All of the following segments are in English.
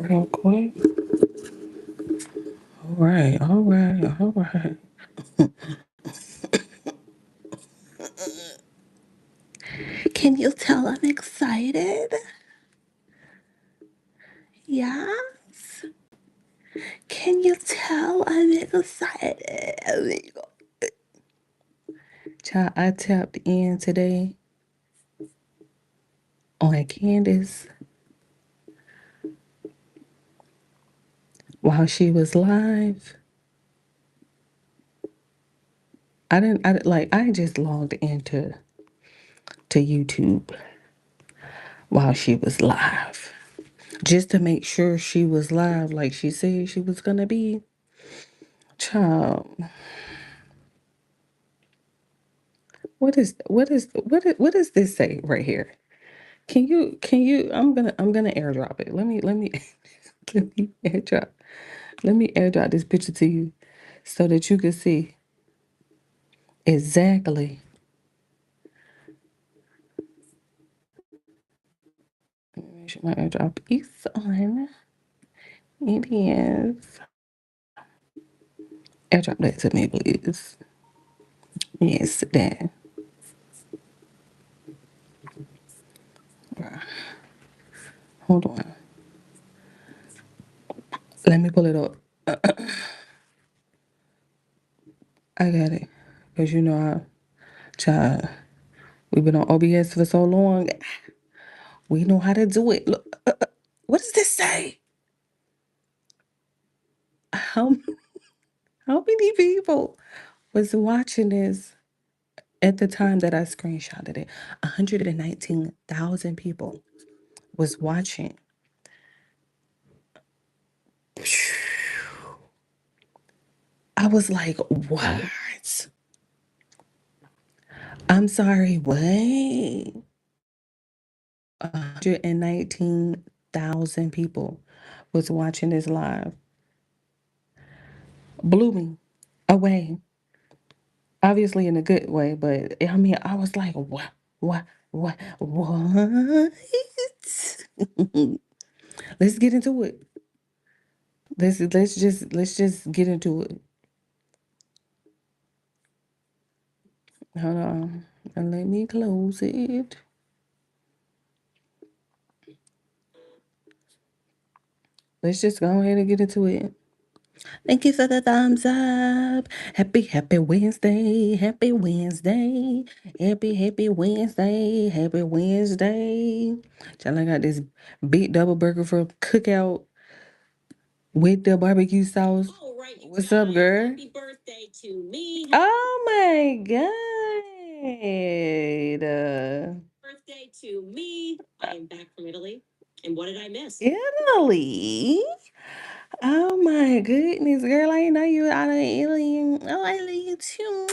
real quick. All right. Can you tell I'm excited? Yes. Can you tell I'm excited? Amigo? Child, I tapped in today on Candace while she was live. I just logged into YouTube while she was live. Just to make sure she was live like she said she was gonna be. Child, what does this say right here? Can you I'm gonna airdrop it. Let me let me airdrop this picture to you so that you can see exactly. Make sure my airdrop is on. It is. Airdrop that to me, please. Yes, that. Hold on. Let me pull it up. I got it. Because child, we've been on OBS for so long. We know how to do it. Look, what does this say? How, how many people was watching this at the time that I screenshotted it? 119,000 people was watching. I was like, what? I'm sorry, what? 119,000 people was watching this live. Blew me away. Obviously in a good way, but I mean, I was like, what? Let's get into it. Let's just get into it. Hold on, and let me close it. Let's just go ahead and get into it. Thank you for the thumbs up. Happy Wednesday. Happy Wednesday. Happy Wednesday. Happy Wednesday. Child, I got this big double burger from Cookout with the barbecue sauce. All right, you What's up, girl? Happy birthday to me. Oh my God. Birthday to me. I am back from Italy. And what did I miss? Italy. Oh my goodness, girl! I didn't know you were out of Italy. Oh, I love you too.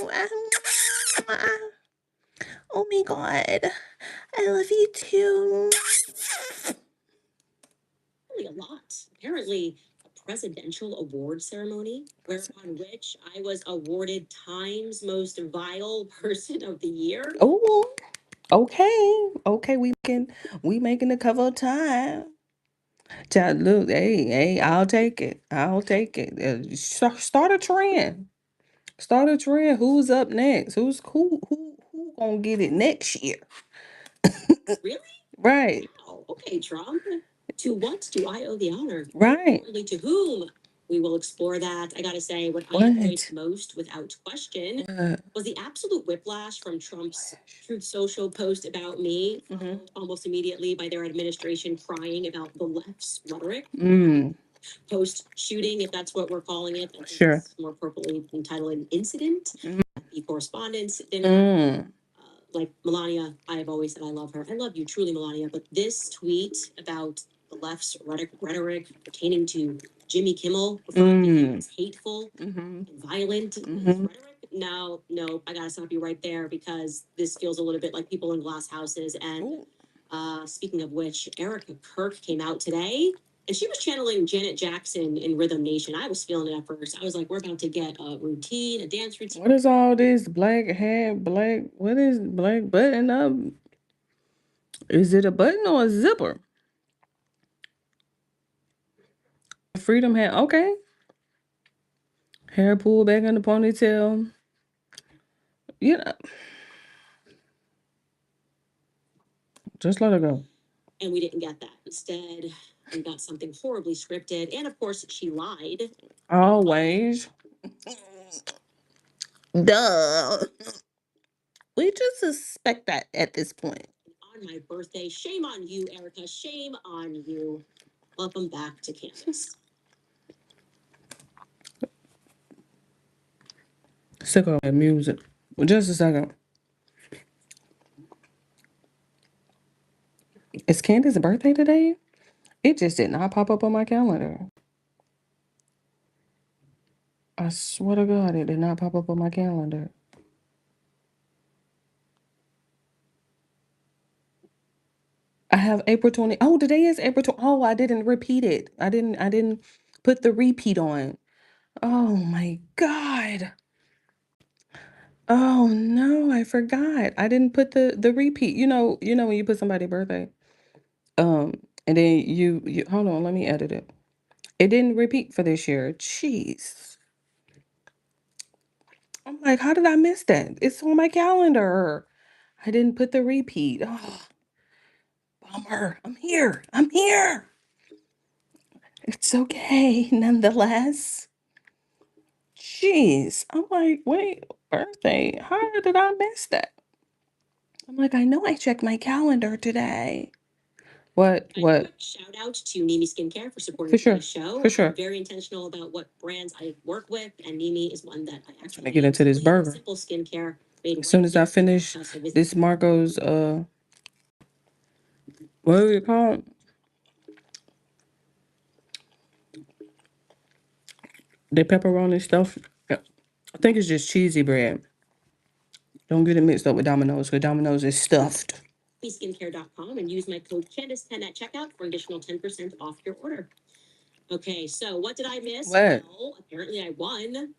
Oh my God, I love you too. Really a lot. Apparently, a presidential award ceremony, whereupon which I was awarded Time's Most Vile Person of the Year. Oh, okay. We making the cover of Time. Child, look, hey, I'll take it. I'll take it. Start a trend. Start a trend. Who's up next? Who gonna get it next year? Really? Right, Wow. Okay, Trump. To what do I owe the honor? right. Importantly, to whom? We will explore that. I gotta say, what I What? embraced most, without question, was the absolute whiplash from Trump's Truth Social post about me, followed almost immediately by their administration crying about the left's rhetoric. Mm, Post shooting, if that's what we're calling it. I think sure. it's more appropriately entitled an incident. Mm, The correspondence dinner. mm. Like Melania, I have always said I love her. I love you truly, Melania. But this tweet about the left's rhetoric pertaining to Jimmy Kimmel, referring to him as hateful and violent rhetoric. No, I gotta stop you right there because this feels a little bit like people in glass houses. And speaking of which, Erica Kirk came out today and she was channeling Janet Jackson in Rhythm Nation. I was feeling it at first. I was like, we're about to get a routine, a dance routine. What is all this black hat, black? What is black button up? Is it a button or a zipper? Freedom hat. Okay. Hair pulled back in the ponytail. You know, just let her go. And we didn't get that. Instead, we got something horribly scripted. And of course, she lied. Always. Duh. We just suspect that at this point. On my birthday. Shame on you, Erica. Shame on you. Welcome back to Candace. Sick of that music. Well, just a second. Is Candace's birthday today? It just did not pop up on my calendar. I swear to God, it did not pop up on my calendar. I have April 20. Oh, today is April 20. Oh, I didn't repeat it. I didn't put the repeat on. Oh my God. Oh no, I forgot. I didn't put the repeat. When you put somebody's birthday. And then you hold on, let me edit it. It didn't repeat for this year. Jeez. I'm like, how did I miss that? It's on my calendar. I didn't put the repeat. Oh, bummer. I'm here. I'm here. It's okay, nonetheless. Jeez. I'm like, wait, birthday. How did I miss that? I'm like, I know I checked my calendar today. What? Shout out to Nimi Skincare for supporting For sure. today's show. For sure. I'm very intentional about what brands I work with, and Nimi is one that I actually Trying to get into this burger. Simple skincare. As soon as I finish this Marco's what do you call it? The pepperoni stuff. I think it's just cheesy bread. Don't get it mixed up with Domino's, because Domino's is stuffed. Skincare.com and use my code Candace10 at checkout for additional 10% off your order. Okay, so what did I miss? What? Well, apparently I won.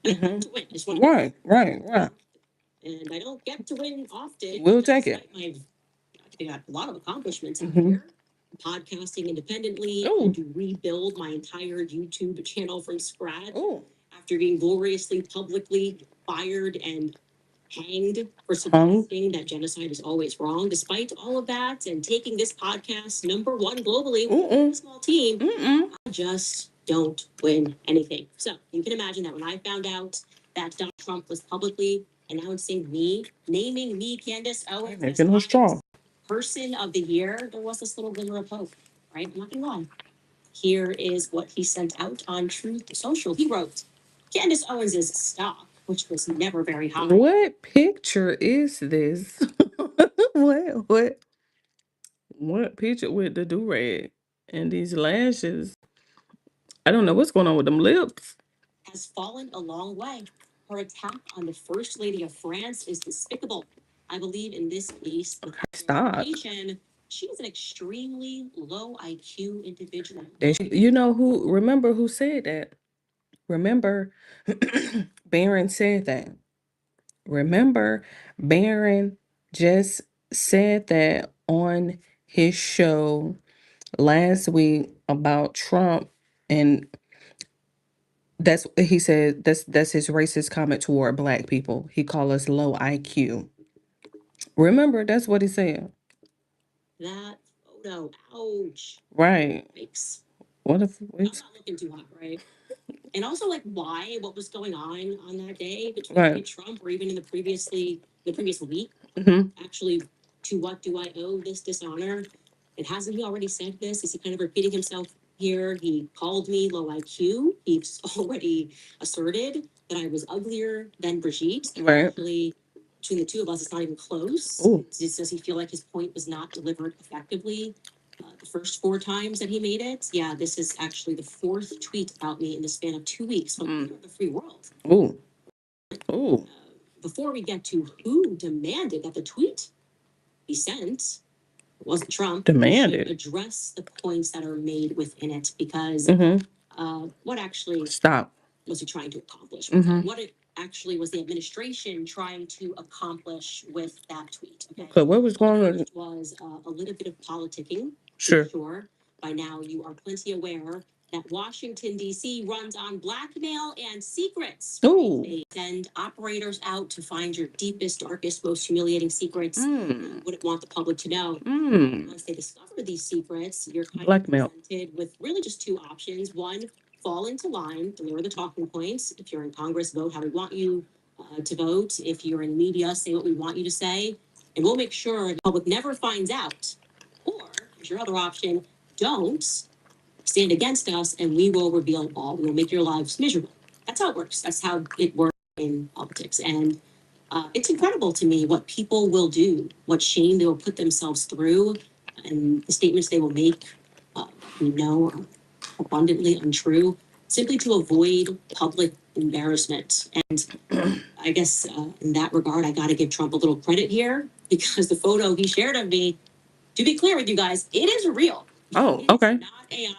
Mm-hmm. To win. Right. And I don't get to win often. We'll take it. I got a lot of accomplishments here. Podcasting independently. I had to rebuild my entire YouTube channel from scratch. After being gloriously, publicly fired and hanged for suggesting that genocide is always wrong. Despite all of that and taking this podcast #1 globally with a small team, I just don't win anything. So you can imagine that when I found out that Donald Trump was publicly announcing me, naming me, Candace Owens, as Person of the Year, there was this little glimmer of hope, right? I'm not gonna lie. Here is what he sent out on Truth Social. He wrote, Candace Owens' stock, which was never very high. What picture is this? What picture with the do-rag and these lashes? I don't know what's going on with them lips. Has fallen a long way. Her attack on the First Lady of France is despicable. I believe in this case, Stop. She is an extremely low IQ individual. Remember who said that? Remember, Barron said that. Remember, Barron just said that on his show last week about Trump, and he said that's his racist comment toward black people. He called us low IQ. Remember, that's what he said. That photo, ouch. Right. Yikes. What if I'm not looking too hot, right? And also, like, what was going on that day between Trump, or even in the previous week? Actually, to what do I owe this dishonor? And hasn't he already said this? Is he kind of repeating himself here? He called me low IQ. He's already asserted that I was uglier than Brigitte. Right. Actually, between the two of us, it's not even close. Does he feel like his point was not delivered effectively? The first 4 times that he made it. Yeah, this is actually the 4th tweet about me in the span of 2 weeks from the free world. Before we get to who demanded that the tweet be sent, it wasn't Trump. Demanded. Address the points that are made within it, because what actually was he trying to accomplish? What it actually was the administration trying to accomplish with that tweet? Okay, what was going on? Was a little bit of politicking. Sure. By now, you are plenty aware that Washington, D.C. runs on blackmail and secrets. Ooh. They send operators out to find your deepest, darkest, most humiliating secrets. Wouldn't want the public to know. Once they discover these secrets, you're kind Blackmail. of presented with really just two options. One, fall into line, deliver the talking points. If you're in Congress, vote how we want you to vote. If you're in media, say what we want you to say. And we'll make sure the public never finds out. Or, here's your other option, don't stand against us and we will reveal it all. We will make your lives miserable. That's how it works. That's how it works in politics. And it's incredible to me what people will do, what shame they will put themselves through, and the statements they will make, we know are abundantly untrue, simply to avoid public embarrassment. And I guess in that regard, I got to give Trump a little credit here because the photo he shared of me, to be clear with you guys, it is real. Oh, It is okay. not AI.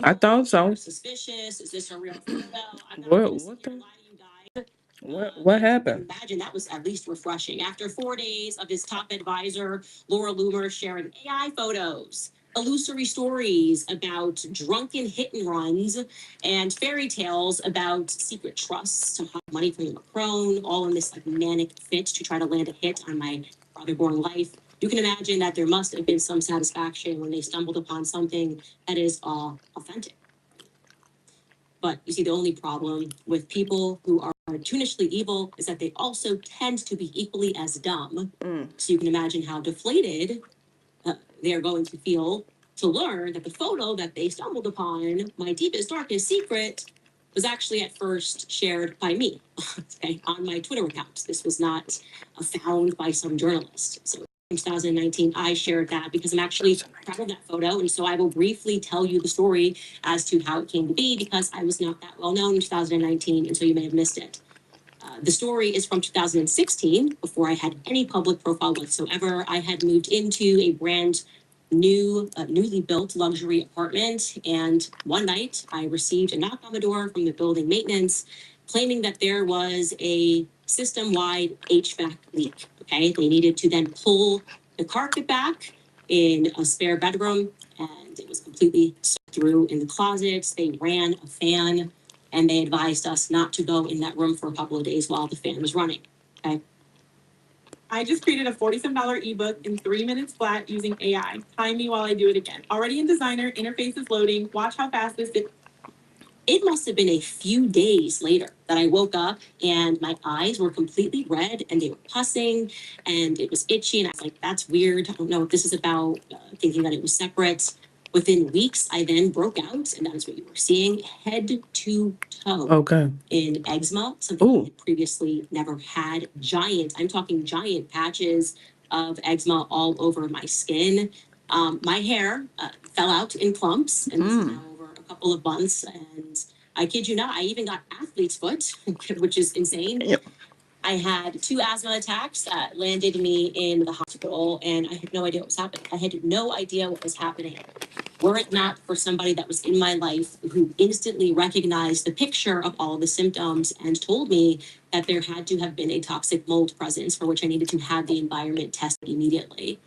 I thought so. Suspicious. Is this a real photo? I'm not What- gonna sit what here the- and lie to you guys. What happened? Imagine that was at least refreshing. After 4 days of his top advisor, Laura Loomer, sharing AI photos, illusory stories about drunken hit and runs, and fairy tales about secret trusts to hide money from Macron, all in this like manic fit to try to land a hit on my rather boring life. You can imagine that there must have been some satisfaction when they stumbled upon something that is authentic. But you see, the only problem with people who are cartoonishly evil is that they also tend to be equally as dumb. So you can imagine how deflated they are going to feel to learn that the photo that they stumbled upon, my deepest, darkest secret, was actually at first shared by me, okay, on my Twitter account. This was not found by some journalist. So in 2019, I shared that because I'm actually proud of that photo. And so I will briefly tell you the story as to how it came to be because I was not that well known in 2019, and so you may have missed it. The story is from 2016, before I had any public profile whatsoever. I had moved into a brand new, newly built luxury apartment. And one night I received a knock on the door from the building maintenance claiming that there was a system wide HVAC leak. Okay. They needed to then pull the carpet back in a spare bedroom, and it was completely soaked through in the closets. They ran a fan and they advised us not to go in that room for a couple of days while the fan was running. Okay. I just created a $47 ebook in 3 minutes flat using AI. Time me while I do it again. Already in Designer, interface is loading. Watch how fast this is. It must have been a few days later that I woke up and my eyes were completely red and they were pussing and it was itchy. And I was like, that's weird. I don't know what this is about, thinking that it was separate. Within weeks, I then broke out, and that is what you were seeing, head to toe. Okay. In eczema, something I had previously never had. I'm talking giant patches of eczema all over my skin. My hair fell out in clumps, and this is now over a couple of months. And I kid you not, I even got athlete's foot, which is insane. Yep. I had 2 asthma attacks that landed me in the hospital, and I had no idea what was happening. I had no idea what was happening. Were it not for somebody that was in my life who instantly recognized the picture of all of the symptoms and told me that there had to have been a toxic mold presence for which I needed to have the environment tested immediately.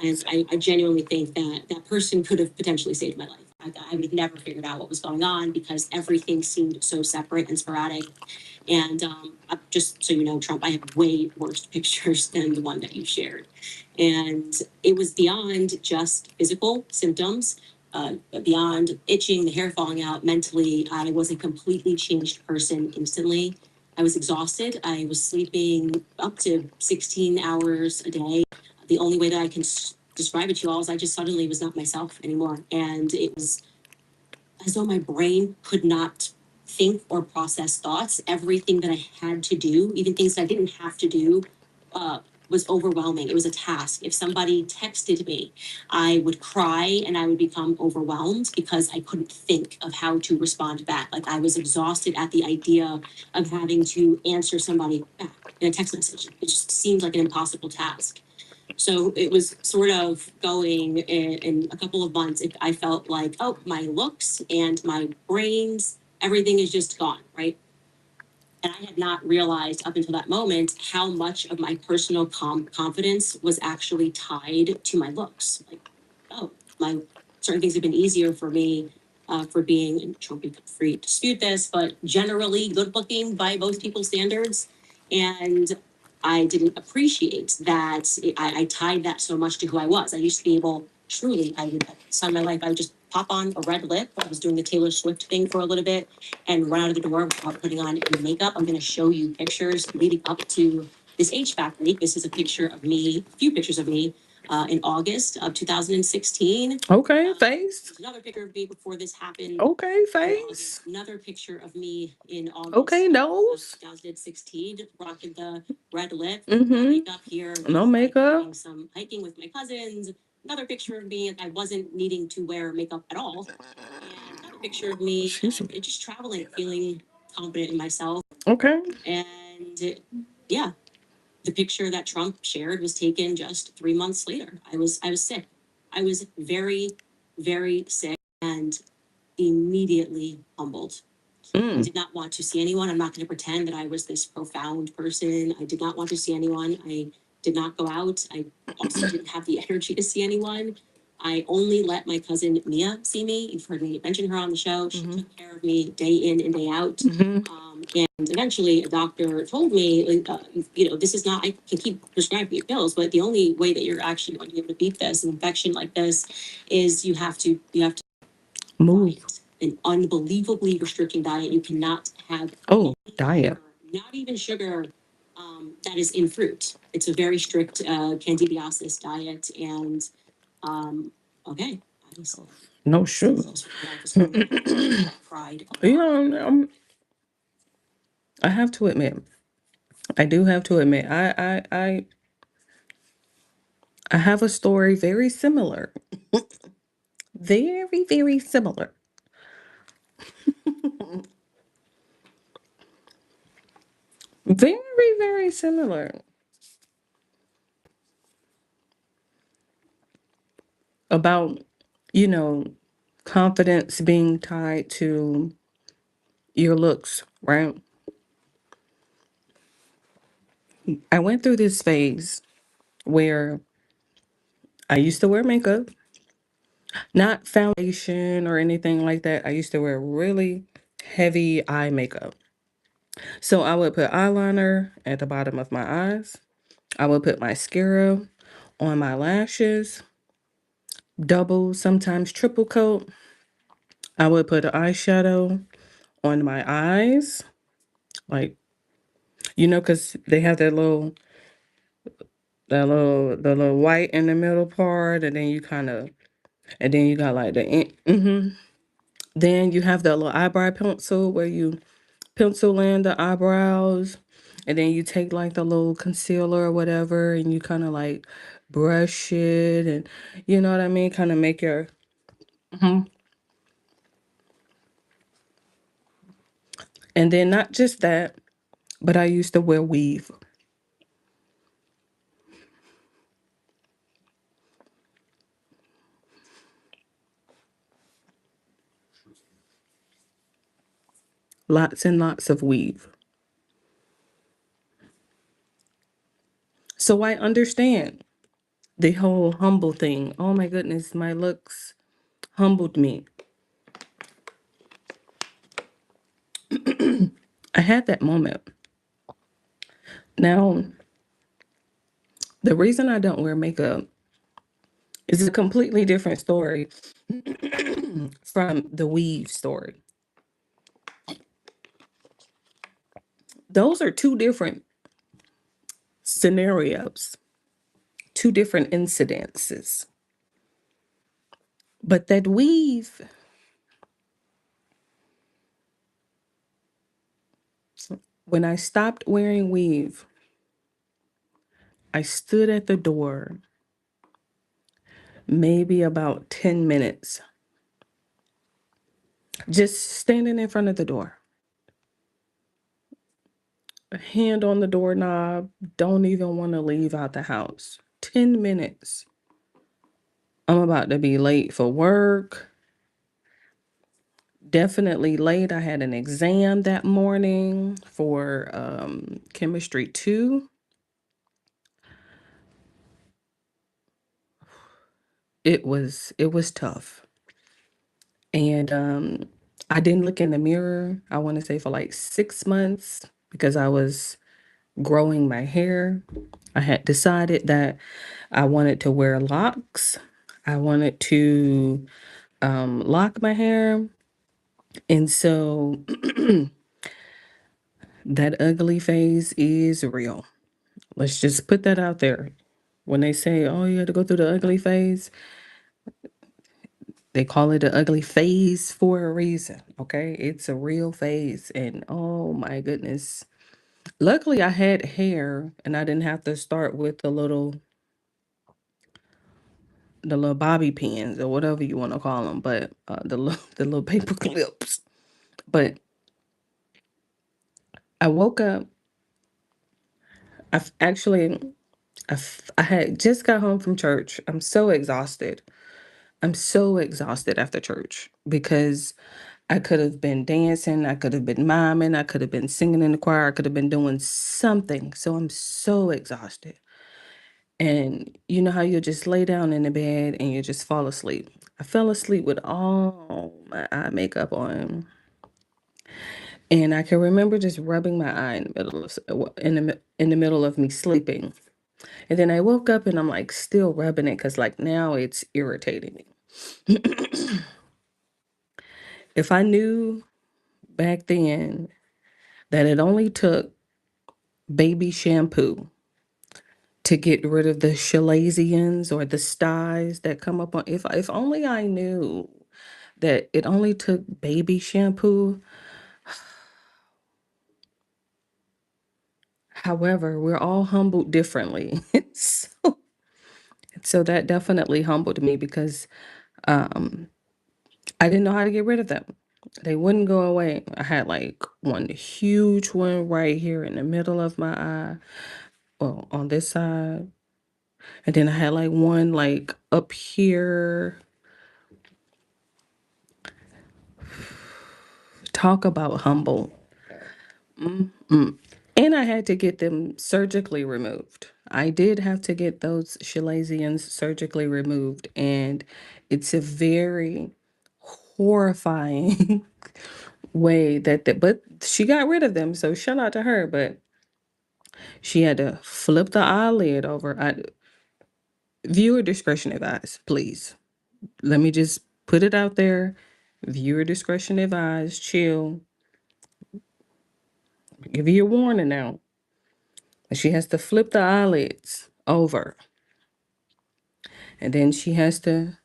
And I genuinely think that that person could have potentially saved my life. I would have never figured out what was going on because everything seemed so separate and sporadic. And just so you know, Trump, I have way worse pictures than the one that you shared. And it was beyond just physical symptoms, beyond itching, the hair falling out. Mentally, I was a completely changed person instantly. I was exhausted. I was sleeping up to 16 hours a day. The only way that I can describe it to you all is I just suddenly was not myself anymore. And it was as though my brain could not think or process thoughts. Everything that I had to do, even things that I didn't have to do, was overwhelming. It was a task. If somebody texted me, I would cry and I would become overwhelmed because I couldn't think of how to respond back. Like I was exhausted at the idea of having to answer somebody back in a text message. It just seemed like an impossible task. So it was sort of going in a couple of months. I felt like, oh, my looks and my brains, everything is just gone, right? And I had not realized up until that moment how much of my personal confidence was actually tied to my looks. Like, oh, my certain things have been easier for me for being, and Trump be free to dispute this, but generally good looking by most people's standards. And I didn't appreciate that. I tied that so much to who I was. I used to be able, truly, I would, at the time of my life, I would just pop on a red lip. I was doing the Taylor Swift thing for a little bit and run out of the door without putting on any makeup. I'm going to show you pictures leading up to this HVAC leak. This is a picture of me, a few pictures of me in August of 2016. Okay, face. Another picture of me before this happened. Okay, face. Another picture of me in August. Okay, nose. 2016, rocking the red lip, Mm-hmm. makeup here. No makeup. Doing some hiking with my cousins. Another picture of me, I wasn't needing to wear makeup at all. And another picture of me, just traveling, feeling confident in myself. Okay. And yeah, the picture that Trump shared was taken just 3 months later. I was sick. I was very, very sick and immediately humbled. I did not want to see anyone. I'm not going to pretend that I was this profound person. I did not want to see anyone. I did not go out. I also didn't have the energy to see anyone. I only let my cousin Mia see me. You've heard me mention her on the show. She took care of me day in and day out. And eventually, a doctor told me, this is not, I can keep prescribing you pills, but the only way that you're actually going to be able to beat this, an infection like this, is you have to move. An unbelievably restricting diet. You cannot have diet. Not even sugar that is in fruit. It's a very strict candidiasis diet. And okay, no sugar. Pride. I have to admit, I do have to admit, I have a story very similar. Very, very similar. Very, very similar. About, confidence being tied to your looks, right? I went through this phase where I used to wear makeup, not foundation or anything like that. I used to wear really heavy eye makeup. So I would put eyeliner at the bottom of my eyes. I would put mascara on my lashes, double, sometimes triple coat. I would put an eyeshadow on my eyes, like, because they have the little white in the middle part, and then you got like then you have the little eyebrow pencil where you pencil in the eyebrows, and then you take like the little concealer or whatever, and you kind of like brush it, and you know what I mean, kind of make your and then not just that, but I used to wear weave. Lots and lots of weave. So I understand the whole humble thing. Oh my goodness, my looks humbled me. I had that moment. Now, the reason I don't wear makeup is a completely different story from the weave story. Those are two different scenarios, two different incidences. But that weave, when I stopped wearing weave, I stood at the door maybe about 10 minutes, just standing in front of the door. A hand on the doorknob, don't even want to leave out the house. 10 minutes. I'm about to be late for work. Definitely late. I had an exam that morning for chemistry 2. It was tough. And I didn't look in the mirror, I want to say for like 6 months because I was growing my hair. I had decided that I wanted to wear locks. I wanted to lock my hair. And so that ugly phase is real. Let's just put that out there. When they say, oh, you had to go through the ugly phase, they call it an ugly phase for a reason. Okay. It's a real phase. And oh my goodness. Luckily, I had hair and I didn't have to start with the little bobby pins or whatever you want to call them, but the little paper clips. But I woke up. I've actually I had just got home from church. I'm so exhausted. I'm so exhausted after church because I could have been dancing, I could have been miming, I could have been singing in the choir, I could have been doing something. So I'm so exhausted. And you know how you just lay down in the bed and you just fall asleep. I fell asleep with all my eye makeup on. And I can remember just rubbing my eye in the middle of in the middle of me sleeping. And then I woke up and I'm like still rubbing it because like now it's irritating me. If I knew back then that it only took baby shampoo to get rid of the chalazions or the styes that come up on, if only I knew that it only took baby shampoo. However, we're all humbled differently. So that definitely humbled me because um I didn't know how to get rid of them. They wouldn't go away. I had like one huge one right here in the middle of my eye, well, on this side. And then I had like one like up here. Talk about humble. Mm. And I had to get them surgically removed. I did have to get those chalazions surgically removed, and it's a very horrifying way but she got rid of them, so shout out to her, but she had to flip the eyelid over. Viewer discretion advised, please. Let me just put it out there. Viewer discretion advised, chill. Give you a warning now. She has to flip the eyelids over. And then she has to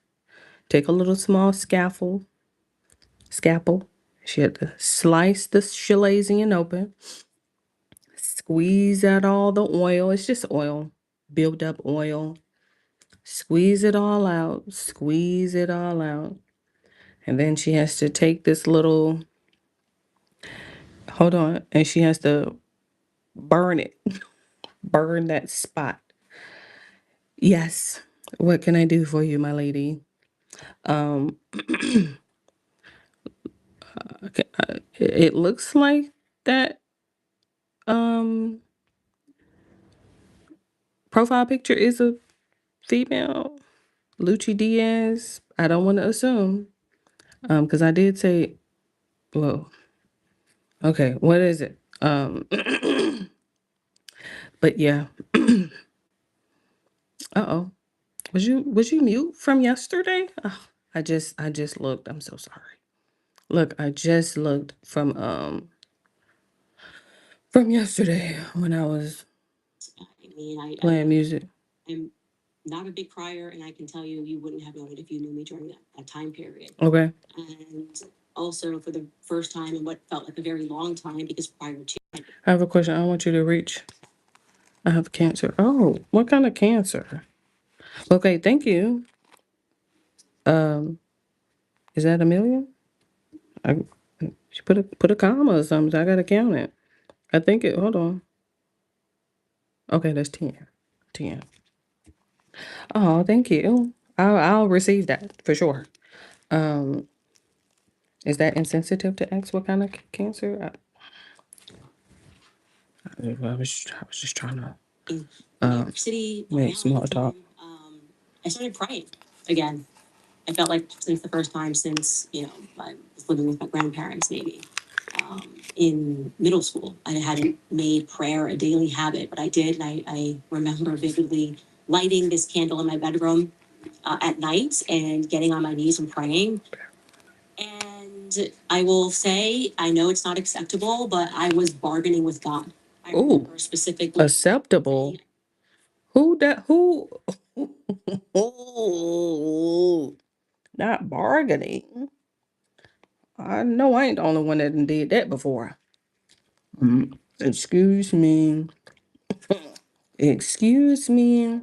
take a little small scalpel. She had to slice the chalazion open, squeeze out all the oil. It's just oil, build up oil. Squeeze it all out, squeeze it all out. And then she has to take this little, hold on, and she has to burn it, burn that spot. Yes. What can I do for you, my lady? Um, okay, it looks like that um profile picture is a female, Lucci Diaz. I don't want to assume, because I did say, whoa, okay, what is it? But yeah, uh-oh. Was you mute from yesterday? Oh, I just looked. I'm so sorry. Look, I just looked from yesterday when I was playing music. I'm not a big crier, and I can tell you, you wouldn't have known it if you knew me during that time period. Okay. And also for the first time in what felt like a very long time, because prior to I have a question. I want you to reach. I have cancer. Oh, what kind of cancer? Okay, thank you. Um, is that a million? I she put a comma or something. I gotta count it. I think it. Hold on. Okay, that's 10. 10. Oh, thank you. I'll receive that for sure. Um, is that insensitive to ask what kind of cancer? I was just trying to in New York City, make small talk. I started crying again. I felt like since the first time since, I was living with my grandparents, maybe in middle school, I hadn't made prayer a daily habit, but I did. And I remember vividly lighting this candle in my bedroom at night and getting on my knees and praying. And I will say, I know it's not acceptable, but I was bargaining with God. I remember specifically acceptable. saying, Who not bargaining. I know I ain't the only one that did that before. Excuse me. Excuse me.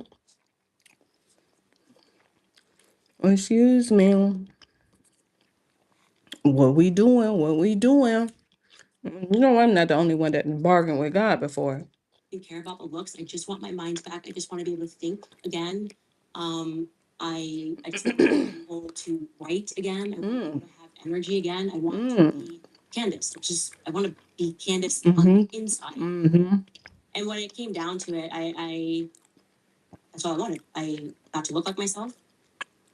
Excuse me. What we doing? What we doing? You know, I'm not the only one that bargained with God before. I care about the looks. I just want my mind back. I just want to be able to think again. I just want to be able to write again. I want to have energy again. I want to be Candace. I want to be Candace on the inside. And when it came down to it, I that's all I wanted. I got to look like myself,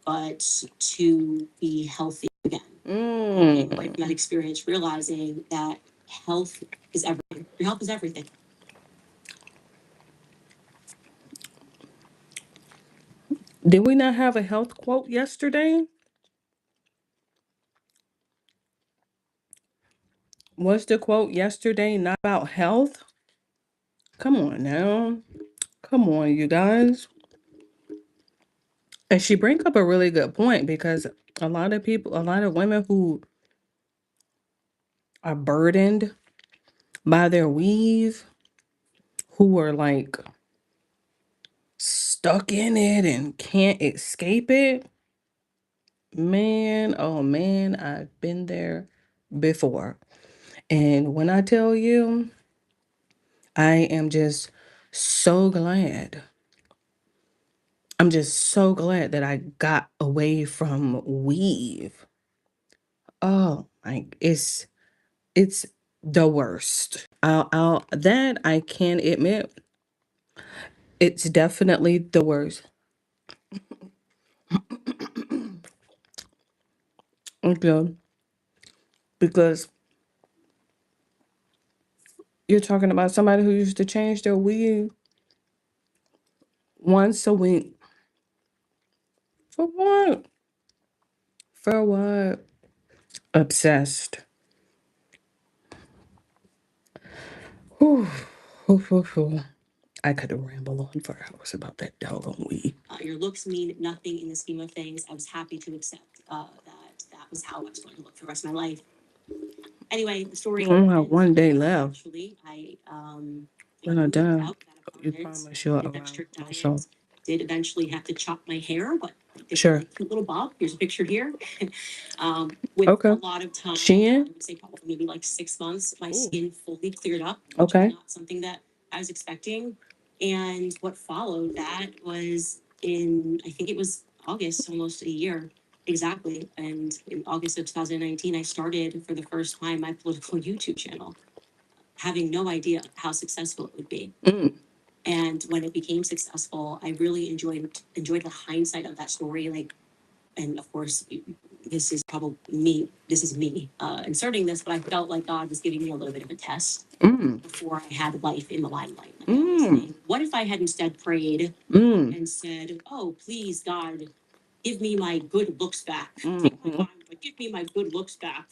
but to be healthy again. And away from that experience, realizing that health is everything. Your health is everything. Did we not have a health quote yesterday? Was the quote yesterday not about health? Come on now. Come on, you guys. And she brings up a really good point because a lot of women who are burdened by their weave, who are like stuck in it and can't escape it. Man, oh man, I've been there before. And when I tell you, I am just so glad. I'm just so glad that I got away from weave. Oh, it's the worst. I'll that I can admit, it's definitely the worst. Okay, because you're talking about somebody who used to change their weave once a week. For what? For what? Obsessed. Whew. Whew, whew, whew. I could ramble on for hours about that doggone weed. Your looks mean nothing in the scheme of things. I was happy to accept that was how I was going to look for the rest of my life. Anyway, the story. I don't have one day left. Actually, When I'm done, out that you apartment, promise you'll did that strict diet. also. Did eventually have to chop my hair, but I did Sure. a cute little bob. Here's a picture here. With Okay. a lot of time, Shein? I would say probably maybe like 6 months, my skin fully cleared up. Okay. Not something that I was expecting. And what followed that was I think it was August, almost a year exactly. And in August of 2019, I started for the first time my political YouTube channel, having no idea how successful it would be. And when it became successful, I really enjoyed the hindsight of that story. Like, and of course, this is probably me. This is me inserting this, but I felt like God was giving me a little bit of a test before I had life in the limelight. Like I was saying, what if I had instead prayed and said, "Oh, please, God, give me my good looks back. Take my body, but give me my good looks back."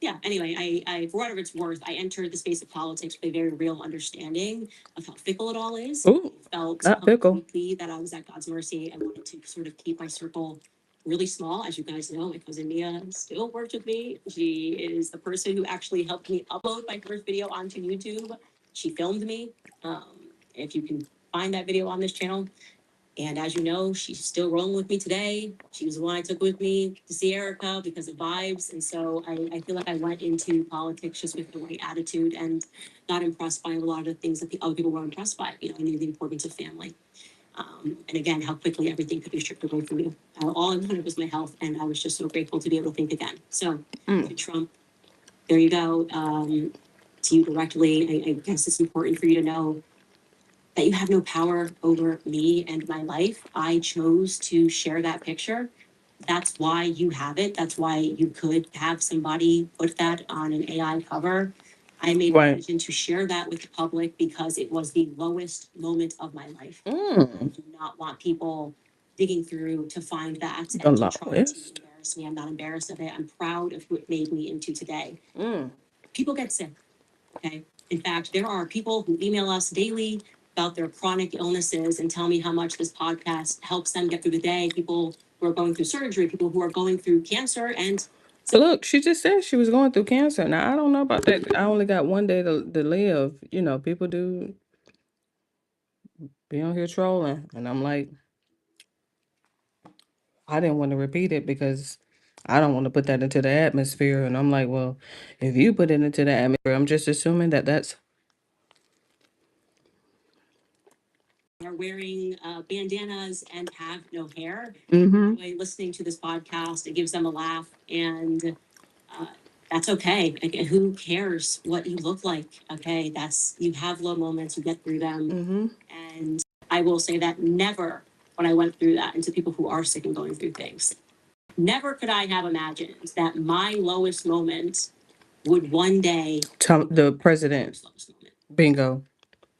Yeah, anyway, I for whatever it's worth, I entered the space of politics with a very real understanding of how fickle it all is. Ooh, I felt not fickle. completely that I was at God's mercy. I wanted to sort of keep my circle really small. As you guys know, my cousin Mia still works with me. She is the person who actually helped me upload my first video onto YouTube. She filmed me. If you can find that video on this channel, and as you know, she's still rolling with me today. She was the one I took with me to see Erica because of vibes. And so I feel like I went into politics just with the right attitude and not impressed by a lot of the things that the other people were impressed by. I knew the importance of family. And again, how quickly everything could be stripped away from you. All I wanted was my health. And I was just so grateful to be able to think again. So to Trump, there you go. To you directly, I guess it's important for you to know that you have no power over me and my life. I chose to share that picture. That's why you have it. That's why you could have somebody put that on an AI cover. I made a decision to share that with the public because it was the lowest moment of my life. I do not want people digging through to find that and to try to embarrass me. I'm not embarrassed of it. I'm proud of who it made me into today. People get sick. Okay. In fact, there are people who email us daily about their chronic illnesses and tell me how much this podcast helps them get through the day. People who are going through surgery, people who are going through cancer. And so, look, she just said she was going through cancer. Now, I don't know about that. I only got one day to live. You know, people do be on here trolling. And I'm like, I didn't want to repeat it because I don't want to put that into the atmosphere. And I'm like, well, if you put it into the atmosphere, I'm just assuming that that's. Are wearing bandanas and have no hair. Enjoy listening to this podcast. It gives them a laugh, and that's okay. Again, who cares what you look like? Okay, that's you have low moments, you get through them, and I will say that never when I went through that, and to people who are sick and going through things, never could I have imagined that my lowest moment would one day tell the president. Bingo.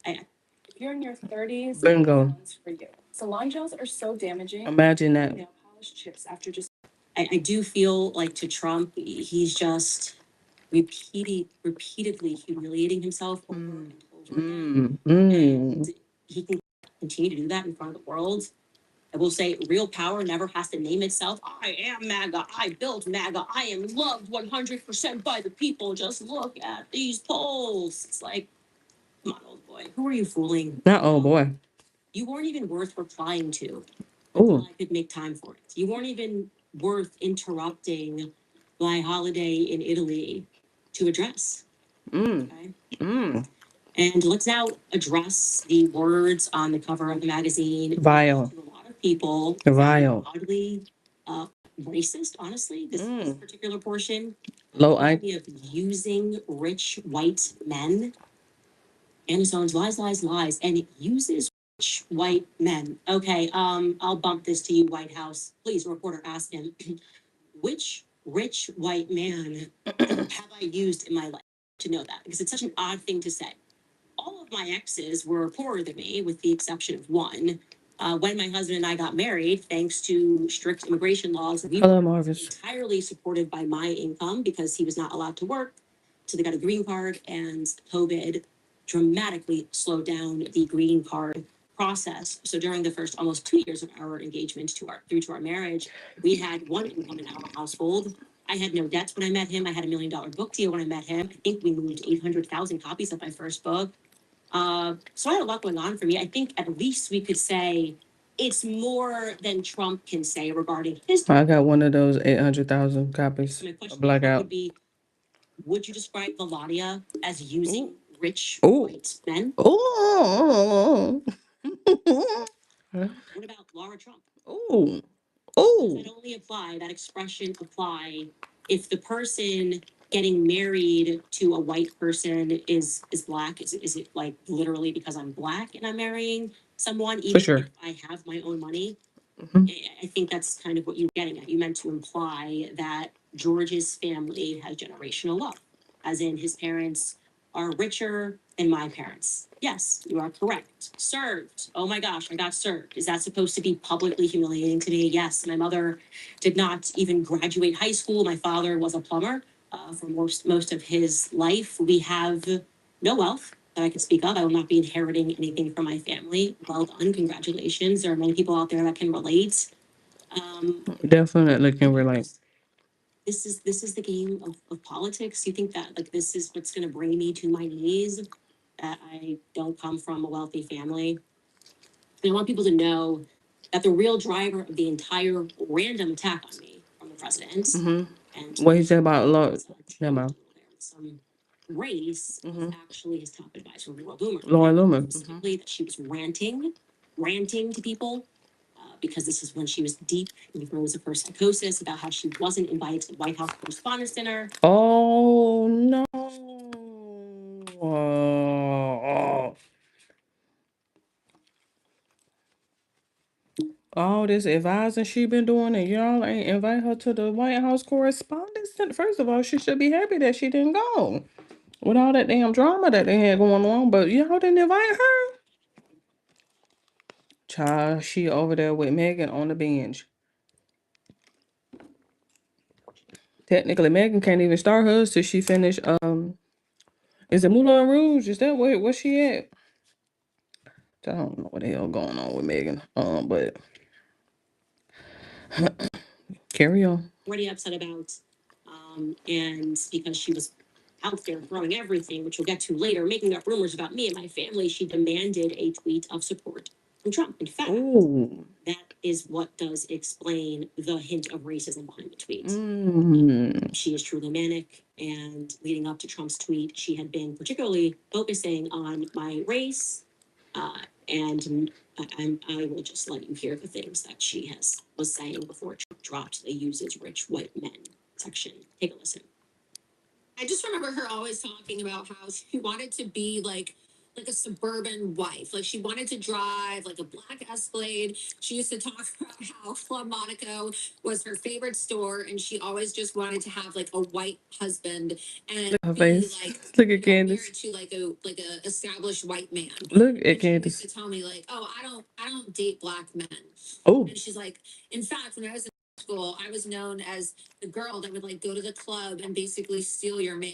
If you're in your 30s, bingo. For you. Salon gels are so damaging. Imagine that. Nail polish chips after just. I do feel like to Trump, he's just repeatedly humiliating himself over and over again. And he can continue to do that in front of the world. I will say real power never has to name itself. I am MAGA. I built MAGA. I am loved 100% by the people. Just look at these polls. It's like, come on, old boy. Who are you fooling? Not old boy. You weren't even worth replying to. Oh. I could make time for it. You weren't even worth interrupting my holiday in Italy to address. Okay? And let's now address the words on the cover of the magazine. Vile. To a lot of people. Vile. Oddly racist, honestly. This particular portion. Low idea of using rich white men. Amazon's lies, and it uses rich white men. Okay, I'll bump this to you, White House. Please, reporter, ask him, which rich white man have I used in my life to know that? Because it's such an odd thing to say. All of my exes were poorer than me, with the exception of one. When my husband and I got married, thanks to strict immigration laws, we were entirely supported by my income because he was not allowed to work. So they got a green card, and COVID dramatically slowed down the green card process. So during the first almost 2 years of our engagement through to our marriage, we had one income in our household. I had no debts when I met him. I had $1 million book deal when I met him. I think we moved 800,000 copies of my first book. So I had a lot going on for me. I think at least we could say it's more than Trump can say regarding his. I got one of those 800,000 copies. My question would be, would you describe Melania as using rich white men? Oh. What about Laura Trump? Oh. Does that only apply, that expression apply if the person getting married to a white person is black? Is it like literally because I'm black and I'm marrying someone, even if I have my own money? I think that's kind of what you're getting at. You meant to imply that George's family has generational wealth, as in his parents are richer than my parents. Yes, you are correct. Served. Oh my gosh, I got served. Is that supposed to be publicly humiliating to me? Yes. My mother did not even graduate high school. My father was a plumber for most of his life. We have no wealth that I could speak of. I will not be inheriting anything from my family. Well done. Congratulations. There are many people out there that can relate. Definitely can relate. This is the game of politics. You think that like this is what's going to bring me to my knees? That I don't come from a wealthy family. And I want people to know that the real driver of the entire random attack on me from the president and what he said about some race was actually his top advisor, Laura Loomer. Laura Loomer. Specifically, that she was ranting to people because this is when she was deep in the throes of her psychosis about how she wasn't invited to the White House Correspondents' Dinner. Oh no! all this advising she been doing, and y'all ain't invite her to the White House Correspondents' Center. First of all, she should be happy that she didn't go with all that damn drama that they had going on. But y'all didn't invite her. Child, she over there with Megan on the bench. Technically, Megan can't even start hers till she finish. Is it Moulin Rouge? Is that where she at? I don't know what the hell going on with Megan. But carry on. Already upset about, and because she was out there throwing everything, which we'll get to later, making up rumors about me and my family, she demanded a tweet of support from Trump. In fact, Ooh. that is what does explain the hint of racism behind the tweet. Mm. She is truly manic, and leading up to Trump's tweet, she had been particularly focusing on my race, and I will just let you hear the things that she was saying before Trump dropped the uses rich white men section. Take a listen. I just remember her always talking about how she wanted to be like a suburban wife. Like she wanted to drive like a black Escalade. She used to talk about how Club Monaco was her favorite store, and she always just wanted to have like a white husband and Her be face. like Look at Candace. married to like a established white man. Look at And she used Candace. to tell me like, oh, I don't date black men. Oh. And she's like, in fact, when I was in school, I was known as the girl that would like go to the club and basically steal your man.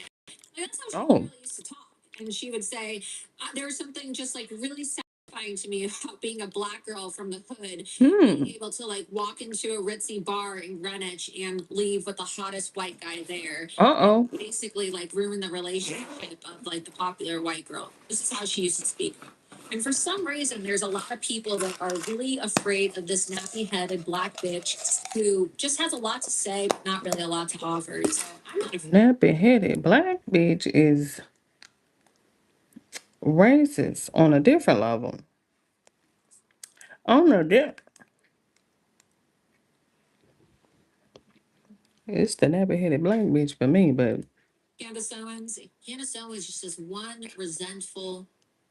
And that's how she really used to talk. And she would say, there's something just like really satisfying to me about being a black girl from the hood, being able to like walk into a ritzy bar in Greenwich and leave with the hottest white guy there. Uh-oh. Basically like ruin the relationship of like the popular white girl. This is how she used to speak. And for some reason, there's a lot of people that are really afraid of this nappy-headed black bitch who just has a lot to say, but not really a lot to offer. So I'm not afraid. Nappy-headed black bitch is racist on a different level. On a different. It's the nappy-headed black bitch for me, but Candace Owens. Candace Owens is just this one resentful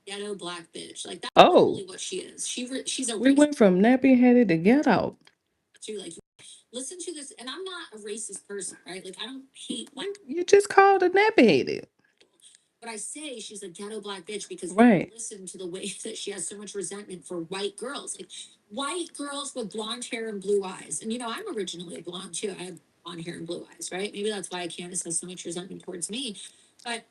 ghetto black bitch. Like that's literally what she is. She's a we went from nappy-headed to ghetto. to like listen to this, and I'm not a racist person, right? Like I don't hate black. You just called her nappy-headed. But I say she's a ghetto black bitch because Right. listen to the way that she has so much resentment for white girls, like white girls with blonde hair and blue eyes. And you know, I'm originally blonde too. I have blonde hair and blue eyes, right? Maybe that's why Candace has so much resentment towards me. But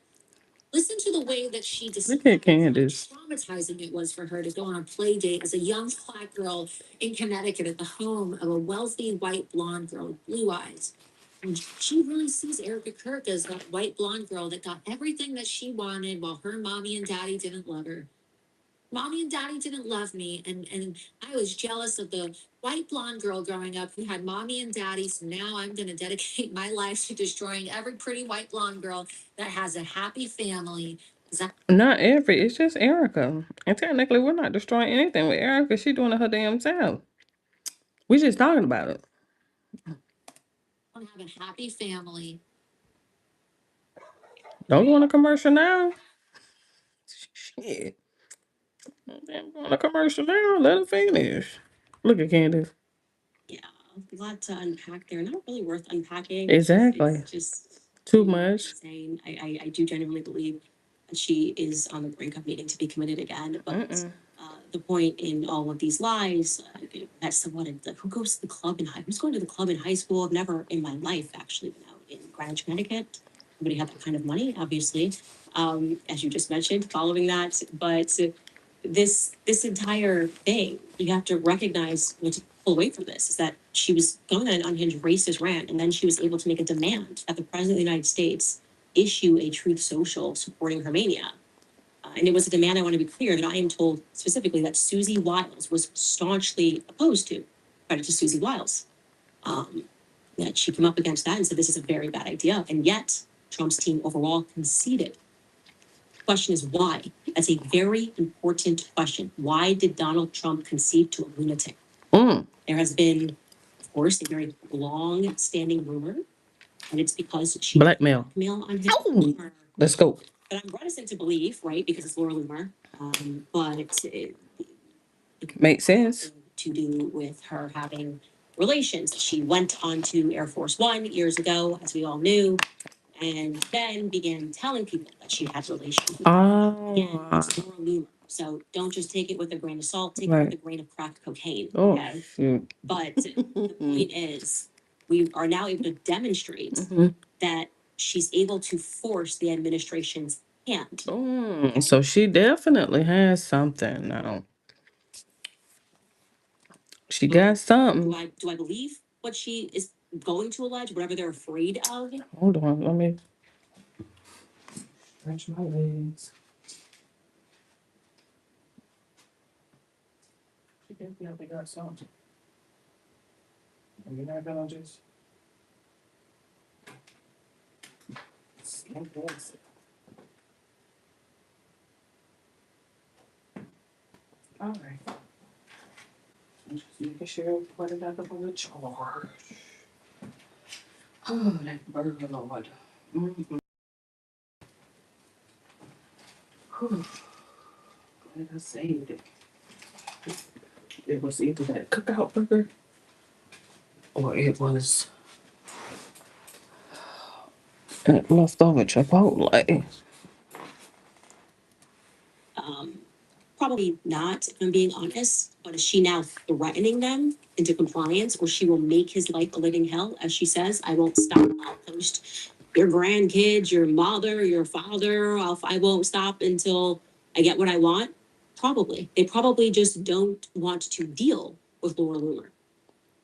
listen to the way that she describes how traumatizing it was for her to go on a play date as a young black girl in Connecticut at the home of a wealthy white blonde girl with blue eyes. And she really sees Erica Kirk as that white blonde girl that got everything that she wanted while her mommy and daddy didn't love her. Mommy and daddy didn't love me, and I was jealous of the white blonde girl growing up who had mommy and daddy. So now I'm going to dedicate my life to destroying every pretty white blonde girl that has a happy family. Not every, it's just Erica. And technically, we're not destroying anything with Erica. She's doing it her damn self. We just talking about it. I want to have a happy family. Don't go on a commercial now. Shit. Don't go on a commercial now. Let her finish. Look at Candace. Yeah, a lot to unpack there. Not really worth unpacking. Exactly. It's just too much. Insane. I do genuinely believe that she is on the brink of needing to be committed again. But the point in all of these lies, that's the one. Who goes to the club in high? Who's going to the club in high school? I've never in my life actually been out in Greenwich, Connecticut. Nobody had that kind of money, obviously. As you just mentioned, following that, but this entire thing, you have to recognize what to pull away from this is that she was going on an unhinged racist rant, and then she was able to make a demand that the president of the United States issue a truth social supporting her mania. And it was a demand, I want to be clear, that I am told specifically that Susie Wiles was staunchly opposed to. Credit to Susie Wiles. That she came up against that and said this is a very bad idea. And yet, Trump's team overall conceded. The question is why? That's a very important question. Why did Donald Trump concede to a lunatic? There has been, of course, a very long-standing rumor, and it's because she blackmail on him. Let's go. But I'm reticent to believe, right? Because it's Laura Loomer. But it makes sense. to do with her having relations. She went on to Air Force One years ago, as we all knew, and then began telling people that she had relations. Again, it's Laura Loomer. So don't just take it with a grain of salt, take it with a grain of cracked cocaine. Oh, Okay. shoot. But the point is, we are now able to demonstrate that she's able to force the administration's hand. So she definitely has something now. She got something. Do I believe what she is going to allege, whatever they're afraid of? Hold on, let me stretch my legs. She definitely got something. You're not gonna just skimp this. All right. I'm just making sure I put it up on the charge. Oh, that burger, Lord. Mm-hmm. Glad I saved it. It was either that cookout burger or it was that leftover Chipotle. Probably not, if I'm being honest. But is she now threatening them into compliance, or she will make his life a living hell? As she says, I won't stop. I'll post your grandkids, your mother, your father. I won't stop until I get what I want. Probably. They probably just don't want to deal with Laura Loomer.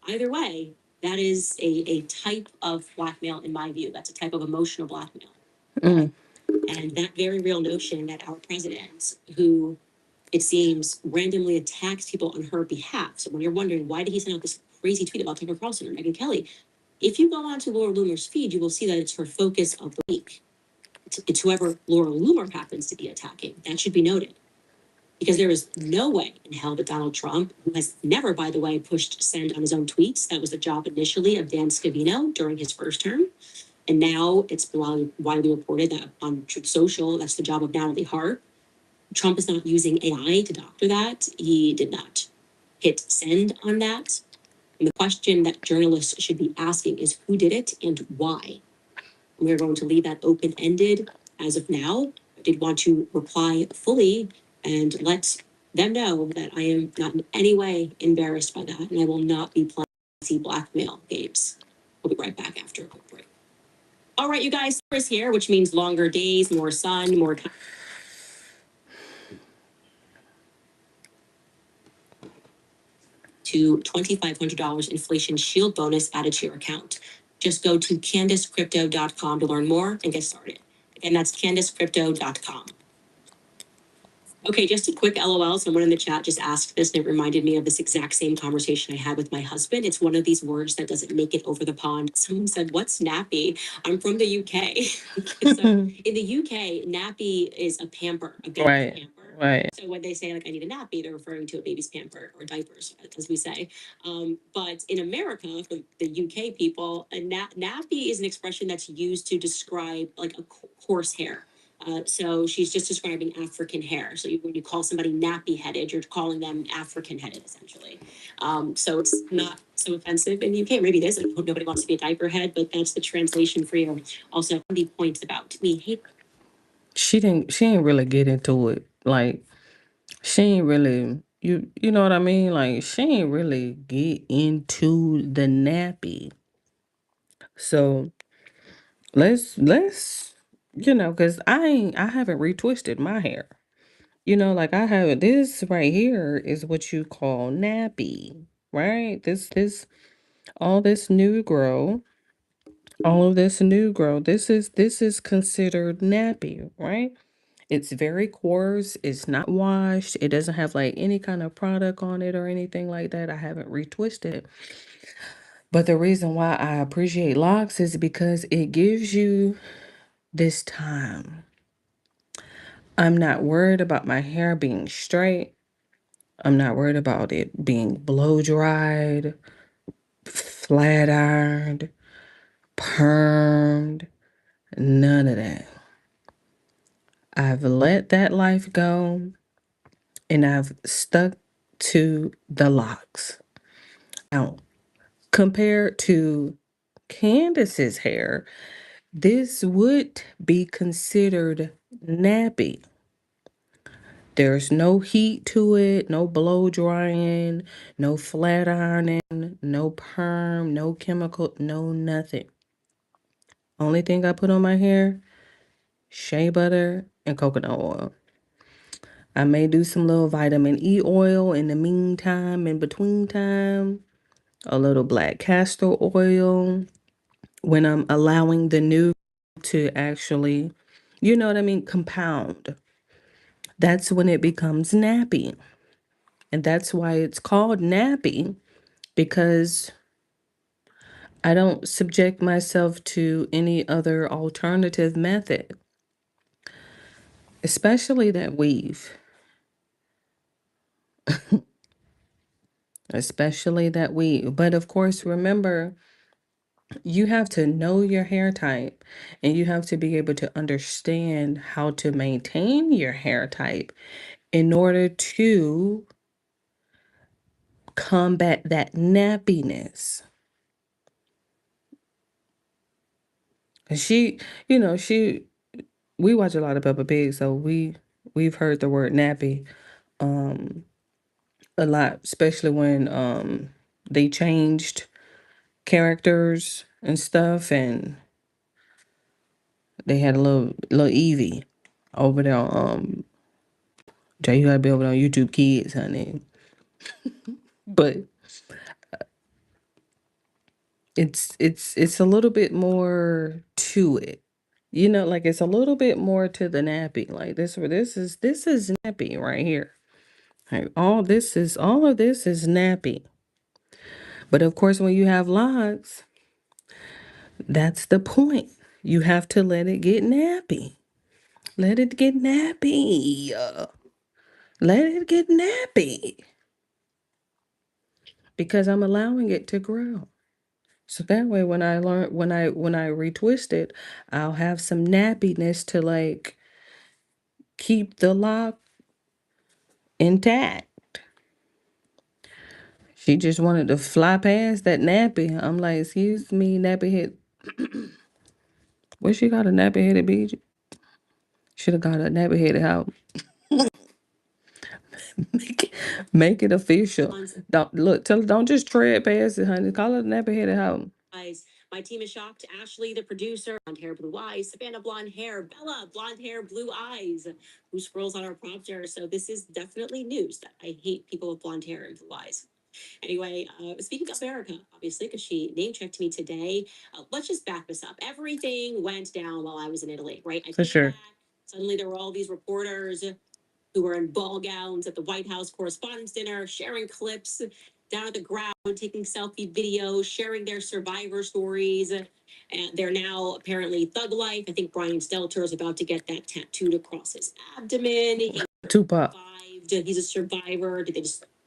Either way, that is a type of blackmail, in my view. That's a type of emotional blackmail. And that very real notion that our president, who it seems randomly attacks people on her behalf. So when you're wondering, why did he send out this crazy tweet about Tucker Carlson or Megyn Kelly? If you go onto Laura Loomer's feed, you will see that it's her focus of the week. It's whoever Laura Loomer happens to be attacking. That should be noted. Because there is no way in hell that Donald Trump, who has never, by the way, pushed send on his own tweets, that was the job initially of Dan Scavino during his first term. And now it's widely reported that on Truth Social, that's the job of Natalie Hart. Trump is not using AI to doctor that. He did not hit send on that. And the question that journalists should be asking is who did it and why? And we're going to leave that open ended as of now. I did want to reply fully and let them know that I am not in any way embarrassed by that, and I will not be playing blackmail games. We'll be right back after a quick break. All right, you guys, summer's here, which means longer days, more sun, more time. To $2,500 inflation shield bonus added to your account. Just go to CandiceCrypto.com to learn more and get started. Again, that's CandiceCrypto.com. Okay, just a quick LOL. Someone in the chat just asked this, and it reminded me of this exact same conversation I had with my husband. It's one of these words that doesn't make it over the pond. Someone said, "What's nappy?" I'm from the UK. So in the UK, nappy is a pamper, a baby's pamper. Right. So when they say like I need a nappy, they're referring to a baby's pamper or diapers, as we say. But in America, for the UK people, a nappy is an expression that's used to describe like a coarse hair. So she's just describing African hair. So when you call somebody nappy headed, you're calling them African headed, essentially. So it's not so offensive in the UK. Maybe it is. I hope nobody wants to be a diaper head, but that's the translation for you. Also, the points about we hate. She didn't really get into it. Like she ain't really you know what I mean? Like she ain't really get into the nappy. So let's because I haven't retwisted my hair. Like I have this right here is what you call nappy, right? This all this new grow, all of this new grow. This is considered nappy, right? It's very coarse. It's not washed. It doesn't have like any kind of product on it or anything like that. I haven't retwisted. But the reason why I appreciate locks is because it gives you this time. I'm not worried about my hair being straight. I'm not worried about it being blow dried, flat ironed, permed, none of that. I've let that life go and I've stuck to the locks. Now, compared to Candace's hair, this would be considered nappy. There's no heat to it, no blow drying, no flat ironing, no perm, no chemical, no nothing. Only thing I put on my hair, shea butter and coconut oil. I may do some little vitamin E oil in the meantime, in between time, a little black castor oil when I'm allowing the new to actually, you know what I mean, compound. That's when it becomes nappy. And that's why it's called nappy, because I don't subject myself to any other alternative method, especially that weave. Especially that weave. But of course, remember, you have to know your hair type and you have to be able to understand how to maintain your hair type in order to combat that nappiness. And we watch a lot of Peppa Pig, so we've heard the word nappy um a lot, especially when they changed characters and stuff, and they had a little Evie over there. Jay, you gotta be over on YouTube Kids, honey. But it's a little bit more to it. Like it's a little bit more to the nappy. Like this is nappy right here. Like all of this is nappy. But of course, when you have locks, that's the point. You have to let it get nappy. Let it get nappy. Let it get nappy. Because I'm allowing it to grow. So that way when I retwist it, I'll have some nappiness to like keep the lock intact. She just wanted to fly past that nappy. I'm like, excuse me, nappy head. Where she got a nappy headed BG? Should have got a nappy headed out. Make it official. Don't look. Tell her don't just tread past it, honey. Call it a nappy headed out. My team is shocked. Ashley, the producer, blonde hair, blue eyes. Savannah, blonde hair. Bella, blonde hair, blue eyes. Who scrolls on our prompter? So this is definitely news that I hate people with blonde hair and blue eyes. Anyway, speaking of America, obviously, because she name checked me today, let's just back this up. Everything went down while I was in Italy, right? For sure. Back, suddenly there were all these reporters who were in ball gowns at the White House Correspondents' Dinner, sharing clips down at the ground, taking selfie videos, sharing their survivor stories. And they're now apparently thug life. I think Brian Stelter is about to get that tattooed across his abdomen. Tupac. He's a survivor.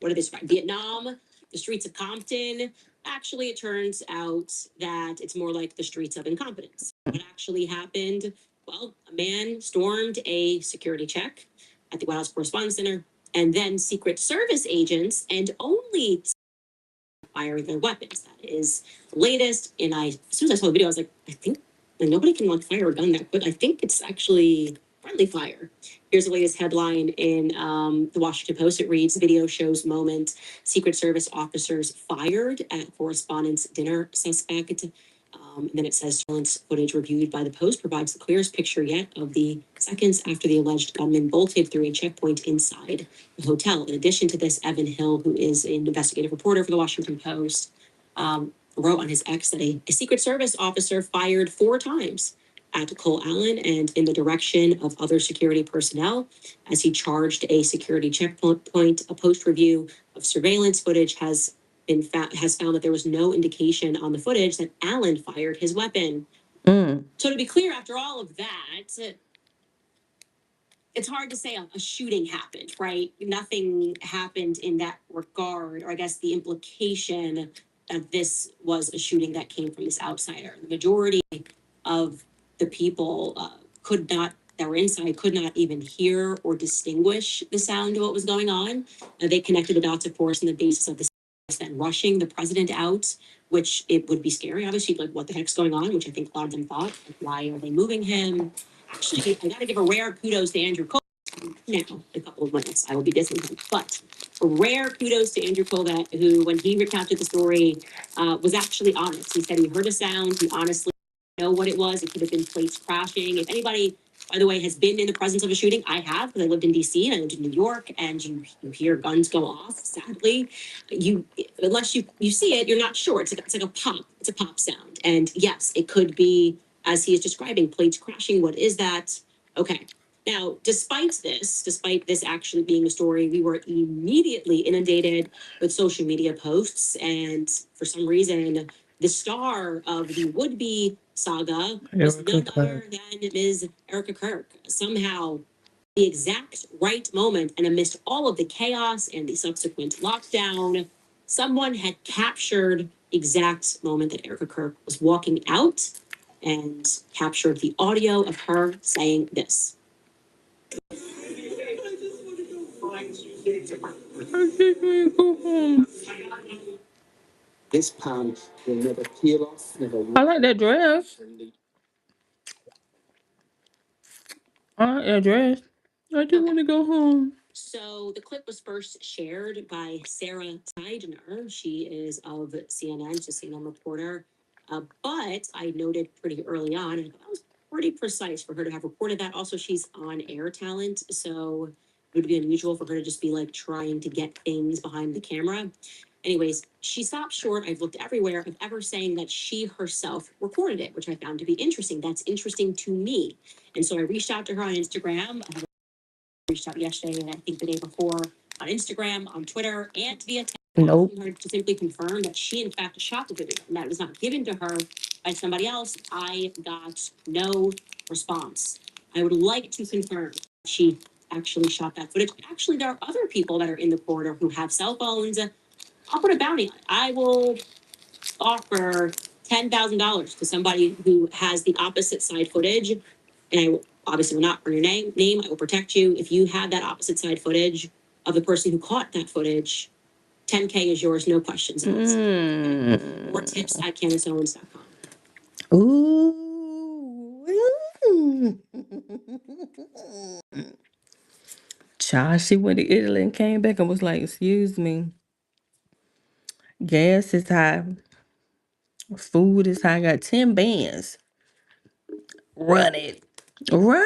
What did they survive? Vietnam, the streets of Compton. Actually, it turns out that it's more like the streets of incompetence. What actually happened? Well, a man stormed a security check at the White House Correspondents' Center, and then Secret Service agents and only firing their weapons. That is the latest. And as soon as I saw the video, I was like, I think nobody can like fire a gun that quick. I think it's actually friendly fire. Here's the latest headline in the Washington Post. It reads, video shows moment. Secret Service officers fired at Correspondents' Dinner suspect. And then it says surveillance footage reviewed by the Post provides the clearest picture yet of the seconds after the alleged gunman bolted through a checkpoint inside the hotel. In addition to this, Evan Hill, who is an investigative reporter for the Washington Post, wrote on his X that a Secret Service officer fired 4 times at Cole Allen and in the direction of other security personnel as he charged a security checkpoint. A Post review of surveillance footage has found that there was no indication on the footage that Allen fired his weapon. So to be clear, after all of that, it's hard to say a shooting happened, right? Nothing happened in that regard, or I guess the implication that this was a shooting that came from this outsider. The majority of the people could not that were inside could not even hear or distinguish the sound of what was going on. They connected the dots, of course, on the basis of the then rushing the president out, which it would be scary, obviously, like what the heck's going on, which I think a lot of them thought, like, why are they moving him? Actually, I gotta give a rare kudos to Andrew Cole. Now, in a couple of minutes, I will be dissing him, but a rare kudos to Andrew Colvett, who, when he recounted the story, was actually honest. He said he heard a sound, he honestly didn't know what it was. It could have been plates crashing. If anybody, by the way, has been in the presence of a shooting, I have, because I lived in DC and I lived in New York, and you hear guns go off, sadly. Unless you see it, you're not sure. It's like a pop. It's a pop sound. And yes, it could be, as he is describing, plates crashing. What is that? Okay. Now, despite this actually being a story, we were immediately inundated with social media posts. And for some reason, the star of the would-be saga was Erica none Kirk. other than Ms. Erica Kirk. Somehow, the exact right moment, and amidst all of the chaos and the subsequent lockdown, someone had captured the exact moment that Erica Kirk was walking out and captured the audio of her saying this. This pant will never peel off, never. I like that dress. I like that dress. I just want to go home. So the clip was first shared by Sarah Seidner. She is of CNN, she's a CNN reporter. But I noted pretty early on, and that was pretty precise for her to have reported that. Also, she's on air talent, so it would be unusual for her to just be like trying to get things behind the camera. Anyways, she stopped short. I've looked everywhere of ever saying that she herself recorded it, which I found to be interesting. That's interesting to me. And so I reached out to her on Instagram. I reached out yesterday and I think the day before on Instagram, on Twitter, and via text. Nope. Her to simply confirm that she in fact shot the video and that was not given to her by somebody else. I got no response. I would like to confirm she actually shot that footage. Actually, there are other people that are in the corridor who have cell phones. I'll put a bounty on it. I will offer $10,000 to somebody who has the opposite side footage, and I will obviously will not burn your name. I will protect you. If you have that opposite side footage of the person who caught that footage, 10K is yours, no questions asked. Okay? More tips at CandaceOwens.com. Ooh. Child, she went to Italy and came back and was like, excuse me. Gas is high. Food is high. I got 10 bands. Run it. Run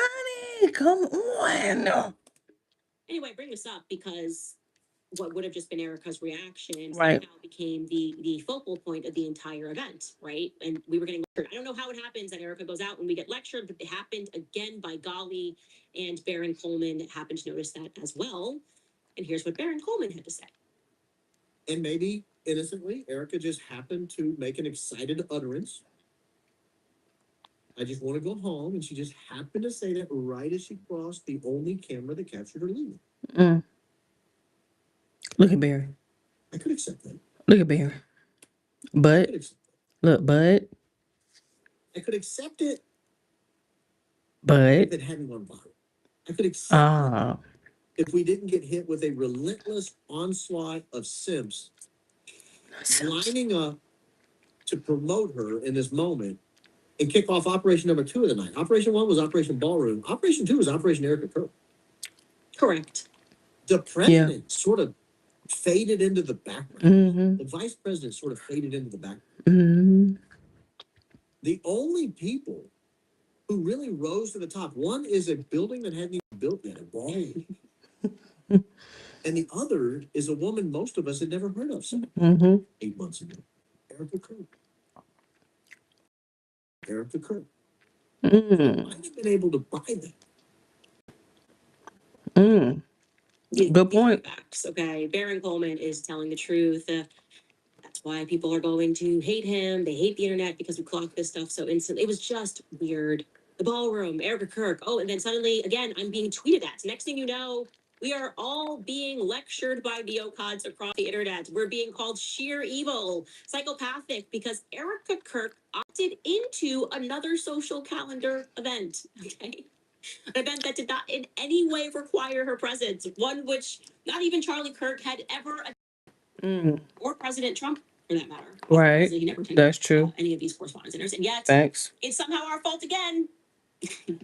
it. Come on. Anyway, I bring this up because what would have just been Erica's reaction Right. somehow became the focal point of the entire event, right? And we were getting lectured. I don't know how it happens that Erica goes out when we get lectured, but it happened again by golly, and Baron Coleman happened to notice that as well. And here's what Baron Coleman had to say. And maybe innocently, Erica just happened to make an excited utterance. I just want to go home, and she just happened to say that right as she crossed the only camera that captured her leaving. Mm. Look at Barry. I could accept that. Look at Barry. But look, but I could accept it but if it hadn't gone viral. I could accept it if we didn't get hit with a relentless onslaught of simps lining up to promote her in this moment and kick off Operation number 2 of the night. Operation 1 was Operation Ballroom. Operation 2 was Operation Erica Kirk. Correct. The president sort of faded into the background. Mm-hmm. The vice president sort of faded into the background. Mm-hmm. The only people who really rose to the top, one is a building that hadn't even built yet, a ballroom. And the other is a woman most of us had never heard of 8 months ago. Erica Kirk. Erica Kirk. Mm. Might have been able to buy that. Mm. Good point. Facts, okay, Baron Coleman is telling the truth. That's why people are going to hate him. They hate the internet because we clock this stuff so instantly. It was just weird. The ballroom, Erica Kirk. Oh, and then suddenly, again, I'm being tweeted at. Next thing you know, we are all being lectured by neocons across the internet. We're being called sheer evil, psychopathic, because Erica Kirk opted into another social calendar event. Okay. An event that did not in any way require her presence, one which not even Charlie Kirk had ever, or President Trump for that matter. Right. He never attended, That's true. any of these correspondence dinners, and yet Thanks. it's somehow our fault again.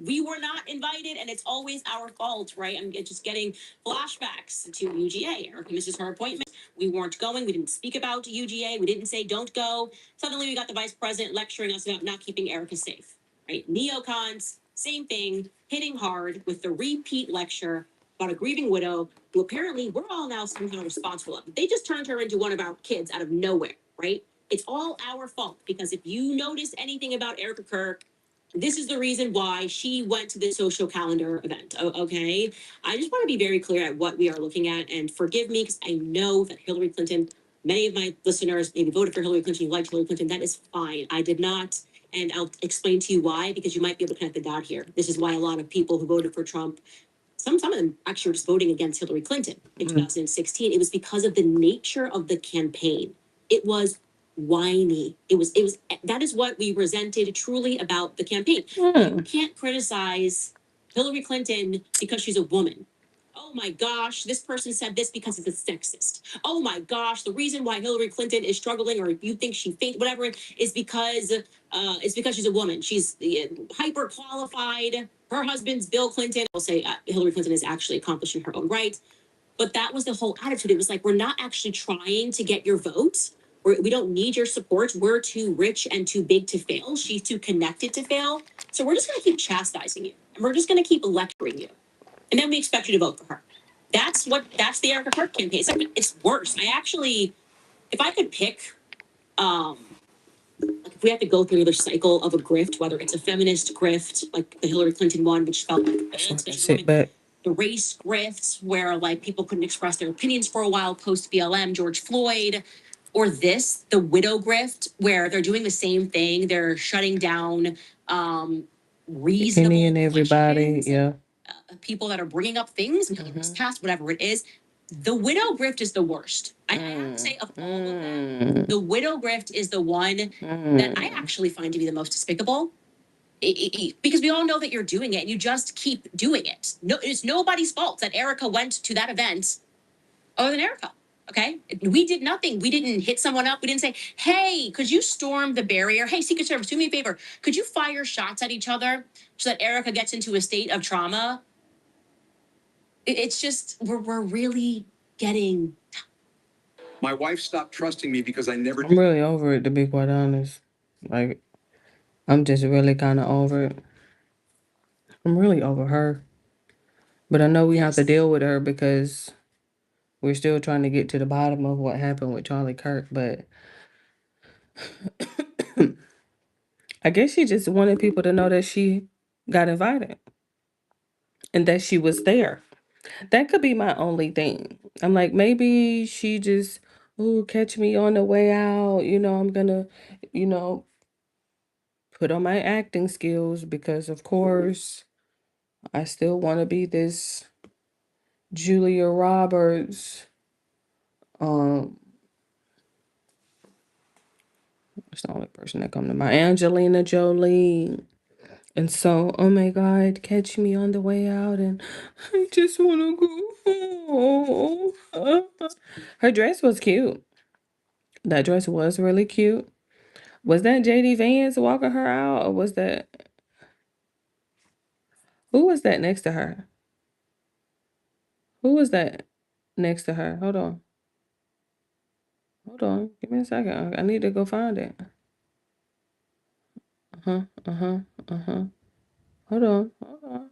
We were not invited, and it's always our fault, right? I'm just getting flashbacks to UGA. Erica misses her appointment. We weren't going. We didn't speak about UGA. We didn't say don't go. Suddenly, we got the vice president lecturing us about not keeping Erica safe, right? Neocons, same thing, hitting hard with the repeat lecture about a grieving widow who apparently we're all now somehow responsible of. They just turned her into one of our kids out of nowhere, right? It's all our fault because if you notice anything about Erica Kirk, this is the reason why she went to the social calendar event. Okay. I just want to be very clear at what we are looking at. And forgive me, because I know that Hillary Clinton, many of my listeners maybe voted for Hillary Clinton, you liked Hillary Clinton. That is fine. I did not. And I'll explain to you why, because you might be able to connect the dot here. This is why a lot of people who voted for Trump, some of them actually were just voting against Hillary Clinton in 2016. It was because of the nature of the campaign. It was whiny. It was that is what we resented truly about the campaign. You can't criticize Hillary Clinton because she's a woman. Oh my gosh, this person said this because it's a sexist. Oh my gosh, the reason why Hillary Clinton is struggling, or if you think she faint, whatever, is because she's a woman. She's hyper qualified. Her husband's Bill Clinton. I'll say Hillary Clinton is actually accomplished in her own right. But that was the whole attitude. It was like, we're not actually trying to get your vote. We don't need your support. We're too rich and too big to fail. She's too connected to fail. So we're just going to keep chastising you. And we're just going to keep lecturing you. And then we expect you to vote for her. That's the Erica Kirk campaign. It's worse. I actually, if I could pick, like if we have to go through another cycle of a grift, whether it's a feminist grift, like the Hillary Clinton one, which felt like the race grifts where like people couldn't express their opinions for a while post BLM, George Floyd, or the widow grift where they're doing the same thing. They're shutting down reasonable Any and everybody, questions, yeah. People that are bringing up things, past whatever it is. The widow grift is the worst. I have to say, of all of them, the widow grift is the one that I actually find to be the most despicable. Because we all know that you're doing it and you just keep doing it. No, it's nobody's fault that Erica went to that event other than Erica. Okay. We did nothing. We didn't hit someone up. We didn't say, hey, could you storm the barrier? Hey, Secret Service, do me a favor. Could you fire shots at each other so that Erica gets into a state of trauma? It's just, we're really getting. My wife stopped trusting me because I never. I'm really over it, to be quite honest. Like, I'm just really kind of over it. I'm really over her. But I know we have to deal with her because we're still trying to get to the bottom of what happened with Charlie Kirk. But I guess she just wanted people to know that she got invited and that she was there. That could be my only thing. I'm like, maybe she just, oh, catch me on the way out. I'm going to, put on my acting skills because, of course, I still want to be this Julia Roberts. It's the only person that come to mind. Angelina Jolie. And so, oh my God, catch me on the way out, and I just want to go home. Her dress was cute. That dress was really cute. Was that JD Vance walking her out, or was that who was that next to her? Who was that next to her? Hold on. Hold on. Give me a second. I need to go find it. Uh-huh. Uh-huh. Uh-huh. Hold on. Hold on.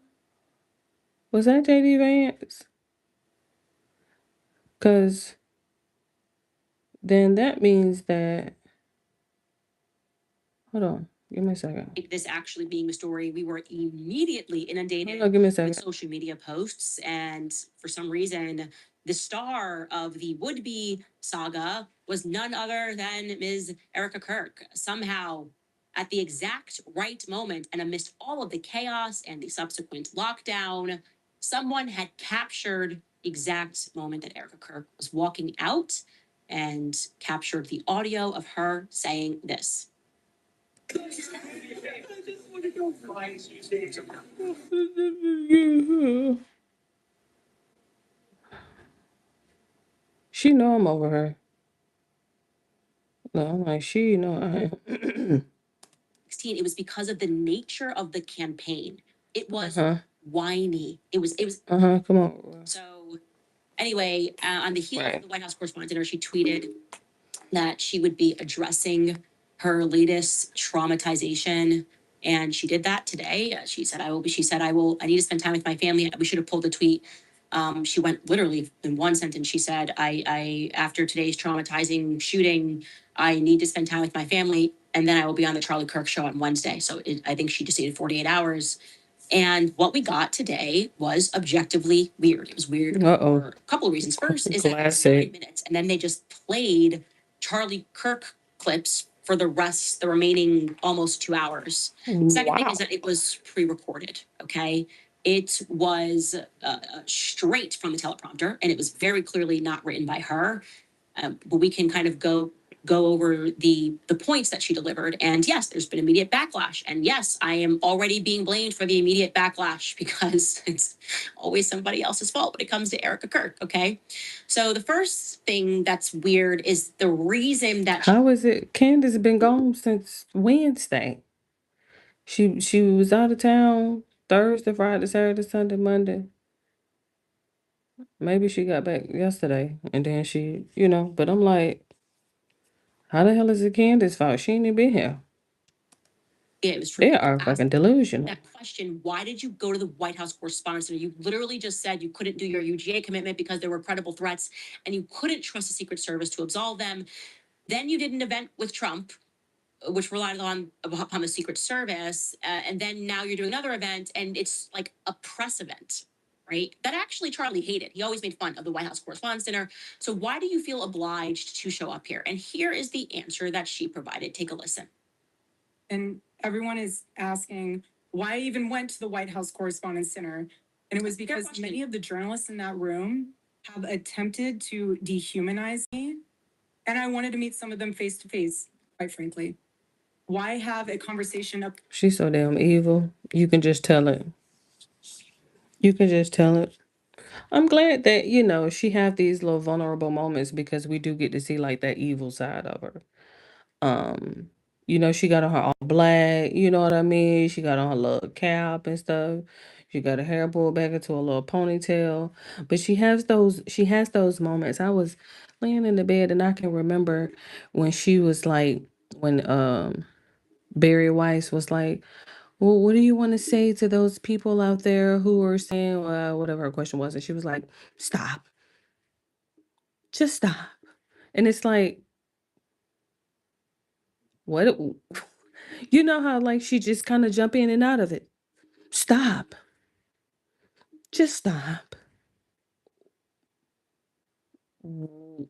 Was that JD Vance? Because then that means that. Hold on. Give me a second. This actually being the story, we were immediately inundated Hold on, give me a second. with social media posts. And for some reason, the star of the would-be saga was none other than Ms. Erica Kirk. Somehow, at the exact right moment, and amidst all of the chaos and the subsequent lockdown, someone had captured the exact moment that Erica Kirk was walking out and captured the audio of her saying this. I just want She know I'm over her. No, I'm like, she know I am. 16, it was because of the nature of the campaign. It was Uh-huh. whiny. It was Come on. so anyway, on the heels Right. of the White House Correspondents' Dinner, she tweeted that she would be addressing her latest traumatization. And she did that today. She said, I need to spend time with my family. We should have pulled the tweet. She went literally in one sentence. She said, after today's traumatizing shooting, I need to spend time with my family. And then I will be on the Charlie Kirk show on Wednesday. So I think she just needed 48 hours. And what we got today was objectively weird. It was weird for a couple of reasons. First is that it was 9 minutes, and then they just played Charlie Kirk clips for the remaining almost 2 hours. Second thing is that it was pre-recorded. Okay, it was straight from the teleprompter, and it was very clearly not written by her. But we can kind of go over the points that she delivered. And yes, there's been immediate backlash. And yes, I am already being blamed for the immediate backlash because it's always somebody else's fault when it comes to Erica Kirk. Okay. So the first thing that's weird is the reason that How is it? Candace been gone since Wednesday. She was out of town Thursday, Friday, Saturday, Sunday, Monday. Maybe she got back yesterday, and then she, But I'm like, how the hell is it Candace's fault? She ain't even been here. it was true. They are fucking delusional. That question, why did you go to the White House Correspondents' Dinner? You literally just said you couldn't do your UGA commitment because there were credible threats and you couldn't trust the Secret Service to absolve them. Then you did an event with Trump, which relied upon the Secret Service. And then now you're doing another event and it's like a press event, right? That actually Charlie hated. He always made fun of the White House Correspondents' Dinner. So why do you feel obliged to show up here? And here is the answer that she provided. Take a listen. And everyone is asking why I even went to the White House Correspondents' Dinner. And it was because many of the journalists in that room have attempted to dehumanize me. And I wanted to meet some of them face to face, quite frankly. Why have a conversation up? She's so damn evil. You can just tell it. You can just tell it. I'm glad that, she have these little vulnerable moments because we do get to see like that evil side of her. Um, she got on her all black, you know what I mean? She got on her little cap and stuff. She got her hair pulled back into a little ponytail. But she has those moments. I was laying in the bed and I can remember when she was like when Barry Weiss was like, well, what do you want to say to those people out there who are saying whatever her question was? And she was like, stop. Just stop. And it's like, what? You know how like she just kind of jump in and out of it. Stop. Just stop. W-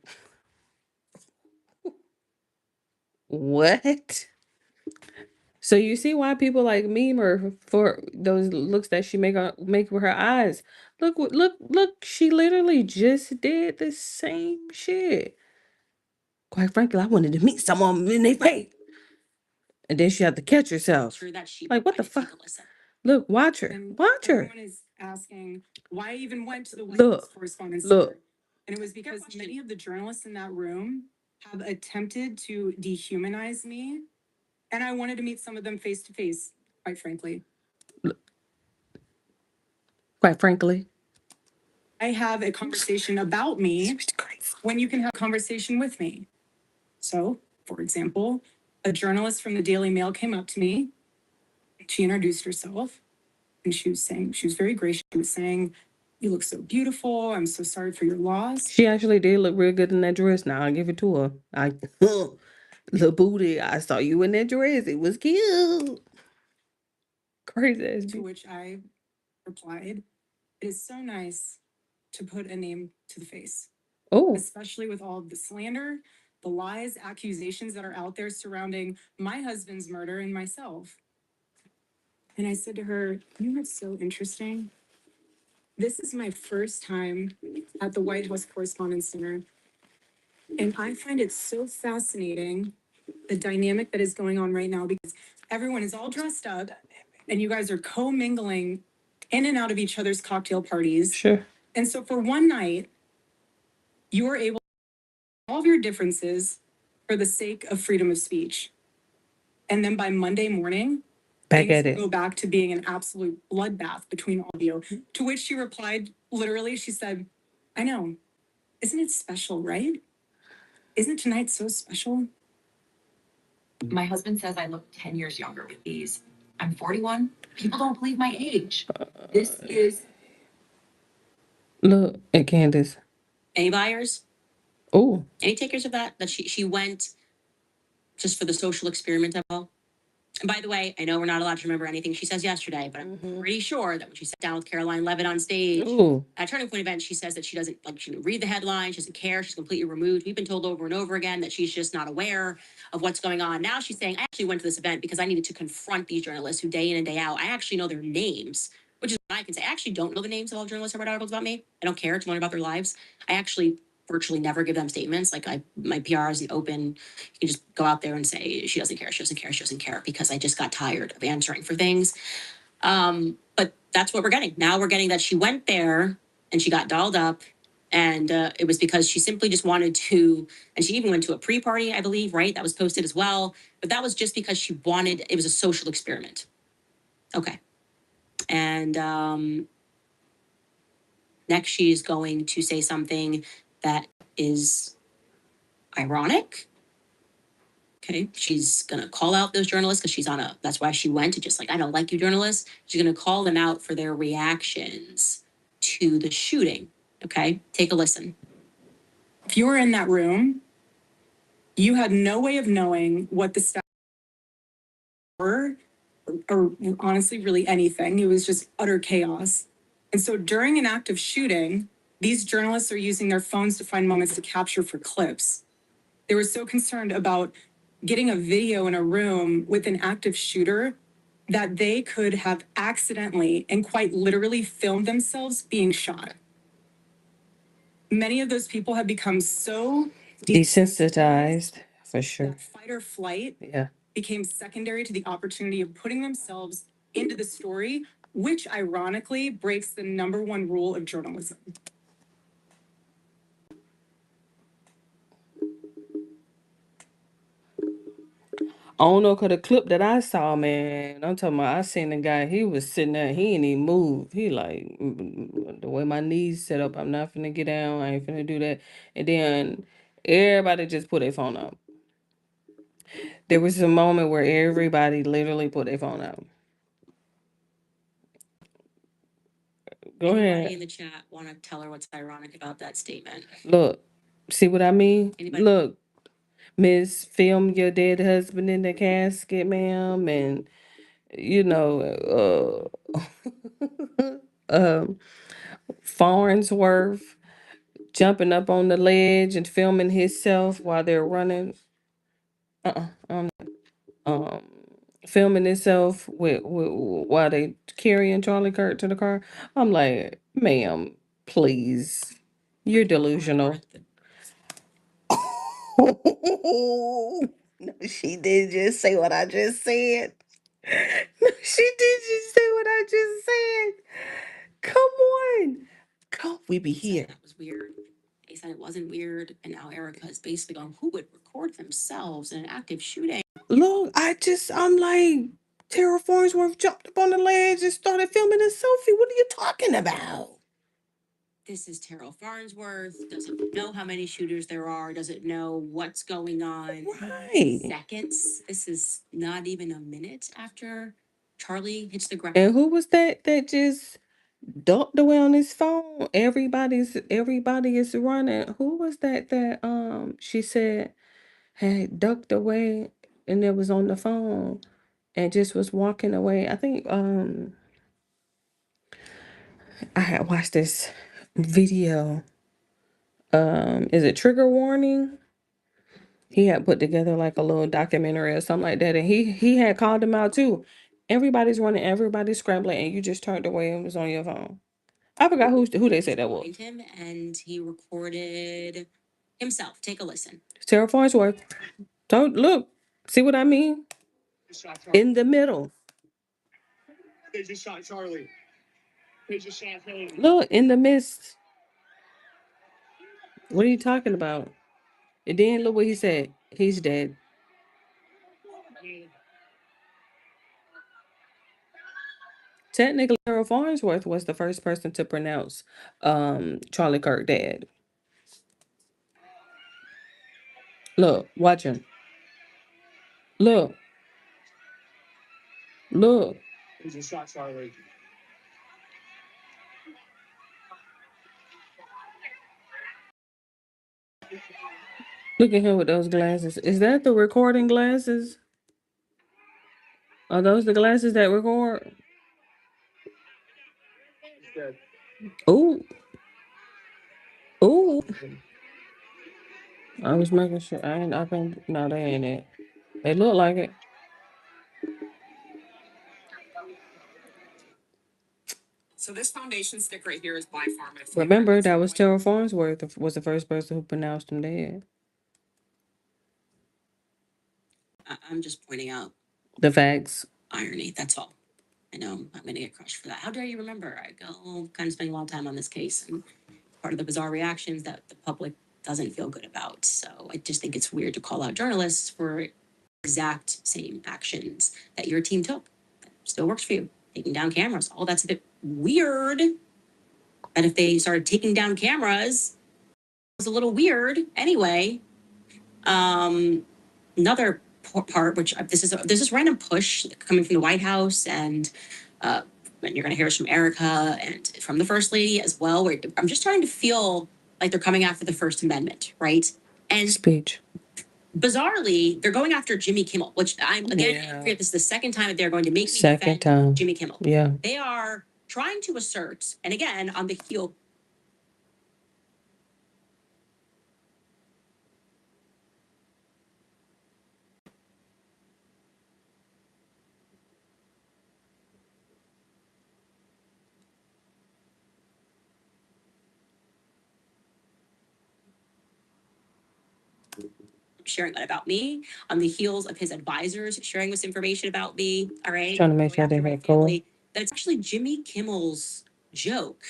What? So you see why people like meme her for those looks that she make with her eyes. Look, she literally just did the same shit. Quite frankly, I wanted to meet someone in their face. And then she had to catch herself. Sure that she Like, what the provided. Take fuck? a listen. Look, watch her. And Watch her. everyone is asking why I even went to the White Look, House Correspondents' look. Dinner. And it was because many of the journalists in that room have attempted to dehumanize me. And I wanted to meet some of them face to face, quite frankly. Quite frankly. I have a conversation about me It's crazy. when you can have a conversation with me. So, for example, a journalist from the Daily Mail came up to me. She introduced herself and she was very gracious. She was saying, you look so beautiful. I'm so sorry for your loss. She actually did look real good in that dress. Now I'll give it to her. The booty. I saw you in that dress. It was cute. Crazy ass To bitch. which I replied, it is so nice to put a name to the face, Oh, especially with all of the slander, the lies, accusations that are out there surrounding my husband's murder and myself. And I said to her, you know what's so interesting? This is my first time at the White House Correspondents' Dinner. And I find it so fascinating, the dynamic that is going on right now, because everyone is all dressed up and you guys are co-mingling in and out of each other's cocktail parties. Sure. And so for one night, you were able to solve your differences for the sake of freedom of speech. And then by Monday morning, Back things at it. go back to being an absolute bloodbath between all of you. To which she replied, literally, she said, I know. Isn't it special, right? Isn't tonight so special? My husband says I look 10 years younger with these. I'm 41. People don't believe my age. This is. Look at Candace. Any buyers? Oh. Any takers of that? That she went just for the social experiment of it all? And by the way, I know we're not allowed to remember anything she says yesterday, but I'm pretty sure that when she sat down with Caroline Levitt on stage at Turning Point event, she says that she doesn't she didn't read the headline, she doesn't care, she's completely removed. We've been told over and over again that she's just not aware of what's going on. Now she's saying, I actually went to this event because I needed to confront these journalists who day in and day out, I actually know their names, which is what I can say. I actually don't know the names of all journalists who write articles about me. I don't care to learn about their lives. I actually virtually never give them statements. Like my PR is open. You can just go out there and say she doesn't care, she doesn't care, she doesn't care, because I just got tired of answering for things. But that's what we're getting. Now we're getting that she went there and she got dolled up, and it was because she simply just wanted to, and she even went to a pre-party, I believe, right? That was posted as well. But that was just because she wanted, it was a social experiment. Okay. And next she's going to say something that is ironic. Okay, she's gonna call out those journalists because she's on a, that's why she went to, just like, I don't like you journalists. She's gonna call them out for their reactions to the shooting. Okay, take a listen. If you were in that room, you had no way of knowing what the staff were, or honestly, really anything. It was just utter chaos. And so during an active shooting, these journalists are using their phones to find moments to capture for clips. They were so concerned about getting a video in a room with an active shooter that they could have accidentally and quite literally filmed themselves being shot. Many of those people have become so Desensitized, for sure. that fight or flight Yeah. became secondary to the opportunity of putting themselves into the story, which ironically breaks the number one rule of journalism. I don't know, cause the clip that I saw, man, I'm talking about, I seen the guy, he was sitting there, he ain't even move. He like, the way my knees set up, I'm not finna get down, I ain't finna do that. And then everybody just put their phone up. There was a moment where everybody literally put their phone up. Go Anybody ahead. in the chat want to tell her what's ironic about that statement? Look, see what I mean? Anybody? Look, Miss, film your dead husband in the casket, ma'am, and you know, Farnsworth jumping up on the ledge and filming himself while they're running. Filming himself with while they carrying Charlie Kirk to the car. I'm like, ma'am, please, you're delusional. No, she did just say what I just said. No, she did just say what I just said. Come on. Come, we be here. That was weird. They said it wasn't weird, and now Erica is basically going, who would record themselves in an active shooting? Look, I'm like, Tara Farnsworth jumped up on the ledge and started filming a selfie. What are you talking about? This is Terrell Farnsworth. Doesn't know how many shooters there are. Doesn't know what's going on. Right. Seconds. This is not even a minute after Charlie hits the ground. And who was that just ducked away on his phone? Everybody is running. Who was that she said had ducked away and it was on the phone and just was walking away? I think I had watched this video. Is it Trigger Warning? He had put together like a little documentary or something like that, and he had called him out too. Everybody's running, everybody's scrambling, and you just turned away and was on your phone. I forgot who they said that was. Him, and he recorded himself. Take a listen. Sarah Farnsworth. Don't look. See what I mean? In the middle. They just shot Charlie. They just shot Haley. Look, in the mist. What are you talking about? And then look what he said. He's dead. Technically, Harold Farnsworth was the first person to pronounce Charlie Kirk dead. Look, watch him. Look, look. They just shot Charlie. Look at him with those glasses. Is that the recording glasses? Are those the glasses that record? Ooh, ooh. I was making sure. I can. No, they ain't it. They look like it. So this foundation stick right here is by far my favorite. Remember, that was Terrell Farnsworth was the first person who pronounced him dead. I'm just pointing out The facts. irony. That's all. I know I'm going to get crushed for that. How dare you remember? I go kind of spending a lot of time on this case, and part of the bizarre reactions that the public doesn't feel good about. So I just think it's weird to call out journalists for exact same actions that your team took. Still works for you. Taking down cameras. All that's a bit weird. And if they started taking down cameras, it was a little weird. Anyway, another part, which this is random push coming from the White House, and you're going to hear us from Erica and from the First Lady as well. Where I'm just starting to feel like they're coming after the First Amendment, right? And Speech. bizarrely, they're going after Jimmy Kimmel, which I'm again, Yeah. I forget this is the second time that they're going to make me Second defend time. Jimmy Kimmel. Yeah. They are trying to assert, and again, on the heel. Sharing that about me on the heels of his advisors sharing this information about me. All right. Trying to make sure they had cool. That it's actually Jimmy Kimmel's joke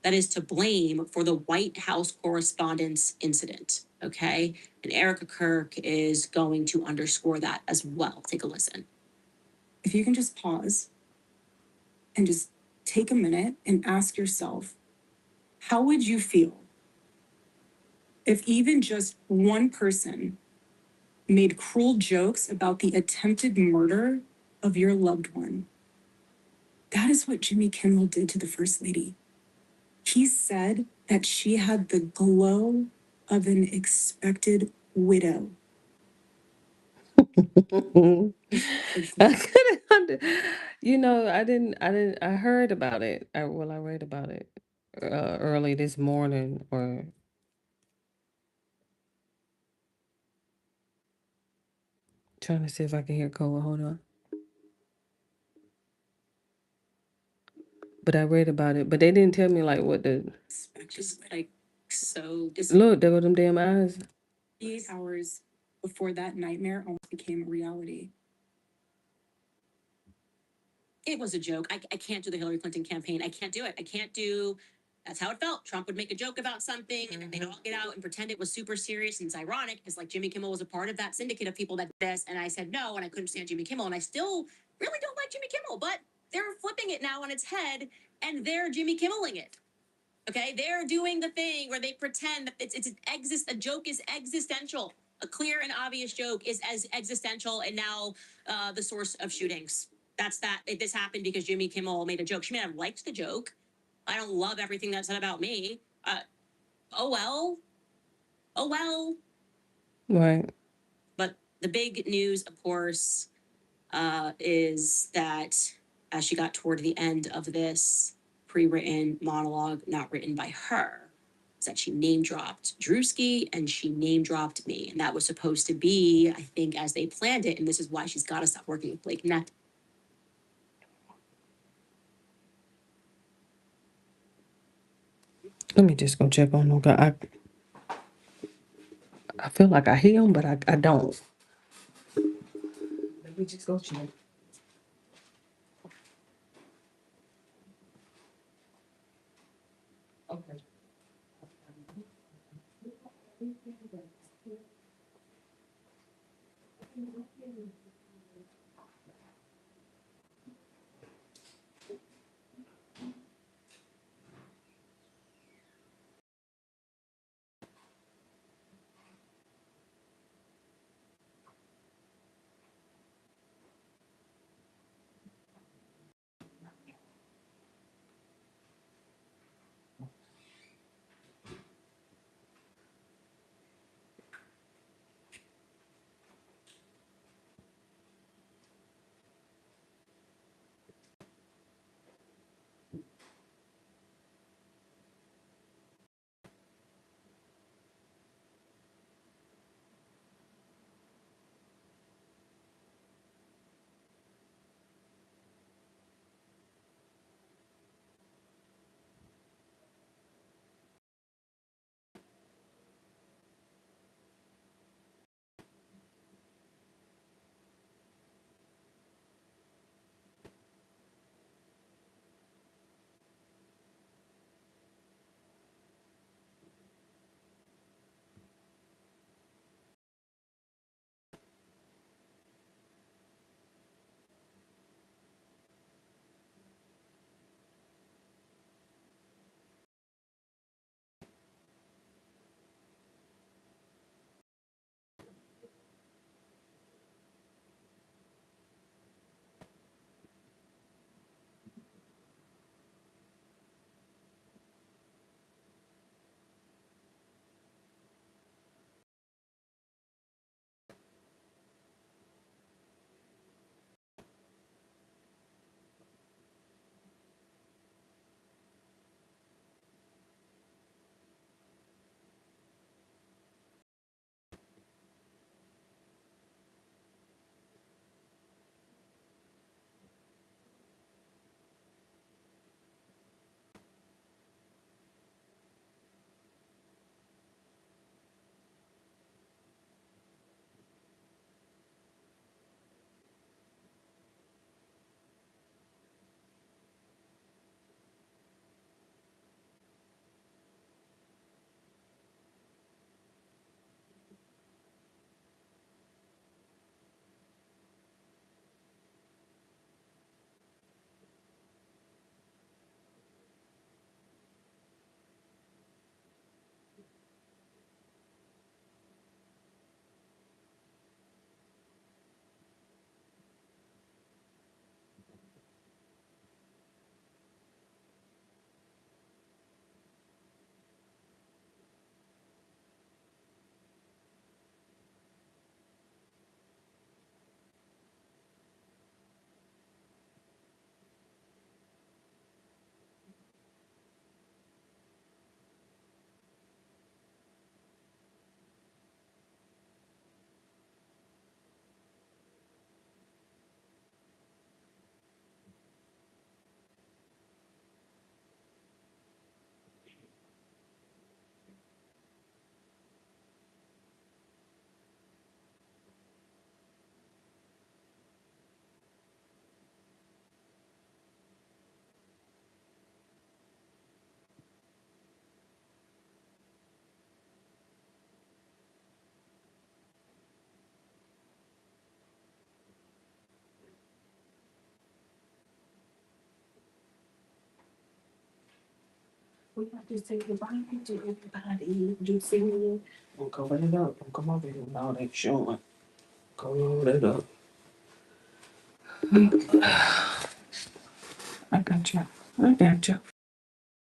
that is to blame for the White House correspondence incident. Okay. And Erica Kirk is going to underscore that as well. Take a listen. If you can just pause and just take a minute and ask yourself, how would you feel if even just one person made cruel jokes about the attempted murder of your loved one? That is what Jimmy Kimmel did to the First Lady. He said that she had the glow of an expected widow. I couldn't I heard about it. I read about it early this morning, or trying to see if I can hear Cole. Hold on. But I read about it, but they didn't tell me like what the Just like so. look. There go them damn eyes. 8 hours before that nightmare almost became a reality. It was a joke. I can't do the Hillary Clinton campaign. I can't do it. I can't do. That's how it felt. Trump would make a joke about something, and then they'd all get out and pretend it was super serious. And it's ironic because like Jimmy Kimmel was a part of that syndicate of people that did this, and I said no, and I couldn't stand Jimmy Kimmel, and I still really don't like Jimmy Kimmel, but they're flipping it now on its head, and they're Jimmy Kimmeling it. Okay, they're doing the thing where they pretend that a joke is existential. A clear and obvious joke is as existential, and now the source of shootings. That's that. This happened because Jimmy Kimmel made a joke. She may have liked the joke. I don't love everything that's said about me. Oh well. Oh well. Right. But the big news, of course, is that as she got toward the end of this pre-written monologue, not written by her, is that she name dropped Drewski and she name dropped me. And that was supposed to be, I think, as they planned it. And this is why she's got to stop working with Blake Neff. Let me just go check on them. I feel like I hear them, but I don't. Let me just go check. Okay. We have to say goodbye to everybody. You see me? Don't cover it up. Don't come over here with all that showing. Cover it up. I got you. I got you.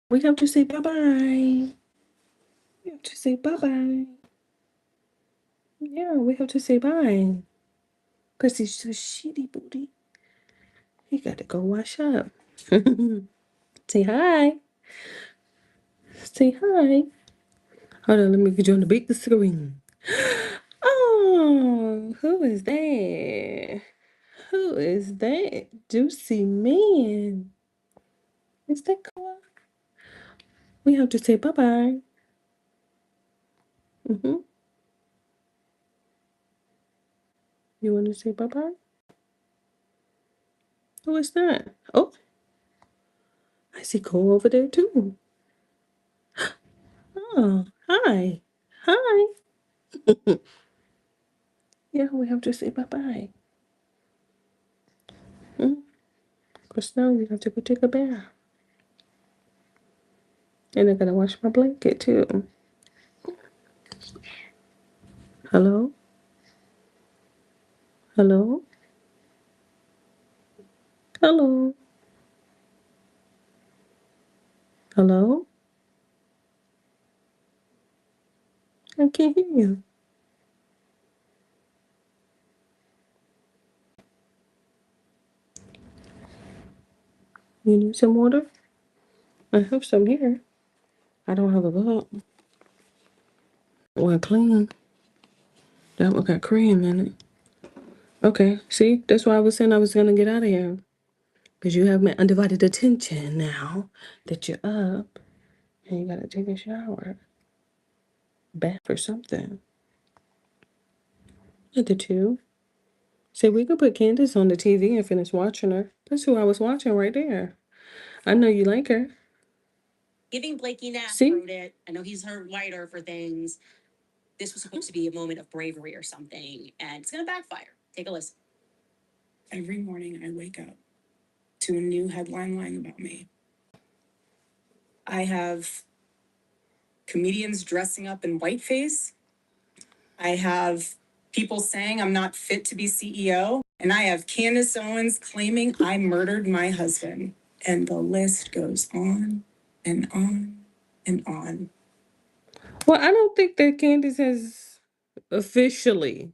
We have to say bye bye. We have to say bye bye. Yeah, we have to say bye. Because he's so shitty booty. He got to go wash up. Say hi. Say hi. Hold on, let me get you on the big screen. Oh, who is that? Who is that? Juicy man. Is that cool? We have to say bye bye. You want to say bye bye? Who is that? Oh, I see Cole over there too. Oh, hi. Hi. Yeah, we have to say bye-bye. Because now you have to go take a bath. And I gotta wash my blanket too. Hello? Hello? Hello? Hello? I can't hear you. You need some water? I have some here. I don't have a cup. Well, clean. That one got cream in it. Okay, see? That's why I was saying I was gonna get out of here. Because you have my undivided attention now that you're up and you gotta take a shower. Bath or something. Look at you. Say we could put Candace on the TV and finish watching her. That's who I was watching right there. I know you like her. Giving Blakey Knapp See? wrote it. I know he's her writer for things. This was supposed to be a moment of bravery or something, and it's gonna backfire. Take a listen. Every morning I wake up to a new headline lying about me. I have comedians dressing up in whiteface. I have people saying I'm not fit to be CEO. And I have Candace Owens claiming I murdered my husband. And the list goes on and on and on. Well, I don't think that Candace has officially.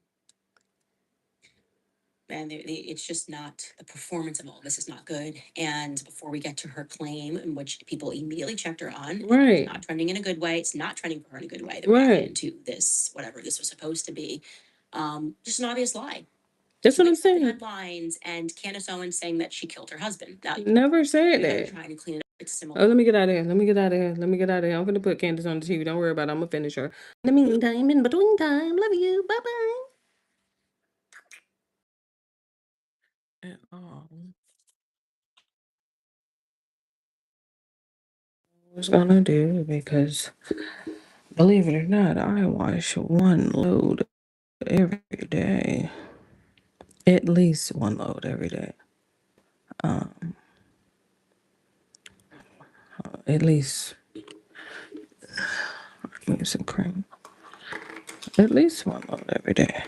And it's just not, the performance of all this is not good. And before we get to her claim, in which people immediately checked her on, Right. it's not trending in a good way. It's not trending for her in a good way. They're back Right. into this, whatever this was supposed to be. Just an obvious lie. That's She what I'm wakes up in saying. headlines and Candace Owens saying that she killed her husband. Now, Never said they're that. trying to clean it up. It's similar. Oh, let me get out of here. Let me get out of here. Let me get out of here. I'm gonna put Candace on the TV. Don't worry about it. I'm gonna finish her. In the meantime, in between time, love you. Bye bye. At all. I was gonna do because believe it or not, I wash one load every day. At least one load every day. At least maybe some cream. At least one load every day.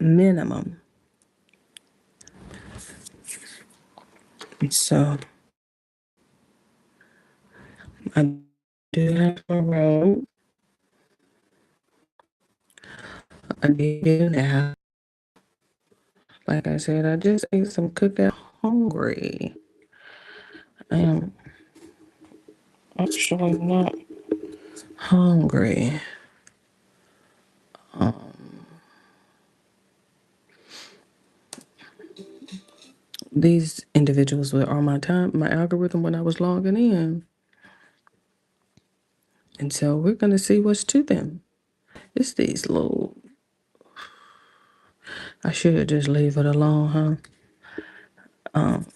Minimum. So I do have a room. I do now. Like I said, I just ate some cooking. Hungry. I am actually not hungry. These individuals were on my algorithm when I was logging in. And so we're gonna see what's to them. It's these little. I should just leave it alone, huh?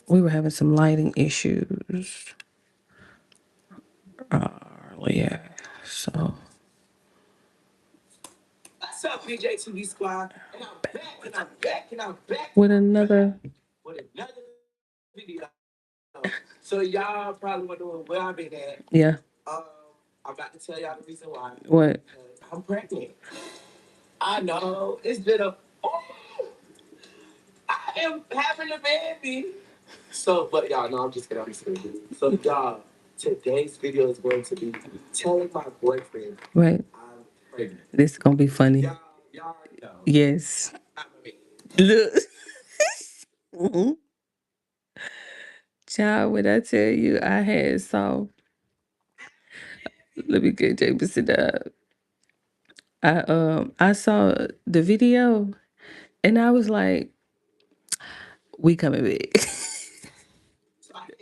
We were having some lighting issues earlier, so What's up, BJ2B Squad? And I'm back, and I'm back, and I'm back. with another. With another video. So y'all probably wondering where I've been at. Yeah. I'm about to tell y'all the reason why. What? I'm pregnant. I know. It's been a. Oh, I am having a baby. So, but y'all know I'm just kidding. I'm just kidding. So, y'all, today's video is going to be telling my boyfriend Right. I'm pregnant. This is gonna be funny. Y'all already know. Yes. I'm a Look. Mhm. Child, when I tell you I had saw. Let me get Jameson up. I saw the video and I was like, we coming back.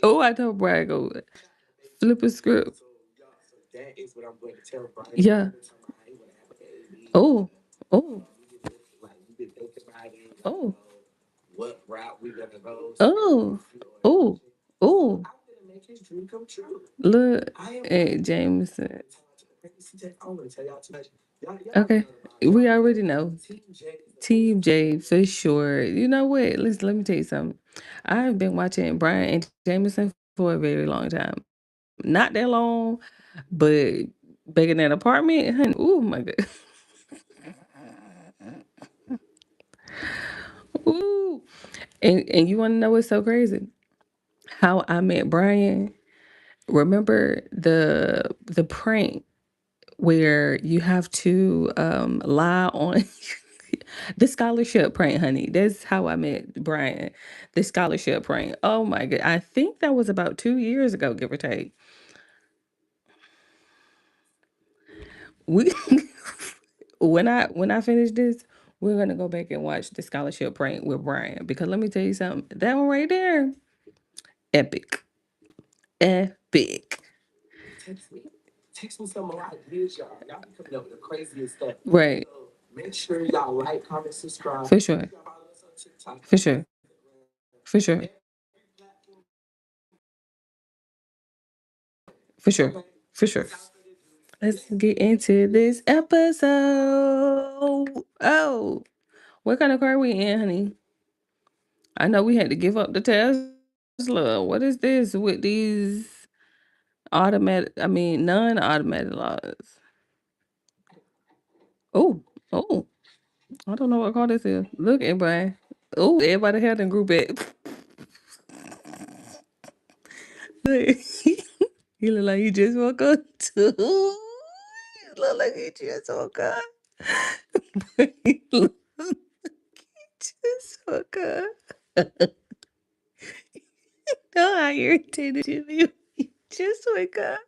Oh, I told Brian go flip a script. So, y'all, so that is what I'm going to tell Brian. Yeah. Oh, oh, Like, we've been thinking about it. oh, What route we gonna go. oh, oh, oh. Look at Jameson. Okay, we already know. Team J for sure. You know what? Let me tell you something. I've been watching Brian and Jameson for a very long time. Not that long, but back in that apartment, honey. Oh my god. Ooh. And you want to know what's so crazy? How I met Brian. Remember the prank where you have to lie on the scholarship prank, honey. That's how I met Brian. The scholarship prank. Oh my god. I think that was about 2 years ago, give or take. We when I finish this, we're gonna go back and watch the scholarship prank with Brian. Because let me tell you something, that one right there, epic. Epic. Text me some of our ideas, y'all. Y'all be coming up with the craziest stuff. Right. So make sure y'all like, comment, subscribe. For sure. Follow us on TikTok. For sure. For sure. For sure. For sure. Let's get into this episode. Oh, what kind of car we in, honey? I know we had to give up the Tesla. What is this with these non-automatic laws? Oh, oh, I don't know what car this is. Look, everybody. Oh, everybody had in group it. Look, he look like he just woke up too. He look like he just woke up. He look like he just woke up. Know how irritated you be. You just wake up.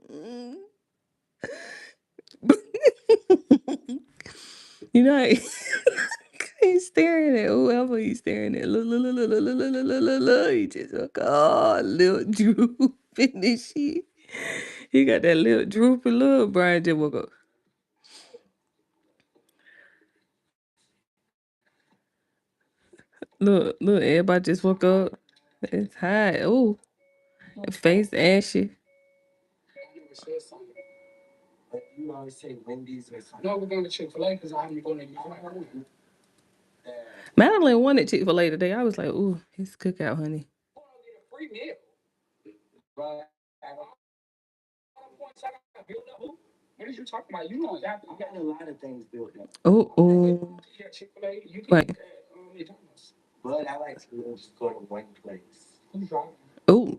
Mm. You know, he's staring at whoever he's staring at. Look, look, look, look, look, look, look, look, look, look. He just look all little droop in this shit. He got that little droopy look. Brian just woke up. Look, look, everybody just woke up. It's hot. Ooh, face ashy. But you always say Wendy's or something. No, we're going to Chick-fil-A because I'm going to Madeline wanted Chick-fil-A today. I was like, ooh, it's cookout, honey. free meal. But what are you talking about? You know exactly. You got a lot of things built up. Oh, oh. Yeah, Chick-fil-A. You can Right. get McDonald's. But I like to just go to one place. Who's driving? Oh,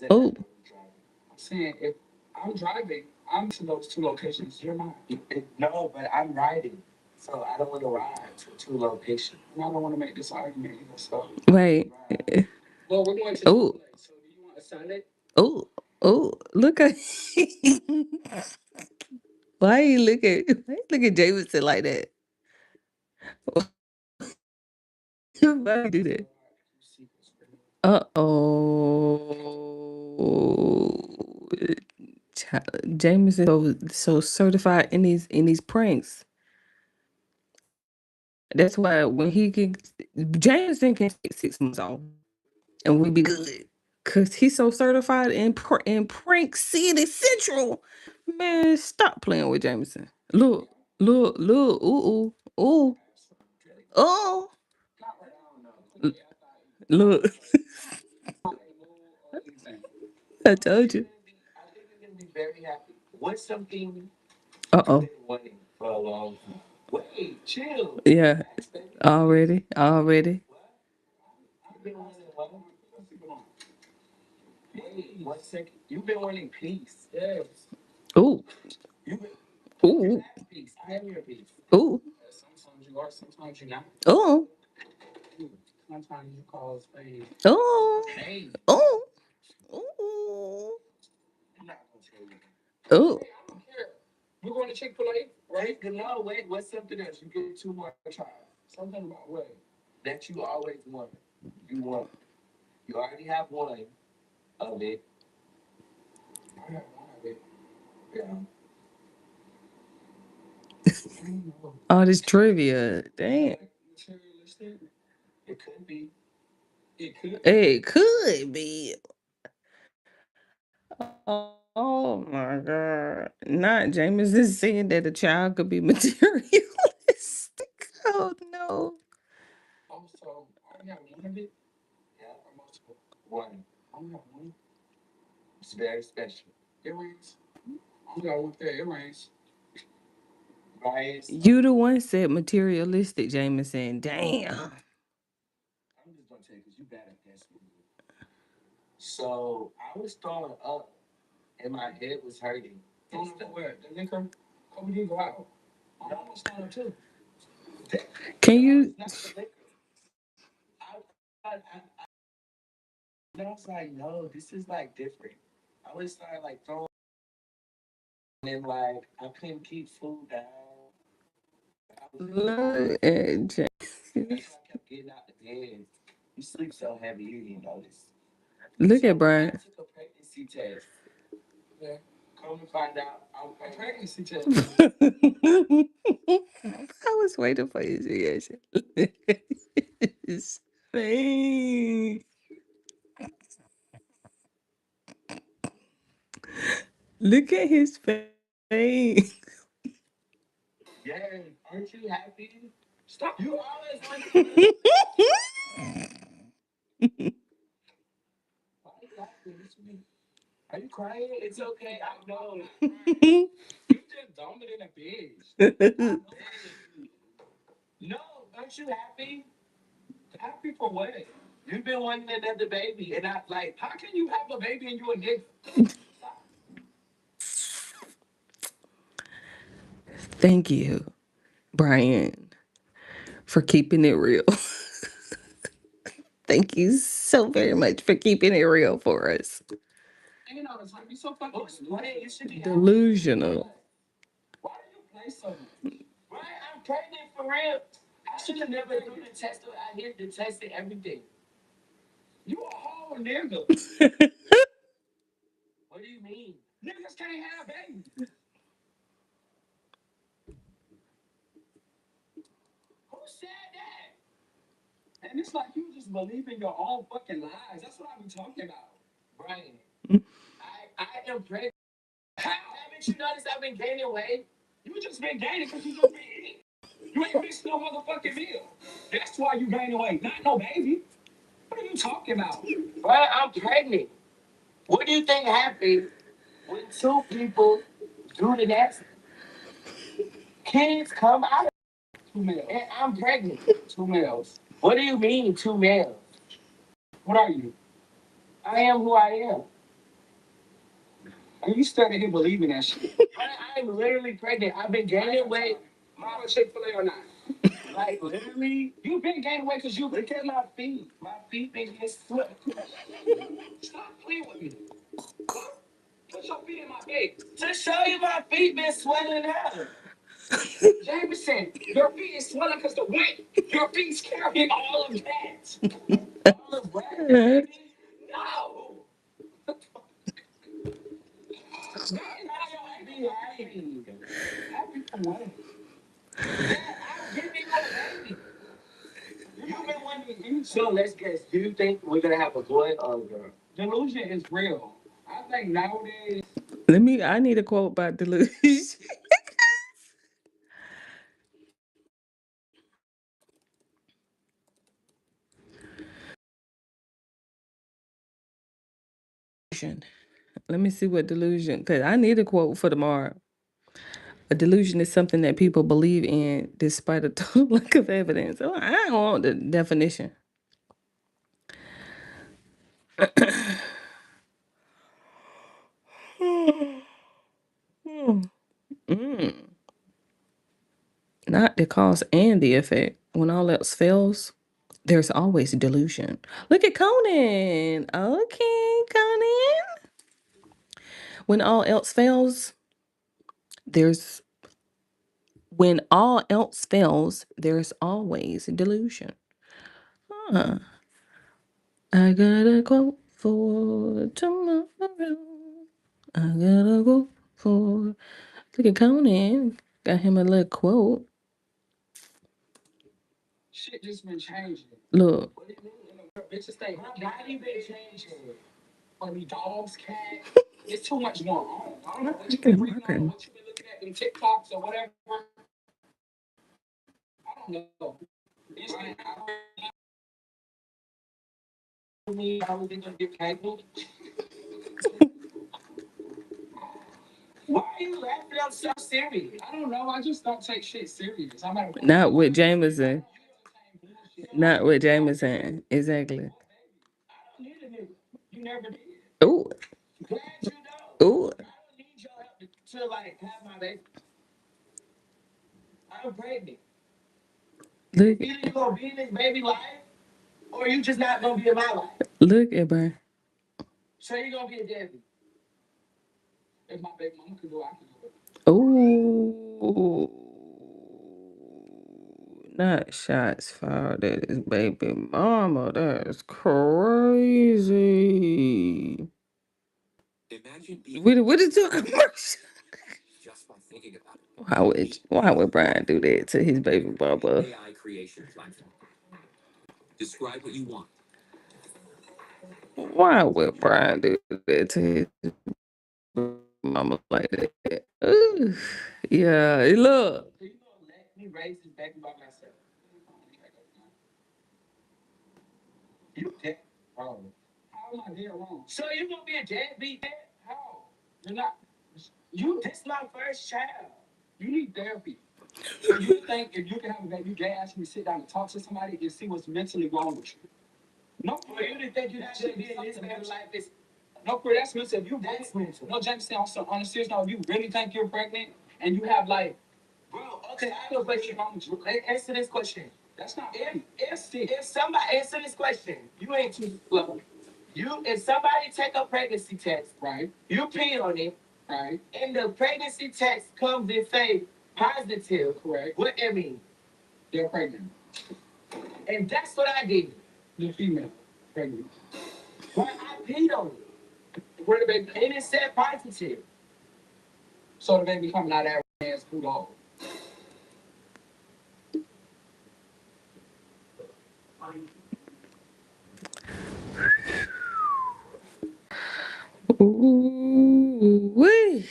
oh. I'm saying if I'm driving, I'm to those two locations. You're not. No, but I'm riding. So I don't want to ride to two locations. And I don't want to make this argument either. So Right. well, we're going to Oh, Chick-fil-A. So do you want a salad? oh, oh. Look at why you look at Jameson like that? Why you do that? Uh-oh. Jameson so certified in these pranks. That's why when he can Jameson can take 6 months off and we be good. Cause he's so certified in Prank City Central. Man, stop playing with Jameson. Look, look, look, ooh, ooh, ooh, oh, look. I told you. I think you're gonna be very happy. What's something Uh-oh. you've been wanting for a long time? Wait, chill. Yeah, already. You've been wanting what? Wait, 1 second. You've been wanting peace. Yes. Ooh, You've been. ooh, Peace. I am your peace. ooh, Sometimes you are, sometimes you're not. ooh, Sometimes you cause pain. ooh, Pain. ooh, ooh, I'm not gonna tell you. ooh. Hey, I don't care. We're going to Chick-fil-A, right? No, wait. What's something else you get too much time? Something about what? That you always want. You want. You already have one of it. I have one of it. Yeah. I don't know. All this trivia. Damn. Materialistic? It could be. It could be. Oh my God. Not Jameson saying that a child could be materialistic. Oh no. You the one said materialistic, Jameson. Damn. Can you look at Jameson? Look at Brian. I was waiting for his reaction. His face. Look at his face. Thank you, Brian, for keeping it real. Thank you so very much for keeping it real for us. Delusional. I need a quote by Delusion. Let me see what delusion, because I need a quote for tomorrow. A delusion is something that people believe in despite a total lack of evidence. Oh, I don't want the definition. Mm. Not the cause and the effect. When all else fails, there's always delusion. Look at Conan. Okay, Conan. When all else fails, there's when all else fails, there's always delusion. Huh. I got a quote for tomorrow. I got a quote for. Look at Conan. Got him a little quote. Look. Bitches think my body been changing. On these dogs, cats. It's too much going on. I don't know what you've been reading on, what you've been looking at in TikToks or whatever. I don't know. It's like, I was gonna get canceled. Why are you laughing? I'm so serious. I don't know. I just don't take shit serious. I'm at a Not with Jameson. Not with Jameson. Exactly. I don't need a nigga. You never did. Ooh. Glad you know. Ooh. I don't need your help to like have my baby. I'm pregnant. Look. Either you gonna be in this baby life, or you just not gonna be in my life. Look at Brian. So you gonna be a deadbeat. If my baby mama could do it, I could do it. Ooh. Not shots fired at his baby mama. That's crazy. Imagine being What is your commercial? just by thinking about it. Why would Brian do that to his baby mama? AI creation platform. Describe what you want. Why would Brian do that to his mama like that? Ooh. Yeah, look. So you gonna let me raise this baby by myself? You dead wrong. How am I dead wrong? So you gonna be a deadbeat dad? How? You're not. You. This my first child. You need therapy. So you think if you can have a baby, you can't actually sit down and talk to somebody and see what's mentally wrong with you? No, bro, you didn't think you had to be in this man's life. No, bro, that's mental. If you that's mental. No, Jameson, on a serious note, if you really think you're pregnant and you have like, bro, okay, I know what your mom. Answer this question. That's not if somebody answer this question, you ain't too low. If somebody take a pregnancy test, right? You pee on it, right? And the pregnancy test comes and say positive, correct? What that mean? They're pregnant. And that's what I did. The female pregnant. But I peed on it. Where the baby and it said positive. So the baby coming out of that man's food hole. Ooh, wee.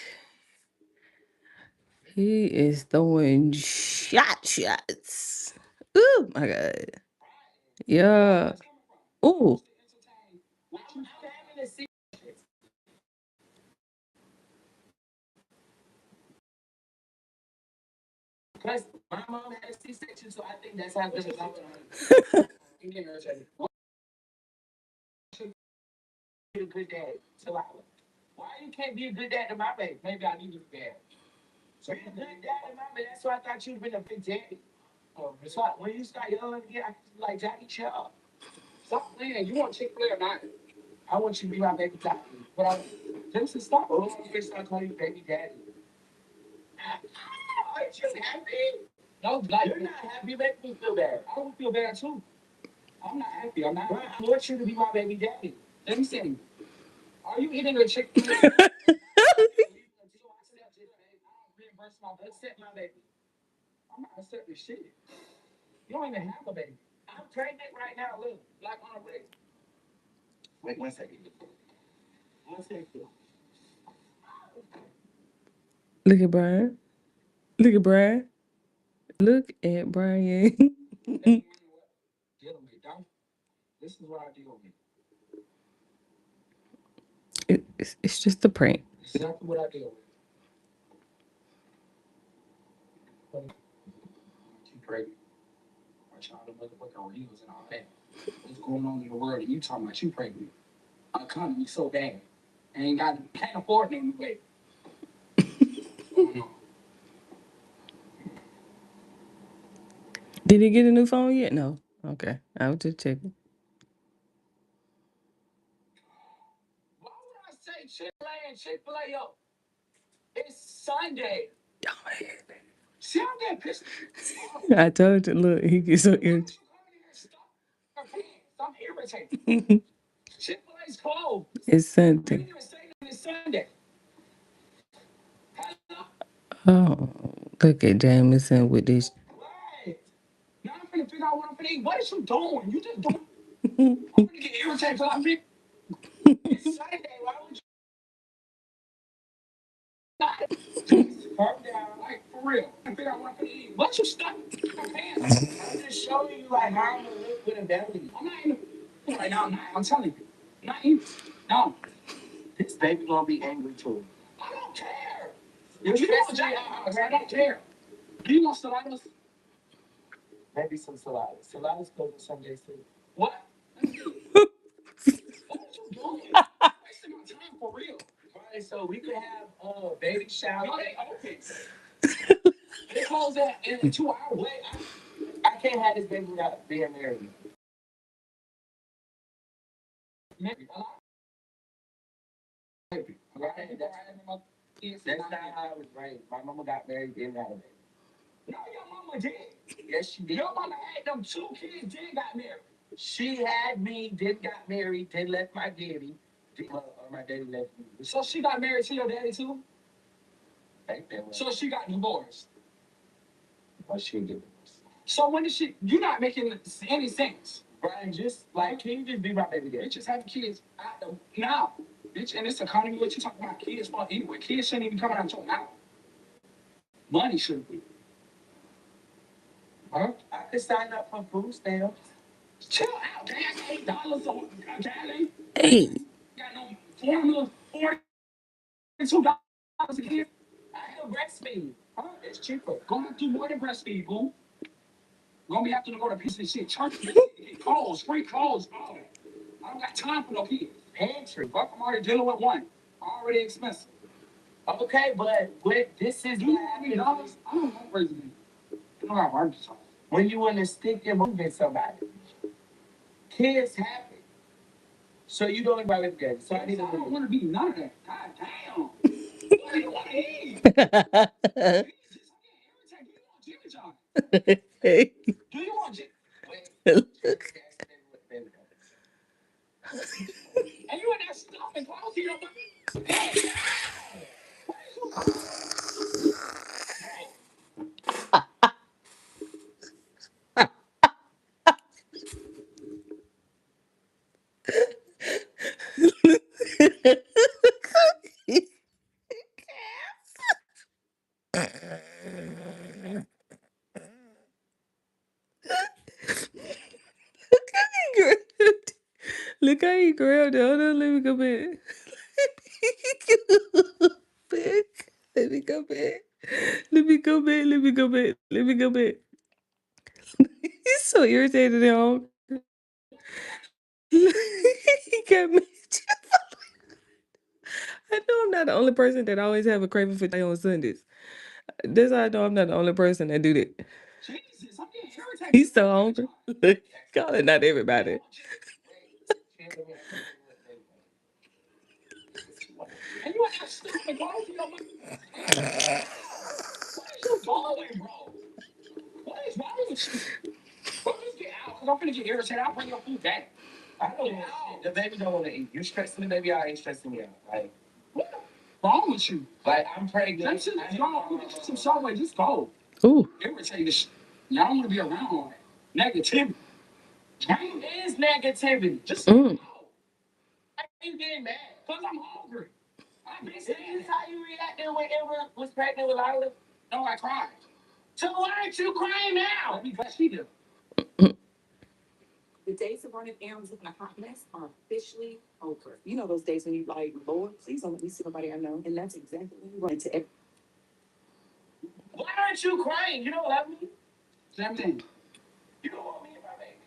He is throwing shots. Oh my God. Yeah. Ooh. I'm having a C. Because my mom had a C-section, so I think that's how this is going. Be a good dad to Lila. Why you can't be a good dad to my baby? Maybe I need to be bad. So you're a good dad to my baby. That's why I thought you'd been a big daddy. Oh, that's why when you start yelling again, I like Jackie Chuck. Stop playing. You want Chick-fil-A or not? I want you to be my baby daddy. But I just stop. Oh, I'm gonna start calling you baby daddy. Aren't you happy? No, like you're not happy. You make me feel bad. I don't feel bad too. I'm not happy. I'm not. I want you to be my baby daddy. Let me see. Are you eating a Chick-fil-A? Accept my baby. I'm not accepting shit. You don't even have a baby. I'm pregnant right now. Look, like on a break. Wait 1 second. 1 second. Look at Brian. Look at Brian. Look at Brian. This is what I deal with. It's just a prank. Exactly what I deal with. You pregnant. Watch all the motherfucking reels and all that. What's going on in the world? And you talking about you pregnant? Our economy so bad. Can't afford it anyway. Did he get a new phone yet? No. Okay. I was just checking. Why would I say Chick-fil-A and Chick-fil-A, yo? It's Sunday. See, I'm getting pissed. I told you, look, he gets so irritated. I'm irritated. Chick-fil-A's closed. It's I Sunday. didn't even say it's Sunday. Oh, look at Jameson with this. What? Now I'm finna figure out what I'm finna eat. What is you doing? You just doing. gonna get irritated because I'm big. It's Sunday. Why would you not? Just calm down, like for real. I figure out what I'm gonna eat. What you stuck in my pants? I'm just showing you like how I'm gonna look with a belly. I'm not even right now. I'm telling you, I'm not even. No, this baby gonna be angry too. I don't care. If you want Jack, I don't care. Do you want saliva? Maybe some saliva. Saliva's good on Sundays too. What? What you doing? Wasting my time for real. Alright, so we could have baby shower. No, they open. They close in 2 hours. Wait, I can't have this baby without being married. Maybe. Maybe. Right? That's not how it was raised. My mama got married, didn't have a baby. No, your mama did. Yes, she did. Your mama had them 2 kids, then got married. She had me, then got married, then left my daddy. My daddy left me. So she got married to your daddy too? So she got divorced. Oh, she did. So when did she? You're not making any sense, Brian. Just like, can you just be my baby daddy? Just having kids now, bitch. In this economy, what you talking about kids for anyway? Kids shouldn't even come out until now. Money should be. Huh? I could sign up for food stamps. Chill out, damn. $8 on daily. Hey. Got no formula. $42 a kid. I have breastfeed. Huh? It's cheaper. Gonna do more than breastfeed, boo. Gonna be having to go to piece of shit. Church, clothes, free clothes. Oh, I don't got time for no kids. Pantry. Fuck, I'm already dealing with one. Already expensive. Okay, but this is. Do you want me dollars? I don't want raising me. I don't got work. When you want to stick and move in somebody, kids happen. So you don't invite with that. So I need to. I don't want to be none of that. God damn. What do you want to eat? Jesus, I'm getting irritated. Do you want Jimmy John? Do you want Jimmy? And you in that stuff and clothes here. Hey, look how he grabbed it. Hold on, let me go back. Let me go back. Let me go back. Let me go back. Let me go back. He's so irritated at home. He got me. I know I'm not the only person that always have a craving for on Sundays. That's how I know I'm not the only person that do that. Jesus, I'm getting irritated. He's so hungry. Call it not everybody. And you have stupid balls in your mouth. What is you doing, bro? What is wrong with you? Bro, just get out, because I'm gonna get irritated. I'll bring your food back. I don't want the baby don't want to eat. You stressing the baby out, ain't stressing me out. Like, what's wrong with you? Like, I'm pregnant. That shit is wrong. You get you some Subway, just go. Ooh. Irritated. Y'all don't want to be around all that. Negativity. Pain is negativity. Just go. I ain't getting mad, because I'm hungry. Is this how you reacted when Emma was pregnant with Lila? No, I cried. So why aren't you crying now? Because she did. The days of running errands looking a hot mess are officially over. You know those days when you like, Lord, please don't let me see nobody I know. And that's exactly when you run into every. Why aren't you crying? You don't love me? 17. You don't want me in my baby.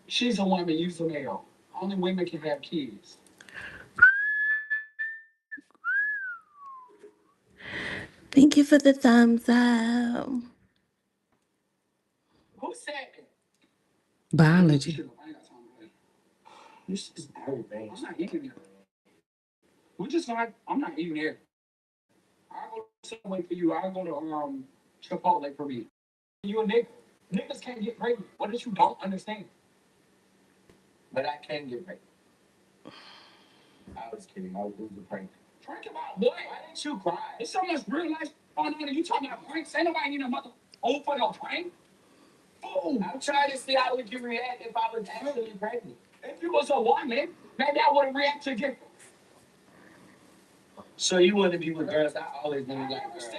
She's a woman, you's a male. Only women can have kids. Thank you for the thumbs up. Who said it? Biology. This is everything. I'm not eating there. We're just not. I'm not eating there. I'll go to Subway for you. I'll go to Chipotle for me. You a nigga. Niggas can't get pregnant. What did you don't understand? But I can get pregnant. I was kidding. I was losing prank. Prank about what? Why didn't you cry? There's so much real life on here. You talking about pranks? Ain't nobody need a mother. Oh, for no prank? Oh, I'm trying to see how would you react if I was actually pregnant. If you was a woman, maybe I would have reacted different. So you want to be with girls? I always knew you like girls.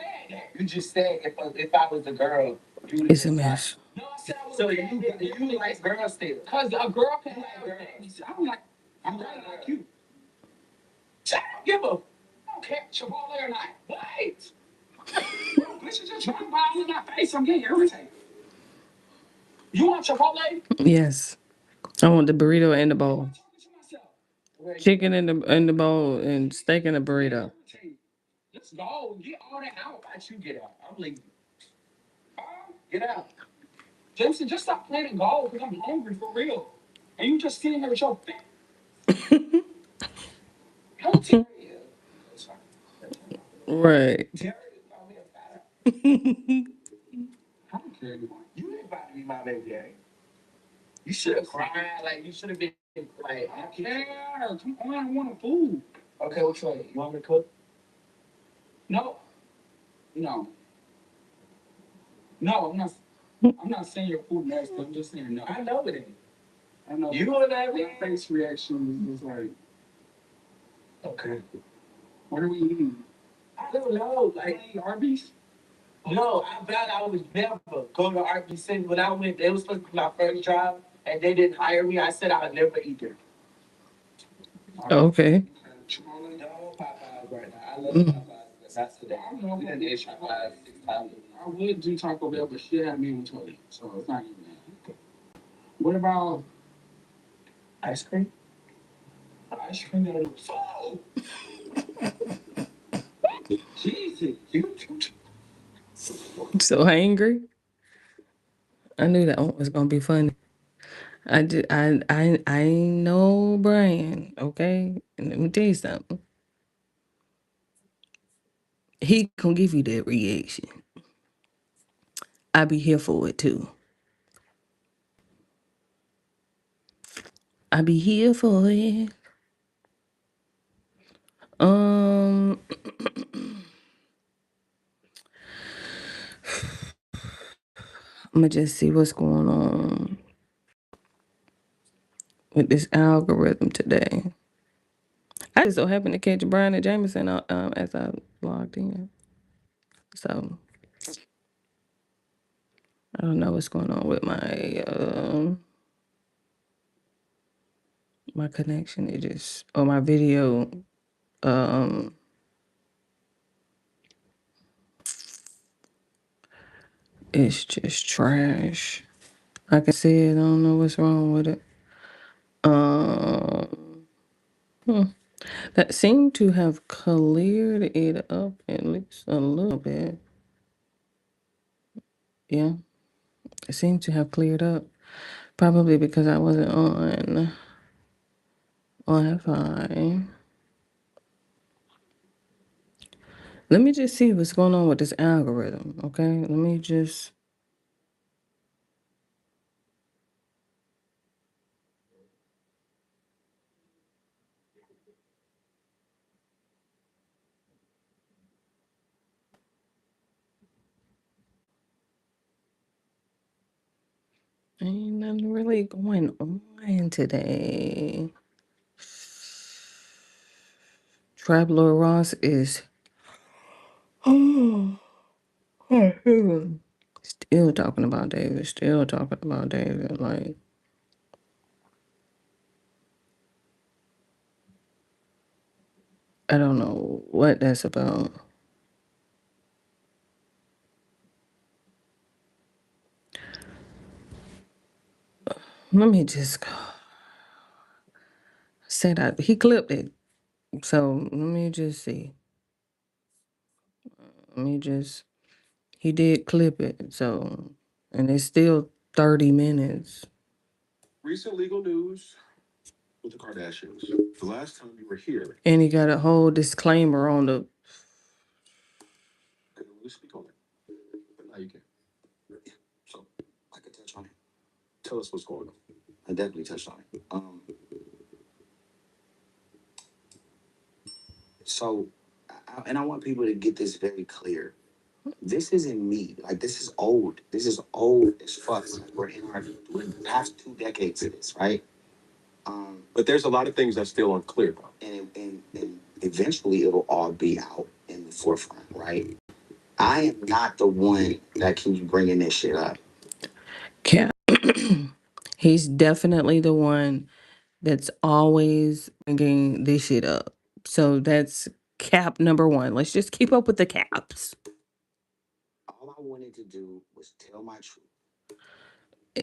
You just said if I was a girl, you would It's a have like. mess. No, I said I was. So you like girls still? Cause a girl can have girls. I'm not like you. I don't give a. I don't care Chipotle or not. Wait. Bitch, just run by in my face. I'm getting irritated. You want Chipotle? Yes. I want the burrito and the bowl. I'm talking to myself. Chicken in the bowl and steak in the burrito. Let's go. Get all that out. I you get out. I'm leaving. Get out. Jameson, just stop playing and go because I'm hungry for real. And you just sitting here with your face. Don't tell you. It's fine. Right. Terry is call me a fat. I don't care anymore. You ain't about to be my baby daddy. You should have cried. Like, you should have been like, I care. Come on, I want food. Okay, what you want? You want me to cook? No. No. No, I'm not saying your food nasty. I'm just saying no. I know it ain't. I know. You know that your face reaction was like, okay. What are we eating? I don't know. Like Arby's? No, I vowed I was never going to Arby's since when I went. It was supposed to be my first job, and they didn't hire me. I said I would never eat there. Okay. Chipotle, no Popeyes right now. I love Popeyes, but not today. I know that it's Popeyes 6 times. I would do Taco Bell, but she had me with Tony, so it's not even that. What about ice cream? Ice cream that was so. Jesus, you. So angry. I knew that one was gonna be funny. I know Brian, okay? And let me tell you something. He gonna give you that reaction. I be here for it too. I be here for it. Um, I'm gonna just see what's going on with this algorithm today. I just so happened to catch Brian and Jameson as I logged in. So I don't know what's going on with my connection. It just or my video. It's just trash. Like I said, I don't know what's wrong with it. That seemed to have cleared it up at least a little bit. Yeah, it seemed to have cleared up. Probably because I wasn't on Wi-Fi. Let me just see what's going on with this algorithm, okay? Let me just. Ain't nothing really going on today. Traveler Ross is still talking about David. Still talking about David. Like, I don't know what that's about. Let me just say that he clipped it. So let me just see. Let me just. He did clip it. So, and it's still 30 minutes. Recent legal news with the Kardashians. The last time you were here. And he got a whole disclaimer on the. Couldn't really speak on it. But now you can. So I could touch on it. Tell us what's going on. I definitely touched on it. So, and I want people to get this very clear. this isn't me. Like, this is old. This is old as fuck. Like, we're in the past 2 decades of this, right? But there's a lot of things that's still unclear, bro. And eventually it'll all be out in the forefront, right? I am not the one that keeps bringing this shit up. Cap. He's definitely the one that's always bringing this shit up. So that's cap number one. Let's just keep up with the caps. All I wanted to do was tell my truth.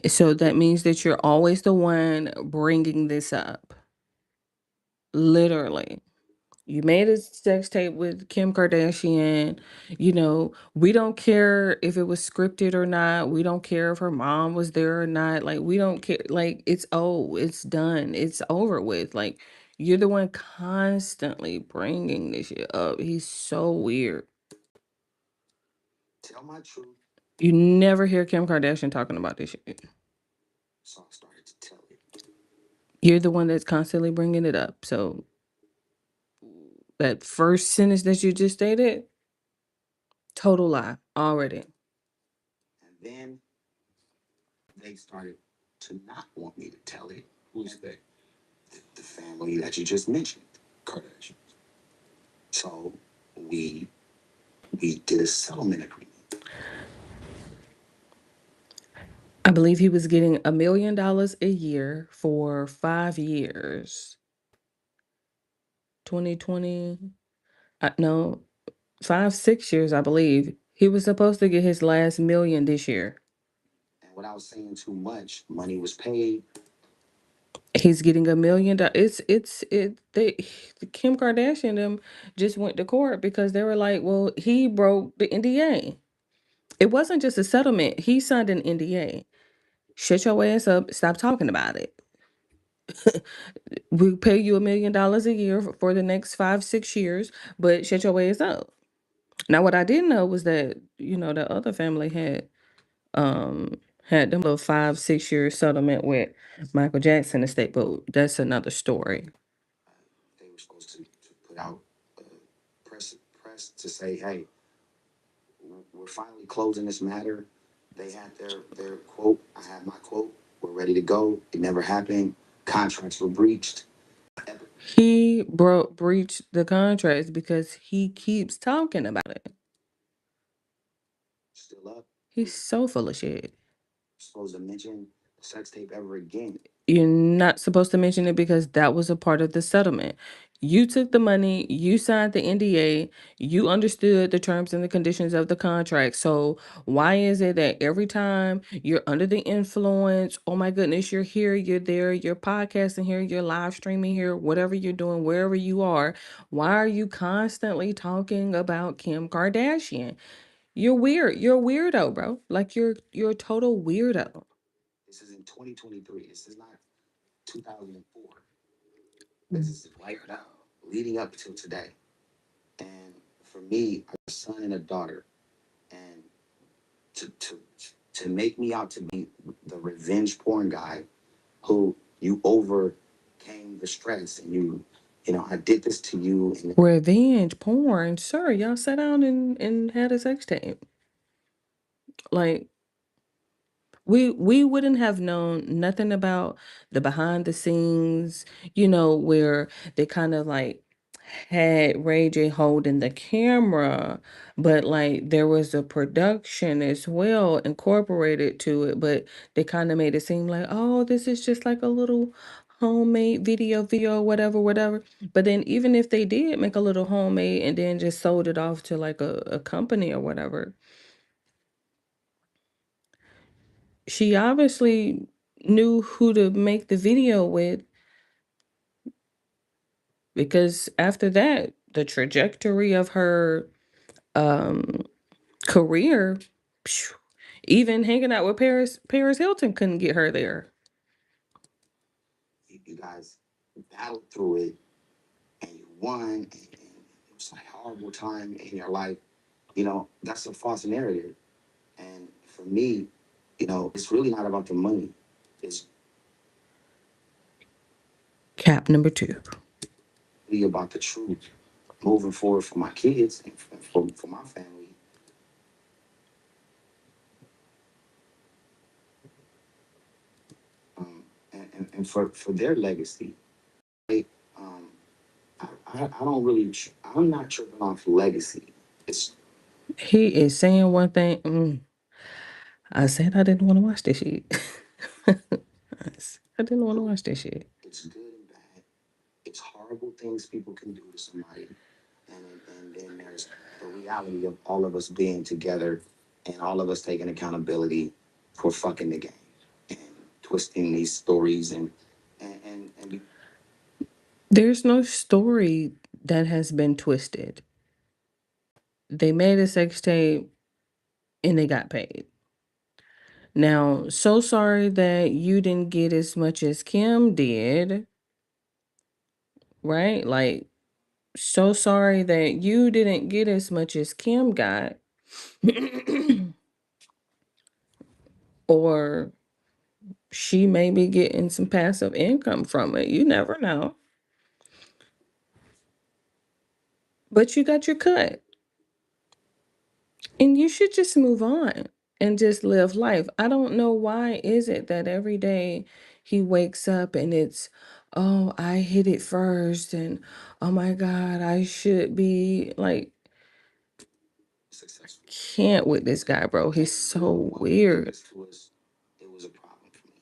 So that means that you're always the one bringing this up. Literally. You made a sex tape with Kim Kardashian. You know, we don't care if it was scripted or not. We don't care if her mom was there or not. Like, we don't care. Like, it's it's done. It's over with. Like, you're the one constantly bringing this shit up. He's so weird. Tell my truth. You never hear Kim Kardashian talking about this shit. So I started to tell it. You're the one that's constantly bringing it up. So that first sentence that you just stated, total lie already. And then they started to not want me to tell it. Who's they? The family that you just mentioned, Kardashians. So we did a settlement agreement. I believe he was getting $1 million a year for 5 years. 2020, no, 5, 6 years, I believe. He was supposed to get his last million this year. And without saying too much, money was paid. He's getting $1 million. Kim Kardashian them just went to court because they were like, well, he broke the NDA. It wasn't just a settlement. He signed an NDA. Shut your ass up. Stop talking about it. We pay you $1 million a year for the next 5, 6 years, but shut your ass up. Now, what I didn't know was that, the other family had them little 5, 6 year settlement with Michael Jackson estate, but that's another story. They were supposed to put out uh, press to say, hey, we're finally closing this matter. They had their quote. I had my quote. We're ready to go. It never happened. Contracts were breached. He breached the contracts because he keeps talking about it. Still up. He's so full of shit. Supposed to mention the sex tape ever again. You're not supposed to mention it because that was a part of the settlement. You took the money, you signed the NDA, you understood the terms and the conditions of the contract. So why is it that every time you're under the influence, oh my goodness, you're here, you're there, you're podcasting here, you're live streaming here, whatever you're doing, wherever you are, why are you constantly talking about Kim Kardashian? You're weird. You're a weirdo, bro. Like you're a total weirdo. This is in 2023. This is not 2004. This is right now, leading up till today. And for me, I have a son and a daughter, and to make me out to be the revenge porn guy who you overcame the stress and I did this to you. And Revenge porn, sir. Y'all sat down and had a sex tape. Like we wouldn't have known nothing about the behind the scenes, where they kind of like had Ray J holding the camera, but like there was a production as well incorporated to it, but they kind of made it seem like, oh, this is just like a little homemade video, whatever, whatever. But then even if they did make a little homemade and then just sold it off to like a company or whatever, she obviously knew who to make the video with, because after that, the trajectory of her um career, phew, even hanging out with Paris Hilton couldn't get her there. you guys battled through it and you won, and it was a horrible time in your life. That's a false narrative. And for me, it's really not about the money. It's Cap number 2. really about the truth. Moving forward for my kids and for my family, for their legacy. Like, I don't really. I'm not tripping off legacy. It's He is saying one thing. I said I didn't want to watch this shit. I didn't want to watch this shit. it's good and bad. It's horrible things people can do to somebody, and then there's the reality of all of us being together and all of us taking accountability for fucking the game and twisting these stories and There's no story that has been twisted. They made a sex tape and they got paid. Now, so sorry that you didn't get as much as Kim did, right? Like, so sorry that you didn't get as much as Kim got. Or she may be getting some passive income from it. You never know. But you got your cut. And you should just move on and just live life. I don't know why is it that every day he wakes up and it's, oh, I hit it first and oh my God, I should be like, successful. can't with this guy, bro. He's so What weird. it was a problem for me.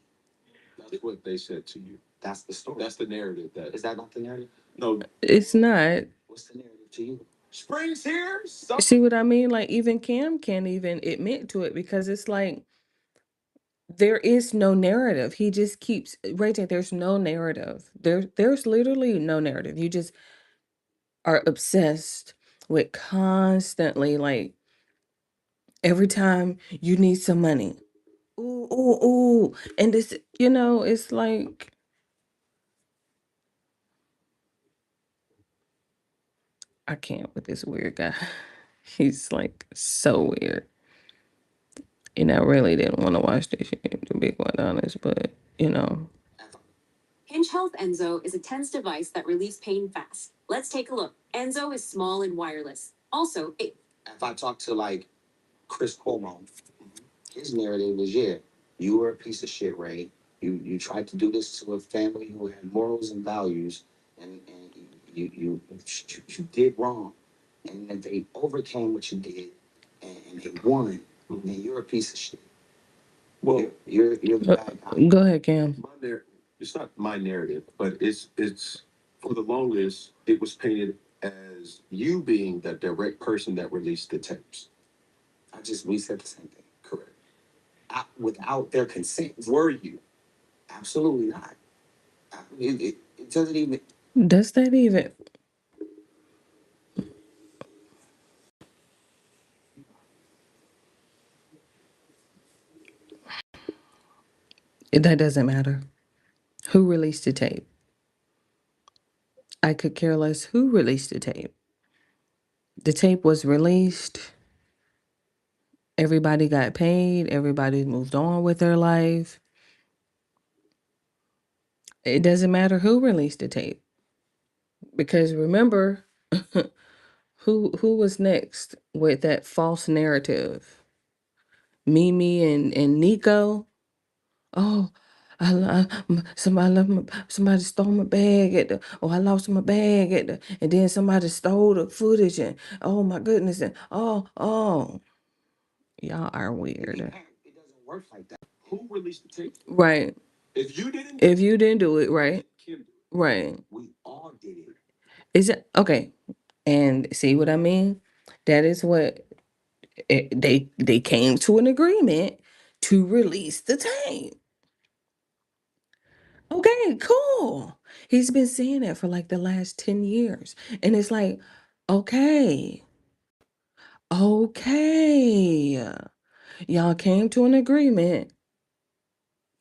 That's what they said to you. That's the story. That's the narrative. Is that not the narrative? No. It's not. What's the narrative to you? Spring's here. See what I mean? Like even Cam can't even admit to it because it's like there is no narrative. He just keeps right there. There's no narrative. There's literally no narrative. You just are obsessed with constantly like every time you need some money. Ooh, ooh, ooh. And this, it's like I can't with this weird guy. He's like so weird. And I really didn't want to watch this shit, to be quite honest, but Hinge Health Enzo is a TENS device that relieves pain fast. Let's take a look. Enzo is small and wireless. Also, if I talk to like Chris Cuomo, his narrative is you were a piece of shit, Ray. You tried to do this to a family who had morals and values, and you did wrong, and then they overcame what you did, and they won, and you're a piece of shit. Well, you're the bad guy. go ahead, Cam. It's not my narrative, but it's for the longest it was painted as you being the direct person that released the tapes. We said the same thing. Correct. Without their consent. Were you? Absolutely not. It doesn't even. Does that even? That doesn't matter. Who released the tape? I could care less who released the tape. The tape was released. Everybody got paid. Everybody moved on with their life. It doesn't matter who released the tape. Because remember, who was next with that false narrative? Mimi and Nico. Oh, somebody stole my bag I lost my bag and then somebody stole the footage and oh my goodness and oh, y'all are weird. It doesn't work like that. Who released the tape? Right. If you didn't do it, right? Kim, Right. We all did it. Is it okay? And see what I mean? That is what they came to an agreement to release the tape. Okay, cool. He's been saying that for like the last 10 years. And it's like, okay, okay. Y'all came to an agreement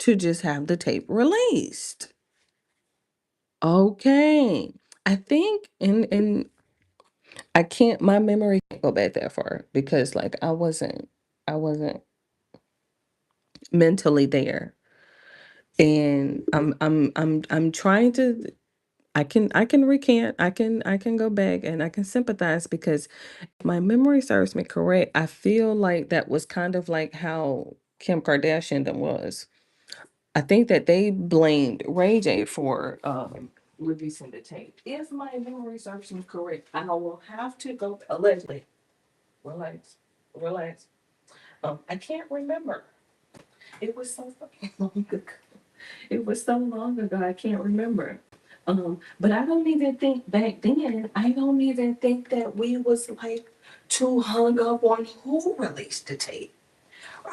to just have the tape released. Okay. I think and I can't my memory can't go back that far because like I wasn't mentally there. And I'm trying to I can recant. I can go back and I can sympathize because if my memory serves me correct, I feel like that was kind of like how Kim Kardashian was. I think that they blamed Ray J for releasing the tape. If my memory serves me correct, I will have to go allegedly. Relax, relax. I can't remember. It was so fucking long ago. It was so long ago. I can't remember. But I don't even think back then. I don't even think that we was like too hung up on who released the tape.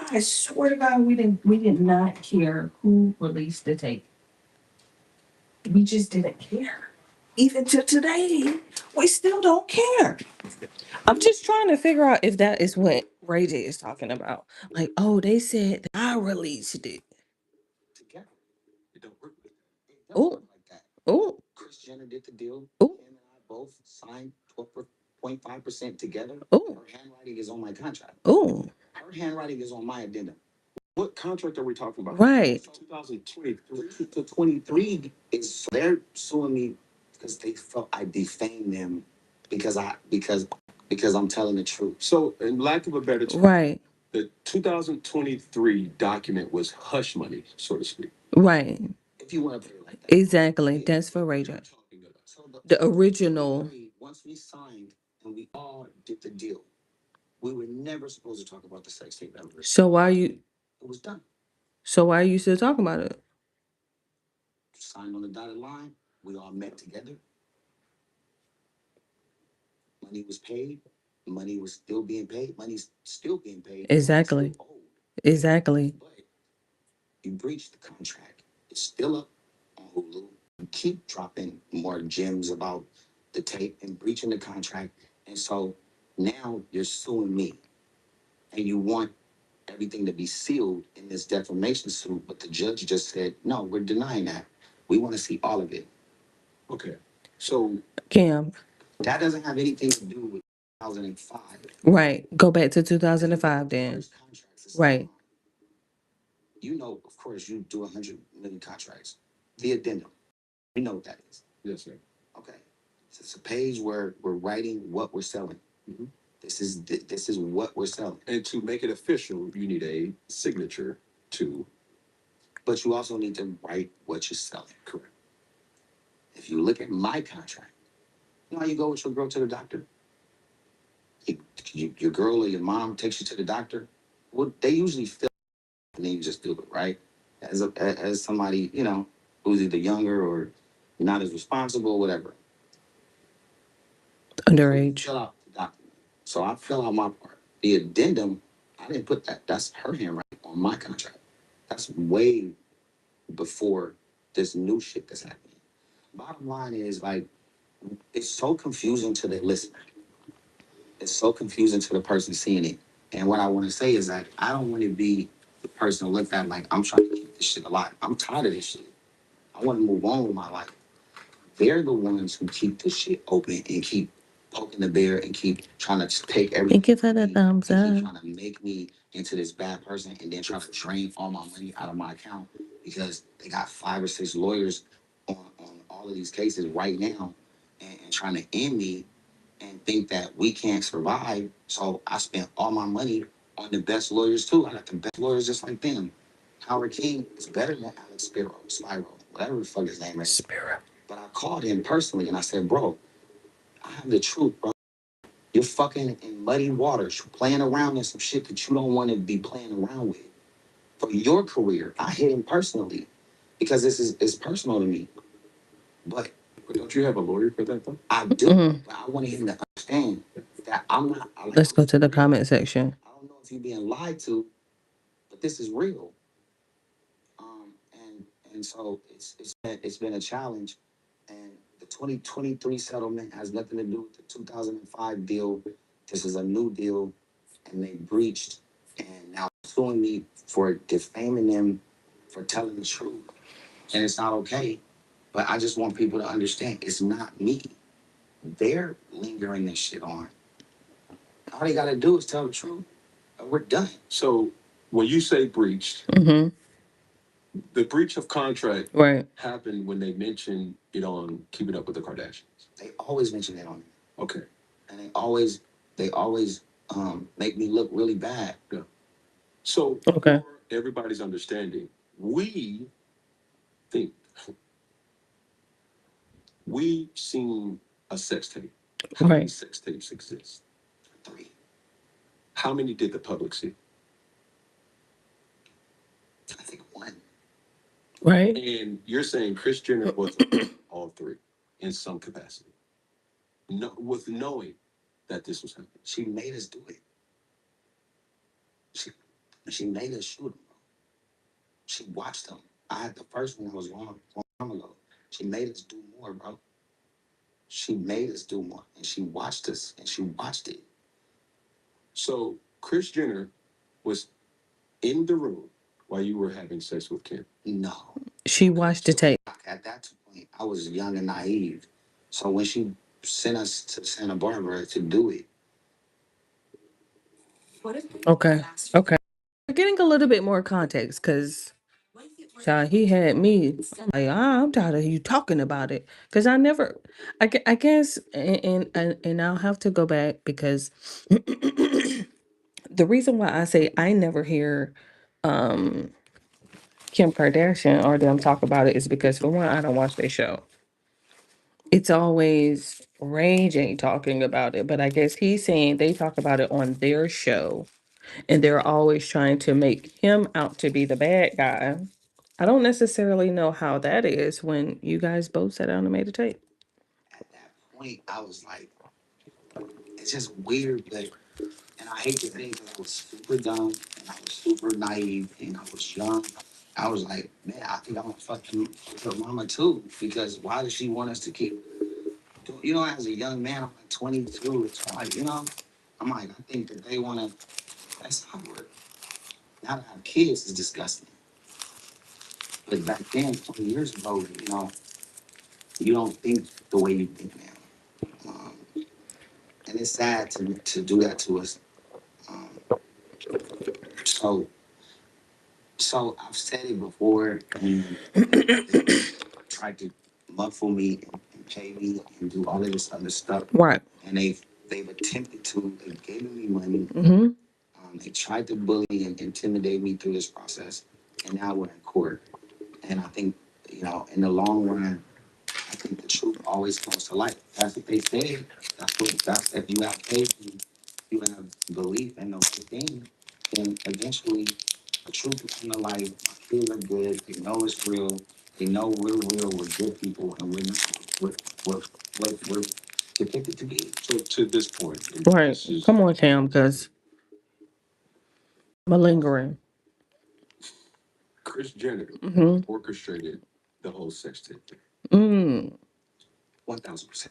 I swear to God, we did not care who released the tape. We just didn't care. Even to today, we still don't care. I'm just trying to figure out if that is what Ray J is talking about. Like, oh, they said that I released it. Together. It don't work with that. It don't Oh, work like that. oh, Chris Jenner did the deal. oh, Him and I both signed 12.5% together. oh, Her handwriting is on my contract. oh. Her handwriting is on my addendum. What contract are we talking about? Right. 2023 to 23 is they're suing me because they felt I defamed them because I'm telling the truth. So, in lack of a better term, Right. the 2023 document was hush money, so to speak. Right. If you want to put it like that. Exactly. That's for Ray J. So The original. once we signed and we all did the deal, we were never supposed to talk about the sex tape ever. So why you? It was done. So why are you still talking about it? Signed on the dotted line. We all met together. Money was paid. Money was still being paid. Money's still being paid. Exactly. Still owed. Exactly. But you breached the contract. It's still up on Hulu. You keep dropping more gems about the tape and breaching the contract. And so now you're suing me. And you want everything to be sealed in this defamation suit. But the judge just said, no, we're denying that. We want to see all of it. Okay. So Cam. that doesn't have anything to do with 2005. Right. Go back to 2005 then. First contracts is Right. you know, of course, you do 100 million contracts. The addendum. You know what that is. Yes, sir. Okay. So it's a page where we're writing what we're selling. Mhm. This is what we're selling. And to make it official, you need a signature to. But you also need to write what you're selling. Correct. If you look at my contract, you know how you go with your girl to the doctor? Your girl or your mom takes you to the doctor. Well, they usually feel and then you just do it, right? As somebody, you know, who's either younger or not as responsible, whatever. Underage. Fill out the document. So I fill out my part. The addendum, I didn't put that. That's her handwriting on my contract. That's way before this new shit that's happening. Bottom line is like, it's so confusing to the listener. It's so confusing to the person seeing it. And what I want to say is that I don't want to be the person who looked at like I'm trying to keep this shit alive. I'm tired of this shit. I want to move on with my life. They're the ones who keep this shit open and keep poking the bear and keep trying to take everything. Thank you for the from me thumbs and keep up. trying to make me into this bad person and then try to drain all my money out of my account because they got 5 or 6 lawyers on all of these cases right now and trying to end me and think that we can't survive. So I spent all my money on the best lawyers too. I got the best lawyers just like them. Howard King is better than Alex Spiro, whatever the fuck his name is. Spiro. But I called him personally and I said, bro, I have the truth, bro. You're fucking in muddy waters. You're playing around in some shit that you don't want to be playing around with. For your career, I hit him personally because it's personal to me. But don't you have a lawyer for that though? I do, but I want him to understand that I'm not. Let's go to the comment section. I don't know if you're being lied to, but this is real. And so it's been a challenge, and the 2023 settlement has nothing to do with the 2005 deal. This is a new deal, and they breached, and now suing me for defaming them for telling the truth, and it's not okay. But I just want people to understand it's not me. They're lingering this shit on. All they got to do is tell the truth. We're done. So when you say breached, the breach of contract Right. happened when they mentioned it on Keeping Up with the Kardashians. They always mention it on it. Okay. And they always make me look really bad. Yeah. So Okay. for everybody's understanding, We think we've seen a sex tape. How many Right. sex tapes exist? 3. How many did the public see? I think 1. Right. And you're saying Kris Jenner was all 3 in some capacity, no, with knowing that this was happening. She made us do it. She made us shoot him. She watched them. I had the first one that was long time ago. She made us do more, bro. She made us do more, and she watched us, and she watched it. So Kris Jenner was in the room while you were having sex with Kim. No. She watched the tape. At that point, I was young and naive. So when she sent us to Santa Barbara to do it. Okay. Okay. We're getting a little bit more context because he had me like, I'm tired of you talking about it. Because I never, I guess, and I'll have to go back because the reason why I say I never hear um Kim Kardashian or them talk about it is because, for one, I don't watch their show. It's always Ray J talking about it, but I guess he's saying they talk about it on their show and they're always trying to make him out to be the bad guy. I don't necessarily know how that is when you guys both sat down and made a tape. At that point, I was like, it's just weird, but, and I hate to think that I was super dumb and I was super naive and I was young. I was like, man, I think I'm gonna fucking her mama too, because why does she want us to keep doing, as a young man, I'm like 22, it's like, I'm like, I think that they wanna, that's not work. Now to have kids is disgusting. But back then, 20 years ago, you don't think the way you think now. And it's sad to do that to us. Um, so, so I've said it before, and they tried to muffle me and pay me and do all of this other stuff. Right. And they've attempted to. They've given me money. Mm-hmm. They tried to bully and intimidate me through this process, and now we're in court. And I think, in the long run, I think the truth always comes to light. That's what they say. That's if you have faith and you have belief in the right thing, then eventually the truth will come to light. My kids are good. They know it's real. They know we're real. We're good people, and we're not what we're depicted to be. So to this point, Right. Come on, Cam, because malingering. Kris Jenner orchestrated the whole sex tape thing. 1,000%.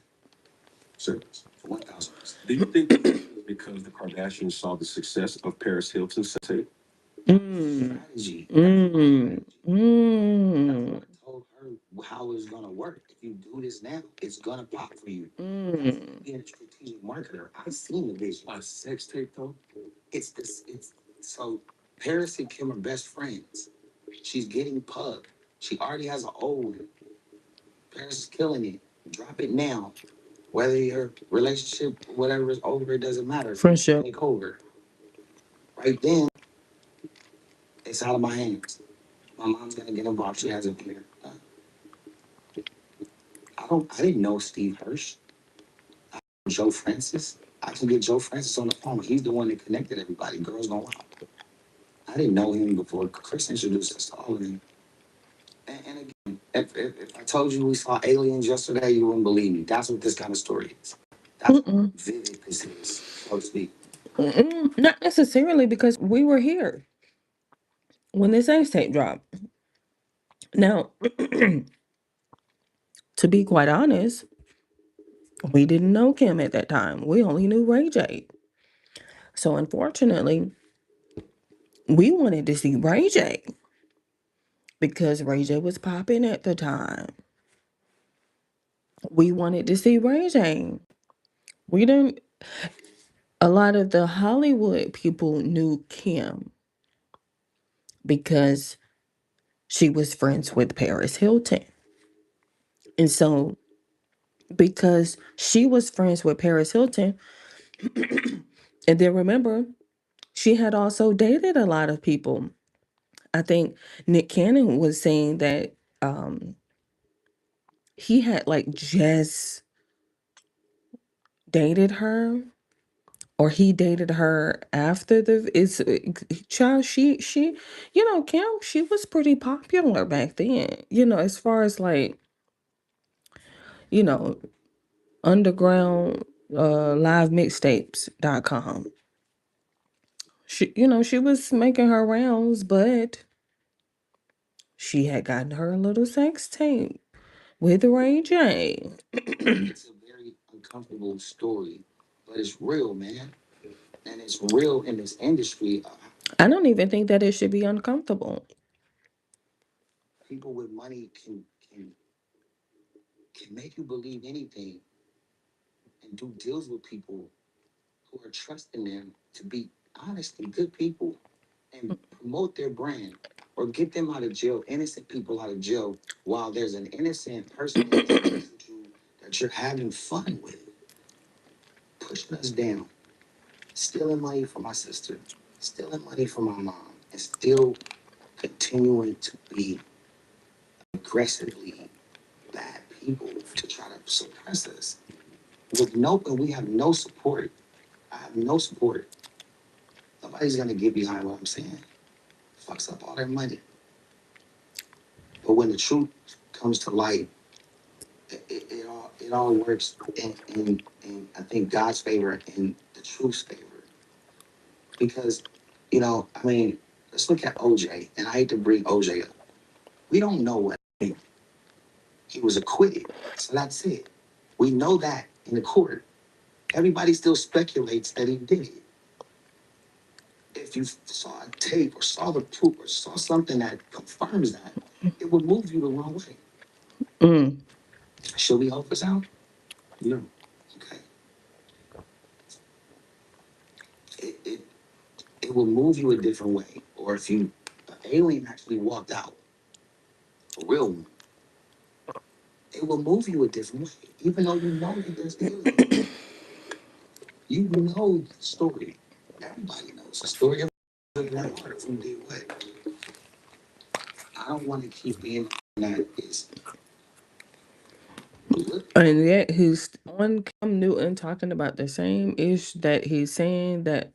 Service. 1,000%. Do you think it was because the Kardashians saw the success of Paris Hilton's sex tape? Strategy. That's what I told her how it's gonna work. If you do this now, it's gonna pop for you. Being a strategic marketer, I've seen the vision. A sex tape though? It's this. It's so Paris and Kim are best friends. She's getting pub. She already has an old one. Paris is killing it. Drop it now. Whether your relationship, whatever is over, it doesn't matter. Friendship. Take over. Right then, it's out of my hands. My mom's gonna get involved. She hasn't been here. I didn't know Steve Hirsch. Joe Francis. I can get Joe Francis on the phone. He's the one that connected everybody. Girls Gone Wild. I didn't know him before Kris introduced us to all of them. And again, if I told you we saw aliens yesterday, you wouldn't believe me. That's what this kind of story is. That's how vivid this is, so to speak. Not necessarily, because we were here when this sex tape dropped. Now, to be quite honest, we didn't know Kim at that time. We only knew Ray J. So unfortunately, we wanted to see Ray J because Ray J was popping at the time. We wanted to see Ray J. We didn't. A lot of the Hollywood people knew Kim because she was friends with Paris Hilton. And so, because she was friends with Paris Hilton, and then remember, she had also dated a lot of people I think Nick Cannon was saying that he had like just dated her, or he dated her after child. She, Kim, she was pretty popular back then. As far as like, you know, underground livemixtapes.com. She was making her rounds, but she had gotten her a little sex tape with Ray J. It's a very uncomfortable story, but it's real, man. And it's real in this industry. I don't even think that it should be uncomfortable. People with money can make you believe anything and do deals with people who are trusting them to be honest and good people and promote their brand or get them out of jail, innocent people out of jail, while there's an innocent person that you're having fun with, pushing us down, stealing money from my sister, stealing money from my mom, and still continuing to be aggressively bad people to try to suppress us. And we have no support. I have no support. Nobody's gonna get behind what I'm saying. Fucks up all their money. But when the truth comes to light, it all works in I think God's favor and the truth's favor. Because, I mean, let's look at OJ, and I hate to bring OJ up. We don't know what he was acquitted. So that's it. We know that in the court. Everybody still speculates that he did it. If you saw a tape or saw the proof or saw something that confirms that, it would move you the wrong way. Mm. Should we help us out? No. Okay. It it will move you a different way. Or if an alien actually walked out, a real one, it will move you a different way. Even though you know that there's aliens. You know the story. Everybody knows the story of that part from day one. I don't want to keep being that is. And yet he's on Cam Newton talking about the same ish that he's saying that.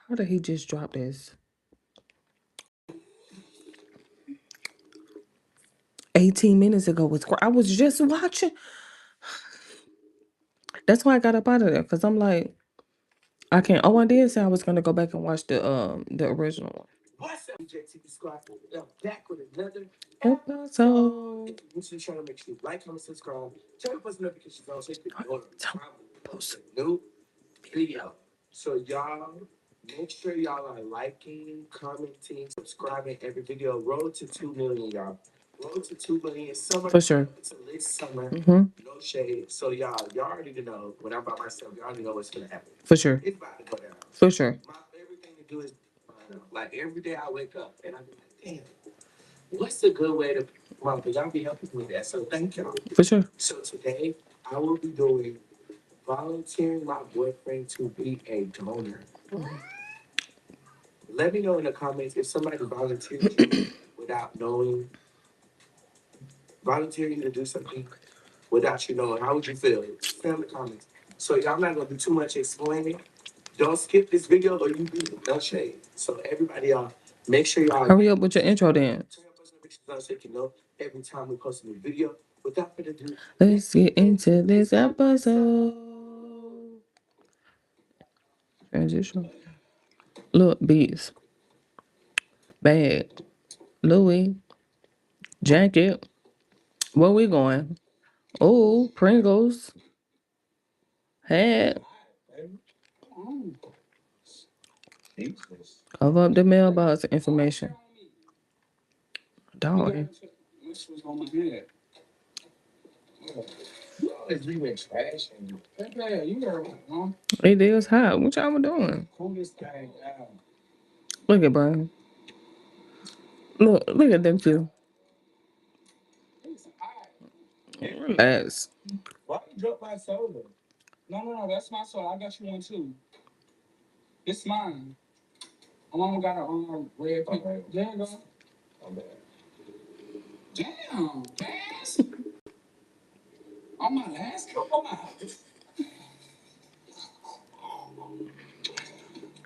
How did he just drop this? 18 minutes ago I was just watching. That's why I got up out of there, because I'm like, I can't. Oh, I did say I was gonna go back and watch the original one. What's up, JTV Squad? Back with another episode. If you're YouTube channel, make sure you like, comment, subscribe, turn on post notifications on so you can know post a new video. So y'all, make sure y'all are liking, commenting, subscribing every video. Road to 2 million, y'all. Road to 2 million. Summer. For sure. It's a late summer. Mm-hmm. No shade. So y'all already know when I'm by myself. Y'all already know what's gonna happen. For sure. It's about to go down. For sure. My favorite thing to do is like every day I wake up and I'm like, damn, what's a good way to promote? Y'all be helping me with that. So thank y'all. For sure. So today I will be doing volunteering my boyfriend to be a donor. Let me know in the comments if somebody volunteered you without knowing, volunteering you to do something without you knowing. How would you feel? Put in the comments. So y'all not gonna do too much explaining. Don't skip this video or you be no shade. So everybody, y'all, make sure y'all hurry up with your intro then. turn your post notifications on so you can know every time we post a new video. Without further ado, Let's get into this episode. Transition. Look, Beats. Bag. Louis. Jacket. Where we going? Oh, Pringles. Hat. Cover up the mailbox information. Dog. It is hot. What y'all doing? Look at Brian. Look at them two. Relax. why you drop my soda? No, that's my soda. I got you one too. It's mine. My mama got a red pink. There you go. Damn, gas. On my last couple miles.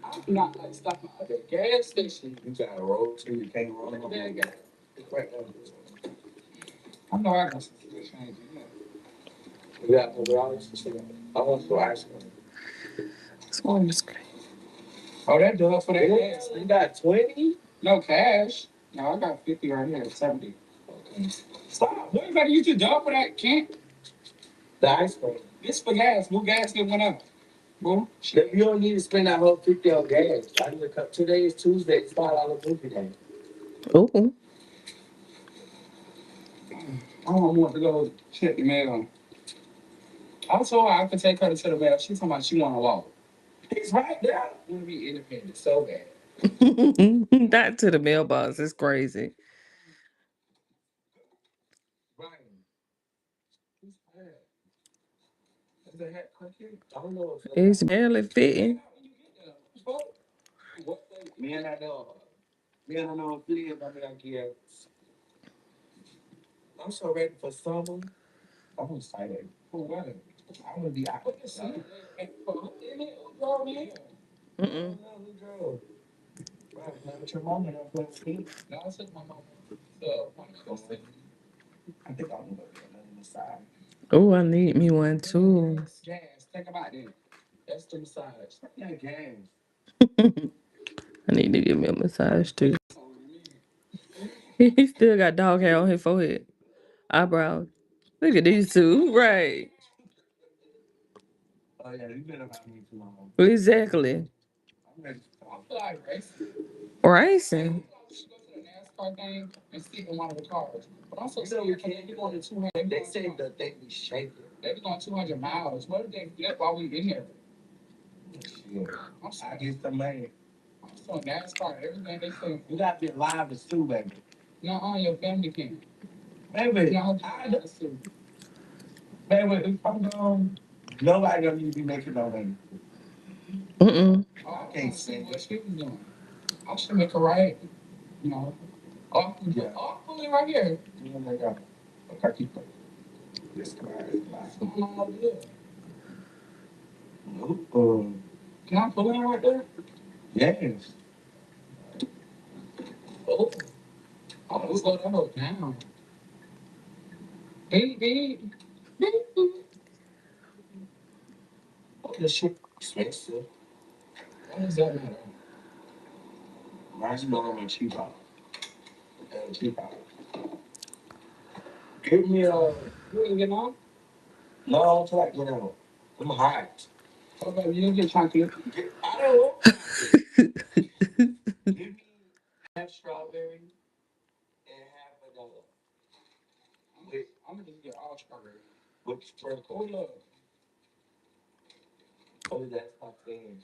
I do not like stopping at the gas station. You gotta roll too. You can't roll in there. I know I got some change in there. You got $100? I want some ice cream. Oh, that does for that gas. You got 20? No cash. No, I got 50 right here. 70. Okay. Stop. What you better use your dog for that, Kent? The ice cream. This for gas. New gas get went up. Boom. You don't need to spend that whole 50 on gas. I need to come. Today is Tuesday. It's $5 movie day. Oh, I don't want to go check the mail. I told her I could take her to the mail. She talking about she want to walk. It's right there. I want to be independent so bad. not to the mailbox. It's crazy. Right. Is the hat crooked? I don't know if It's barely fitting. Me and I know. Me and I know. Please, I'm like, yeah. I'm so ready for summer. I'm excited. For weather. I want to be out. Mm-mm. But your mama don't play with me. No, I said my mama. So, I think I'm gonna get another massage. Oh, I need me one too. Gas. Think about it. That's the massage. Yeah, gas. I need to give me a massage too. He still got dog hair on his forehead, eyebrows. Look at these two, right? Oh yeah, you been about me too long. Exactly. I'm ready. I feel like racing. Racing. We should go to the NASCAR game and sit in one of the cars. But I'm so scared because they be going to 200. They say that they be shaking. They be going 200 miles. What if they flip while we in there? Shit. I'm sorry. I get the money. I'm so NASCAR. Everything they say. You got to be live to sue, baby. No, your family can. Baby, no, I don't sue. Baby, if I'm gone, nobody gonna need to be making no money. Mm-mm. Oh, I can't see what she was doing. I should make her right. You know. Oh, yeah. Oh, I'm pulling right here. Oh my God. Okay, keep going. This guy is like, no, no. Can I pull in right there? Yes. Oh, oh, we'll go down. Hey, hey. Oh, this shit expensive. What does that matter? Mine's normally cheap out. Cheap out. Give me a. You ain't getting on? No, until I get out. I'm hot. Oh, baby, you didn't get chocolate. I don't want chocolate. Give me half strawberry and half vanilla. I'm gonna just get all strawberry. With sprinkle. Oh, look. Oh, that's my fan.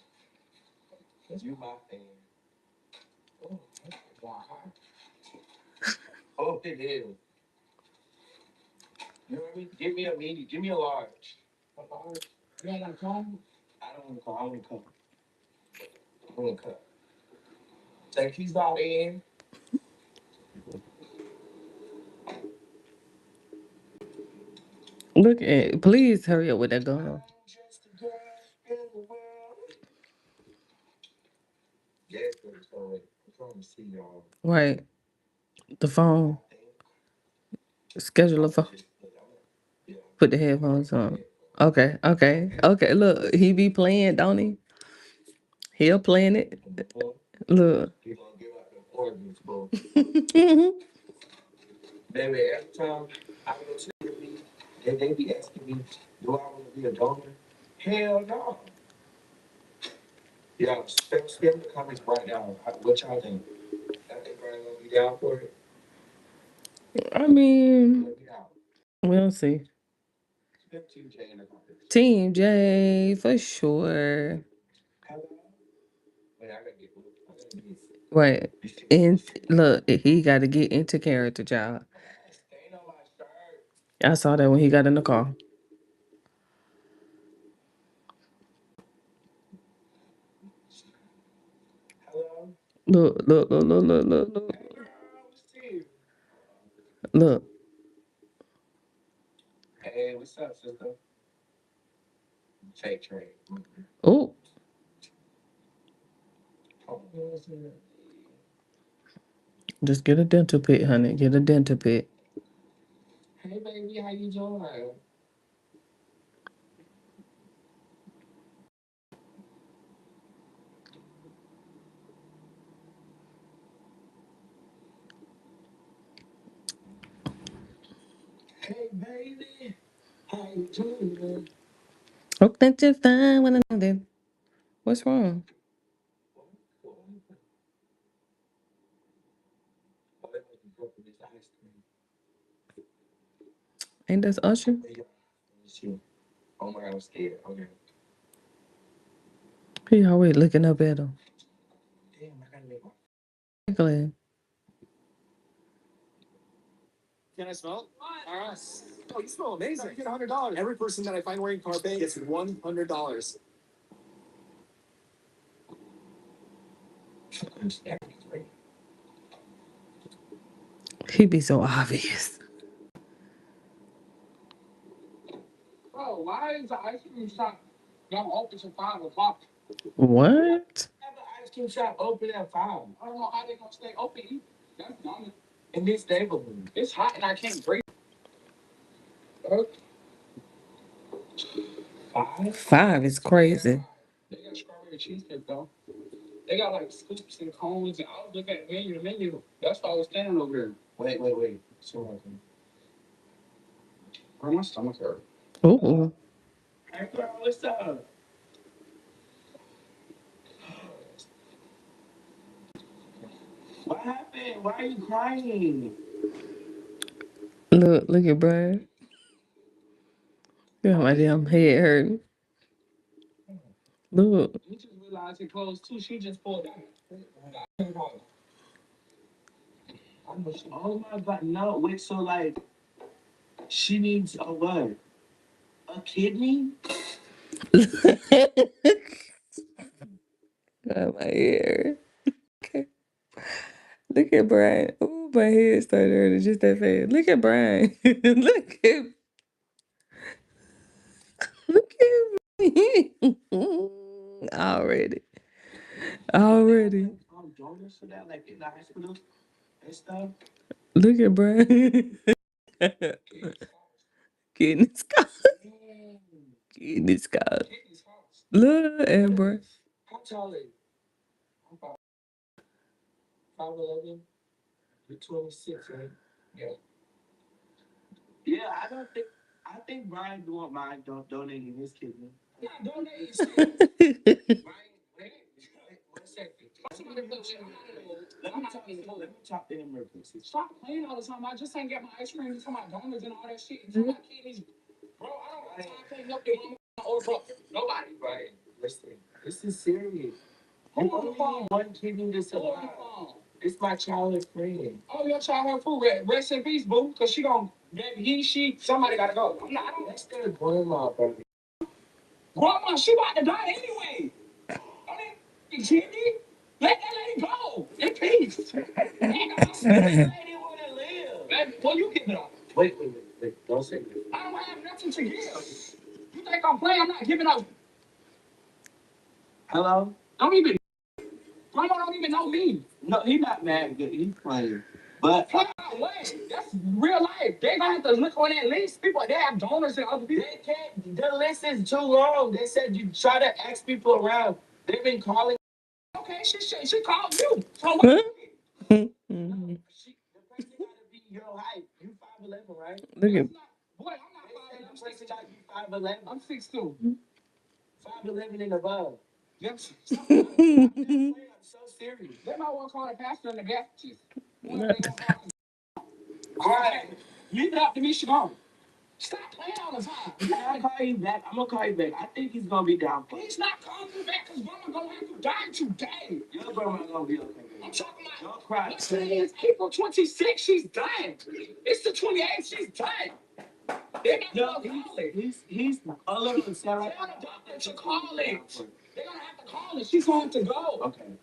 You my fan. Oh, that's hot. Oh, it is. You know what I mean? Give me a medium. Give me a large. A large? You don't want to come? I don't want to come. I want to come. I want to come. Take these all in. Look at. Please hurry up with that gun. Just a girl in the world. Yes, so I'm trying to see y'all. Right. The phone. Schedule a phone. Yeah. Put the headphones on. Okay. Okay. Okay. Look, he be playing, don't he? He'll playing it. Look. You're gonna give up the organs, bro. Baby, every time I go to the meeting, they be asking me, do I want to be a donor? Hell no. Yeah, spam the comments right now. What y'all think? I think Brian gonna be down for it. I mean, Let me out. we'll see. Spam Team J in the comments. Team J for sure. Hello? Wait, I gotta get. Right. And look, he got to get into character, child. Stain on my shirt. I saw that when he got in the car. Hello? Look, look, look, look, look, look, look. Look. Hey, what's up, sister? Fake trade. Oh, just get a dental pit, honey. Get a dental pit. Hey, baby, how you doing? Hey, baby, how you doing? Oh, that's just fine when I know. What's wrong? Ain't that Usher? Oh my God, I'm scared. Okay. He always looking up at him. Damn, I gotta make my. Glad. Can I smell? All right. Oh, you smell amazing. You get $100. Every person that I find wearing carpe gets $100. He be so obvious. Bro, why is the ice cream shop not open till 5 o'clock? What? Have the ice cream shop open at 5. I don't know how they gonna stay open. That's dumb. In this neighborhood, it's hot and I can't breathe. 5? 5 is crazy. They got strawberry cheesecake though. They got like scoops and cones, and I was looking at the menu. That's why I was standing over there. Wait. So, bro, my stomach hurt. Oh, Hey, girl, what's up? What happened? Why are you crying? look at Brian. Yeah, my damn head hurting. Look. You just realized it closed too. She just pulled out. Oh my God, no. Wait, so like, she needs a what? A kidney? Got my hair. Okay. Look at Brian. Oh, my head started hurting just that fast. Look at Brian. Look at me. Already. Donors for that, like in the hospital and stuff. Look at Brian. Kidney Scott. Kidney Scott. Look at Brian. How tall are you? I'm 5'11". You're 26, right? Yeah. Yeah, I think Brian won't mind donating his kidney. I'm not donating his kidney. Brian, wait 1 second. Let me talk to him real quick. Stop playing all the time. I just ain't get my ice cream from my donors and all that shit. And my kidneys. Bro, I don't got time cleaning up your mama or bro. Nobody. Right. Listen, this is serious. Who on the phone? One kidney to survive. Who on the phone? It's my childhood friend. Oh, your childhood friend. Rest in peace, boo. Cause she gon' she, somebody gotta go. I don't. That's their grandma, baby. Grandma, she about to die anyway. I mean, you kidding me? Let that lady go. In peace. That lady wanna live. Well, you give it up. Wait. Don't say that. I don't have nothing to give. You think I'm playing? I'm not giving up. Hello? Don't even. Grandma don't even know me. No, he's not mad. He's playing. But wait, that's real life. They gonna have to look on that list. People, they have donors and other people. They can't. The list is too long. They said you try to ask people around. They've been calling. Okay, she called you. So what? Huh? The person gotta be your height. You 5'11", right? Look at Boy, I'm not 5'11". The person gotta be 5'11". I'm 6'2". 5'11" and above. Yes. I'm so serious. They might want to call the pastor in the gas station. All right. Leave it up to me, Siobhan. Stop playing all the time. I'll call you back. I'm gonna call you back. I think he's gonna be down for it. He's not calling you back because grandma gonna have to die today. Your grandma gonna be okay. I'm talking about. Don't cry. What's today is April 26th. She's dying. It's the 28th. She's dying. They're not gonna call it. He's a little upset. Tell the doctor to call it. They're gonna have to call it. She's going to go. Okay.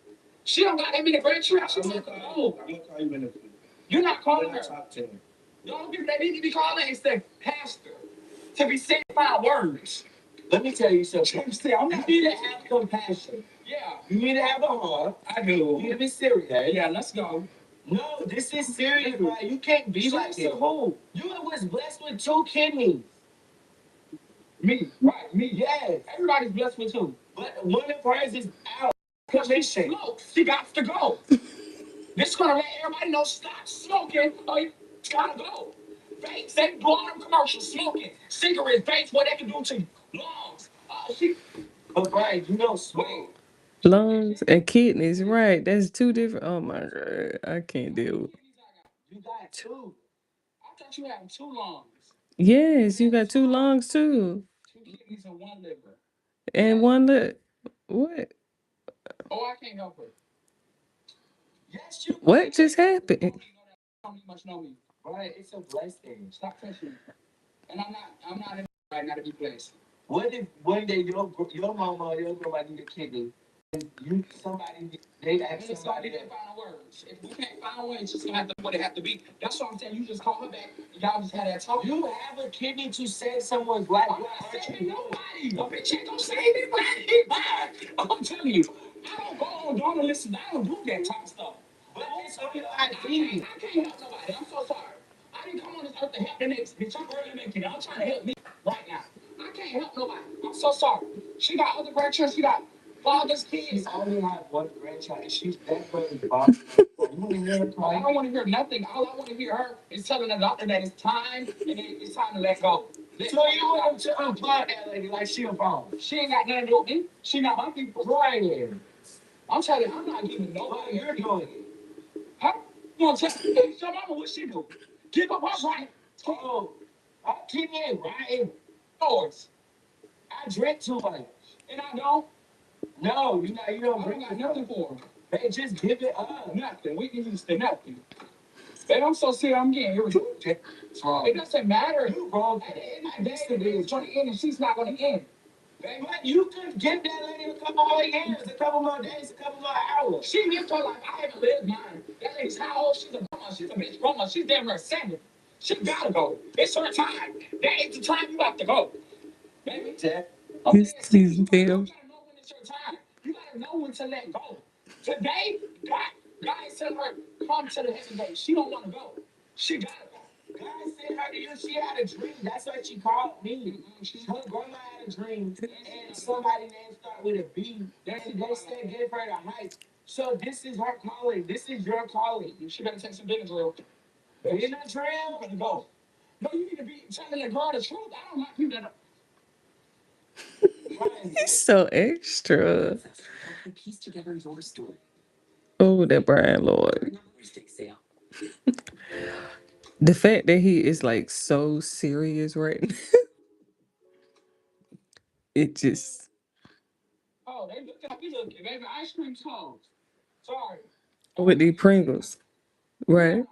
She don't got that many grandchildren. She's like, oh, I'm gonna call you in a few. you're not calling When I her. talk to him. The only people that need to be calling is the pastor to be saying 5 words. Let me tell you something. See, I'm You not. need to have compassion. Yeah, You need to have a heart. I You do. need to be serious. Yeah, let's go. No, this is serious, bro. You can't be like this. Who? You was blessed with 2 kidneys. Me, right? Me. Yes. Everybody's blessed with 2. But one of hers is out. Cause she smokes. She got to go. This gonna let everybody know stop smoking. Oh, you gotta go. Vapes, they blowing them commercials, smoking. Cigarettes, vapes, what they can do to you. Lungs. She. But Brian, you don't smoke. Lungs and kidneys, right? That's 2 different. Oh my god, I can't deal with. You got 2. I thought you had 2 lungs, Yes, you got 2 lungs too, 2 kidneys, and 1 liver. and 1 lip. What? Oh, I can't help her. Yes, you. What just happened? Don't need much know me. Brian, it's a blessing. Stop touching me. And I'm not in right now to be placed. What if one day your mama or your grandma need a kidney and they ask It's like they somebody can't find words. If we can't find one, it's just gonna have to what it have to be. That's what I'm saying. You just call her back. Y'all just had that talk. you have a kidney to save someone's life. I'm not saving nobody. No bitch ain't gonna save anybody. I'm telling you, I don't go on don't listen. I don't do that type of stuff. But it's on your I ID. can't help nobody. I'm so sorry. I didn't come on this earth to help the next bitch. I'm really making it. I'm trying to help me right now. I can't help nobody. I'm so sorry. She got other grandchildren. She got father's She kids. only has 1 grandchild and she's that way bothered. You wanna hear her I cry? don't want to hear nothing. All I want to hear her is telling the doctor that it's time and it's time to let go. So you want to unplug that lady like she a phone. She ain't got nothing to do with me. She not my people. Brian, I'm telling you, I'm not giving what nobody. you're doing it. Huh? You want to tell me? Your mama, what she do? Give up her right. Oh, I can't get right. Yours. I drink too much. And I don't. No, you I don't don't drink got enough. nothing for her. Hey, just give it up. Nothing. We can use the nothing. Babe, I'm so serious. I'm getting irritated. What's wrong? It doesn't matter. You wrong. At the end of the day, it's going to end and she's not going to end. Babe, But you could give that lady a couple more years, a couple more days, a couple more hours. she lived her life. I haven't lived mine. That lady's how old? She's a grandma. She's a bitch grandma. She's damn near 70. She gotta go. It's her time. That ain't the time you have to go. Baby. Jack, This is You damn. gotta know when it's your time. You gotta know when to let go. Today, God is telling her, come to the heaven gate. She don't want to go. She gotta go. God sent her to you. She had a dream. That's what she called me. Her grandma had a dream, and somebody name start with a B. They said give her the height. So this is her calling. This is your calling. She better take some Benadryl. In a trail, Better go. No, you need to be telling the girl the truth. I don't like people that He's so extra. Piece together your story. Oh, that Brian Lord. The fact that he is like so serious right now, it just Oh, they look at me looking, baby. Ice cream cones. Sorry. with the Pringles, right?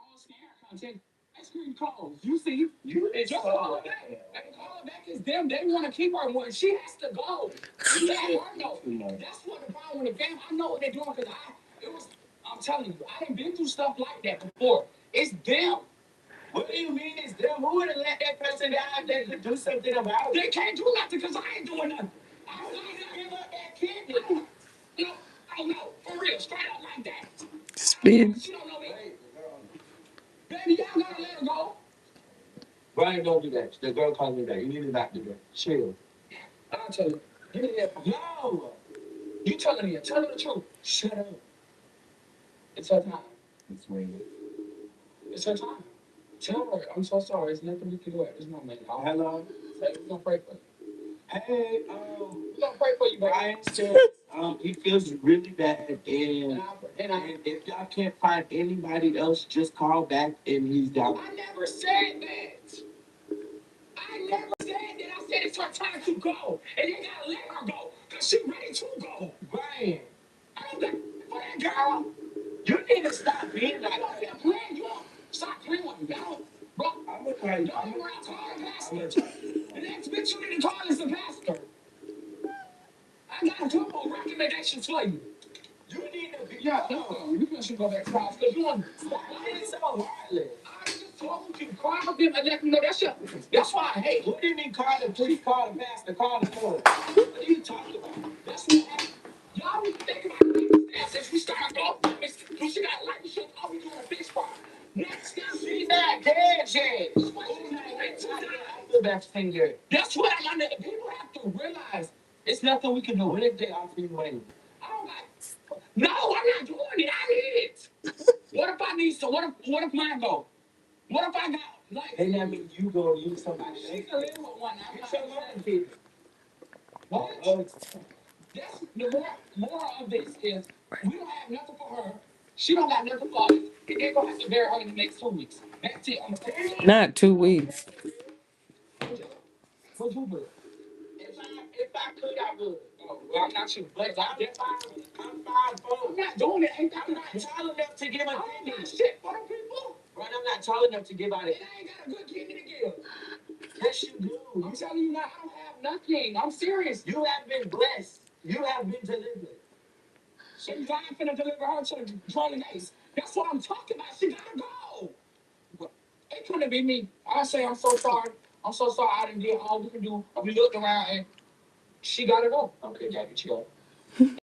Ice cream cones. You see, you just call her back. And call her back is them. They want to keep her one. She has to go. You let her know. That's what the problem with the family. I know what they're doing because I'm telling you, I done been through stuff like that before. It's them. what do you mean it's them? Who would have let that person die if they could do something about They it? can't do nothing because I ain't doing nothing. I don't need to give up that kid. No, I don't know. For real, straight up like that. Spin. She don't know me. Baby, y'all gotta let her go. Brian, don't do that. The girl called me back. You need to not do that. Chill. I'll tell you. Give me that. No. You telling me. Tell her the truth. Shut up. It's her time. It's weird. It's her time. Tell her, I'm so sorry. There's nothing we can do at this moment. Hello. Say, we're gonna pray for you. Hey, We're gonna pray for you, baby. Brian said he feels really bad, And and I if y'all can't find anybody else, just call back and he's down. I never said that. I never said that. I said it's her time to go. And you gotta let her go. Because she's ready to go. Brian, I don't got for that girl. you need to stop being like You that. don't playing. You don't stop playing with me. Bro, I'm gonna call you. don't even want to call the pastor. I'm gonna try. The next bitch you need to call is the pastor. I got a couple of recommendations for you. You need to be Yeah, no, you should go back to the house because you want. It's so violent. I just told you, call them and let them know that's your. That's why I hate. What do you mean call the police? Call the pastor? Call the Lord? What are you talking about? That's what happened. Y'all need to think about it. Since we start off, she got like shit. All we doing a fish fry. Next time she's not dead yet. That's what I mean. People have to realize it's nothing we can do. What if they offer you money? I don't like. No, I'm not doing it. I need it. What if I need some? What if mine go? What if I got like? And that means you go use somebody. She can live with one. I'm not saying kid. What? That's the more of this is we don't have nothing for her. She don't got nothing for us. And they're gonna have to bury her in the next 2 weeks. That's it. I'm gonna Not 2 weeks. what you do? If I could, I would. Oh, well, I'm not sure. But I'm 5'4". I'm not doing it. I'm not tall enough to give a kidney. Shit for them people. Right, I'm not tall enough to give out it. I ain't got a good kidney to give. Yes, you do. I'm telling you now, I don't have nothing. I'm serious. You have been blessed. You have been delivered. So you ain't finna deliver her to the Jordan Ace. That's what I'm talking about. She gotta go. Well, it couldn't be me. I say I'm so sorry. I'm so sorry I didn't get all we can do. We looked around and she gotta go. Okay, Jackie, chill. I'm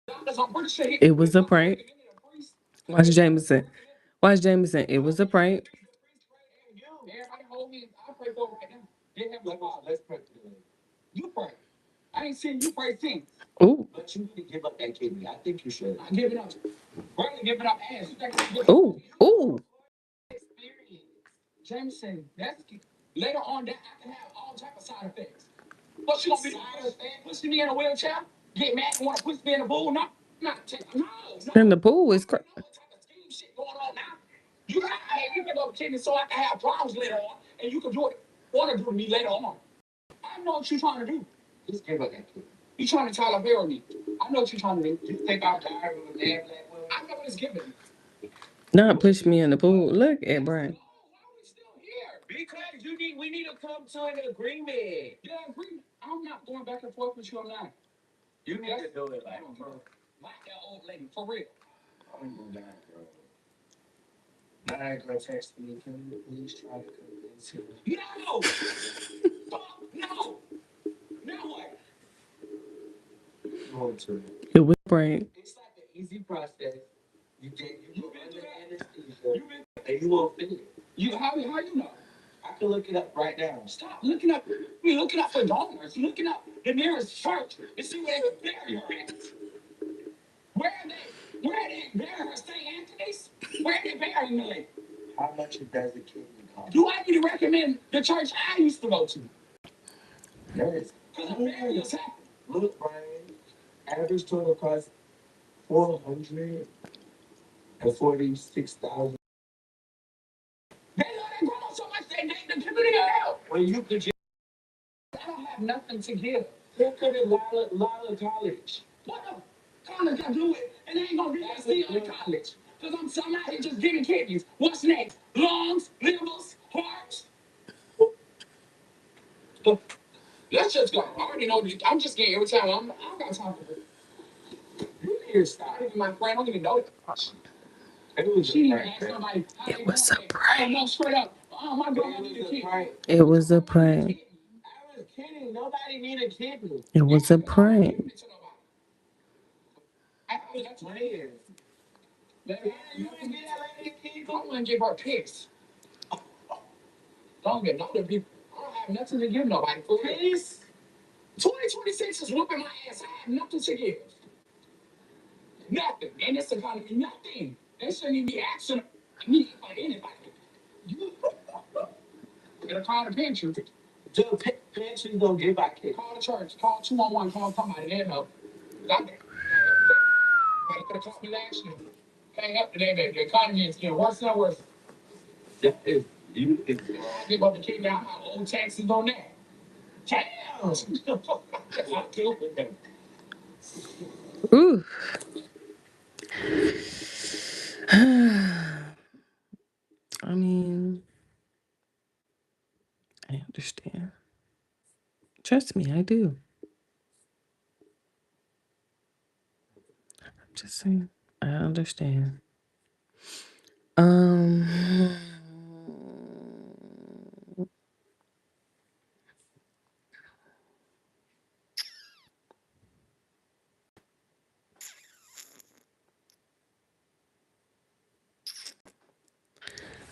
pretty sure It was a prank. Watch Jameson. Watch Jameson. It was a prank. Everybody hold me. I pray for her right now. Get him let's pray for you. You pray. I ain't seen you pray since. Ooh. But you need to give up that kidney. I think you should. I give it up. Barely give it up ass. You think I'm Ooh. Ooh. experience. Jameson, that's later on that I can have all type of side effects. What you gonna be pushing me in a wheelchair? Get mad and want to push me in the pool? No, no. And the pool is You know what type of scheme shit going on now? You got to give up kidney so I can have problems later on, and you can do it. Want to do to me later on? I know what you're trying to do. Just give up that kidney. You trying to Tyler Perry me? I know what you're trying to do. You think I'm tired of that black woman? I know what it's giving. not push me in the pool. Look at Brian. Why are we still here? Because we need to come to an agreement. Yeah, agreement. I'm not going back and forth with you on that. You need to do it like that old lady, for real. I'm gonna die, bro. Now I gonna text me. Can you please try to convince him? No! Fuck, no! Now what? Going to. It was a prank. It's like an easy process. You go under anesthesia, and you won't feel it. How you know? I can look it up right now. Stop looking up. We're looking up for donors. Looking up the nearest church to see where they can bury her at. Where are they? Where are they burying her? St. Anthony's? Where are they burying the lady? How much does the kidney cost? Do I need to recommend the church I used to go to? Yes. Because the burials happen. Look, Brian, average total cost 446,000. They let it grow so much they give it out. Well, you could just. I don't have nothing to give. Who could have Lala College? What the college I do it? And they ain't gonna be still in college. Because I'm out here just giving kidneys. What's next? Lungs, livers, hearts. Let's just go. I already know this. I'm just getting every time. I don't got time for it. You need to stop. My friend, I don't even know it. She didn't ask somebody. It was a I prank. know straight up. Oh my God, I need a kidney. It was a prank. I was kidding. Nobody need a kidney. It was a prank. I was that's what it is. You didn't get that lady a kidney. Don't want to give her piss. Don't get no other people. I don't have nothing to give nobody. Please. 2026 is whooping my ass. I have nothing to give. Nothing. In this economy, nothing. They shouldn't even be asking me for anybody. You better call the pantry. The pantry don't give back here. Call the church. Call 211. Call somebody. They help. I could have called me last year. Can't help today, baby. The economy is getting worse and worse. I give up the kid now. I owe taxes on that. Damn! I killed with them. Ooh. I mean, I understand. Trust me, I do. I'm just saying. I understand. Um,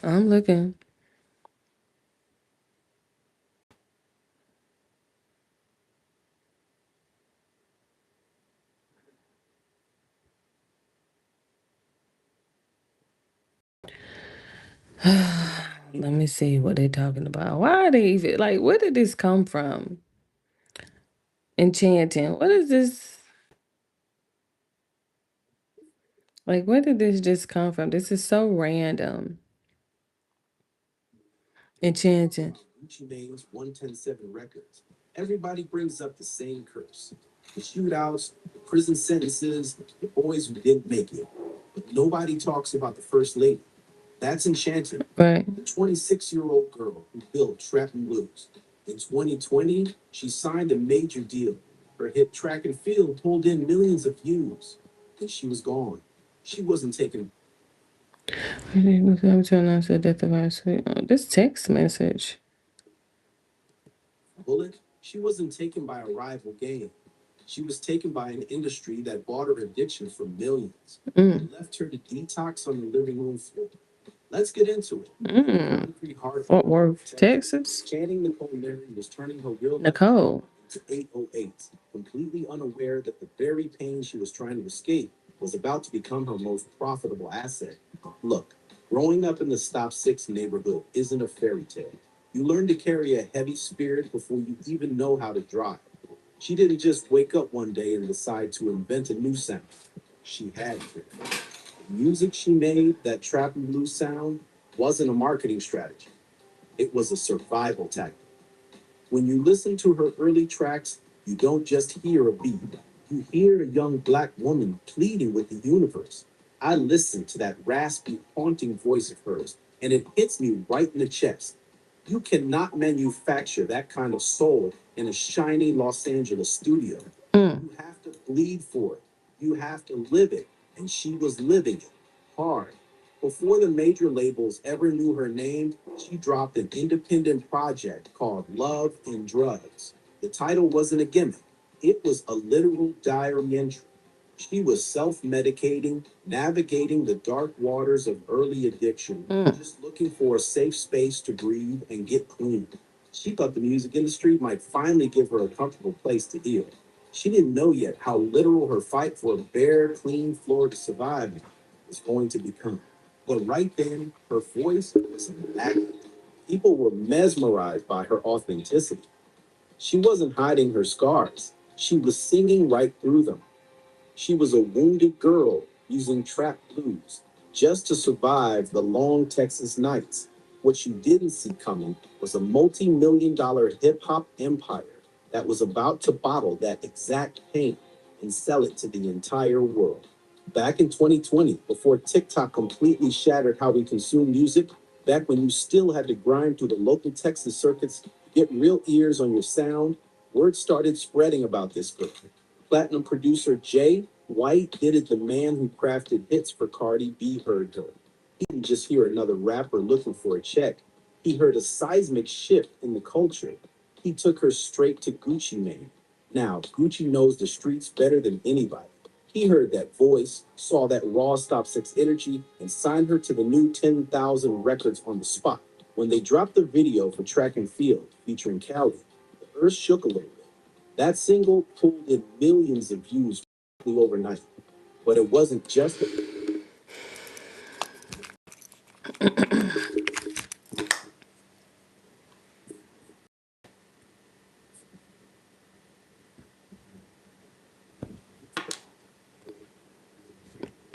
I'm looking. Let me see what they're talking about. Why are they even like? Where did this come from? Enchanting. What is this? Like, where did this just come from? This is so random. Enchanting. Gucci Mane's 117 Records. Everybody brings up the same curse. The shootouts, the prison sentences, the boys who didn't make it. But nobody talks about the first lady. That's Enchanted, Right. the 26-year-old girl who built Trap and Blues. In 2020, she signed a major deal. Her hit Track and Field pulled in millions of views. And she was gone. She wasn't taken. To announce the death of our sweet. Oh, this text message. Bullet, she wasn't taken by a rival gang. She was taken by an industry that bought her addiction for millions. Mm. It left her to detox on the living room floor. Let's get into it. Mm. Fort Worth, Texas. Channing Nicole Mary was turning her real life Nicole. to 808, completely unaware that the very pain she was trying to escape was about to become her most profitable asset. Look, growing up in the Stop Six neighborhood isn't a fairy tale. You learn to carry a heavy spirit before you even know how to drive. She didn't just wake up one day and decide to invent a new sound. She had to. The music she made, that trap and blues sound, wasn't a marketing strategy. It was a survival tactic. When you listen to her early tracks, you don't just hear a beat. You hear a young black woman pleading with the universe. I listen to that raspy, haunting voice of hers, and it hits me right in the chest. You cannot manufacture that kind of soul in a shiny Los Angeles studio. Mm. You have to bleed for it. You have to live it. And she was living it hard. Before the major labels ever knew her name, she dropped an independent project called Love and Drugs. The title wasn't a gimmick, it was a literal diary entry. She was self medicating, navigating the dark waters of early addiction, just looking for a safe space to breathe and get clean. She thought the music industry might finally give her a comfortable place to heal. She didn't know yet how literal her fight for a bare, clean floor to survive was going to become. But right then, her voice was immaculate. People were mesmerized by her authenticity. She wasn't hiding her scars. She was singing right through them. She was a wounded girl using trap blues just to survive the long Texas nights. What she didn't see coming was a multi-million-dollar hip hop empire that was about to bottle that exact pain and sell it to the entire world. Back in 2020, before TikTok completely shattered how we consume music, back when you still had to grind through the local Texas circuits to get real ears on your sound, word started spreading about this girl. Platinum producer Jay White did it. The man who crafted hits for Cardi B heard her. He didn't just hear another rapper looking for a check. He heard a seismic shift in the culture. He took her straight to Gucci Mane. Now, Gucci knows the streets better than anybody. He heard that voice, saw that raw Stop Six energy, and signed her to the new 10,000 records on the spot. When they dropped the video for Track and Field featuring Cali, the earth shook a little bit. That single pulled in millions of views overnight, but it wasn't just.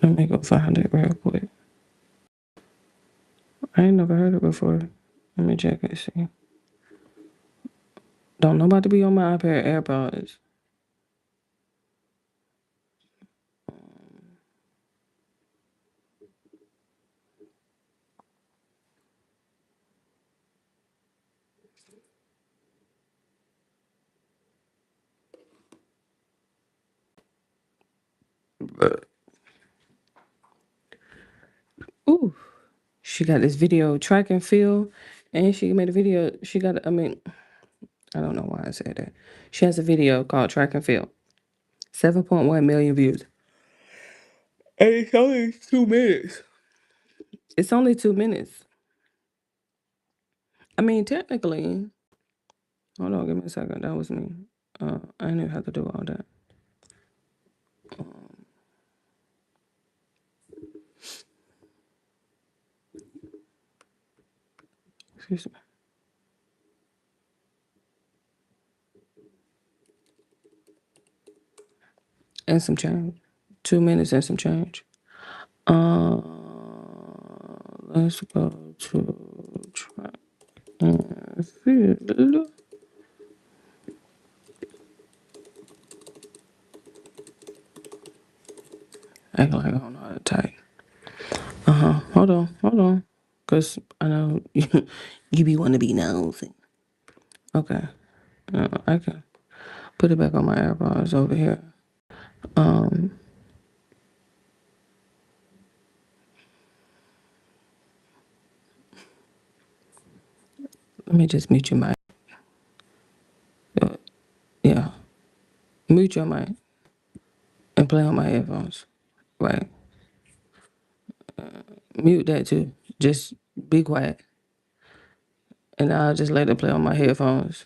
Let me go find it real quick. I ain't never heard it before. Let me check and see. Don't nobody be on my iPad AirPods. But Ooh, she got this video track and field, and she made a video. She got, I mean, I don't know why I said that. She has a video called Track and Field, 7.1 million views. And it's only 2 minutes. It's only 2 minutes. I mean, technically, hold on, give me a second. That was me. I didn't even have to do all that. Excuse me. And some change. 2 minutes and some change. Let's go to track and field. Act like I don't know how to type. Hold on. Cause I know you be want to be nosy. Okay. I can put it back on my AirPods over here. Let me just mute your mic. Yeah. Mute your mic and play on my headphones. Right. Mute that too. Just be quiet. And I'll just let it play on my headphones.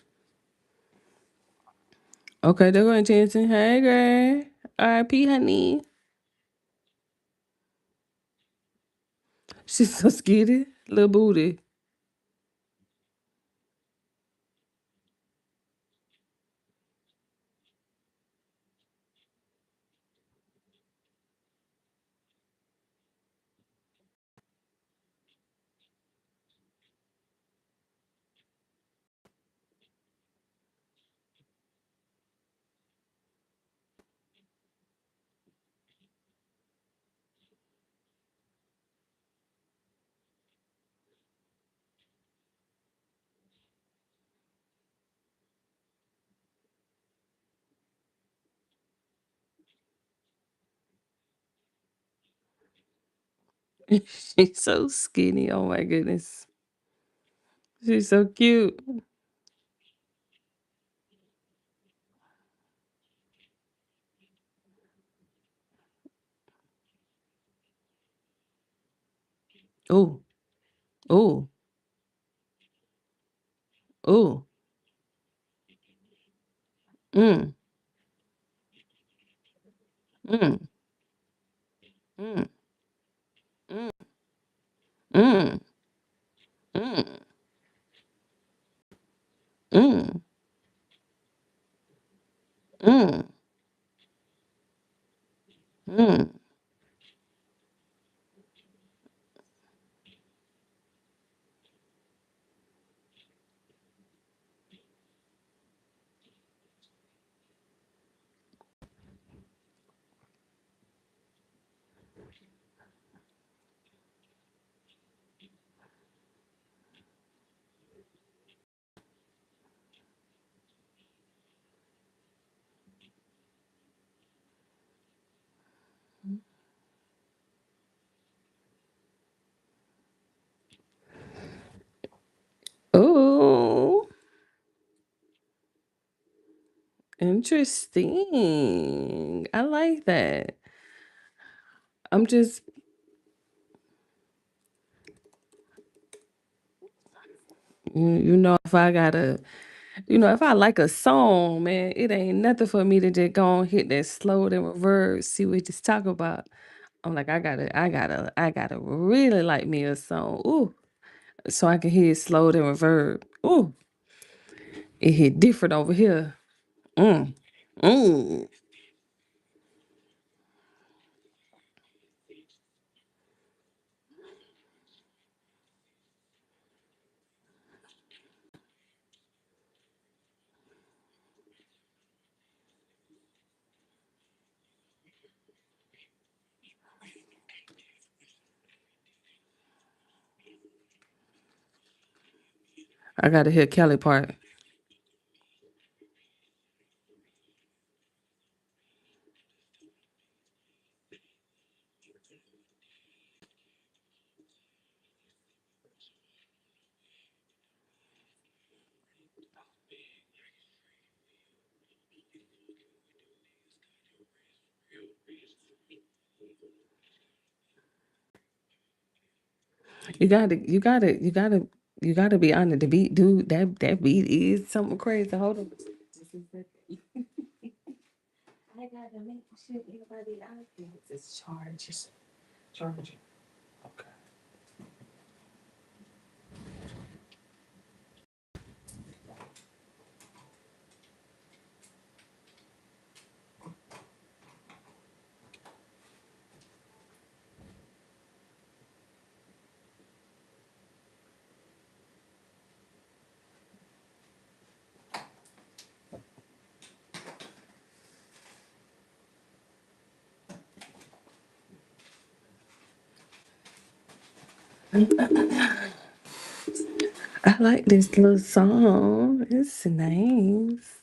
Okay, they're going to Tennyson. Hey, Gray. R.I.P. honey. She's so skinny. Little booty. She's so skinny. Oh my goodness. She's so cute. Oh, oh, oh. Mm, mm, mm, mm, mm, mm, mm, mm, mm. Oh, interesting. I like that. I'm just, if I gotta, if I like a song, man, it ain't nothing for me to just go and hit that slow and reverse, see what just talk about. I'm like, I gotta really like me a song. Ooh, so I can hear it slowed and reverb. Ooh, it hit different over here. Mm, mm. I gotta hear Kelly part. You gotta be honored. The beat, dude. That beat is something crazy. Hold on. Just a second. I gotta make sure everybody out there is charged. Charging. Okay. I like this little song. It's nice.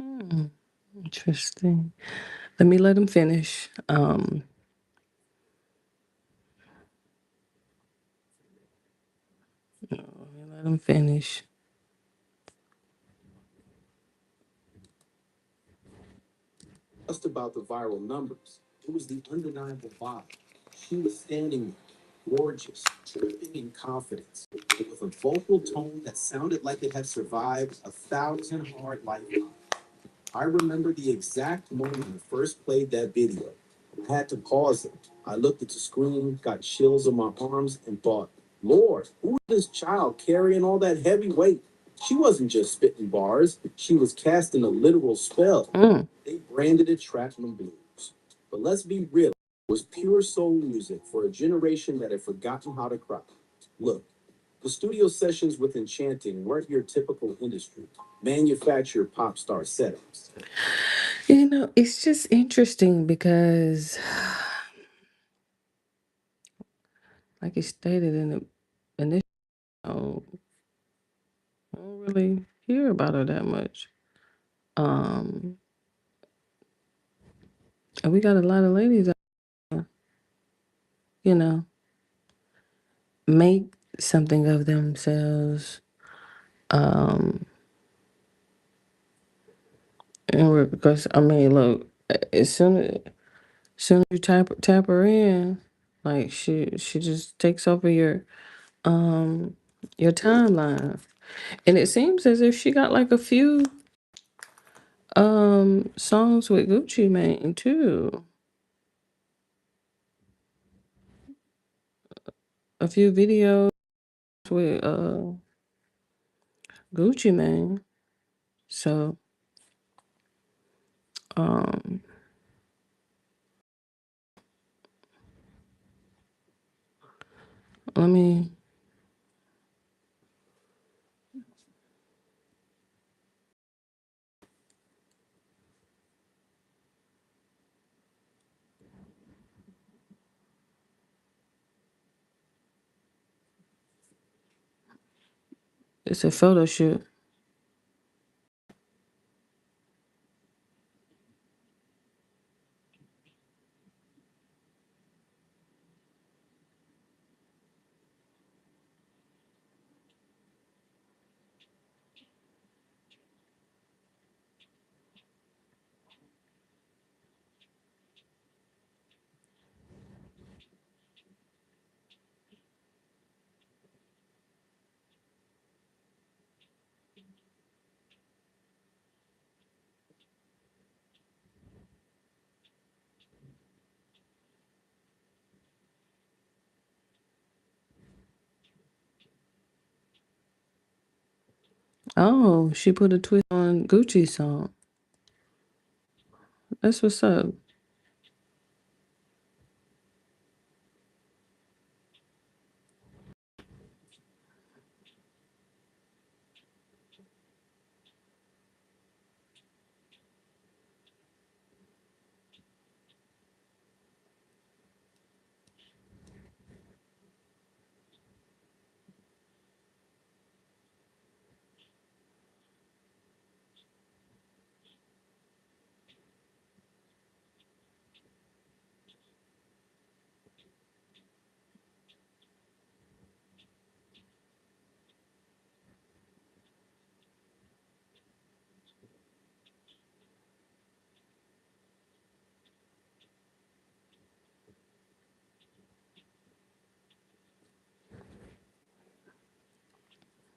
Hmm, interesting. Let him finish. Let him finish. Just about the viral numbers. It was the undeniable vibe. She was standing there, gorgeous, dripping in confidence, with a vocal tone that sounded like it had survived 1,000 hard lifetimes. I remember the exact moment I first played that video. I had to pause it. I looked at the screen, got chills on my arms, and thought, Lord, who is this child carrying all that heavy weight? She wasn't just spitting bars, she was casting a literal spell. They branded it Shrapnel Blues. But let's be real, it was pure soul music for a generation that had forgotten how to cry. Look, the studio sessions with Enchanting weren't your typical industry, manufactured pop star setups. It's just interesting because, like you stated in the initial, I don't really hear about her that much. Um, and we got a lot of ladies out there, you know, make something of themselves. Um, and because I mean, look, as soon as you tap her in, like she just takes over your timeline, and it seems as if she got like a few songs with Gucci Mane too. A few videos with Gucci Mane. So um let me it's a photo shoot. Oh, she put a twist on Gucci's song. That's what's up.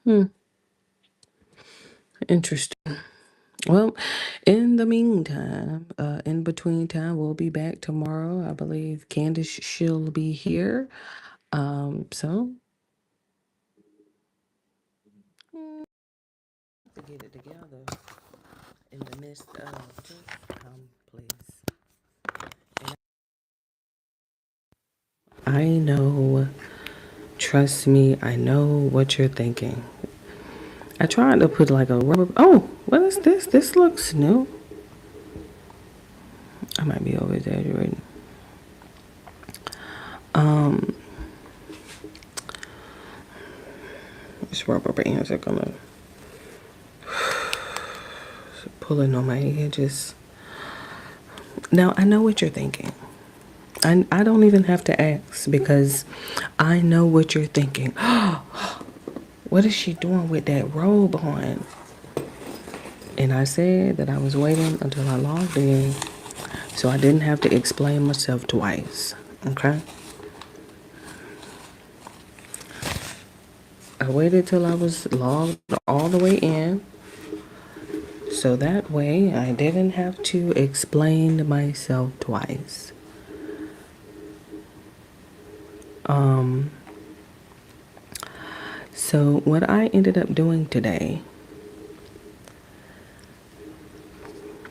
Hmm. Interesting. Well, in the meantime, in between time, we'll be back tomorrow. I believe Candace she'll be here. So to get it together in the midst of just please. I know, trust me, I know what you're thinking. I tried to put like a rubber. Oh, what is this? This looks new. I might be over exaggerating. These rubber bands are gonna pulling on my edges. Now I know what you're thinking. I don't even have to ask because I know what you're thinking. What is she doing with that robe on? And I said that I was waiting until I logged in so I didn't have to explain myself twice. Okay? I waited till I was logged all the way in so that way I didn't have to explain myself twice. So what I ended up doing today,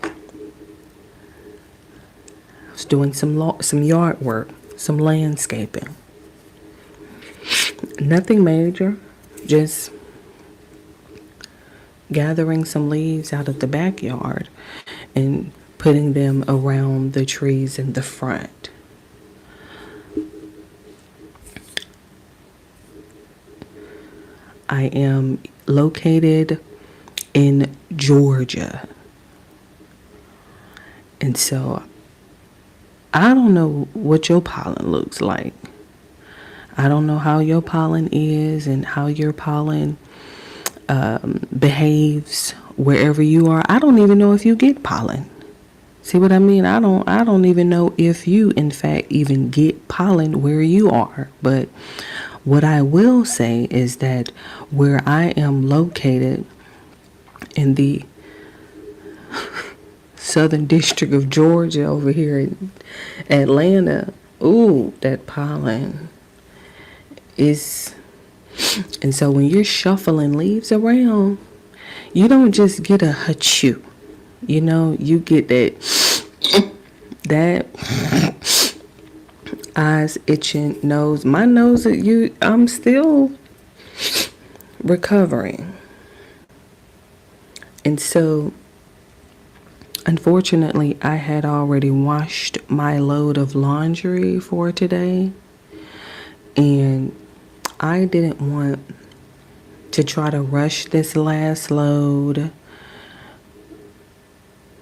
I was doing some yard work, some landscaping. Nothing major, just gathering some leaves out of the backyard and putting them around the trees in the front. I am located in Georgia. And so I don't know what your pollen looks like. I don't know how your pollen is and how your pollen behaves wherever you are. I don't even know if you get pollen. See what I mean? I don't even know if you in fact even get pollen where you are. But what I will say is that where I am located in the Southern District of Georgia over here in Atlanta, ooh, that pollen is. And so when you're shuffling leaves around, you don't just get a hachoo. You know, you get that eyes itching, nose. My nose, I'm still recovering. And so, unfortunately, I had already washed my load of laundry for today. And I didn't want to try to rush this last load.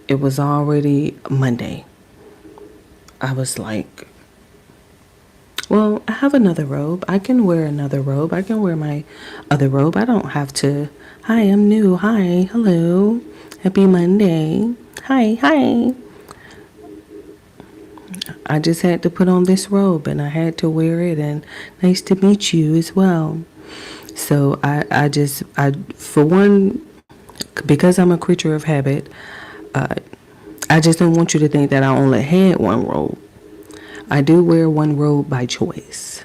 It was already Monday. I was like, well, I have another robe. I can wear another robe. I can wear my other robe. I don't have to. Hi, I'm new. Hi, hello. Happy Monday. Hi. I just had to put on this robe and I had to wear it, and nice to meet you as well. So I for one, because I'm a creature of habit, I just don't want you to think that I only had one robe. I do wear one robe by choice.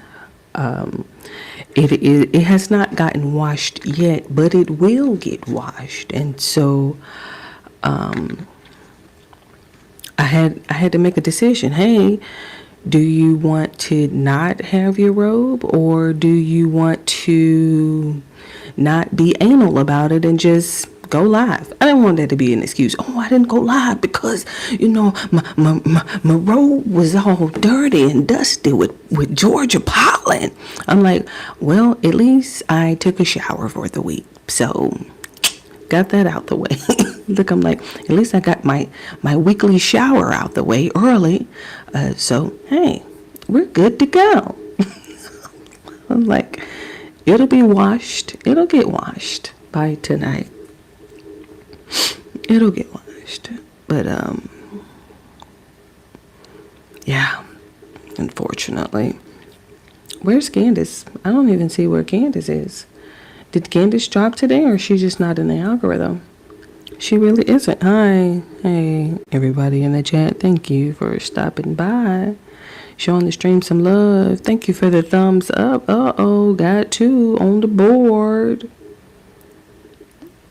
it has not gotten washed yet, but it will get washed. And so I had to make a decision. Hey, do you want to not have your robe, or do you want to not be anal about it and just go live? I didn't want that to be an excuse. Oh, I didn't go live because, my robe was all dirty and dusty with Georgia pollen. I'm like, well, at least I took a shower for the week. So got that out the way. Look, I'm like, at least I got my weekly shower out the way early. So, hey, we're good to go. I'm like, it'll be washed. It'll get washed by tonight. It'll get washed. But, yeah, unfortunately. Where's Candace? I don't even see where Candace is. Did Candace drop today, or is she just not in the algorithm? She really isn't. Hi. Hey, everybody in the chat. Thank you for stopping by. Showing the stream some love. Thank you for the thumbs up. Uh-oh, got 2 on the board.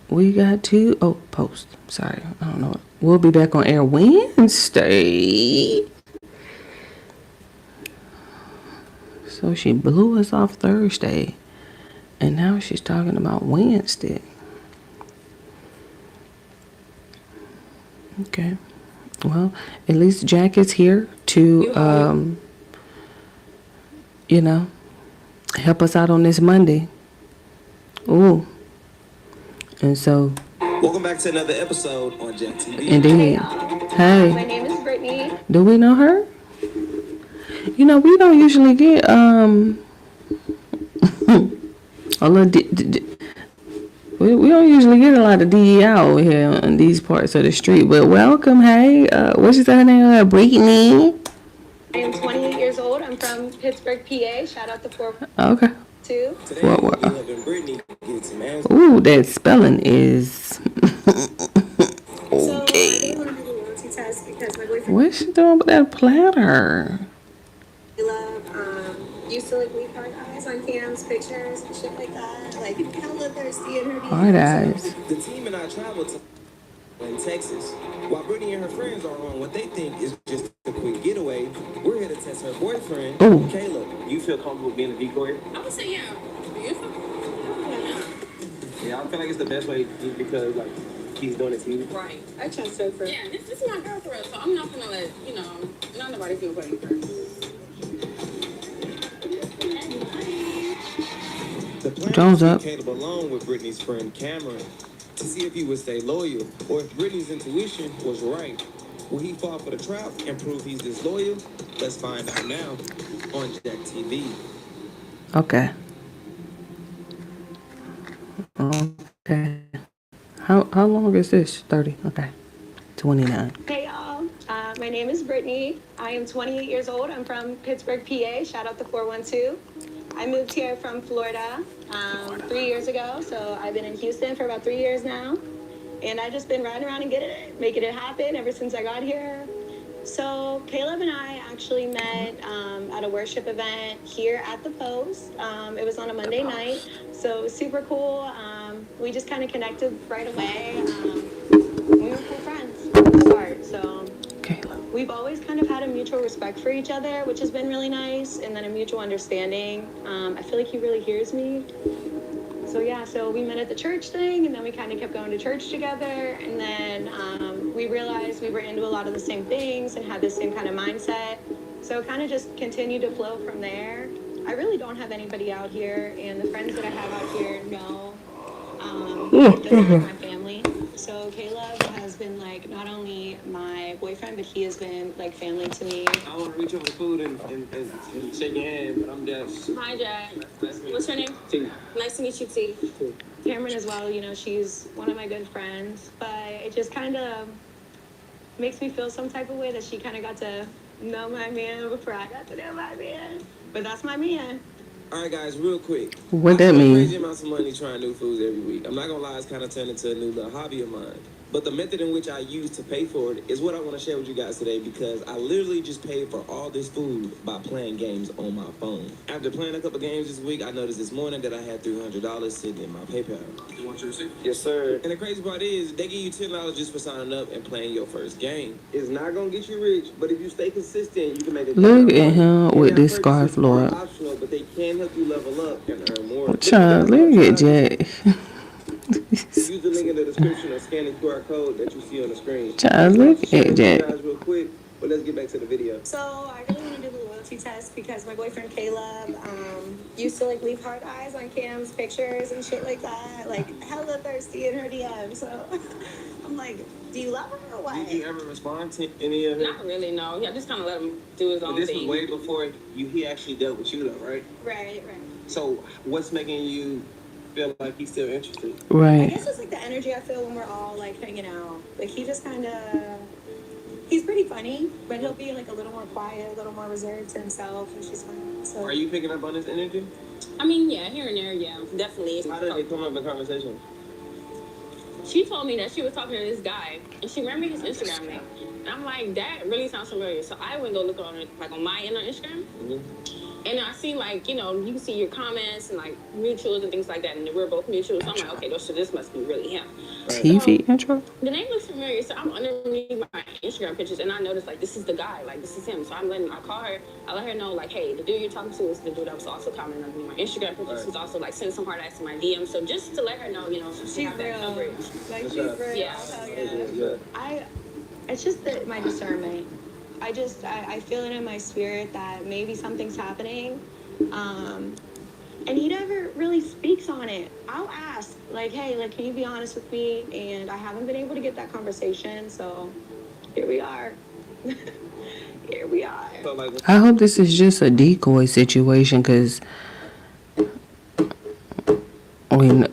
We got 2. Oh, post. Sorry, I don't know. We'll be back on air Wednesday. So she blew us off Thursday. And now she's talking about Wednesday. Okay. Well, at least Jack is here to, help us out on this Monday. Ooh. And so. Welcome back to another episode on Jack TV. Indeed. Hey. My name is Brittany. Do we know her? We don't usually get, a little we don't usually get a lot of DE out here in these parts of the street, but welcome. Hey, what's your name? Brittany. I am 28 years old. I'm from Pittsburgh, PA. Shout out to 412. Okay. Today, we're helping Brittany get some answers. Ooh, that spelling is okay. So I want to do the loyalty test because my boyfriend. What's she doing with that platter? Used to leave hard eyes on Cam's pictures and shit like that. Like hella thirsty in her DMs. Hard eyes. The team and I traveled to in Texas. While Brittany and her friends are on what they think is just a quick getaway, we're here to test her boyfriend, Ooh. Caleb. You feel comfortable being a decoy? I would say, yeah. Beautiful. Yeah, I feel like it's the best way because, he's doing it to you. Right. I trust her for. Yeah, this is my girl for real, so I'm not gonna let, not nobody feel playing first. The plan Jones was to up. keep Caleb alone with Brittany's friend Cameron to see if he would stay loyal or if Brittany's intuition was right. Will he fall for the trap and prove he's disloyal? Let's find out now on Jack TV. Okay. Okay. How long is this? 30. Okay. 29. Hey y'all, my name is Brittany. I am 28 years old. I'm from Pittsburgh, PA. Shout out to 412. I moved here from Florida 3 years ago, so I've been in Houston for about 3 years now. And I've just been riding around and making it happen ever since I got here. So Caleb and I actually met at a worship event here at the Post. It was on a Monday night, so it was super cool. We just kind of connected right away. We were cool friends from the start, so Caleb. we've always kind of had a mutual respect for each other, which has been really nice, and then a mutual understanding. I feel like he really hears me. So yeah, so we met at the church thing, and then we kind of kept going to church together, and then we realized we were into a lot of the same things and had the same kind of mindset. So it kind of just continued to flow from there. I really don't have anybody out here, and the friends that I have out here know they're like my family. So Caleb has been like not only my boyfriend, but he has been like family to me. I want to reach over the food and shake your hand, but I'm just... Hi, Jack. What's your name? T. Nice to meet you, T. Cameron as well, she's one of my good friends, but it just kind of makes me feel some type of way that she kind of got to know my man before I got to know my man. But that's my man. All right, guys, real quick. What that I spend mean? crazy amounts of money trying new foods every week. I'm not gonna lie, it's kind of turned into a new little hobby of mine. But the method in which I use to pay for it is what I want to share with you guys today, because I literally just paid for all this food by playing games on my phone. After playing a couple games this week, I noticed this morning that I had $300 sitting in my PayPal. You want your receipt? Yes, sir. And the crazy part is, they give you $10 just for signing up and playing your first game. It's not gonna get you rich, but if you stay consistent, you can make a Look at him with this scarf, Lord. optional, but they can help you level up and earn more. Child, look at Jack. Use the link in the description or scan the QR code that you see on the screen. Child, look Share at with you Jack. guys real quick, but let's get back to the video. So I really want to do the loyalty test because my boyfriend Caleb used to like leave heart eyes on Cam's pictures and shit like that, like hella thirsty in her DM. So I'm like, do you love her or what? Did you ever respond to any of it? Not really, no. I just kind of let him do his But own this was thing. way before he actually dealt with you, though, right? Right. So what's making you feel like he's still interested? I Right. guess it's like the energy I feel when we're all like hanging out. Like he just kind of, he's pretty funny, but he'll be like a little more quiet, a little more reserved to himself, and she's fine. So Are you picking up on this energy? I mean, yeah, here and there, yeah, definitely. How did it come up in conversation? She told me that she was talking to this guy, and she ran me his Instagram name. And I'm like, that really sounds familiar. So I went and go look on it, like on my end on Instagram. And I see, like, you know, you can see your comments and, like, mutuals and things like that. And we're both mutuals. So I'm like, okay, so this must be really him. TV intro? The name looks familiar. So I'm underneath my Instagram pictures, and I noticed, like, this is the guy. Like, this is him. So I call her. I let her know, like, hey, the dude you're talking to is the dude that was also commenting on my Instagram pictures. Right. He's also, like, sending some hard ass to my DM. So just to let her know, you know, so she she's have that real. coverage. Like she's What's up? real. Yeah. Hell yeah. It's just that my discernment. I feel it in my spirit that maybe something's happening. And he never really speaks on it. I'll ask, like, hey, like, can you be honest with me? And I haven't been able to get that conversation, so here we are. Here we are. So like, I hope this is just a decoy situation, because when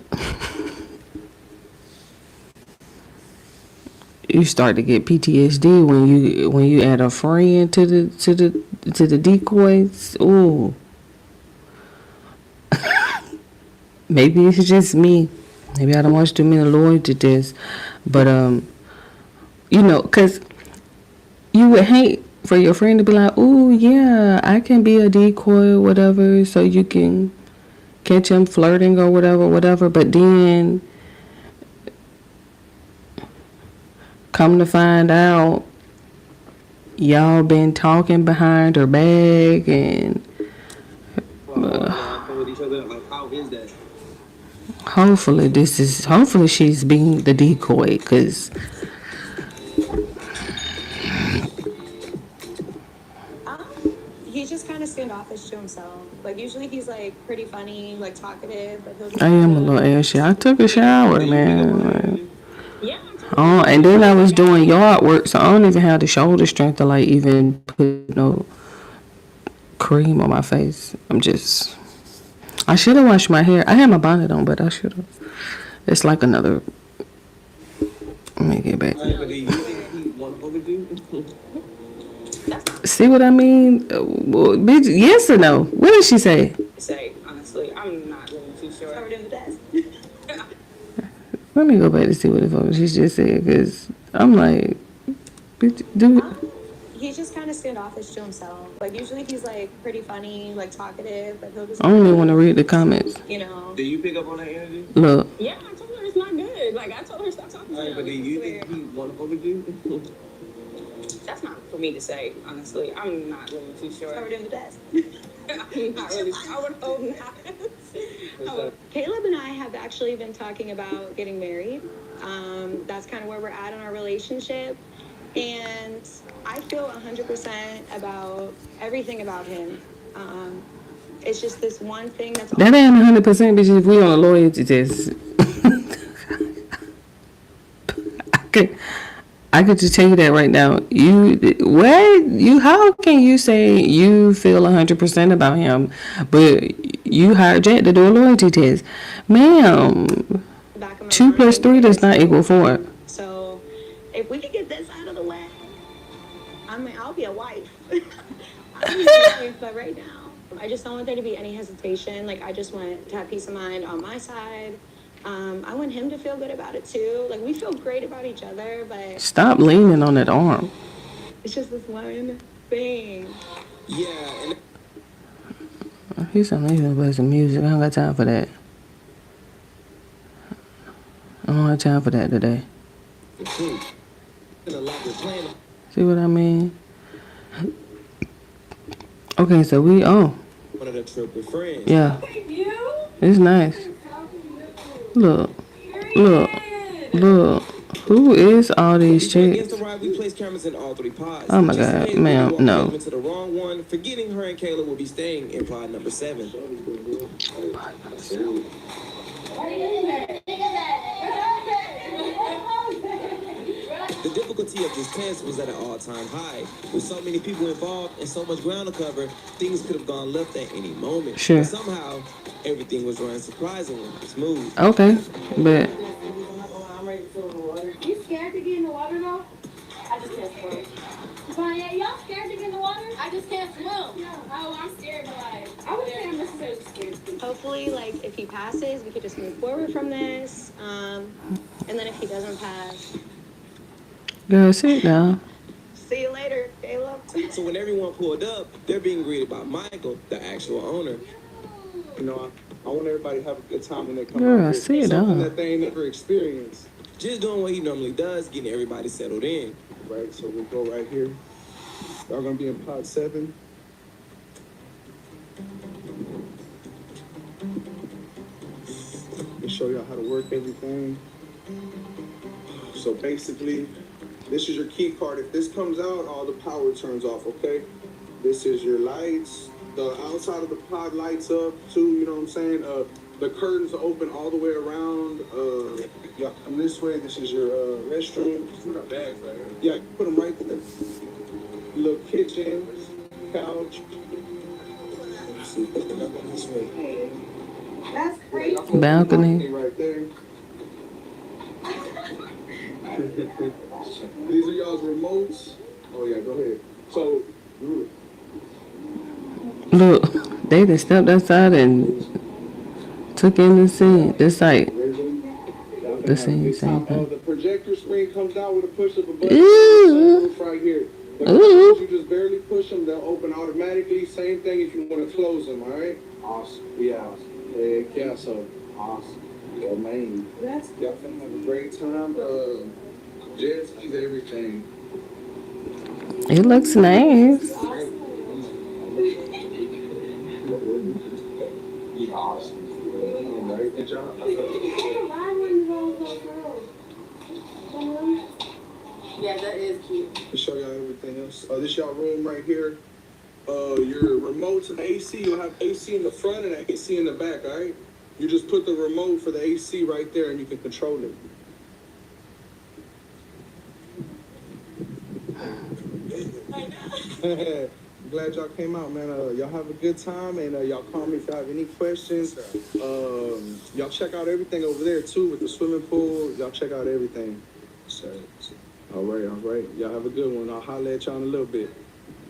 you start to get PTSD when you add a friend to the decoys. Ooh. Maybe it's just me. Maybe I don't watch too many loyalty tests. But you know, cause you would hate for your friend to be like, "Ooh, yeah, I can be a decoy or whatever, so you can catch him flirting or whatever." But then come to find out, y'all been talking behind her back, and with each other, like, how is that? hopefully she's being the decoy, because He's just kind of standoffish to himself. Like, usually he's, like, pretty funny, like, talkative, but he'll just I am a little ashy. I took a shower, Do you pick up on that man. energy? Yeah, I'm telling Oh, and then I was doing yard work, so I don't even have the shoulder strength to, like, even put no cream on my face. I should have washed my hair. I had my bonnet on, but I should have. It's like another. Let me get back. Right, but do you think he want over you? See what I mean? Well, bitch, yes or no? What did she say? you say, honestly, I'm not really too So sure. we're doing the test. Let me go back to see what the fuck she just said, because I'm like, bitch, dude. He's just kind of standoffish to himself. Like, usually he's, like, pretty funny, like, talkative, but he'll just, I don't even want to read the comments. you know. Do you pick up on that energy? Look, Yeah, I told her it's not good. Like, I told her stop talking to Right, but do him. you think he want over you? That's not for me to say, honestly. I'm not really too So we're sure. doing the test. I'm not really. I would hope not. I would- Caleb and I have actually been talking about getting married. That's kind of where we're at in our relationship. And I feel 100% about everything about him. It's just this one thing that's that ain't 100%, bitch. If we on a loyalty test, I could just tell you that right now. How can you say you feel 100% about him, but you hired Jack to do a loyalty test, ma'am? back of my 2 plus mind. 3 does not equal 4. So if we could get this out of the way, I mean, I'll be a wife. I'll be a wife, but right now, I just don't want there to be any hesitation. Like, I just want to have peace of mind on my side. I want him to feel good about it too. Like, we feel great about each other, but Stop leaning on that arm. it's just this one thing. Yeah, and He's gonna play some music. I don't got time for that. I don't have time for that today. the truth. And a lot we're playing. See what I mean? Okay, so we One of the trip with friends. yeah. It's nice. Look. Who is all these Against chicks? the ride, we place cameras in all 3 pods. Oh my Just in God, case we ma'am, walk no. into the wrong one, forgetting her and Kayla will be staying in pod number 7. The difficulty of this test was at an all-time high. With so many people involved and so much ground to cover, things could have gone left at any moment. Sure. But somehow, everything was running surprisingly smooth. Okay, but You scared to get in the water though? I just can't swim. But y'all scared to get in the water? I just can't swim. Oh, I'm scared, but like, I wouldn't say I'm necessarily scared. Hopefully, like, if he passes, we could just move forward from this. And then if he doesn't pass, girl, sit down. see you later, Caleb. So when everyone pulled up, they're being greeted by Michael, the actual owner. You know, I want everybody to have a good time when they come Girl, out here. sit Something down. that they ain't never experienced. Just doing what he normally does, getting everybody settled in. Right, so we'll go right here. Y'all gonna be in pod 7. Let me show y'all how to work everything. So basically, this is your key card. If this comes out, all the power turns off, okay? This is your lights. The outside of the pod lights up too, you know what I'm saying? The curtains are open all the way around. Y'all come this way. This is your restroom. Put our bags right here. Yeah, put them right there. Little kitchen, couch. Let's see, put them up this way. That's crazy. Balcony. Right there. These are y'all's remotes. Oh yeah, go ahead. So, Look, they just stepped outside and took in the scene. The site. The scene, same thing. the projector screen comes out with a push of a button. Ooh. Right here. The Ooh. curtains, you just barely push them, they'll open automatically. Same thing if you want to close them, all right? Awesome. Yeah. Heck yeah, so awesome. Yeah, man. Y'all finna have a great time. Jet skis, everything. It looks nice. Awesome. All right, good job. Yeah, that is cute. To show y'all everything else. This y'all room right here. Your remotes and AC, you'll have AC in the front and AC in the back, all right? You just put the remote for the AC right there and you can control it. I'm glad y'all came out, man. Y'all have a good time, and y'all call me if y'all have any questions. Y'all check out everything over there, too, with the swimming pool. Y'all check out everything. All right. Y'all have a good one. I'll holler at y'all in a little bit.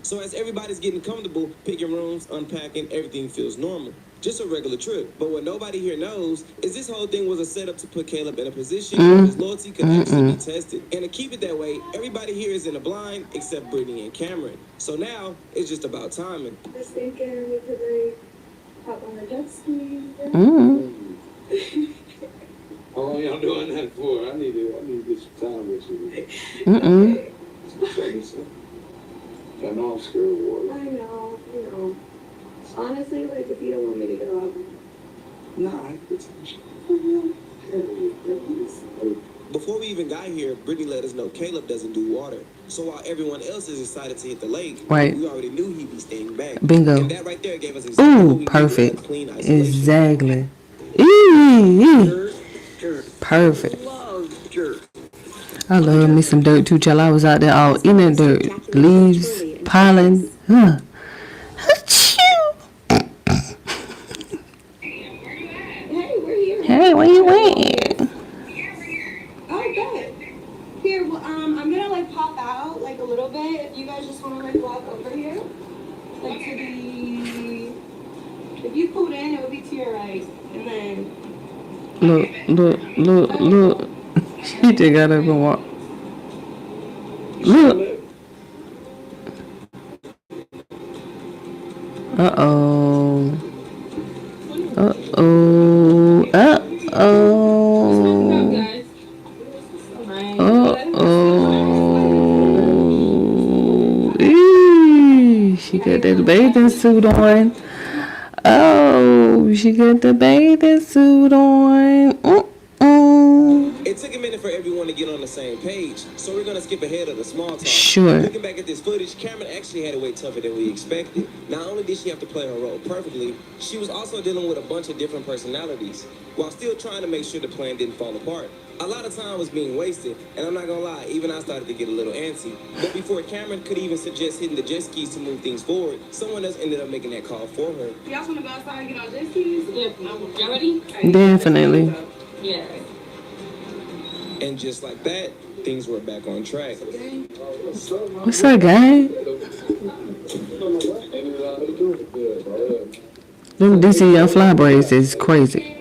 So as everybody's getting comfortable, picking rooms, unpacking, everything feels normal. Just a regular trip. But what nobody here knows is this whole thing was a setup to put Caleb in a position where his loyalty could actually be tested. And to keep it that way, everybody here is in the blind except Brittany and Cameron. So now it's just about timing. Just thinking we could like hop on the jet ski. How long y'all doing that for? I need to get some time with you. I know I'm scared of water. I know. Honestly, like, if you don't want me to go, Nah, I get Before we even got here, Brittany let us know Caleb doesn't do water. So while everyone else is excited to hit the lake, Right. we already knew he'd be staying back. Bingo. And that right there gave us exactly what we Ooh, needed, perfect. a clean isolation. Exactly. Ooh, perfect. I love me some dirt too, child. I was out there all in that dirt. Leaves piling. Hey, where you at? oh, good. Here, well, I'm gonna like pop out like a little bit. If you guys just wanna like walk over here, like to the. If you pulled in, it would be to your right, and then Look. She just got up and walk. Look. Uh-oh. Uh-oh. Uh-oh. Uh-oh. Eee, she got that bathing suit on. Oh, she got the bathing suit on. It took a minute for everyone to get on the same page, so we're gonna skip ahead of the small talk. Sure. Looking back at this footage, Cameron actually had it way tougher than we expected. Not only did she have to play her role perfectly, she was also dealing with a bunch of different personalities, while still trying to make sure the plan didn't fall apart. A lot of time was being wasted, and I'm not gonna lie, even I started to get a little antsy. But before Cameron could even suggest hitting the jet skis to move things forward, someone else ended up making that call for her. Y'all want to go outside and get our jet skis? Yeah. Y'all ready? Definitely. Yeah. And just like that, things were back on track. What's up, gang? Them DC Young Fly braids is crazy.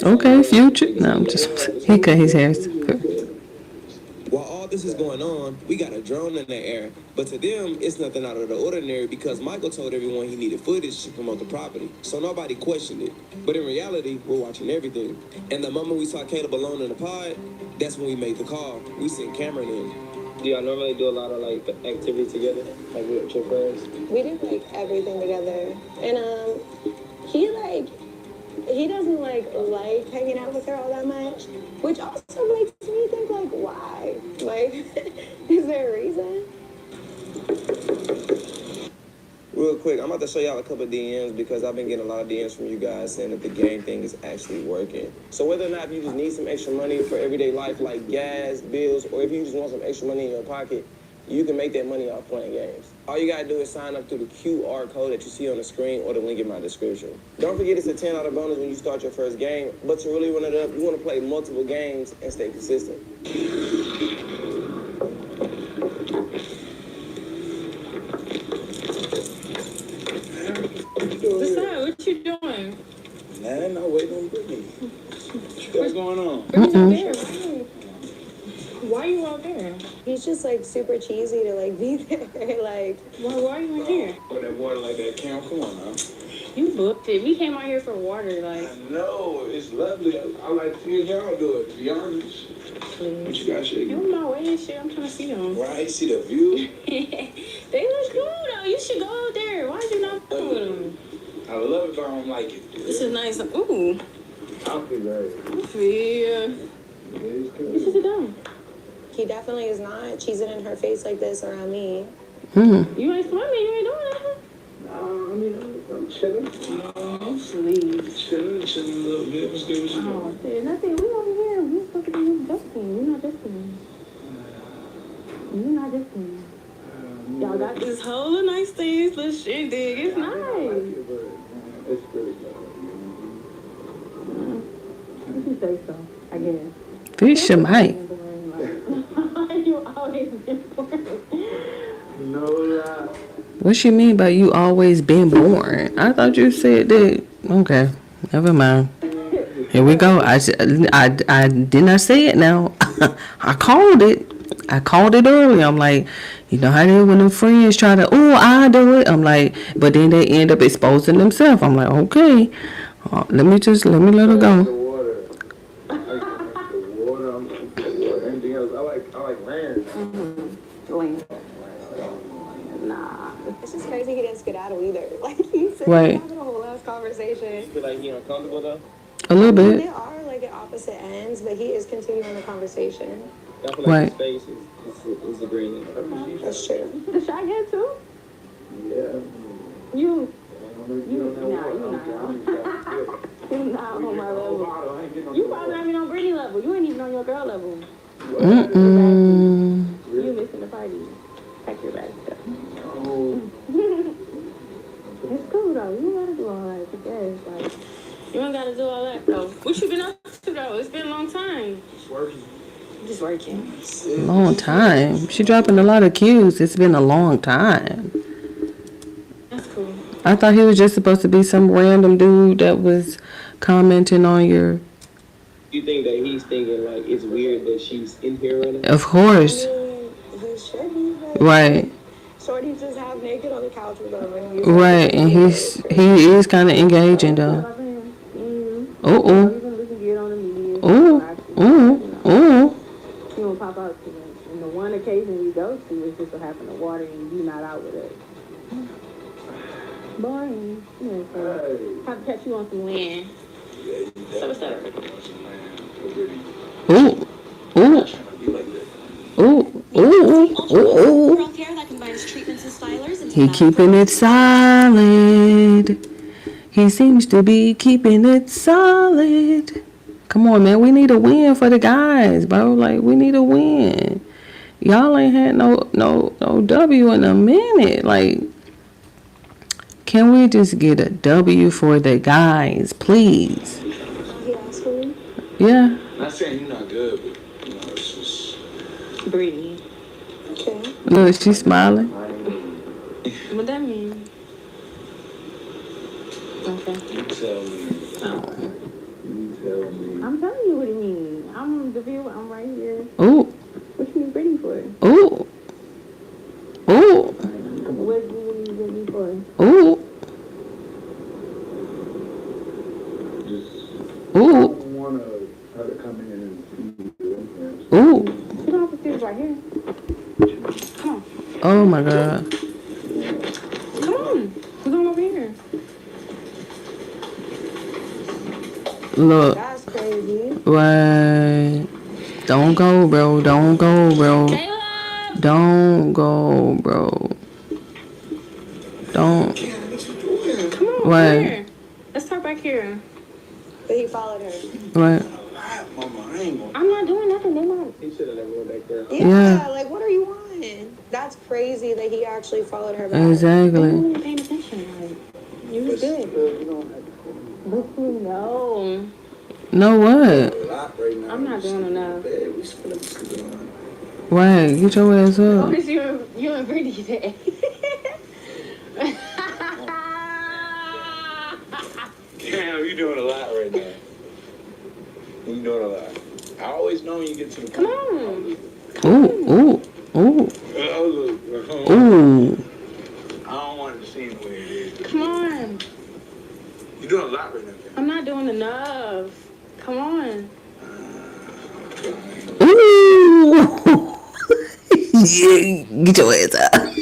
Okay, Future. No, I'm just he cut his hair. While all this is going on, we got a drone in the air. But to them, it's nothing out of the ordinary because Michael told everyone he needed footage to promote the property. So nobody questioned it. But in reality, we're watching everything. And the moment we saw Caleb alone in the pod, that's when we made the call. We sent Cameron in. Do y'all normally do a lot of like activity together? Like with your friends? We do like everything together. And he doesn't like hanging out with her all that much, which also makes me think like, why? Like, is there a reason? Real quick, I'm about to show y'all a couple of DMs because I've been getting a lot of DMs from you guys saying that the game thing is actually working. So whether or not you just need some extra money for everyday life like gas, bills, or if you just want some extra money in your pocket, you can make that money off playing games. All you gotta do is sign up through the QR code that you see on the screen or the link in my description. Don't forget it's a $10 bonus when you start your first game, but to really run it up, you wanna play multiple games and stay consistent. Decide, what you doing? Man, I'm waiting on Brittany. What's going on? Who's out there? Why are you out there? He's just like super cheesy to like be there. Like, Why are you in here? With that water like that, Cam, come on now. You booked it. We came out here for water, like. I know, it's lovely. I like seeing y'all do it, to be honest. What you got, Shaggy? You in my way and shit. I'm trying to see them. Right, see the view? They look cool though. You should go out there. Why did you not go with them? I love it, but I don't like it. This is nice. Ooh. I'll be right. Yeah. You should sit down. he definitely is not cheesing in her face like this around me. You ain't swimming. You ain't doing that. I mean, I'm chilling. Please. Chilling a little bit. What's good with you? Oh, there's nothing. We over here. We supposed to be joking. You're not joking. You're not joking. Y'all got this whole nice things, little shit, dig. It's nice. It's really good. If you say so, I guess. Fish your mic. You always been boring. No lie. What you mean by you always been born? I thought you said that. Okay, never mind. Here we go. I did not say it now. I called it. I called it earlier. I'm like, you know how they when them friends try to, oh, I do it. I'm like, but then they end up exposing themselves. I'm like, okay, let me let her go. Anything else? I like land. Nah. It's just crazy he didn't skedaddle either. Like, he's Right. having a whole ass conversation. You feel like he uncomfortable though? A little They bit. are like at opposite ends, but he is continuing the conversation. I feel like Right. his face is agreeing. That's true. The shy head too? Yeah. You You're not on my level. You probably not even on Brittany level. You ain't even on your girl level. Mm-mm. You missing the party. Pack your bag stuff. Oh. It's cool though. You gotta do all that. I guess. Like, You don't gotta do all that though. What you been up to though? It's been a long time. It's working. Just working. Long time. She dropping a lot of cues. It's been a long time. That's cool. I thought he was just supposed to be some random dude that was commenting on your. You think that he's thinking like it's weird that she's in here right now? Of course. He should be. Right. Shorty's just half naked on the couch with her. Right. And he is kind of engaging though. Oh. Oh. Oh. Oh. She won't pop out too much. And the one occasion you go to is just to happen to water and you not out with it. Boring. Yeah, so have to catch you on some land. So what's up? Oh. Oh. Oh. Oh. Oh. Girl care that combines treatments and stylers and He keeping it solid. He seems to be keeping it solid. Come on, man. We need a win for the guys, bro. Like, we need a win. Y'all ain't had no W in a minute. Like, can we just get a W for the guys, please? he asked for me. Yeah. Not saying you're not good, but you know, it's just Breathe. Okay. Look, she's smiling. What that mean? Okay. you tell me. You tell me. I'm telling you what it means. I'm the viewer. I'm right here. Ooh. What you need Brittany for? Ooh. Ooh. What do you need Brittany for? Ooh. Just Ooh. don't want to have to come in and see you. Ooh. Sit down for this right here. Come on. Oh my God. Come on. We're going over here. Look. That's crazy. Right. Don't go, bro. Don't go, bro. Caleb! Don't go, bro. Don't. Come on, Right. here. Let's talk back here. But he followed her. Right. Mama, I ain't gonna. I'm not doing nothing. They're not. He should have never went back there. Yeah, like what are you on? That's crazy that he actually followed her back. You Exactly. weren't paying attention. Like, you was good. You don't have to call me. No. Know what? A lot right now. I'm not doing enough. We spend up sleeping on. Right. Get your ass What up. is you and Brittany today? Damn, you doing a lot right now. You doing a lot. I always know when you get to the Come point. on. Ooh. Ooh. Ooh. Ooh. I don't want it to seem the way it is. Come on. You're doing a lot right now. I'm not doing enough. Come on. Ooh. Yeah. Get your ass up.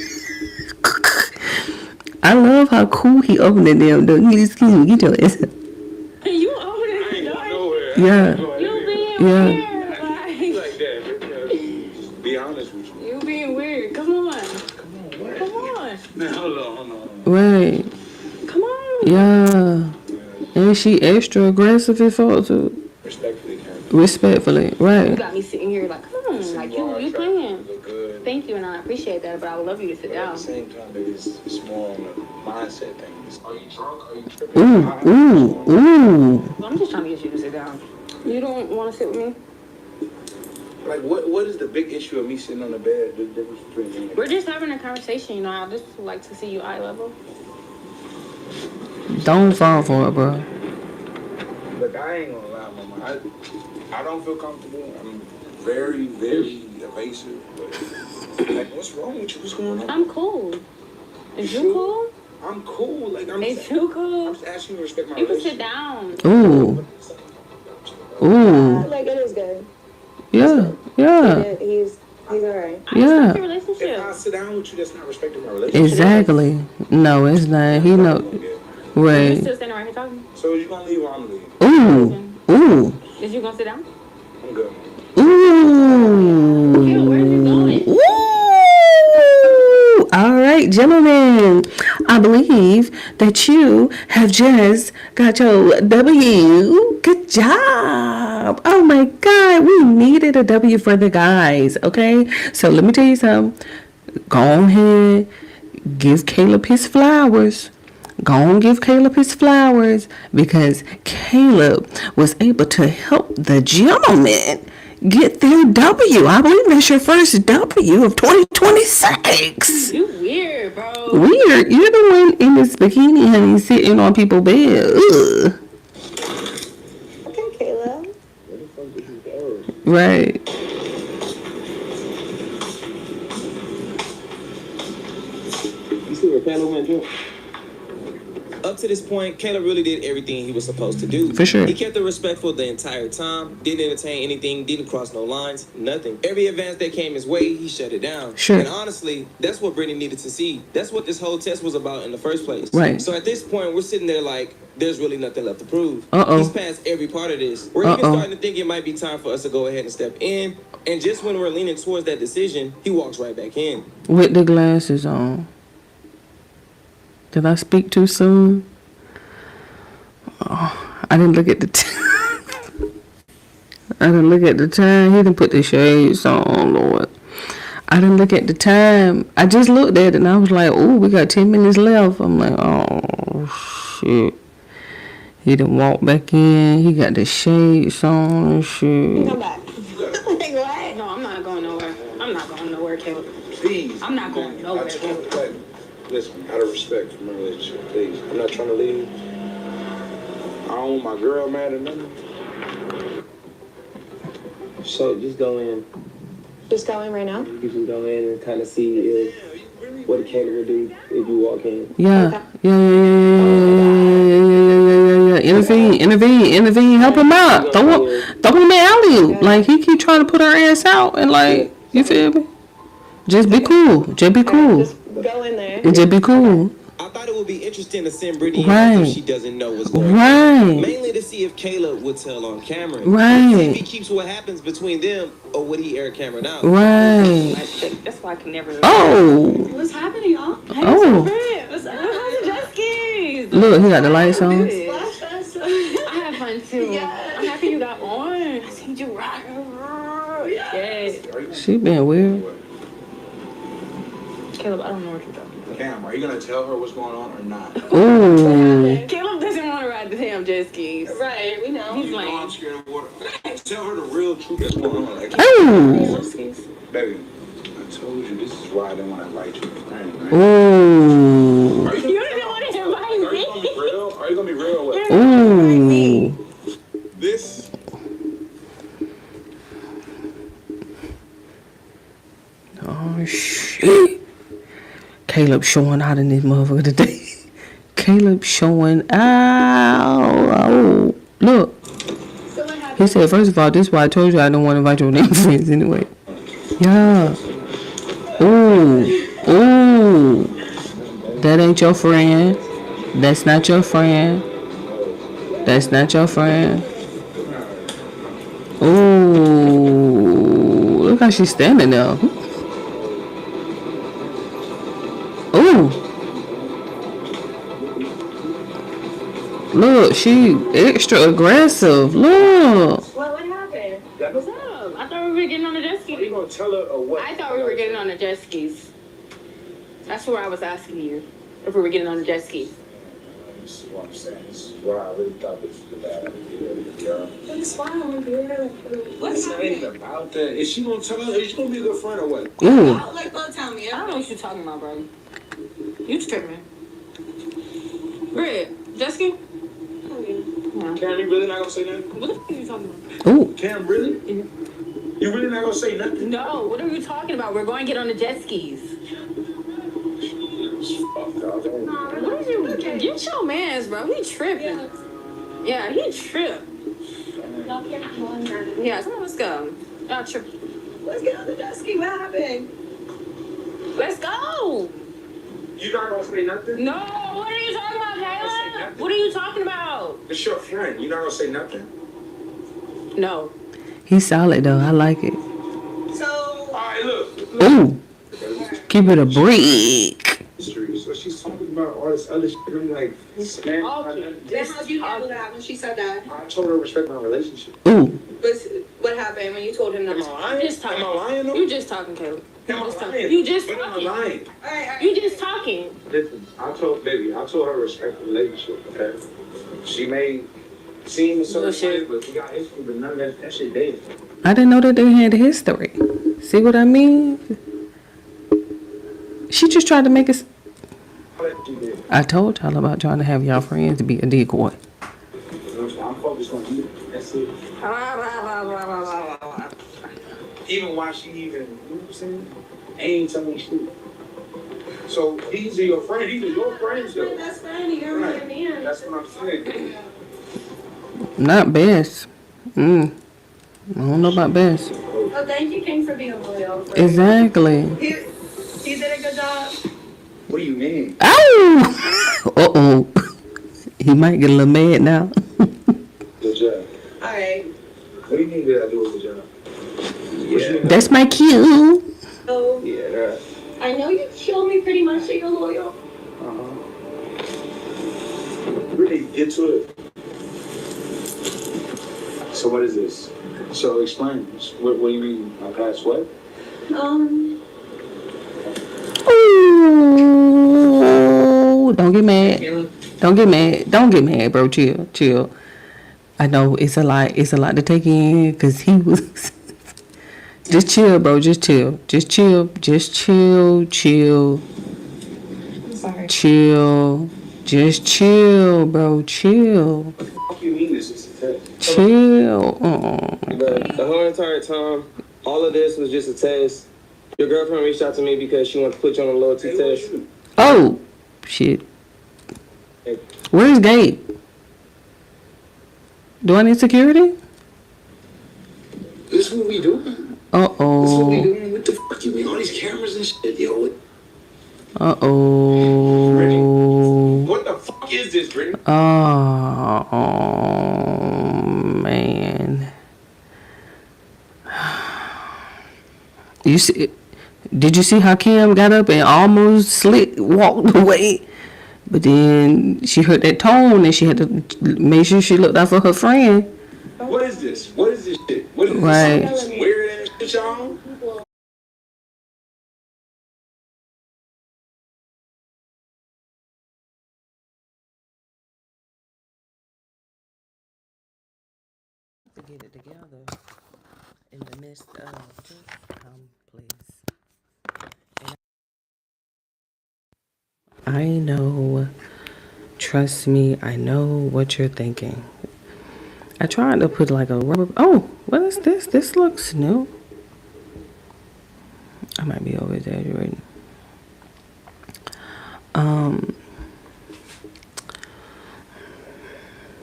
I love how cool he opening them though. Excuse me. Get your ass up. You opening I the ain't door. going nowhere. Yeah. You being Yeah. weird. Like that. Just be honest with you. You being weird. Come on. Come on. Man, hold on. Right. Come on. Yeah. And she extra aggressive as fuck too. Respectfully, Karen. Respectfully. You Right. got me sitting here like, come on. Like, you attractive, playing. look good. Thank you, and I appreciate that, but I would love you to sit But at down. the same time, it's more on the mindset thing. Are you drunk? Are you tripping? Ooh. Ooh. Ooh. Well, I'm just trying to get you to sit down. You don't want to sit with me? Like, what is the big issue of me sitting on the bed? The difference between me and We're just having a conversation, you know. I just like to see you eye level. Don't fall for it, bro. Look, I ain't gonna lie, Mama. I don't feel comfortable. I'm very, very evasive. But, like, what's wrong with you? What's going on? I'm cool. Is you Sure. cool? I'm cool. Like, I'm Is just, you I'm cool? just asking you to respect my You can sit relationship. down. Ooh. Ooh. Like it is good. Yeah. Yeah. He's alright. I Yeah. respect your If I relationship. sit down with you, that's not respecting my relationship. Exactly. No, it's not. He know. You're Right. still standing right here talking? So you gonna leave or I'm leaving? Ooh. Ooh. Is you gonna sit down? I'm good. Ooh. Ew, where are you going? Ooh. All right, gentlemen. I believe that you have just got your W. Good job. Oh my God. We needed a W for the guys. Okay. So let me tell you something. Go ahead. Give Caleb his flowers. Go on, give Caleb his flowers, because Caleb was able to help the gentleman get their W. I believe that's your first W of 2026. You weird, bro. Weird. You're the one in this bikini, honey, sitting on people's bed. Ugh. Okay, Caleb. Where the fuck did you go? Right. You see where Caleb went, Joe? Up to this point, Caleb really did everything he was supposed to do. For sure. He kept it respectful the entire time, didn't entertain anything, didn't cross no lines, nothing. Every advance that came his way, he shut it down. Sure. And honestly, that's what Brittany needed to see. That's what this whole test was about in the first place. Right. So at this point, we're sitting there like, there's really nothing left to prove. Uh-oh. He's passed every part of this. We're even starting to think it might be time for us to go ahead and step in. And just when we're leaning towards that decision, he walks right back in. With the glasses on. Did I speak too soon? Oh, I didn't look at the time. I didn't look at the time. He didn't put the shades on, Lord. I didn't look at the time. I just looked at it and I was like, oh, we got 10 minutes left. I'm like, oh, shit. He done walked back in. He got the shades on and shit. Come back. Like, what? No, I'm not going nowhere. I'm not going nowhere, Caleb. Please. I'm not going nowhere, Caleb. Listen, out of respect for my relationship, please. I'm not trying to leave. I don't want my girl mad or nothing. So just go in. Just go in right now? You can go in and kind of see if what a caterer do if you walk in. Yeah. Intervene, help him out. Throw him the alley-oop. Like, he keep trying to put her ass out and like, you feel me? Just be cool. Just be cool. Just go in there. Just be cool. I thought it would be interesting to send Brittany Right. in if she doesn't know what's going on. Right. Mainly to see if Caleb would tell on Cameron. Right. See if he keeps what happens between them, or would he air Cameron out? Right. That's why I can never. Oh. What's happening, y'all? Oh. What's up? How's the jet skis? Look, he got the lights on. Splash Fest. I had fun too. Yes. I'm happy you got on. I seen you rock. Yes. She been weird. Caleb, I don't know what you're talking about. Cam, are you gonna tell her what's going on or not? Ooh. Caleb doesn't want to ride the damn jet skis. Right, we know. He's You know I'm like, scared of water. Tell her the real truth that's going on. Like, Ooh. jet skis. baby, I told you this is why I didn't want to invite you to the thing, right? Ooh. Are You didn't want to invite Are you gonna be me. real? Are you gonna be real with Ooh. this? Oh, shit. Caleb showing out in this motherfucker today. Caleb showing out. Oh, look. So what happened? He said, first of all, this is why I told you I don't want to invite your damn friends anyway. Yeah. Ooh. Ooh. That ain't your friend. That's not your friend. That's not your friend. Ooh. Look how she's standing there. Ooh. Look, she extra aggressive. Look. What happened? What's up? I thought we were getting on the jet Are you skis. gonna tell her or what? I thought we were getting on the jet skis. That's where I was asking you if we were getting on the jet skis. This is what I'm saying. This is why I really thought this was a bad idea, girl. It's fine, dear. What's ain't about that? Is she gonna tell her? Is she gonna be a good friend or what? Ooh. Like, don't tell me. I don't know what you're talking about, bro. You tripping. Red, jet ski? Yeah. Cam, you really not gonna say nothing? What the fuck are you talking about? Ooh. Cam, really? You really not gonna say nothing? No, what are you talking about? We're going to get on the jet skis. Fuck, dog. What are you? Get your mans, bro. He tripping. Yeah, he tripped. Y'all can't go on her. Yeah, come on, let's go. Y'all tripping. Let's get on the jet ski. What happened? Let's go. You not gonna say nothing? No, what are you talking about, Kayla? What are you talking about? It's your friend. You not gonna say nothing? No. He's solid though. I like it. So, Alright, look. Ooh. Keep it a break. So she's talking about all this other shit. I'm like, man, Okay. then how'd you handle that when she said that? I told her to respect my relationship. Ooh. What happened when you told him that. Am I lying? Just talking. Am I lying? You just talking, Caleb. Am I lying? You just When am I talking. lying? You just talking. Listen, I told her respect the relationship, okay? She may seem a certain way, but we got issues, but none of that shit dead. I didn't know that they had history. See what I mean? She just tried to make us. All that she did. I told y'all about trying to have y'all friends be a decoy. I'm focused on you. That's it. Even while she even, you know what I'm saying? Ain't telling me shit. So these are your friends. These are your friends, though. That's fine. You're my man. That's what I'm saying. Not best. I don't know about best. Oh, thank you, King, for being loyal. Exactly. You did a good job. What do you mean? Ow! Uh-oh. He might get a little mad now. Good job. All right. What do you mean that I do a good job? Yeah. That's my cue. So, Yeah, that. I know you showed me pretty much that you're loyal. Really get to it. So what is this? So explain. What do you mean? My past what? Ooh, don't get mad. Don't get mad. Don't get mad, bro. Chill. I know it's a lot to take in because he was. Just chill, bro. Just chill. Chill. I'm sorry. Chill. Just chill, bro. Chill. What the fuck you mean this is a test? Chill. The whole entire time, all of this was just a test. Your girlfriend reached out to me because she wanted to put you on a loyalty test. Oh, shit. Where's Gabe? Do I need security? This is what we doing? This is what we Uh-oh. doing? What the fuck you mean? All these cameras and shit, yo. Uh-oh. What the fuck is this, Brittany? Oh, man. You see, did you see how Kim got up and almost walked away? But then she heard that tone and she had to make sure she looked out for her friend. What is this? What is this shit? What is Right. this? Some weird ass shit, y'all? To get it together in the midst of just please. I know, trust me, I know what you're thinking. I tried to put like a rubber. Oh, what is this? This looks new. I might be over exaggerating.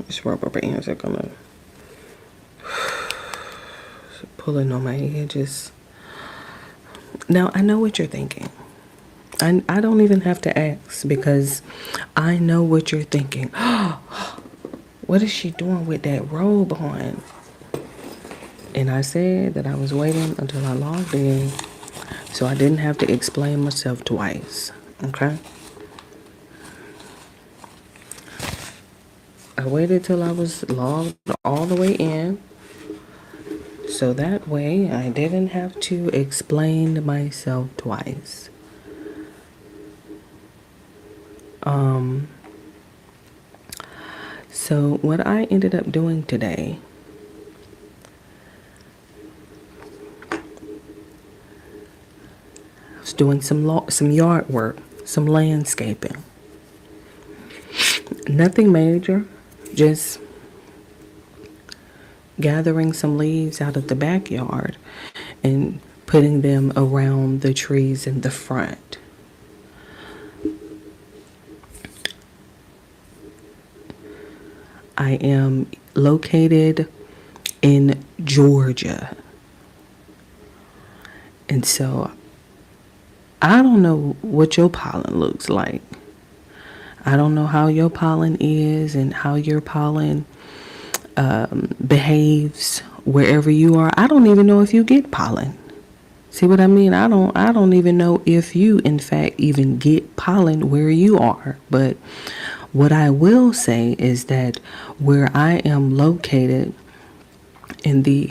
These rubber bands are gonna pulling on my edges. Now I know what you're thinking. I don't even have to ask because I know what you're thinking. What is she doing with that robe on? And I said that I was waiting until I logged in so I didn't have to explain myself twice. Okay? I waited till I was logged all the way in so that way I didn't have to explain myself twice. So what I ended up doing today was doing some yard work, some landscaping. Nothing major, just gathering some leaves out of the backyard and putting them around the trees in the front. I am located in Georgia. And so I don't know what your pollen looks like. I don't know how your pollen is and how your pollen behaves wherever you are. I don't even know if you get pollen. See what I mean? I don't even know if you in fact even get pollen where you are. But what I will say is that where I am located in the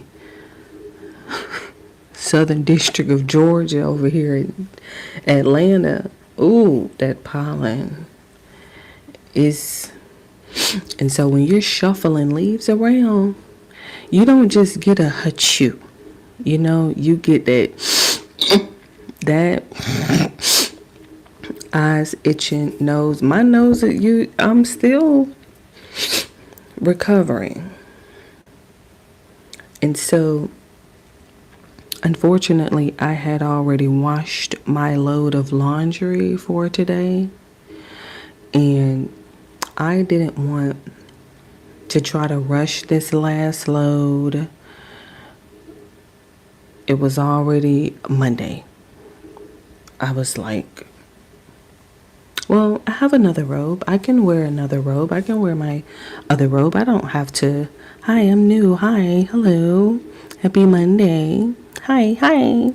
Southern District of Georgia over here in Atlanta. Ooh, that pollen is. And so when you're shuffling leaves around, you don't just get a hachoo. You know, you get that eyes itching, nose. My nose, I'm still recovering. And so, unfortunately, I had already washed my load of laundry for today. And I didn't want to try to rush this last load. It was already Monday. I was like, well, I have another robe. I can wear another robe. I can wear my other robe. I don't have to. Hi, I'm new. Hi, hello. Happy Monday. Hi.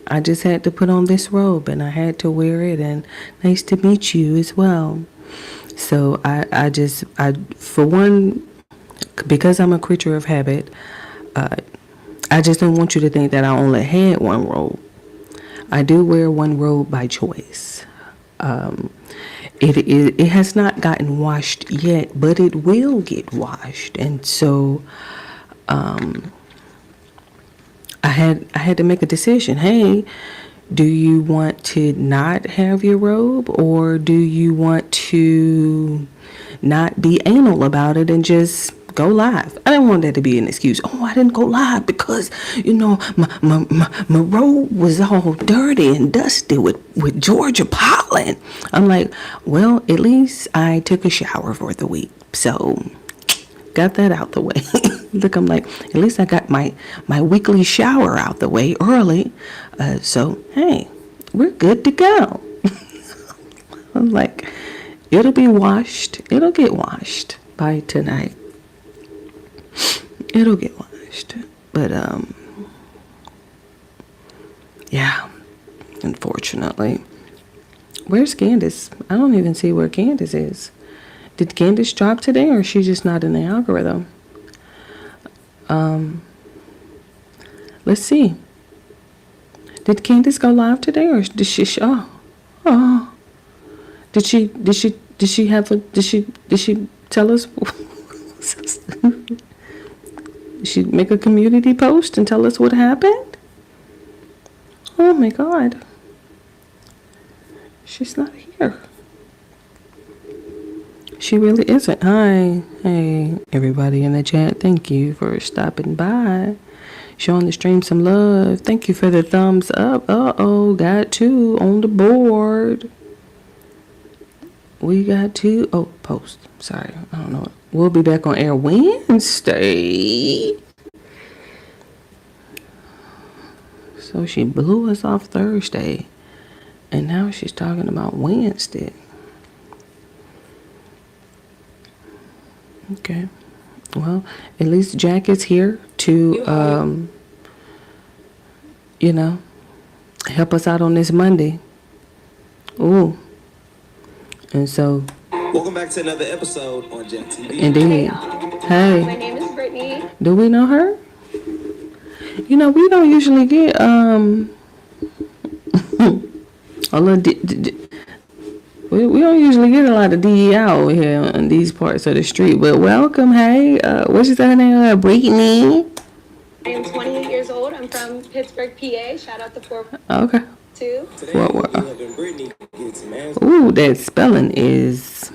I just had to put on this robe and I had to wear it, and nice to meet you as well. So I for one, because I'm a creature of habit, I just don't want you to think that I only had one robe. I do wear one robe by choice. It has not gotten washed yet, but it will get washed. And so I had to make a decision. Hey, do you want to not have your robe, or do you want to not be anal about it and just go live? I didn't want that to be an excuse. Oh, I didn't go live because, my robe was all dirty and dusty with Georgia pollen. I'm like, well, at least I took a shower for the week. So got that out the way. Look, I'm like, at least I got my weekly shower out the way early. So, hey, we're good to go. I'm like, it'll be washed. It'll get washed by tonight. It'll get washed. But, yeah, unfortunately. Where's Candace? I don't even see where Candace is. Did Candace drop today, or is she just not in the algorithm? Let's see. Did Candace go live today, or did she? Did she tell us? Did she make a community post and tell us what happened? Oh my God. She's not here. She really isn't. Hi. Hey, everybody in the chat. Thank you for stopping by. Showing the stream some love. Thank you for the thumbs up. Uh-oh. Got 2 on the board. We got 2. Oh, post. Sorry. I don't know. We'll be back on air Wednesday. So she blew us off Thursday. And now she's talking about Wednesday. Okay. Well, at least Jack is here to, help us out on this Monday. Ooh. And so. Welcome back to another episode on Jack TV. Indeed. Hey. My name is Brittany. Do we know her? We don't usually get, a little we don't usually get a lot of DE out here in these parts of the street, but welcome. Hey, what's your name? Brittany. I am 28 years old. I'm from Pittsburgh, PA. Shout out to 4-2. Okay. Today, we're helping Brittany get some answers. Ooh, that spelling is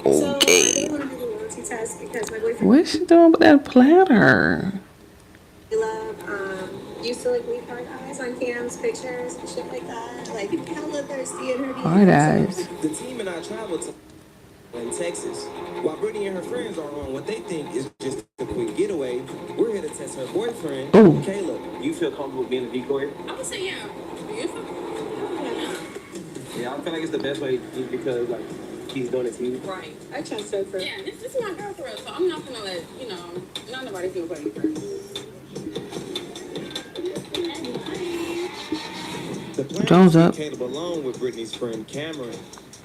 okay. So I want to do the loyalty test because my boyfriend. What's she doing with that platter? Used to leave hard eyes on Cam's pictures and shit like that. Like hella thirsty in her DMs. Hard eyes. The team and I traveled to in Texas. While Brittany and her friends are on what they think is just a quick getaway, we're here to test her boyfriend, Caleb. You feel comfortable being a decoy? I would say, yeah. Beautiful. Yeah, I feel like it's the best way because, he's doing it to you. Right. I trust her for. Yeah, this is my girl for real, so I'm not gonna let, not nobody feel bad for her. The plan Thumbs was to up. keep Caleb alone with Brittany's friend Cameron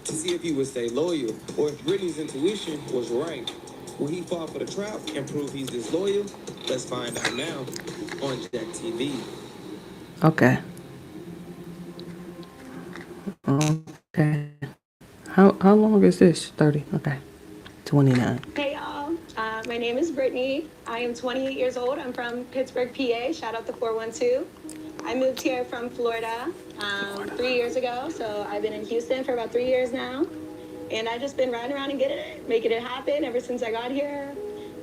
to see if he would stay loyal or if Brittany's intuition was right. Will he fall for the trap and prove he's disloyal? Let's find out now on Jack TV. Okay. Okay. How long is this? 30. Okay. 29. Hey y'all, my name is Brittany. I am 28 years old. I'm from Pittsburgh, PA. Shout out to 412. I moved here from Florida 3 years ago, so I've been in Houston for about 3 years now. And I've just been riding around and making it happen ever since I got here.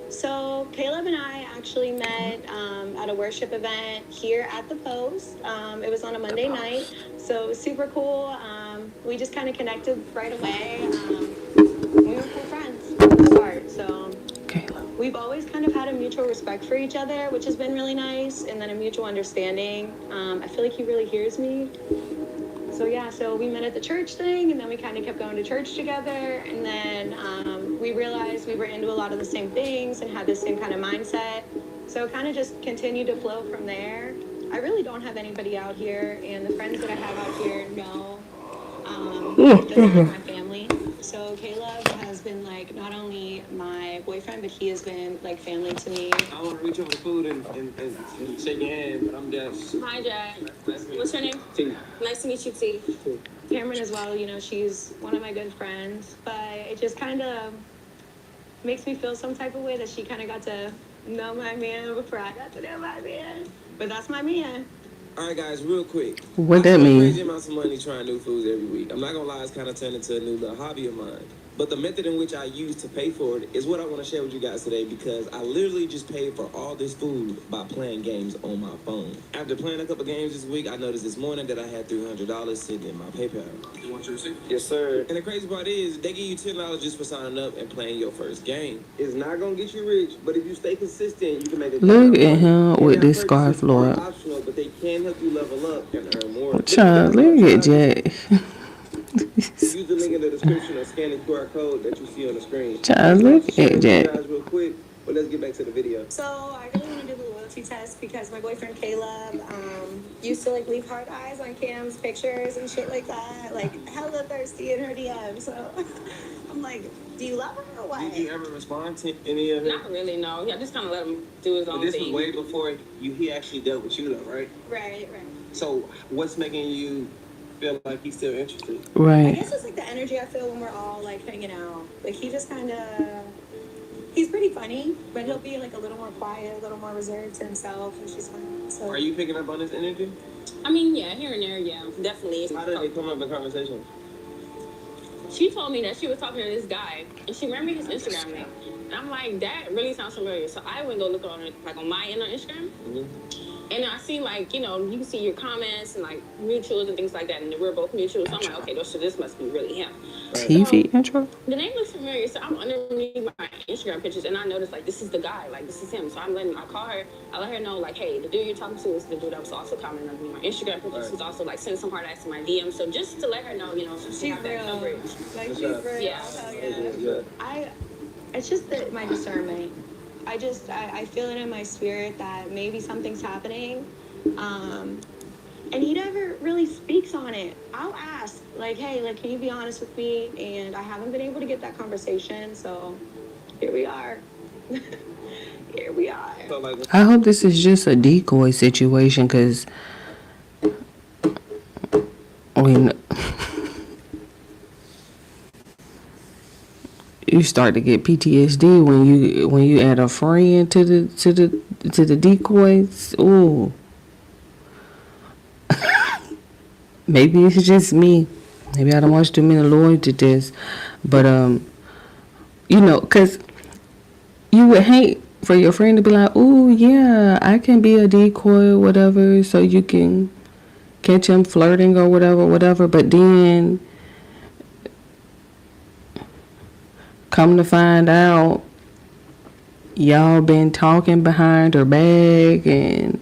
So Caleb and I actually met at a worship event here at the Post. It was on a Monday night, so it was super cool. We just kind of connected right away. We were cool friends from the start, so we've always kind of had a mutual respect for each other, which has been really nice, and then a mutual understanding. I feel like he really hears me. So yeah, so we met at the church thing, and then we kind of kept going to church together, and then we realized we were into a lot of the same things and had the same kind of mindset. So it kind of just continued to flow from there. I really don't have anybody out here, and the friends that I have out here know that they're my family. So Caleb has been like not only my boyfriend, but he has been like family to me. I want to reach over food and shake your hand, but I'm just. Hi, Jack. What's your name? T. Nice to meet you, T. Cameron as well, you know, she's one of my good friends, but it just kind of makes me feel some type of way that she kind of got to know my man before I got to know my man. But that's my man. All right, guys, real quick. What that mean? Crazy amounts of money trying new foods every week. I'm not gonna lie, it's kind of turned into a new little hobby of mine. But the method in which I use to pay for it is what I want to share with you guys today, because I literally just paid for all this food by playing games on my phone. After playing a couple games this week, I noticed this morning that I had $300 sitting in my PayPal. You want your receipt? Yes, sir. And the crazy part is, they give you $10 just for signing up and playing your first game. It's not gonna get you rich, but if you stay consistent, you can make a Look at him with this scarf, Lord. optional, but they can help you level up and earn more. Child, look at Jack. Use the link in the description or scan the QR code that you see on the screen. Child, look at Jack. Guys, real quick, but let's get back to the video. So I really want to do the loyalty test because my boyfriend Caleb used to like leave heart eyes on Cam's pictures and shit like that, like hella thirsty in her DM. So I'm like, do you love her or what? Did you ever respond to any of it? Not really, no. I just kind of let him do his But own this was thing. way before he actually dealt with you, though, right? Right. So what's making you feel like he's still interested? I Right. guess it's like the energy I feel when we're all like hanging out. Like he just kind of, he's pretty funny, but he'll be like a little more quiet, a little more reserved to himself, and she's fine. So Are you picking up on his energy? I mean, yeah, here and there, yeah, definitely. How did it come up in conversation? She told me that she was talking to this guy, and she remembered his Instagram name. And I'm like, that really sounds familiar. So I went and go look on it, like on my end on Instagram. And I see like, you know, you can see your comments and like mutuals and things like that, and we're both mutuals. So I'm like, okay, so this must be really him. TV intro? The name looks familiar, so I'm underneath my Instagram pictures, and I noticed like this is the guy, like this is him. So I call her, I let her know like, hey, the dude you're talking to is the dude that was also commenting on my Instagram pictures. He's also like sending some hard ass to my DM. So just to let her know, you know, so she she's have that real. coverage. Like she's real. Yeah. Hell yeah. It's just my discernment. I feel it in my spirit that maybe something's happening. And he never really speaks on it. I'll ask, like, hey, like, can you be honest with me? And I haven't been able to get that conversation, so here we are. Here we are. So like, I hope this is just a decoy situation, because you start to get PTSD when you add a friend to the decoys. Ooh. Maybe it's just me. Maybe I don't watch too many loyalty tests. But you know, because you would hate for your friend to be like, "Ooh, yeah, I can be a decoy or whatever, so you can catch him flirting or whatever." But then come to find out, y'all been talking behind her back and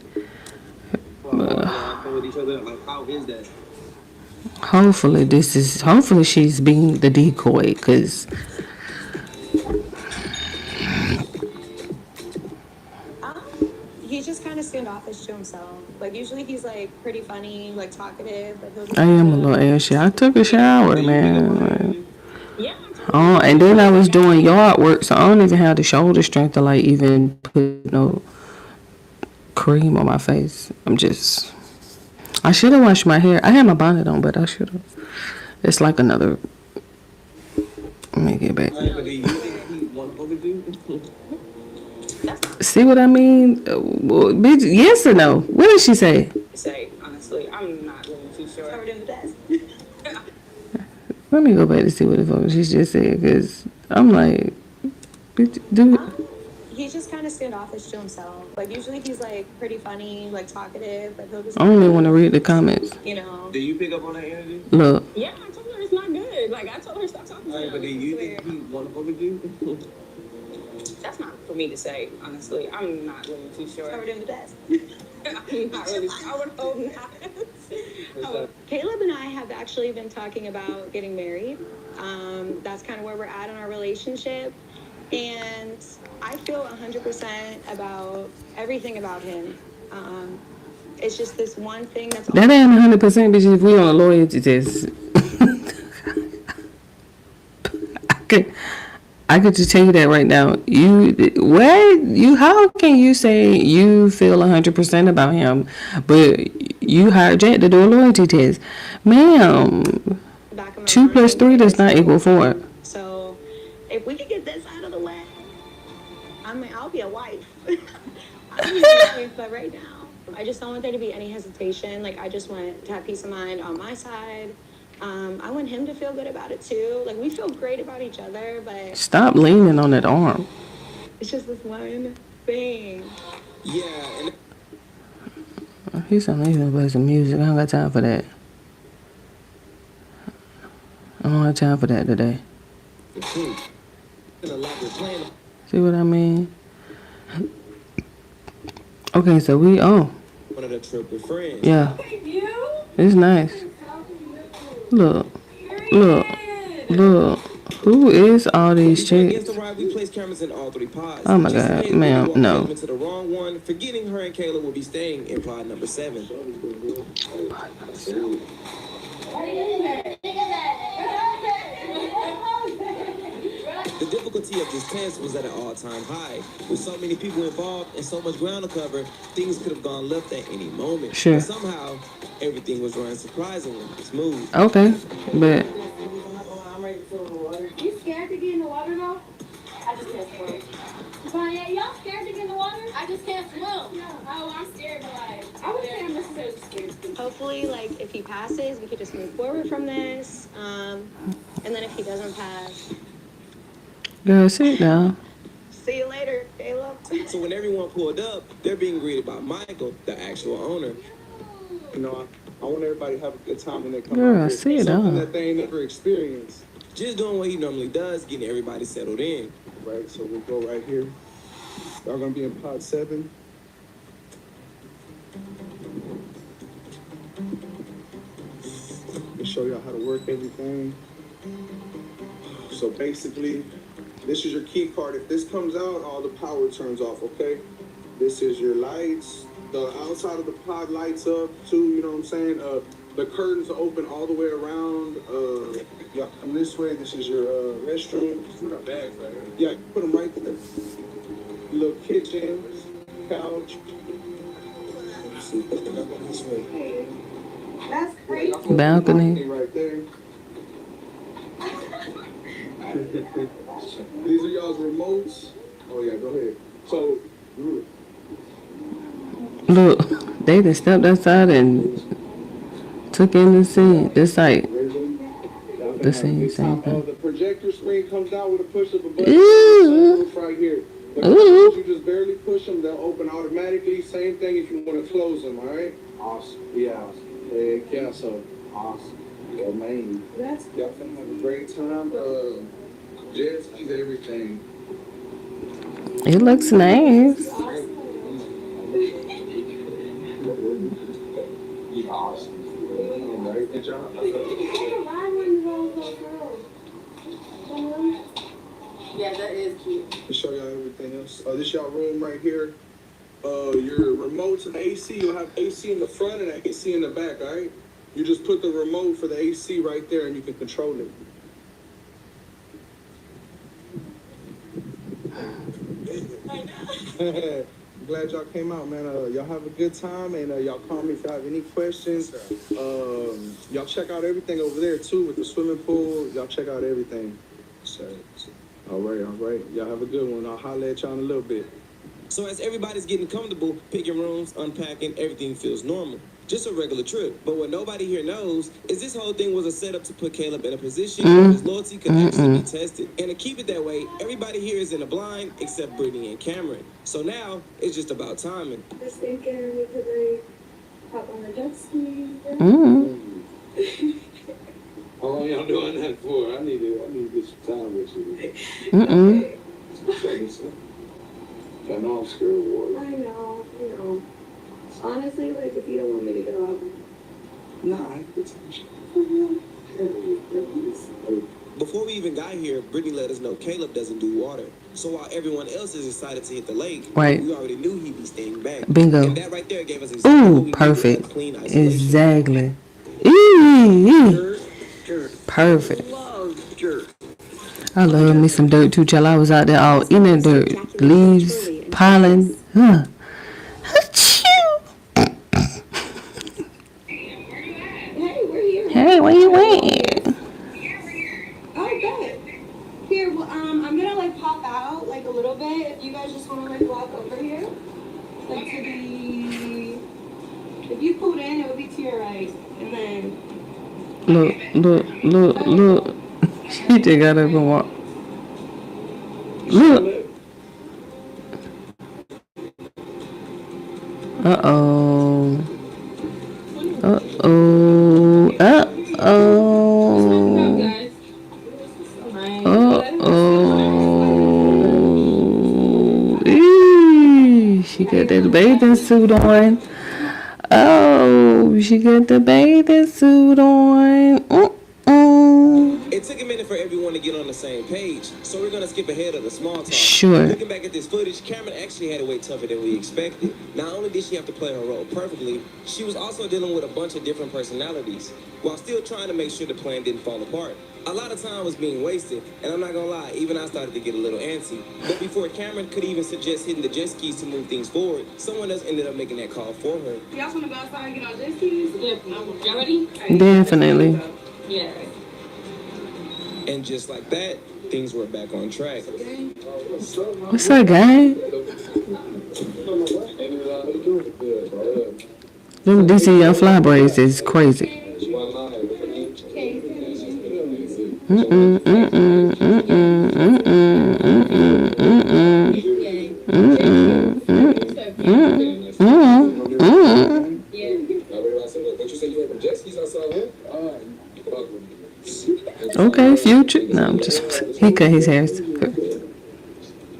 with each other. Like, how is that? hopefully she's being the decoy, because He's just kind of standoffish to himself. Like, usually he's, like, pretty funny, like, talkative. But he'll I am a little ashy. I took a shower, man. Yeah, Oh, and then I was doing yard work, so I don't even have the shoulder strength to like even put no cream on my face. I should have washed my hair. I had my bonnet on, but I should have. It's like another. Let me get back. See what I mean? Bitch, yes or no? What did she say? Say, honestly, I'm not really too sure. Covered in the best. Let me go back to see what the fuck she just said, because I'm like, bitch, dude. He's just kind of standoffish to himself. Like, usually he's, like, pretty funny, like, talkative. Like, he'll just... I only want to read the comments. You know. Do you pick up on that energy? Look. Yeah, I told her it's not good. Like, I told her stop talking to him. But do you think he want to fuck with you? That's not for me to say, honestly. I'm not really too sure. Covered in the best. I'm not really. I would hope not. Caleb and I have actually been talking about getting married. That's kind of where we're at in our relationship. And I feel 100% about everything about him. It's just this one thing that's... That ain't 100%, bitch, if we on a loyalty test. I could just tell you that right now. How can you say you feel 100% about him, but you hired Jack to do a loyalty test? Ma'am, 2 + 3 does not equal 4. So, if we could get this out of the way, I mean, I'll be a wife. I'll be a wife, but right now, I just don't want there to be any hesitation. Like, I just want to have peace of mind on my side. I want him to feel good about it too. Like, we feel great about each other, but... Stop leaning on that arm. It's just this one thing. Yeah, and He's gonna play some music. I don't got time for that. I don't have time for that today. See what I mean? Okay, so we one of the trip with friends. Yeah. It's nice. Look. Who is all these chicks? We place cameras in all 3 pods. Oh my God, ma'am, no. To the wrong one, forgetting her and Kayla will be staying in pod number 7. The difficulty of this test was at an all-time high. With so many people involved and so much ground to cover, things could have gone left at any moment. Sure. But somehow, everything was running surprisingly smooth. Okay, but... You scared to get in the water though? I just can't swim. But y'all scared to get in the water? I just can't swim. Yeah. Oh, I'm scared, but like, I would say I'm necessarily scared. Hopefully, like, if he passes, we could just move forward from this. And then if he doesn't pass... Girl, sit down. See you later, Caleb. So when everyone pulled up, they're being greeted by Michael, the actual owner. You know, I want everybody to have a good time when they come Girl, out here. sit Something down. that they ain't never experienced. Just doing what he normally does, getting everybody settled in. Right, so we'll go right here. Y'all gonna be in pod 7. I'll show y'all how to work everything. So basically, this is your key card. If this comes out, all the power turns off, okay? This is your lights. The outside of the pod lights up too, you know what I'm saying? The curtains are open all the way around. Yeah, come this way. This is your restroom. Put our bags right here. Yeah, put them right there. Little kitchen, couch. Let's see, this way. That's crazy. Balcony. Right there. These are y'all's remotes. Oh yeah, go ahead. So, Look, they just stepped outside and took in the scene, the site. The same thing. The projector screen comes out with a push of a button. Ooh. Right here. The Ooh. buttons, you just barely push them, they'll open automatically. Same thing if you want to close them, all right? Awesome. Yeah. Heck yeah, so. Awesome. Yeah, man. That's Y'all finna have a great time. Jet skis, everything. It looks nice. Awesome. Right, good job. Yeah, that is cute. To show y'all everything else. This y'all room right here. Your remotes and AC, you'll have AC in the front and AC in the back, all right? You just put the remote for the AC right there and you can control it. I'm glad y'all came out, man. Y'all have a good time, and y'all call me if y'all have any questions. Y'all check out everything over there, too, with the swimming pool. Y'all check out everything. So, all right. Y'all have a good one. I'll holler at y'all in a little bit. So as everybody's getting comfortable, picking rooms, unpacking, everything feels normal. Just a regular trip. But what nobody here knows is this whole thing was a setup to put Caleb in a position where his loyalty could actually be tested. And to keep it that way, everybody here is in the blind except Brittany and Cameron. So now it's just about timing. Just thinking we could like hop on the jet ski. How long y'all doing that for? I need to get some time with you. I know I'm scared of water. I know. Honestly, like if you don't want me to go, Nah, it's Before we even got here, Brittany let us know Caleb doesn't do water. So while everyone else is excited to hit the lake, Right. we already knew he'd be staying back. Bingo. And that right there gave us exactly what we needed, Perfect. a clean isolation. Exactly. Perfect. I love me some dirt too, child. I was out there all in that dirt. Leaves, pollen. Hey, where you at? oh, good. Here, well, I'm gonna like pop out like a little bit. If you guys just want to like walk over here, like to the. If you pulled in, it would be to your right, and then. Look. She just got up and walked. Look. Uh-oh. She got that bathing suit on. Oh, she got the bathing suit on. It took a minute for everyone to get on the same page, so we're gonna skip ahead of the small talk. Sure. Looking back at this footage, Cameron actually had it way tougher than we expected. Not only did she have to play her role perfectly, she was also dealing with a bunch of different personalities, while still trying to make sure the plan didn't fall apart. A lot of time was being wasted, and I'm not gonna lie, even I started to get a little antsy. But before Cameron could even suggest hitting the jet skis to move things forward, someone else ended up making that call for her. Y'all want to go outside and get on jet skis? Yeah. Y'all ready? Definitely. Yeah. And just like that, things were back on track. What's up, gang? Them DC Young Fly braids is crazy. Okay, Future. No, I'm just. He cut his hair.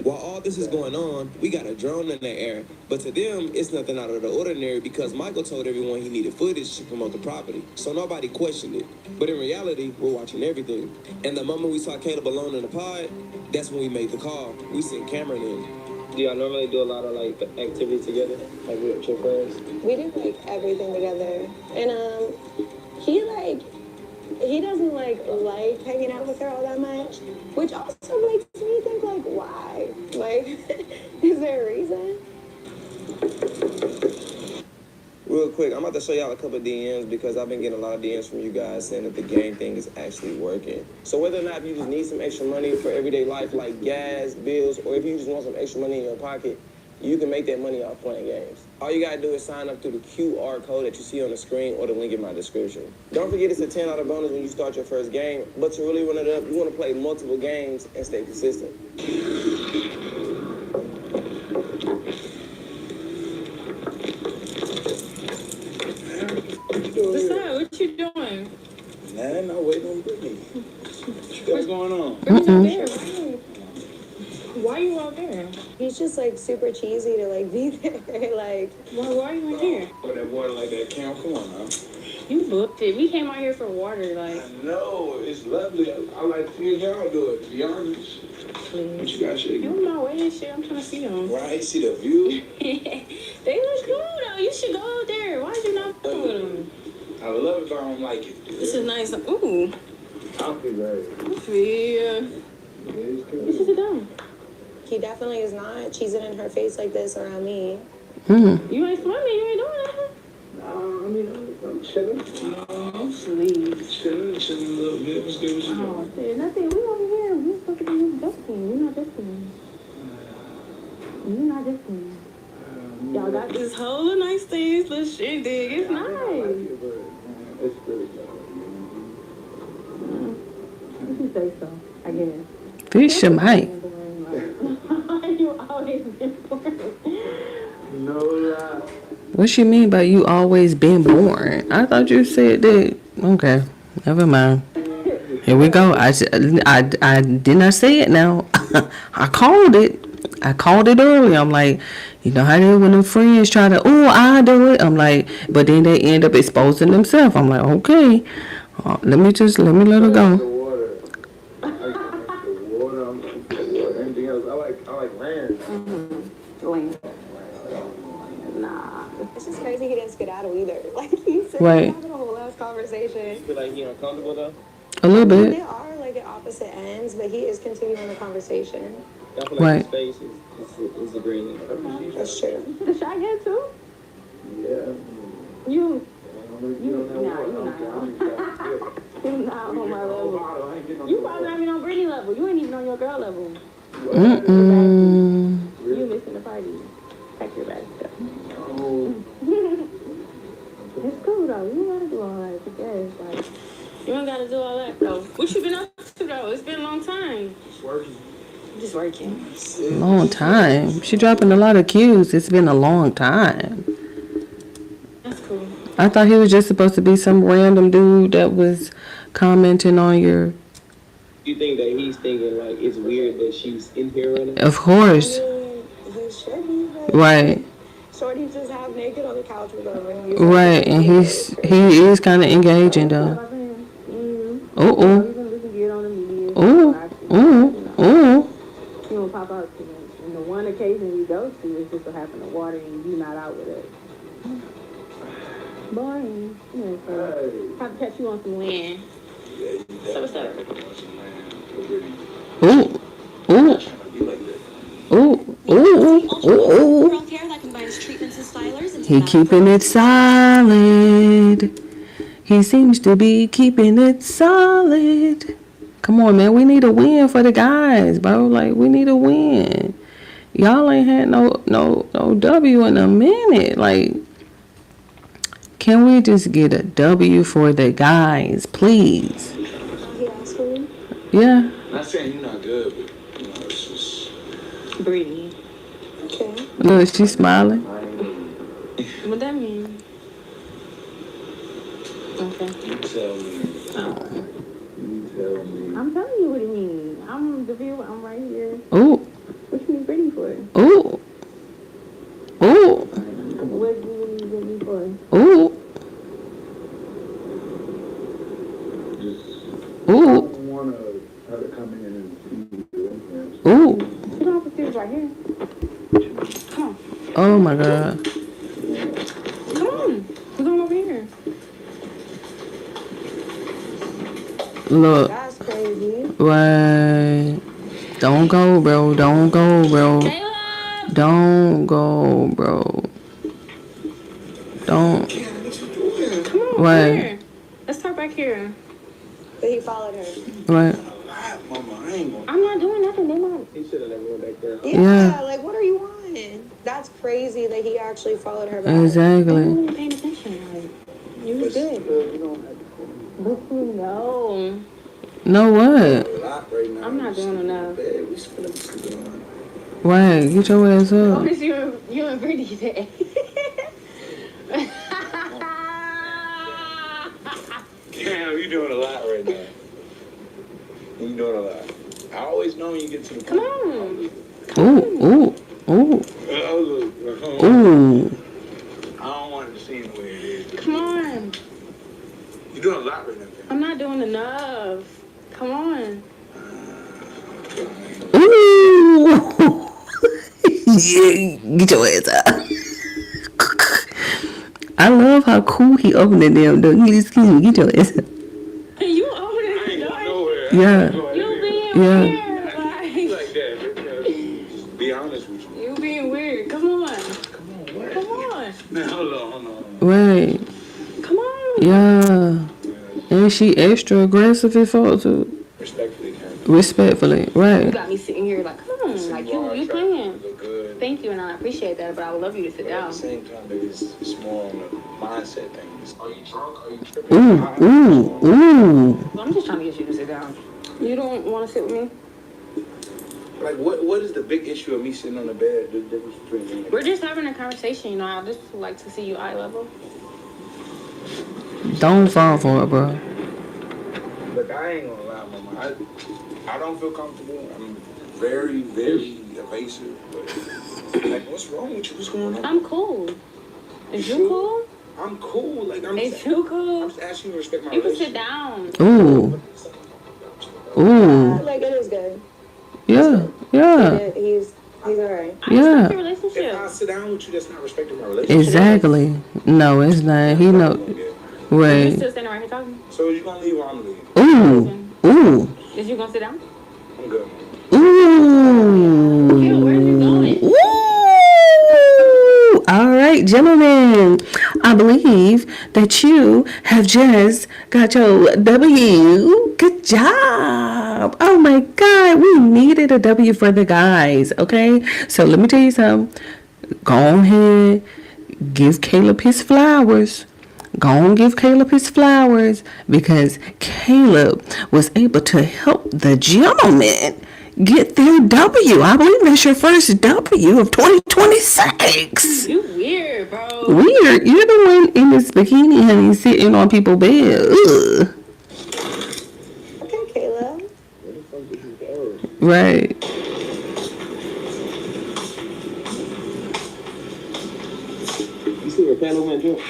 While all this is going on, we got a drone in the air. But to them, it's nothing out of the ordinary because Michael told everyone he needed footage to promote the property. So nobody questioned it. But in reality, we're watching everything. And the moment we saw Caleb alone in the pod, that's when we made the call. We sent Cameron in. Do y'all normally do a lot of like activities together, like with your friends? We do like everything together, and he doesn't like hanging out with her all that much, which also makes me think like why? Like, is there a reason? Real quick, I'm about to show y'all a couple of DMs because I've been getting a lot of DMs from you guys saying that the game thing is actually working. So whether or not you just need some extra money for everyday life like gas, bills, or if you just want some extra money in your pocket, you can make that money off playing games. All you gotta do is sign up through the QR code that you see on the screen or the link in my description. Don't forget it's a $10 bonus when you start your first game, but to really run it up, you wanna play multiple games and stay consistent. Decide, what you doing? Man, I'm waiting on Brittany. What's going on? Brittany's out there. Why are you out there? He's just like super cheesy to like be there. Like, Why are you in here? Put that water like that, Cam. Come on now. You booked it. We came out here for water, like. I know, it's lovely. I like to see y'all do it, to be honest. What you got, shit? You on my way and shit. I'm trying to see them. Right, see the view? They look cool though. You should go out there. Why did you not go with them? I love it if I don't like it. This is nice. Ooh. I'll be right. Yeah. You should sit down. he definitely is not cheesing in her face like this around me. You ain't swimming, you ain't doing that. I mean, I'm chilling. Oh, please. Chilling a little bit. What's good with you? Oh, shit. Nothing. We over here. We supposed to be joking. You're not joking. You're not joking. Y'all got this whole nice things, little shit, dig. It's nice. It's really good. If you say so, I guess. Fish your mic. You always been boring. No lie. What she mean by you always been born? I thought you said that. Okay, never mind. Here we go. I did not say it now. I called it. I called it early. I'm like, you know how they when them friends try to, oh, I do it. I'm like, but then they end up exposing themselves. I'm like, okay, let me let her go. The water. I like the water. Anything else? I like land. Land. Nah. It's just crazy he didn't skedaddle either. Like, he's Right. having a whole ass conversation. You feel like you uncomfortable though? A little They bit. are like at opposite ends, but he is continuing the conversation. I feel like Right. his face is agreeing. That's true. The shy head too? Yeah. Nah, you not. You're not on my level. You probably not even on Brittany level. You ain't even on your girl level. You missing the party. Pack your bag stuff. It's cool though. You don't gotta do all that. I guess. Like, you don't gotta do all that though. What you been up to though? It's been a long time. Just working. Long time. She dropping a lot of cues. It's been a long time. That's cool. I thought he was just supposed to be some random dude that was commenting on your. You think that he's thinking like it's weird that she's in here right now? Of course. He should be. Like, Right. Shorty's just half naked on the couch with him. Right. And he is kind of engaging though. Oh. Oh. You don't pop out too much. And the one occasion you go to is just to happen to water and you not out with it. Boring. Yeah, so have to catch you on some land. So what's up? Ooh. Ooh. Ooh. Ooh. Ooh. He keeping it solid. He seems to be keeping it solid. Come on, man. We need a win for the guys, bro. Like, we need a win. Y'all ain't had no W in a minute. Like, can we just get a W for the guys, please? He asked for me. Yeah. I'm not saying you're not good, but, you know, it's just... Breathe. Okay. Look, she's smiling. What that mean? Okay. You tell me. Oh. You tell me. I'm telling you what it means. I'm the viewer. I'm right here. Ooh. What you need Brittany for? Ooh. Ooh. What do you need Brittany for? Ooh. I Ooh. don't want to have to come in and see you. Ooh. You don't have to sit right here. Come on. Oh my God. Come on. We're going over here. Look. That's crazy. Right. Don't go, bro. Don't go, bro. Caleb! Don't go, bro. Don't. Come on, Right. here. Let's talk back here. But he followed her. Right. Mama, I ain't gonna... I'm not doing nothing. They not. He should have let me go back there. Yeah, Yeah. like, what are you on? That's crazy that he actually followed her back. I Exactly. wasn't even paying attention. Like, you was good. You don't have to No. Know what? a lot right now. I'm not doing enough. Bed, we spend up to on. Right. Get your ass What up. is you and Brittany today? Damn, you doing a lot right now. You doing a lot. I always know when you get to the Come on. Ooh. Ooh. Ooh. Ooh. I don't want it to seem the way it is. Come on. You're doing a lot right now. I'm not doing enough. Come on. Ooh. Yeah. Get your ass up. I love how cool he opened it down. Excuse me. Get your ass up. You open I ain't the going door. nowhere. Yeah. You being Yeah. weird. Like, Like that. Yeah. And she extra aggressive as fuck too. Respectfully, Karen. Respectfully, You right. got me sitting here like, like you playing. Look good. Thank you, and I appreciate that, but I would love you to sit But at down. the same time, baby, it's more on the mindset thing. Are you drunk? Are you tripping? Ooh. I'm just trying to get you to sit down. You don't want to sit with me? Like, what is the big issue of me sitting on the bed? The difference between me and We're just having a conversation, you know. I just like to see you eye level. Don't fall for it, bro. Look, I ain't gonna lie, mama. I don't feel comfortable. I'm very, very evasive. But, like, what's wrong with you? What's going on? I'm cool. Is you cool? I'm cool. Like, Is you cool? I'm just asking you to respect my You can sit relationship. down. Ooh. Like, it is good. Yeah. He's alright. I respect Yeah. your relationship. If I sit down with you, that's not respecting my relationship. Exactly. No, it's not. He know. You Right. still standing right here talking? So you gonna leave or I'm leaving? Ooh. Is you gonna sit down? I'm good. Ooh. Ew, where are you going? Ooh. All right, gentlemen. I believe that you have just got your W. Good job. Oh my God. We needed a W for the guys. Okay. So let me tell you something. Go ahead. Give Caleb his flowers. Go and give Caleb his flowers because Caleb was able to help the gentleman get their W. I believe that's your first W of 2026. You weird, bro. Weird. You're the one in this bikini, honey, sitting on people's bed. Ugh. Okay, Kayla. Where the fuck did you go? Right. You see where Caleb went, Joe?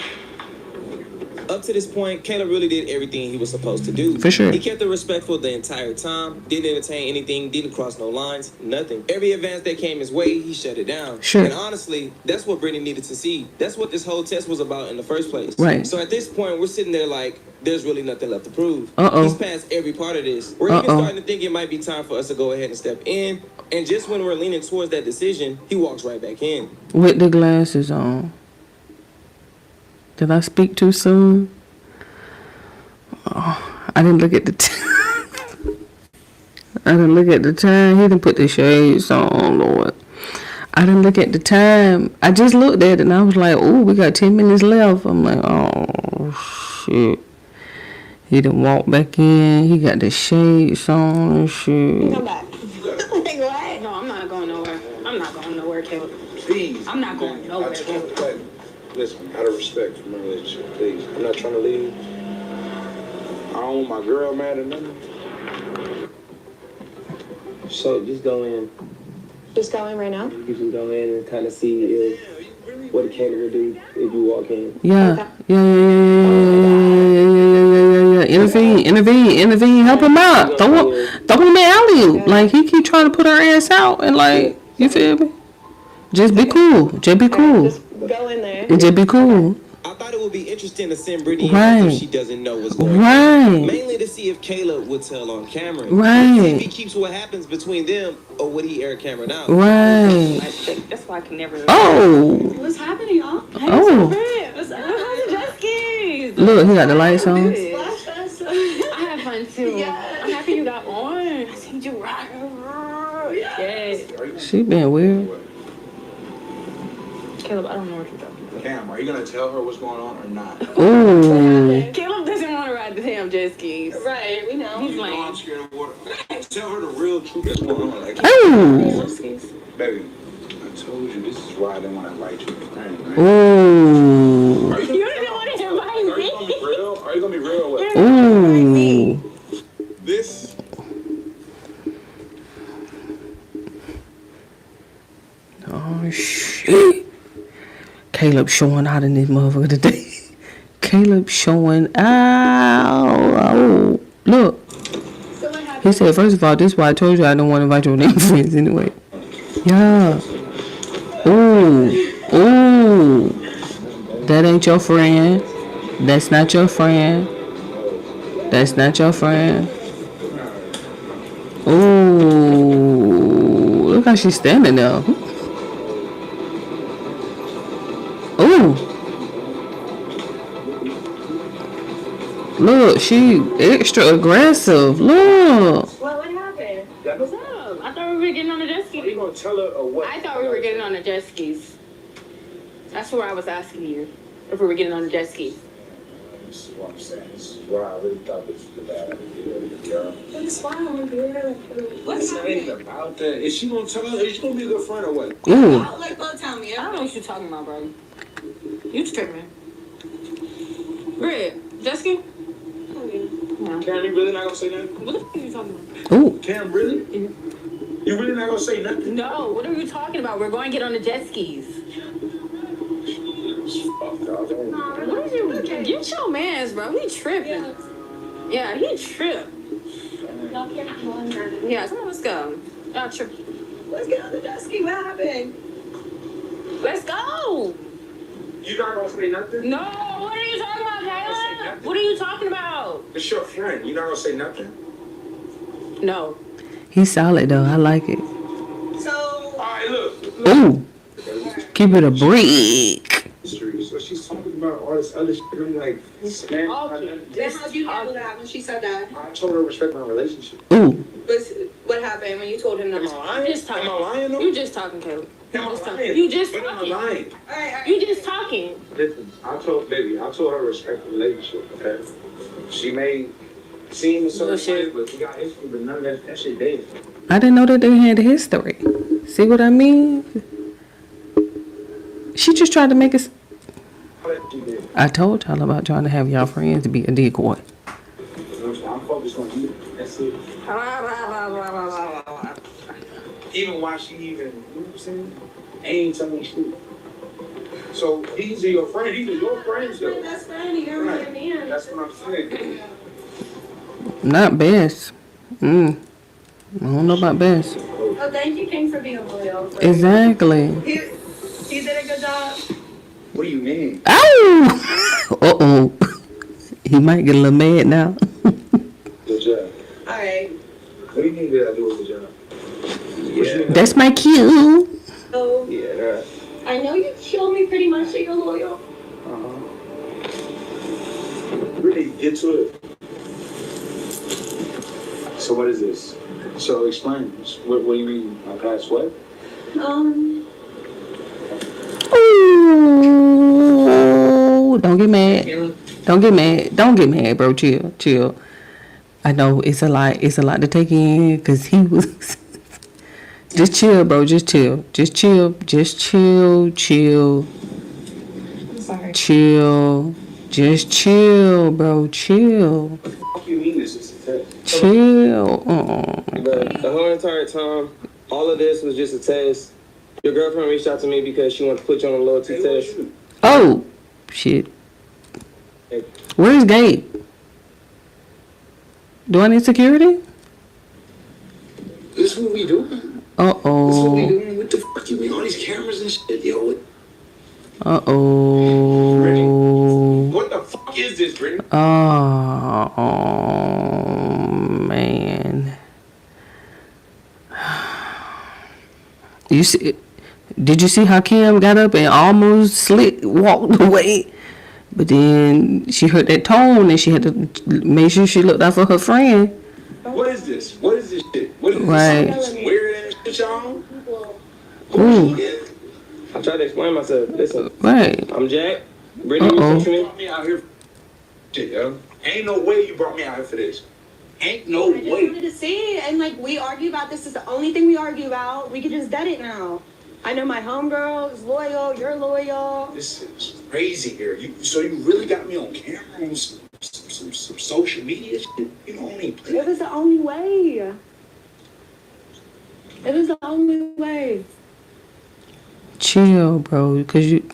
Up to this point, Caleb really did everything he was supposed to do. For sure. He kept it respectful the entire time, didn't entertain anything, didn't cross no lines, nothing. Every advance that came his way, he shut it down. Sure. And honestly, that's what Brittany needed to see. That's what this whole test was about in the first place. Right. So at this point, we're sitting there like, there's really nothing left to prove. Uh-oh. He's passed every part of this. We're even starting to think it might be time for us to go ahead and step in. And just when we're leaning towards that decision, he walks right back in. With the glasses on. Did I speak too soon? Oh, I didn't look at the I didn't look at the time. He didn't put the shades on, Lord. I didn't look at the time. I just looked at it and I was like, oh, we got 10 minutes left. I'm like, oh, shit. He done walked back in. He got the shades on and shit. Come back. Like, what? No, I'm not going nowhere. I'm not going nowhere, Caleb. Please. I'm not going nowhere, Caleb. Listen, out of respect for my relationship, please. I'm not trying to leave. I don't want my girl mad or nothing. So just go in. Just go in right now? You can just go in and kind of see if what Caleb would do if you walk in. Yeah. Yeah. Intervene. Help him out. Throw him an alley-oop. Like, he keep trying to put her ass out and, like, you feel me? Just be cool. Just be cool. Just go in there. And just be cool. I thought it would be interesting to send Brittany in Right. if she doesn't know what's going on. Right. Mainly to see if Caleb would tell on camera. Right. See if he keeps what happens between them or would he air camera out. Right. That's why I can never. Oh. What's happening, y'all? Oh. What's up? Jet skis. Look, he got the lights on. I had fun too. I'm happy you got on. I seen you rock. Yes. She been weird. Caleb, I don't know what you're talking about. Cam, are you gonna tell her what's going on or not? Ooh. Caleb doesn't want to ride the damn jet skis. Right, we know. He's You know I'm lame. scared of water. Tell her the real truth that's going on. Like, Ooh. baby, I told you this is why I didn't want to invite you. Right? Ooh. Are You didn't want to invite Are you me. gonna be real? Are you gonna be real with me? Ooh. This? Oh, shit. Caleb showing out in this motherfucker today. Caleb showing out. Oh, look. So what happened? He said, first of all, this is why I told you I don't want to invite your name friends anyway. Yeah. Ooh. That ain't your friend. That's not your friend. That's not your friend. Ooh. Look how she's standing there. Ooh. Look, she extra aggressive. Look. What happened? What's up? I thought we were getting on the jet skis. You gonna tell her or what? I thought we were getting on the jet skis. That's where I was asking you if we were getting on the jet skis. This is what I'm saying. This is why I really thought this was a bad idea. What's wrong, girl? What's ain't about that? Is she gonna tell her? Is she gonna be a good friend or what? Ooh. Like, go tell me. I don't know what you're talking about, bro. You tripping. Red, jet ski? No. Cam, you really not gonna say nothing? What the fuck are you talking about? Ooh. Cam, really? You really not gonna say nothing? No, what are you talking about? We're going to get on the jet skis. Fuck, dog. What are you? Get your mans, bro. He tripping. Yeah, he tripped. Yeah, come on, let's go. Y'all tripping. Let's get on the jet ski. What happened? Let's go. You not gonna say nothing? No, what are you talking about, Kayla? What are you talking about? It's your friend. You not gonna say nothing? No. He's solid though. I like it. So, All right, look. Ooh. Keep it a break. So she's talking about all this other shit. I'm like, man, then how'd you handle that when she said that? I told her to respect my relationship. Ooh. What happened when you told him Am I that? lying? Just talking. Am I lying though? You just talking, Kayla. Am I Just talking. lying? You just But am I talking. lying? All right. You just talking. Listen, I told her to respect the relationship, okay? She may seem a certain way, but we got history, but none of that shit dead. I didn't know that they had a history. See what I mean? She just tried to make us. All that she did. I told y'all about trying to have y'all friends to be a decoy. I'm focused on you. That's it. Even while she even, you know what I'm saying? Ain't telling me shit. So these are your friends. These are your friends, My though. best friend, you're my man. That's what I'm saying. Not best. I don't know about best. Oh, thank you, King, for being loyal. Exactly. You did a good job. What do you mean? Ow! Uh-oh. He might get a little mad now. Good job. All right. What do you mean that I do a good job? Yeah. That's my cue. So, Yeah, right. I know you showed me pretty much that you're loyal. Really get to it. So what is this? So explain. What do you mean? My past what? Ooh, don't get mad. Don't get mad. Don't get mad, bro. Chill, chill. I know it's a lot. It's a lot to take in because he was. Just chill, bro. Just chill. Just chill. Just chill. Chill. I'm sorry. Chill. Just chill, bro. Chill. What the fuck you mean this is a test? Chill. The whole entire time, all of this was just a test. Your girlfriend reached out to me because she wanted to put you on a loyalty Hey, what test. you? Oh, shit. Where's Gabe? Do I need security? This is what we doing? This is what we Uh-oh. doing? What the fuck you mean? All these cameras and shit, yo. Uh-oh. What the fuck is this, Brittany? Oh, man. You see, did you see how Kim got up and almost walked away? But then she heard that tone and she had to make sure she looked out for her friend. What is this? What is this shit? What is Right. this? Some weird ass shit, y'all? Ooh. I tried to explain myself. Listen, Right. I'm Jack. Brittany Uh-oh. reached out to me. You brought me out here for shit, yo. Ain't no way you brought me out here for this. Ain't no I just way. wanted to see it, and like we argue about this. Is the only thing we argue about. We could just dead it now. I know my homegirl is loyal. You're loyal. This is crazy here. So you really got me on camera on some social media shit? You don't even play. It was the only way. It was the only way. Chill, bro, because you...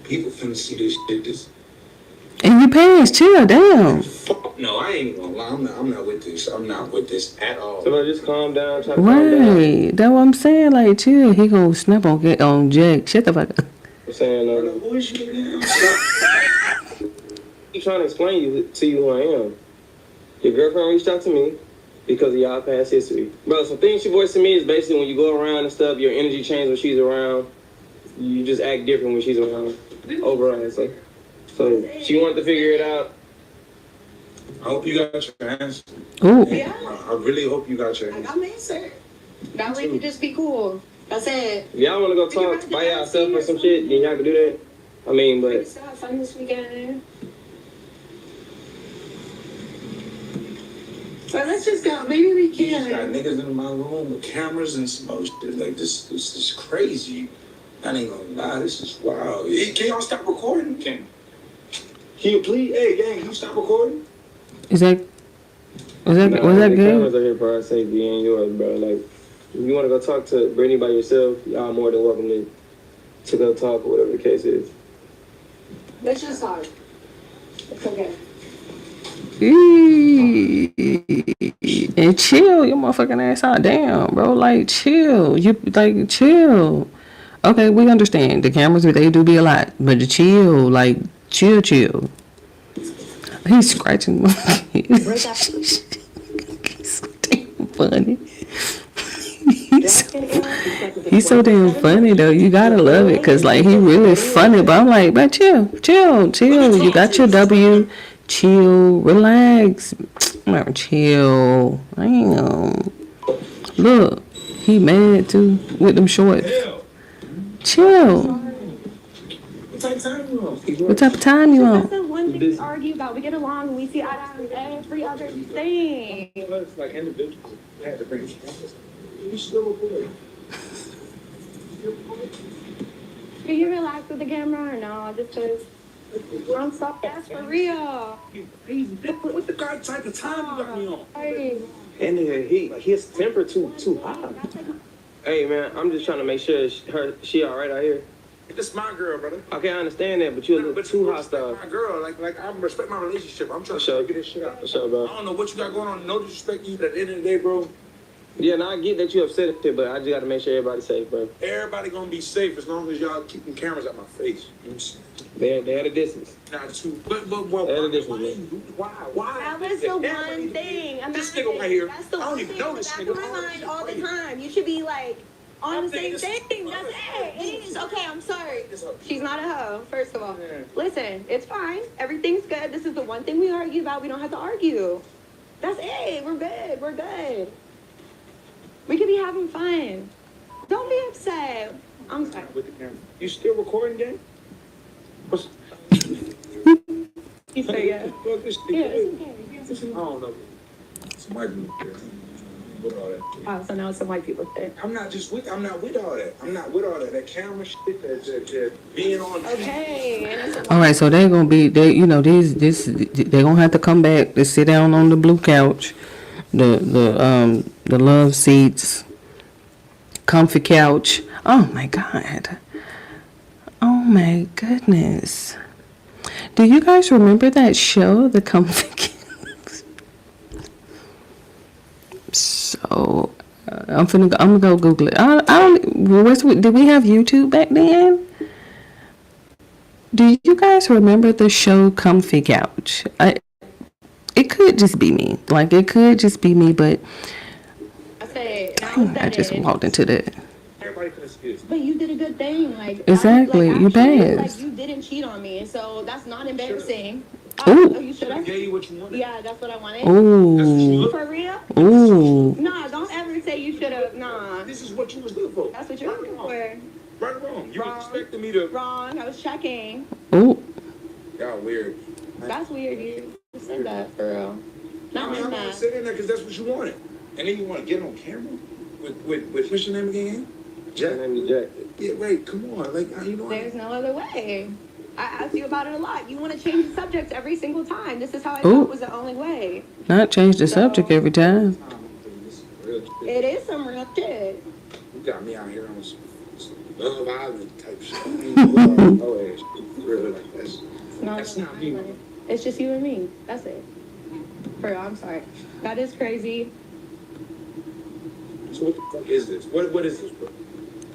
People finna see this shit. And you passed, chill, damn. Fuck no, I ain't gonna lie. I'm not with this. I'm not with this at all. So just calm down. Try to calm down. Right. That's what I'm saying. Like, chill. He gonna snap on Jack. Shut the fuck up. I'm saying, Who is you again? I'm trying to explain to you who I am. Your girlfriend reached out to me because of y'all past history. Bro, some things she voiced to me is basically when you go around and stuff, your energy changes when she's around. you just act different when she's around. Overall, so she wanted to figure it out. I hope you got your answer. Ooh. Yeah. I really hope you got your I answer. got my answer. That way we can just be cool. That's it. If y'all want to go talk by yourself or some shit, then y'all can do that. I mean, We but can still have fun this weekend. So let's just go. Maybe we You just got can. niggas in my room with cameras and some other shit. Like, this is crazy. I ain't gonna lie, this is wild. Hey, can y'all stop recording? Can you please? Hey, gang, you stop recording? Was that nah, good? the cameras are here for our safety and yours, bro. Like, if you want to go talk to Brittany by yourself, y'all more than welcome to go talk or whatever the case is. Let's just talk. It's okay. And chill your motherfucking ass out. Damn, bro. Like, chill. You like chill. Okay, we understand. The cameras, they do be a lot. But chill, like, chill. He's scratching my He's so damn funny. He's so damn funny though. You gotta love it, cause like he really funny. But I'm like, but chill. You got your W. Chill, relax. I'm chill. Damn. Look, he mad too with them shorts. Chill. What type of time you on? What type of time you That's on? the one thing we argue about. We get along and we see eye to eye on every other thing. Like individuals, I had to bring cameras. You still recording? Can you relax with the camera or no? Just cause I'm so that's for real. You crazy. What the god type of time you got me on? Hey. And his temper too high. Hey man, I'm just trying to make sure she all right out here. This my girl, brother. Okay, I understand that, but you're a little too hostile. My girl, like I respect my relationship. I'm trying Sure. to figure this shit out. For sure, bro. I don't know what you got going on. No disrespect to you, but at the end of the day, bro, Yeah, now I get that you upset at it, but I just gotta make sure everybody's safe, bro. everybody gonna be safe as long as y'all keeping cameras at my face. You know what I'm saying? They had a distance. Not too, but That is why? That was the one thing. This nigga right here, That's the I don't one even thing know in the this back nigga. of my mind all the time. You should be like on the same thing. That's it. It's okay. I'm sorry. She's not a hoe. First of all, listen. It's fine. Everything's good. This is the one thing we argue about. We don't have to argue. That's it. We're good. We're good. We could be having fun. Don't be upset. I'm sorry. With the camera. You still recording, gang? What's You say yeah. fuck this shit? Yeah, it's okay. I don't know. Some white people there. With all that. Wow, so now some white people there. I'm not with all that. I'm not with all that. That camera shit, that being on. Okay. All right, so they're gonna be they're gonna have to come back to sit down on the blue couch, the love seats, comfy couch. Oh my god. Oh my goodness. Do you guys remember that show, The Comfy Couch? So I'm gonna go Google it. I don't. Did we have YouTube back then? Do you guys remember the show Comfy Couch? It could just be me. Like, it could just be me, but I just walked into that. Everybody can excuse. But you did a good thing. Like, Exactly, you actually, passed. Like, you didn't cheat on me, and so that's not embarrassing. Ooh. Oh, you should I have? gave you what you wanted. Yeah, that's what I wanted. Ooh. For real? Ooh. Nah, don't ever say you should have. Nah. This is what you was looking for. That's what you're looking for. Right or wrong? You Wrong. expected me to. Wrong. I was checking. Ooh. Y'all weird. That's weird. You said that for real. Not I mean, like I'm that. gonna sit in there because that's what you wanted. And then you want to get on camera with what's your name again? Jack. My name is Jack. Yeah, wait, come on. Like, you know what? There's no other way. I ask you about it a lot. You want to change the subject every single time. This is how I Ooh. thought was the only way. Not change the subject every time. This is real shit. It is some real shit. You got me out here on some Love Island type shit. I mean, oh, yeah, really like that's. That's not me. It's just you and me. That's it. For real, I'm sorry. That is crazy. So what the fuck is this? What is this, bro?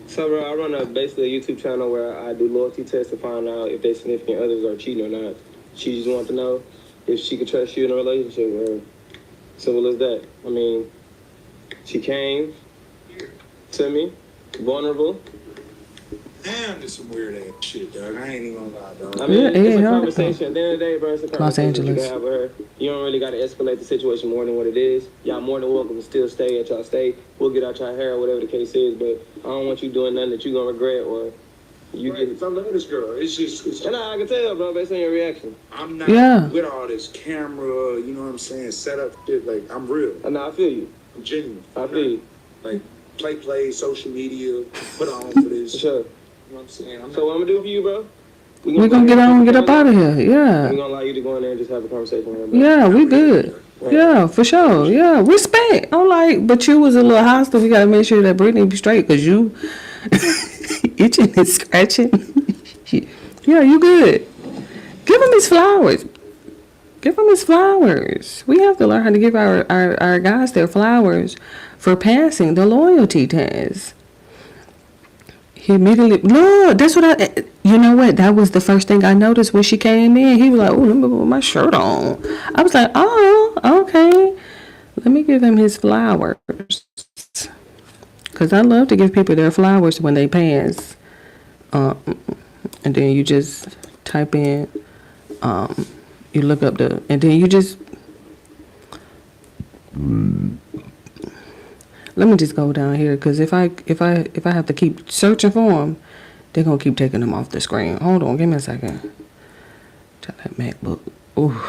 So, bro, I run basically a YouTube channel where I do loyalty tests to find out if their significant others are cheating or not. She just wants to know if she could trust you in a relationship, or simple as that. I mean, she came to me, vulnerable, Damn, there's some weird ass shit, dog. I ain't even gonna lie, dog. I mean, Yeah, it's a yeah. conversation. At the end of the day, bro, it's a conversation you Angeles. can have with her. You don't really got to escalate the situation more than what it is. Y'all more than welcome to still stay at y'all stay. We'll get out y'all hair or whatever the case is, but I don't want you doing nothing that you're going to regret or you Right, get... I love this girl. It's just, And I can tell, bro, based on your reaction. I'm not Yeah. with all this camera, you know what I'm saying, set up shit. Like, I'm real. And I feel you. I'm genuine. I feel you. Like, play, social media, put on for this. For sure. You know what I'm saying? So what I'm going to do for you, bro? We're gonna get on and get up out of here. We're Yeah. going to allow you to go in there and just have a conversation with her, bro. Yeah, we good. Yeah, for sure. Yeah, respect. I'm like, but you was a little hostile. We gotta make sure that Brittany be straight because you itching and scratching. Yeah, you good. Give him his flowers. Give him his flowers. We have to learn how to give our guys their flowers for passing the loyalty test. He immediately, look, that's what you know what? That was the first thing I noticed when she came in. He was like, oh, let me put my shirt on. I was like, oh, okay. Let me give him his flowers. Because I love to give people their flowers when they pass. And then you just type in, you look up and then you just, let me just go down here, because if I have to keep searching for them, they're gonna keep taking them off the screen. Hold on, give me a second. Tell that MacBook. Ooh.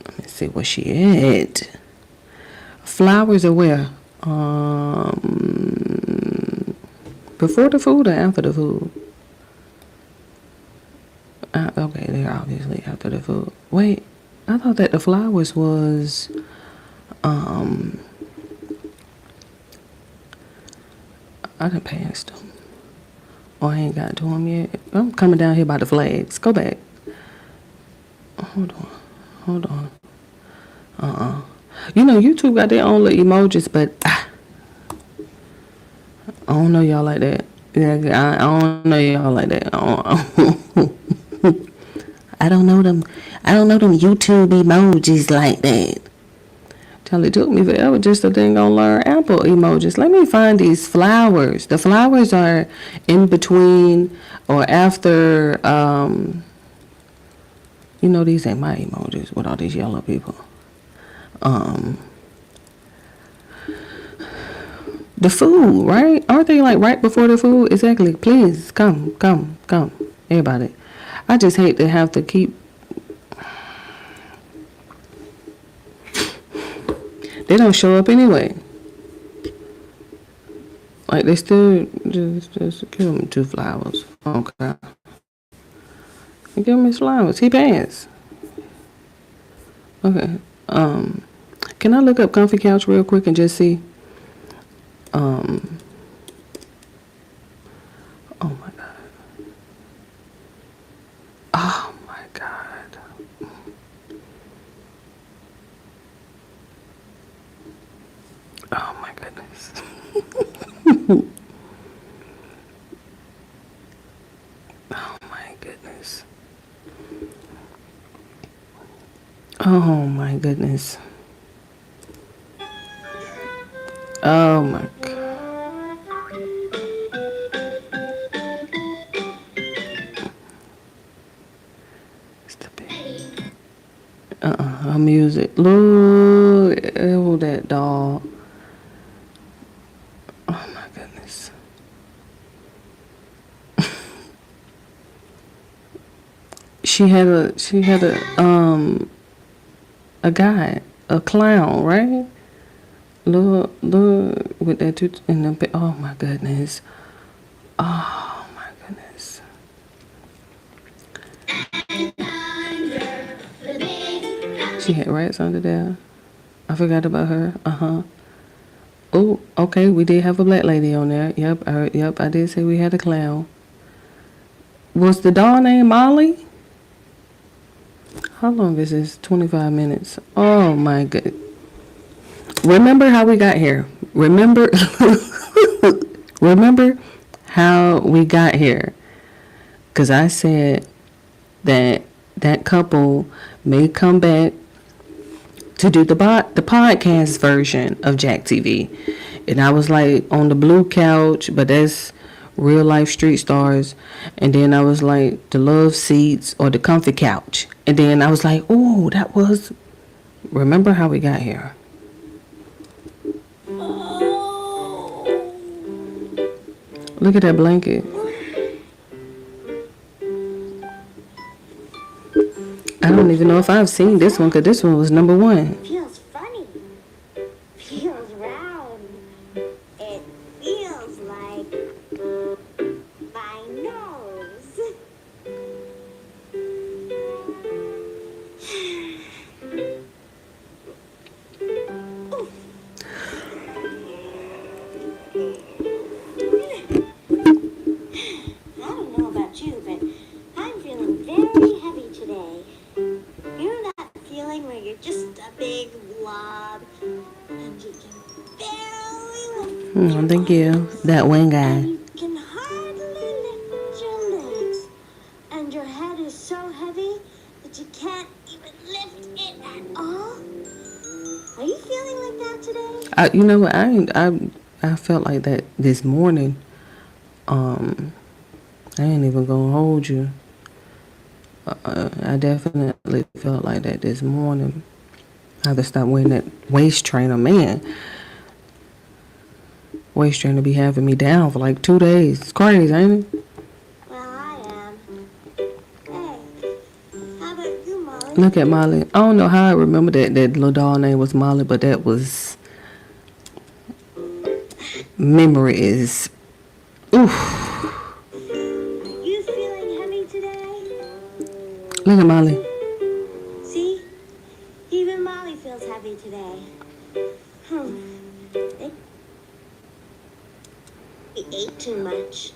Let me see where she at. Flowers are where? Before the food or after the food? Okay, they're obviously after the food. Wait, I thought that the flowers was. I done passed them. Oh, I ain't got to them yet. I'm coming down here by the flags. Go back. Hold on. You know, YouTube got their own little emojis, but I don't know y'all like that. Yeah, I don't know y'all like that. I don't know them YouTube emojis like that. It took me forever just to think on learn Apple emojis. Let me find these flowers. The flowers are in between or after, you know, these ain't my emojis with all these yellow people. The food, right? Aren't they like right before the food? Exactly. Please, come. Everybody. I just hate to have to keep. They don't show up anyway. Like, they still just give him 2 flowers. Okay. Give him his flowers. He passed. Okay. Can I look up Comfy Couch real quick and just see? Oh my God. Oh my God. Oh my goodness. Oh my goodness. Oh my goodness. Oh my God. Her music. Look, oh, that doll. Oh my goodness. She had a guy, a clown, right? Look with that tooth in the, oh my goodness. Oh my goodness. She had rats under there. I forgot about her. Oh, okay, we did have a black lady on there. Yep, I did say we had a clown. Was the doll named Molly? How long is this? 25 minutes. Oh my god. Remember how we got here. Remember how we got here. Because I said that couple may come back to do the podcast version of Jack TV. And I was like on the blue couch, but that's real life street stars. And then I was like the love seats or the comfy couch. And then I was like, oh, that was, remember how we got here. Look at that blanket. I don't even know if I've seen this one, because this one was number 1. Feels funny. Feels round. It feels like my nose. I don't know about you, but I'm feeling very heavy today. You know that feeling where you're just a big blob and you can barely lift Thank you. That one guy. and you can hardly lift your legs, and your head is so heavy that you can't even lift it at all? Are you feeling like that today? You know what? I felt like that this morning. I ain't even gonna hold you. I definitely felt like that this morning. I have to stop wearing that waist trainer, man. Waist trainer be having me down for like 2 days. It's crazy, ain't it? Well, I am. Hey, how about you, Molly? Look at Molly. I don't know how I remember that little doll name was Molly, but that was, memory is, oof. You feeling heavy today? Look at Molly. See? Even Molly feels heavy today. We ate too much.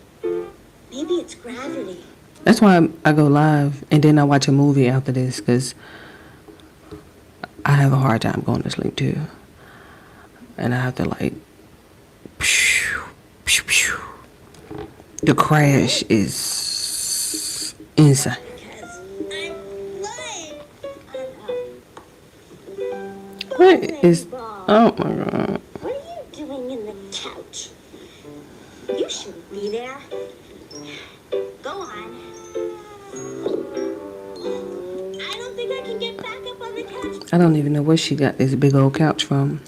Maybe it's gravity. That's why I go live and then I watch a movie after this, because I have a hard time going to sleep too. And I have to like, pew, pew, pew. The crash is insane. Because I'm lying. What is, oh my God. What are you doing in the couch? You shouldn't be there. Go on. I don't think I can get back up on the couch. I don't even know where she got this big old couch from.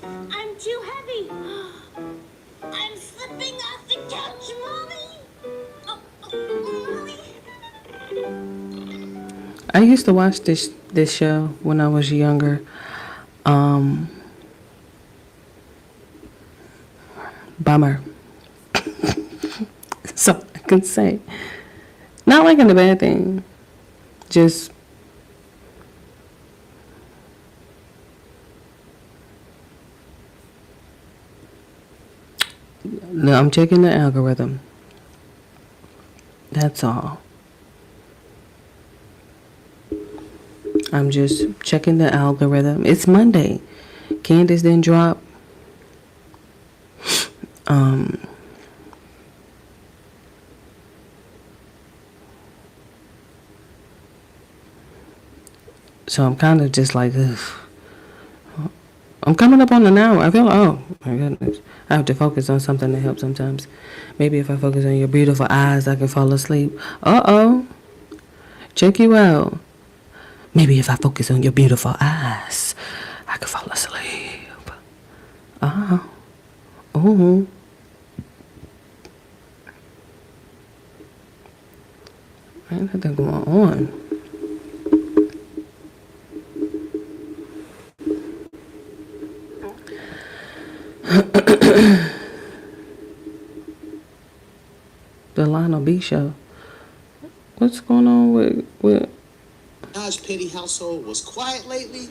I'm too heavy. I'm slipping off the couch, Mommy. Mommy. I used to watch this show when I was younger. Bummer. So I can say. Not like in a bad thing. Just no, I'm checking the algorithm. That's all. I'm just checking the algorithm. It's Monday. Candace didn't drop. So I'm kind of just like, ugh. I'm coming up on an hour. I feel like, oh my goodness. I have to focus on something to help sometimes. Maybe if I focus on your beautiful eyes, I can fall asleep. Uh-oh. Check you out. Maybe if I focus on your beautiful eyes, I can fall asleep. Uh-huh. Ooh. Ain't nothing going on. The Lionel B show. What's going on with Minaj Petty household was quiet lately?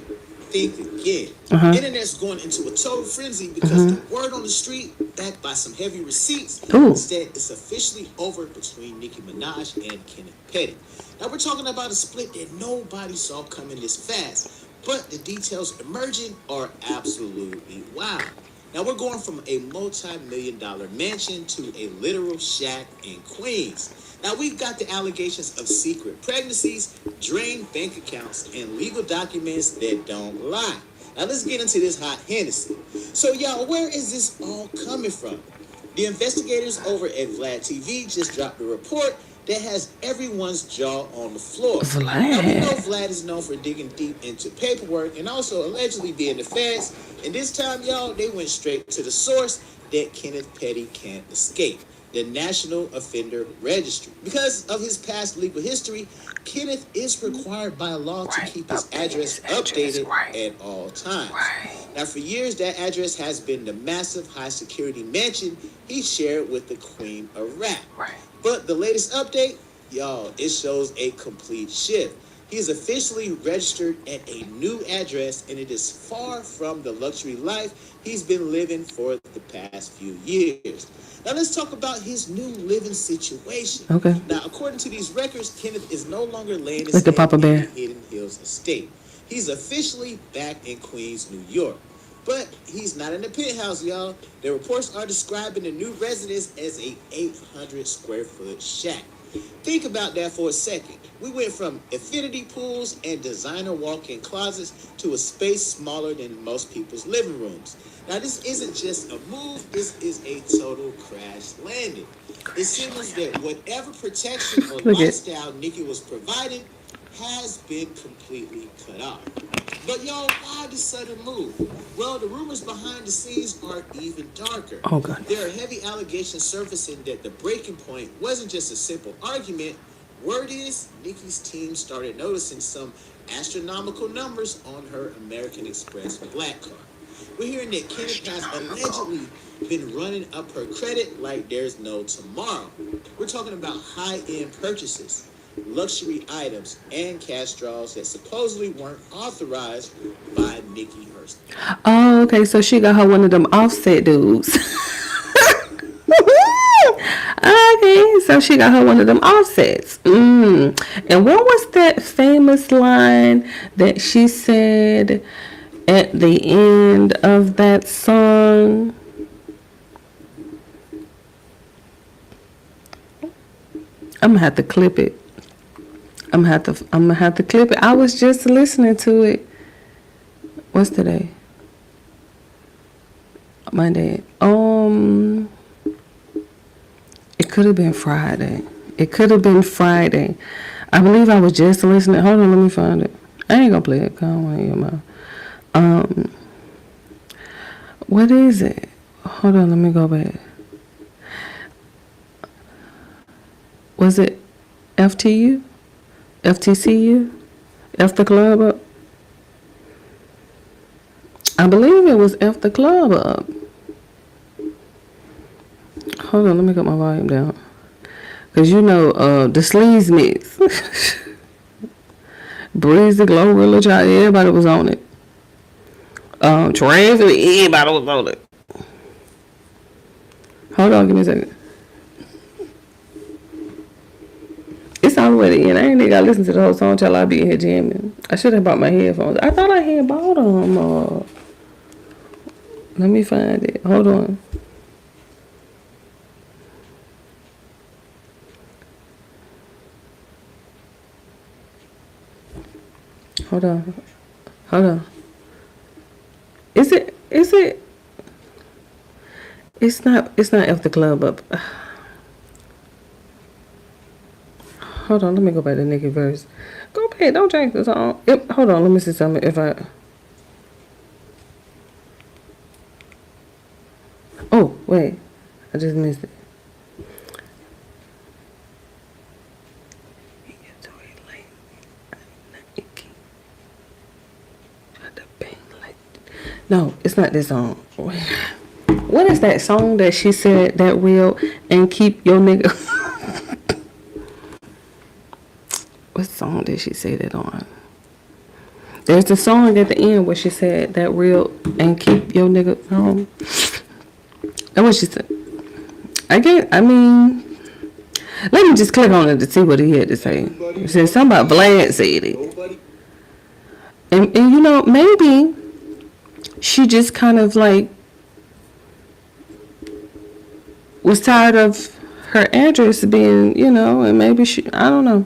Think again. Internet's going into a total frenzy because the word on the street, backed by some heavy receipts, instead it's officially over between Nicki Minaj and Kenneth Petty. Now we're talking about a split that nobody saw coming this fast, but the details emerging are absolutely wild. Now we're going from a multi-million-dollar mansion to a literal shack in Queens. Now we've got the allegations of secret pregnancies, drained bank accounts, and legal documents that don't lie. Now let's get into this hot Hennessy. So y'all, where is this all coming from? The investigators over at Vlad TV just dropped a report that has everyone's jaw on the floor. Vlad. Now we know Vlad is known for digging deep into paperwork and also allegedly being the feds. And this time, y'all, they went straight to the source that Kenneth Petty can't escape. The National Offender Registry. Because of his past legal history, Kenneth is required by law to keep his address updated at all times. Now, for years, that address has been the massive high-security mansion he shared with the Queen of Rap. But the latest update, y'all, it shows a complete shift. He is officially registered at a new address, and it is far from the luxury life he's been living for the past few years. Now let's talk about his new living situation. Okay. Now, according to these records, Kenneth is no longer laying his Like the head Papa in Bear. the Hidden Hills estate. He's officially back in Queens, New York. But he's not in the penthouse, y'all. The reports are describing the new residence as a 800 square foot shack. Think about that for a second. We went from infinity pools and designer walk-in closets to a space smaller than most people's living rooms. Now, this isn't just a move, this is a total crash landing. It seems that whatever protection or lifestyle Nicki was providing has been completely cut off. But y'all, why the sudden move? Well, the rumors behind the scenes are even darker. Oh, God. There are heavy allegations surfacing that the breaking point wasn't just a simple argument. Word is, Nicki's team started noticing some astronomical numbers on her American Express Black card. We're hearing that Kenneth has allegedly been running up her credit like there's no tomorrow. We're talking about high-end purchases, luxury items, and cash draws that supposedly weren't authorized by Nicki herself. Oh, okay. So she got her one of them Offset dudes. Okay, so she got her one of them Offsets. And what was that famous line that she said at the end of that song? I'm gonna have to clip it. I'm gonna have to clip it. I was just listening to it. What's today? Monday. It could have been Friday. It could have been Friday. I believe I was just listening. Hold on, let me find it. I ain't gonna play it. I don't want to hear my. What is it? Hold on, let me go back. Was it FTU? FTCU? F the club up? I believe it was F the club up. Hold on, let me get my volume down. Because you know, the Sleaze Mix. Breezy, Glorilla, Child, everybody was on it. Travis, everybody was on it. Hold on, give me a second. It's all the way to the end. I ain't even got to listen to the whole song till I be in here jamming. I should have bought my headphones. I thought I had bought them. Let me find it. Hold on. Hold on. Is it? It's not F the club up. Hold on, let me go back to Nicki verse. Go back, don't change the song. Yep, hold on, let me see something if I. Oh, wait. I just missed it. No, it's not this song. What is that song that she said that real and keep your nigga? What song did she say that on? There's the song at the end where she said that real and keep your nigga home. That's what she said. Let me just click on it to see what he had to say. It said something about Vlad said it. And you know, maybe she just kind of like was tired of her address being, you know, and maybe I don't know.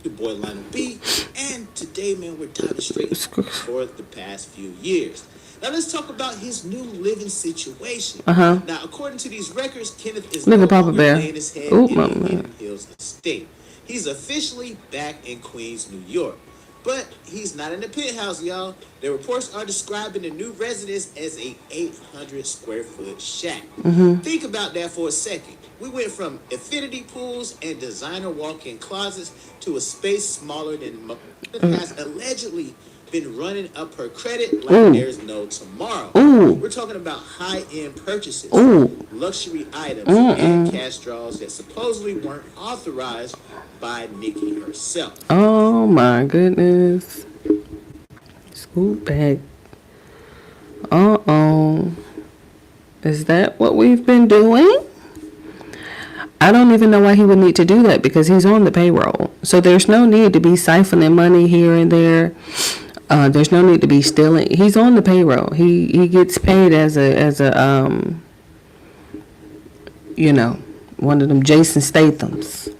Your boy Lionel B, and today hey man, we're diving straight for the past few years. Now let's talk about his new living situation. Now, according to these records, Kenneth is no longer laying his head in the Hidden Hills estate. He's officially back in Queens, New York. But he's not in the penthouse, y'all. The reports are describing the new residence as a 800 square foot shack. Think about that for a second. We went from infinity pools and designer walk-in closets to a space smaller than has allegedly been running up her credit like there's no tomorrow. We're talking about high-end purchases, luxury items, and cash draws that supposedly weren't authorized by Nicki herself. Oh my goodness. Scoot back. Is that what we've been doing? I don't even know why he would need to do that because he's on the payroll. So there's no need to be siphoning money here and there. There's no need to be stealing. He's on the payroll. He gets paid as a one of them Jason Stathams.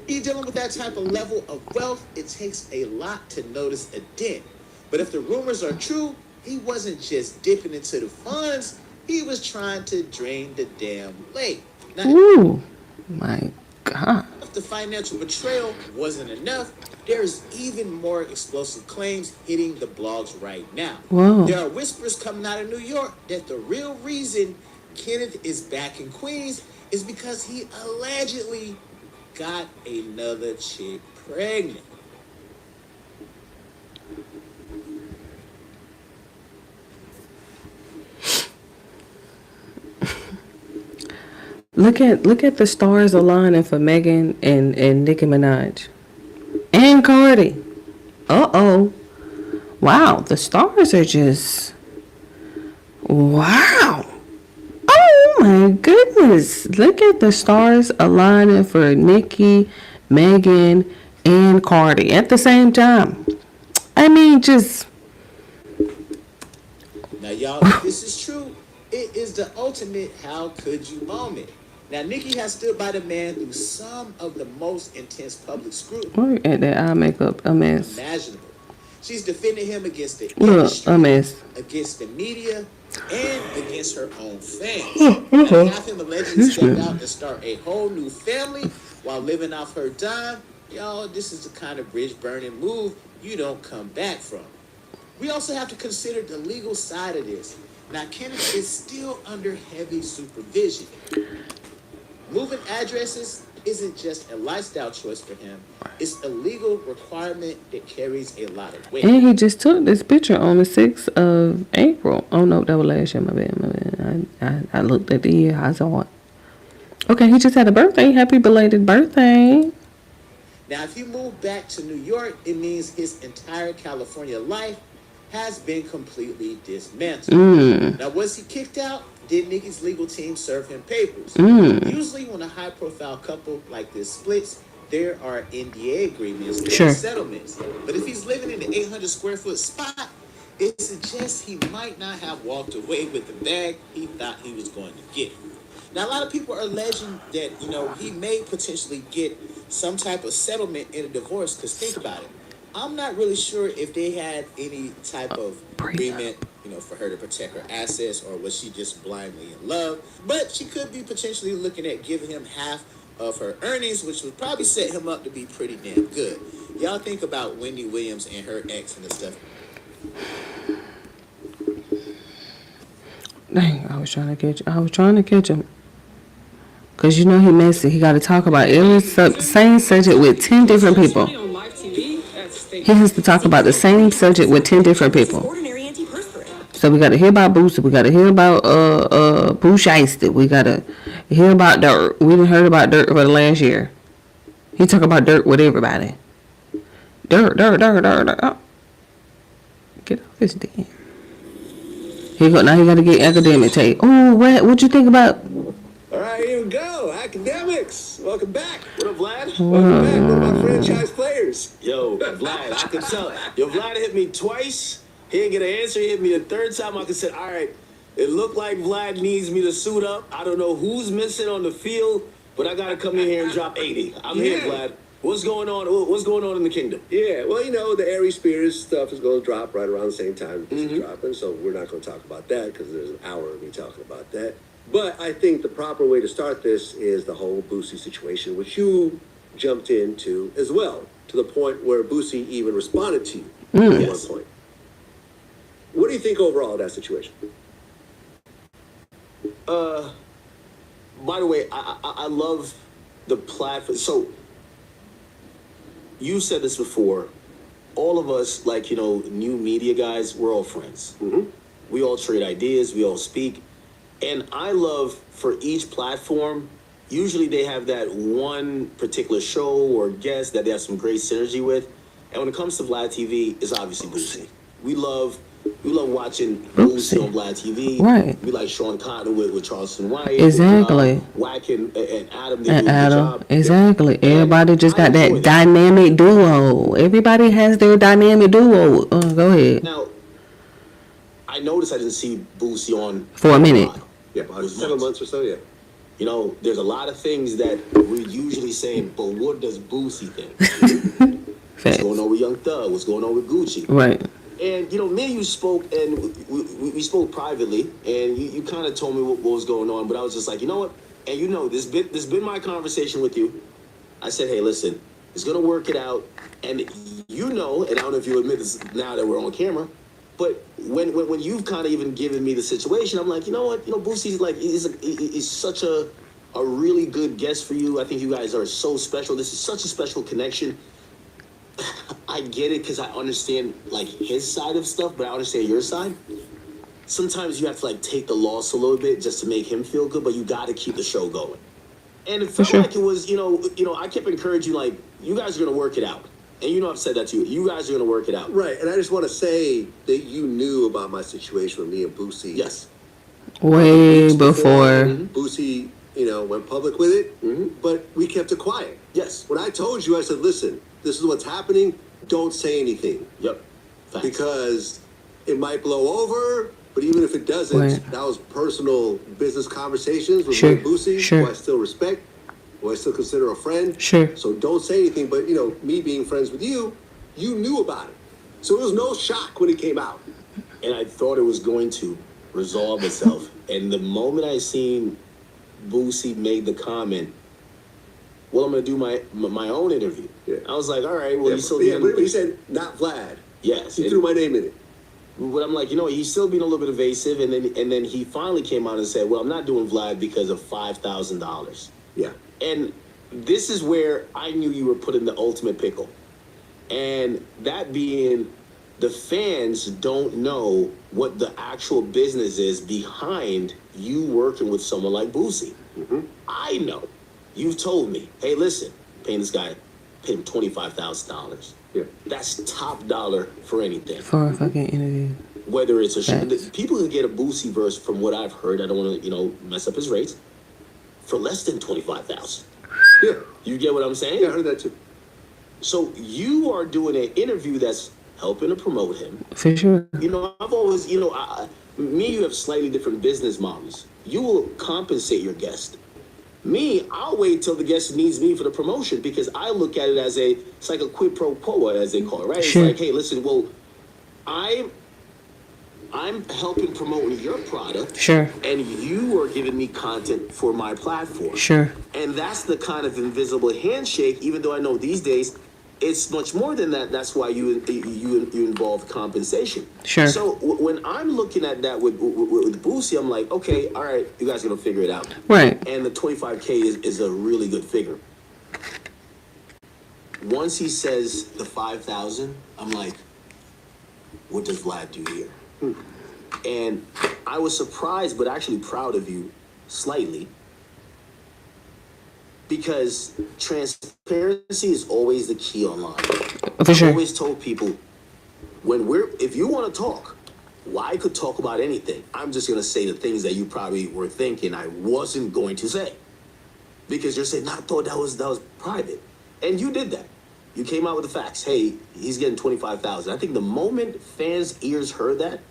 You're dealing with that type of level of wealth, it takes a lot to notice a dent. But if the rumors are true, he wasn't just dipping into the funds, he was trying to drain the damn lake. Now, my God. If the financial betrayal wasn't enough, there's even more explosive claims hitting the blogs right now. There are whispers coming out of New York that the real reason Kenneth is back in Queens is because he allegedly got another chick pregnant. Look at the stars aligning for Megan and Nicki Minaj. And Cardi. Wow, the stars are just... Wow. Oh my goodness. Look at the stars aligning for Nicki, Megan, and Cardi at the same time. I mean, just... Now, y'all, if this is true, it is the ultimate how could you moment. Now, Nicki has stood by the man through some of the most intense public scrutiny. Look at that eye makeup, a mess. Imaginable. She's defending him against the industry, a mess. Against the media, and against her own fans. Now, have him allegedly step out and start a whole new family while living off her dime. Y'all, this is the kind of bridge-burning move you don't come back from. We also have to consider the legal side of this. Now, Kenneth is still under heavy supervision. Moving addresses isn't just a lifestyle choice for him. It's a legal requirement that carries a lot of weight. And he just took this picture on the 6th of April. Oh, no, that was last year. My bad. I looked at the year. I saw it. Okay, he just had a birthday. Happy belated birthday. Now, if he moved back to New York, it means his entire California life has been completely dismantled. Now, was he kicked out? Did Nicki's legal team serve him papers? Usually when a high-profile couple like this splits, there are NDA agreements and settlements. But if he's living in the 800-square-foot spot, it suggests he might not have walked away with the bag he thought he was going to get. Now, a lot of people are alleging that, he may potentially get some type of settlement in a divorce, because think about it. I'm not really sure if they had any type of agreement, for her to protect her assets, or was she just blindly in love? But she could be potentially looking at giving him half of her earnings, which would probably set him up to be pretty damn good. Y'all think about Wendy Williams and her ex and the stuff. Dang, I was trying to catch him. Because he messy. He got to talk about every same subject with 10 different people. He has to talk about the same subject with 10 different people. So we got to hear about Boosie. We got to hear about Boo Shiesty. We got to hear about Dirt. We didn't heard about Dirt for the last year. He talk about Dirt with everybody. Dirt. Oh. Get off his damn. Now he got to get academic tape. Oh, what you think about? All right, here we go. Academics. Welcome back. What up, Vlad? Welcome back. What about franchise players? Yo, Vlad, I can tell. Yo, Vlad hit me twice. He didn't get an answer. He hit me a third time. I could say, all right, it looked like Vlad needs me to suit up. I don't know who's missing on the field, but I got to come in here and drop 80. I'm here, Vlad. What's going on? What's going on in the kingdom? Yeah, well, you know, the Aries Spears stuff is going to drop right around the same time this is dropping, so we're not going to talk about that because there's an hour of me talking about that. But I think the proper way to start this is the whole Boosie situation, which you jumped into as well, to the point where Boosie even responded to you at one point. What do you think overall of that situation? By the way, I love the platform. So, you said this before. All of us, like, you know, new media guys, we're all friends. We all trade ideas. We all speak. And I love for each platform, usually they have that one particular show or guest that they have some great synergy with. And when it comes to Vlad TV, it's obviously Boosie. We love watching Boosie on Vlad TV. Right. We like Sean Cotton with Charleston White. Exactly. Wack and Adam. And Adam, exactly. Everybody just got that dynamic duo. Everybody has their dynamic duo. Go ahead. Now, I noticed I didn't see Boosie on For a minute. Yeah, about 7 months or so, yeah. You know, there's a lot of things that we're usually saying, but what does Boosie think? What's going on with Young Thug? What's going on with Gucci? Right. And, you know, me and you spoke, and we spoke privately, and you kind of told me what was going on, but I was just like, you know what? And you know, this been my conversation with you. I said, hey, listen, it's going to work it out. And you know, and I don't know if you admit this now that we're on camera, but when you've kind of even given me the situation, I'm like, you know what? You know, Boosie's like, he's such a really good guest for you. I think you guys are so special. This is such a special connection. I get it because I understand like his side of stuff, but I understand your side. Sometimes you have to like take the loss a little bit just to make him feel good, but you got to keep the show going. And it felt like it was, you know, I kept encouraging like, you guys are going to work it out. And you know I've said that to you. You guys are going to work it out. Right, and I just want to say that you knew about my situation with me and Boosie. Yes. Way before. Boosie, you know, went public with it, but we kept it quiet. Yes. When I told you, I said, listen, this is what's happening. Don't say anything. Yep. Facts. Because it might blow over, but even if it doesn't, Right. that was personal business conversations with Sure, me and Boosie, sure. who I still respect, who I still consider a friend. Sure. So don't say anything, but, you know, me being friends with you, you knew about it. So it was no shock when it came out. And I thought it was going to resolve itself. And the moment I seen Boosie made the comment, well, I'm going to do my own interview. Yeah. I was like, all right, well, Yeah, he's still but he said, not Vlad. Yes. He threw my name in it. But I'm like, you know, he's still being a little bit evasive. And then he finally came out and said, well, I'm not doing Vlad because of $5,000. Yeah. And this is where I knew you were put in the ultimate pickle. And that being, the fans don't know what the actual business is behind you working with someone like Boosie. I know. You've told me, hey, listen, paying this guy, pay him $25,000. Yeah. That's top dollar for anything. For a fucking interview. Whether it's a Facts. people can get a Boosie verse from what I've heard. I don't want to, you know, mess up his rates for less than $25,000. Yeah. You get what I'm saying? Yeah, I heard that too. So you are doing an interview that's helping to promote him. For sure. You know, I've always, you know, me and you have slightly different business models. You will compensate your guest. Me, I'll wait till the guest needs me for the promotion because I look at it as it's like a quid pro quo, as they call it, right? Sure. It's like, hey, listen, well, I'm helping promote your product. Sure. And you are giving me content for my platform. Sure. And that's the kind of invisible handshake, even though I know these days it's much more than that. That's why you involve compensation. Sure. So when I'm looking at that with Boosie, I'm like, okay, all right, you guys are going to figure it out. Right. And the $25K is a really good figure. Once he says the $5,000, I'm like, what does Vlad do here? And I was surprised, but actually proud of you slightly. Because transparency is always the key online. For sure. I've always told people, if you want to talk, well, I could talk about anything. I'm just going to say the things that you probably were thinking I wasn't going to say. Because you're saying, no, I thought that was private. And you did that. You came out with the facts. Hey, he's getting $25,000. I think the moment fans' ears heard that,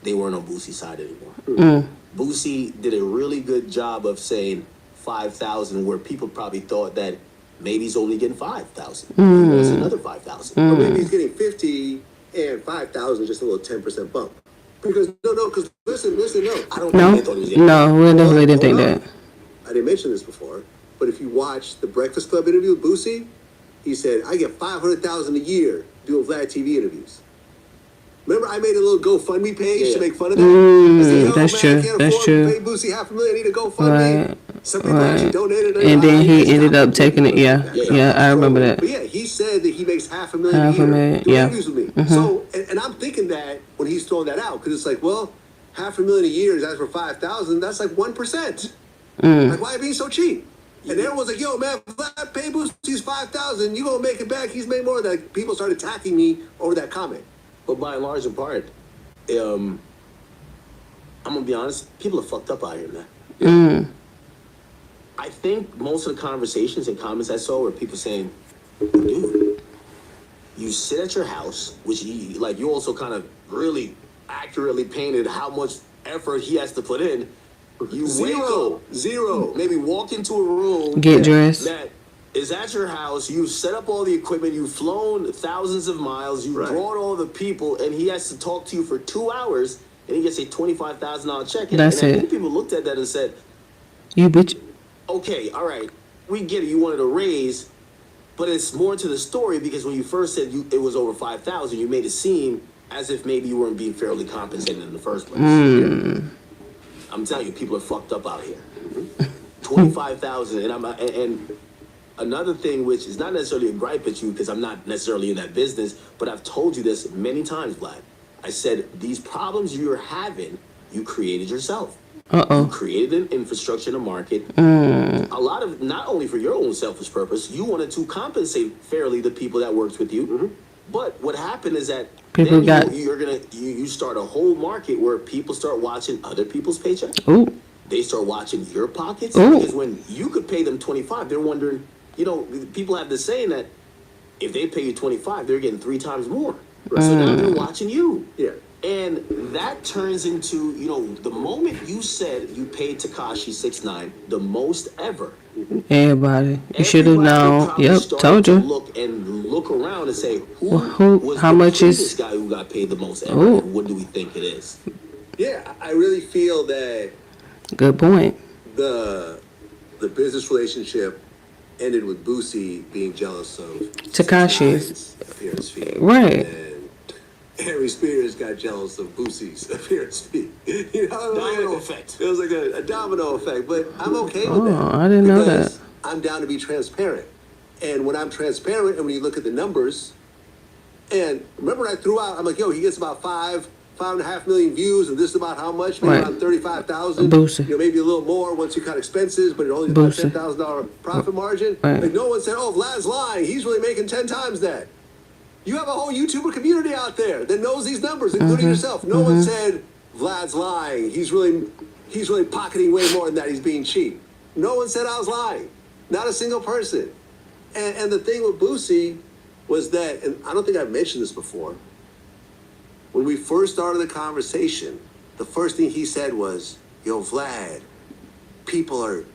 they weren't on Boosie's side anymore. Boosie did a really good job of saying $5,000, where people probably thought that maybe he's only getting 5,000. He wants another 5,000. Or maybe he's getting 50 and 5,000, just a little 10% bump. Because because listen, no. I don't think they thought he was getting we definitely didn't think that. I didn't mention this before, but if you watch the Breakfast Club interview with Boosie, he said, I get $500,000 a year doing Vlad TV interviews. Remember, I made a little GoFundMe page to make fun of that? I said, That's true. I can't That's afford true. to pay Boosie $500,000. I need a GoFundMe. Right. Some people actually donated. And then he ended up taking it. Yeah, I remember that. But yeah, he said that he makes $500,000 a year doing interviews with me. So, and I'm thinking that when he's throwing that out, because it's like, well, $500,000 a year is that's for 5,000. That's like 1%. Like, why are you being so cheap? And everyone's like, yo, man, Vlad pay Boosie's 5,000. You gonna make it back? He's made more. Like, people started attacking me over that comment. But by and large, in part, I'm gonna be honest. People are fucked up out here, man. I think most of the conversations and comments I saw were people saying, dude, you sit at your house, which you also kind of really accurately painted how much effort he has to put in. You zero. Maybe walk into a room, get dressed, that is at your house. You've set up all the equipment. You've flown thousands of miles. You've brought all the people, and he has to talk to you for 2 hours, and he gets a $25,000 check. And I think people looked at that and said, "You bitch." Okay, all right, we get it. You wanted a raise, but it's more to the story because when you first said it was over 5,000, you made it seem as if maybe you weren't being fairly compensated in the first place. I'm telling you, people are fucked up out here. 25,000, and another thing, which is not necessarily a gripe at you because I'm not necessarily in that business, but I've told you this many times, Vlad. I said these problems you're having, you created yourself. You created an infrastructure in a market. A lot of, not only for your own selfish purpose, you wanted to compensate fairly the people that worked with you. But what happened is that people you start a whole market where people start watching other people's paychecks. They start watching your pockets because when you could pay them 25, they're wondering. People have this saying that if they pay you 25, they're getting 3 times more. So now they're watching you. And that turns into, the moment you said you paid Tekashi 6ix9ine the most ever. Everybody, you should have known. Yep, told you. Look around and say, how much is this guy who got paid the most ever? And what do we think it is? Yeah, I really feel that. Good point. The business relationship ended with Boosie being jealous of Tekashi's appearance fee. Right. And Harry Spears got jealous of Boosie's appearance fee. Domino effect. It was like a domino effect, but I'm okay with that. I didn't know that. I'm down to be transparent. And when I'm transparent and when you look at the numbers, and remember I threw out, I'm like, yo, he gets about 5.5 million views, and this is about how much? Maybe around 35,000. Maybe a little more once you cut expenses, but it only about $10,000 profit margin. Like no one said, oh, Vlad's lying. He's really making 10 times that. You have a whole YouTuber community out there that knows these numbers, including yourself. No one said Vlad's lying. He's really pocketing way more than that. He's being cheap. No one said I was lying. Not a single person. And the thing with Boosie was that, and I don't think I've mentioned this before, when we first started the conversation, the first thing he said was, yo, Vlad, people are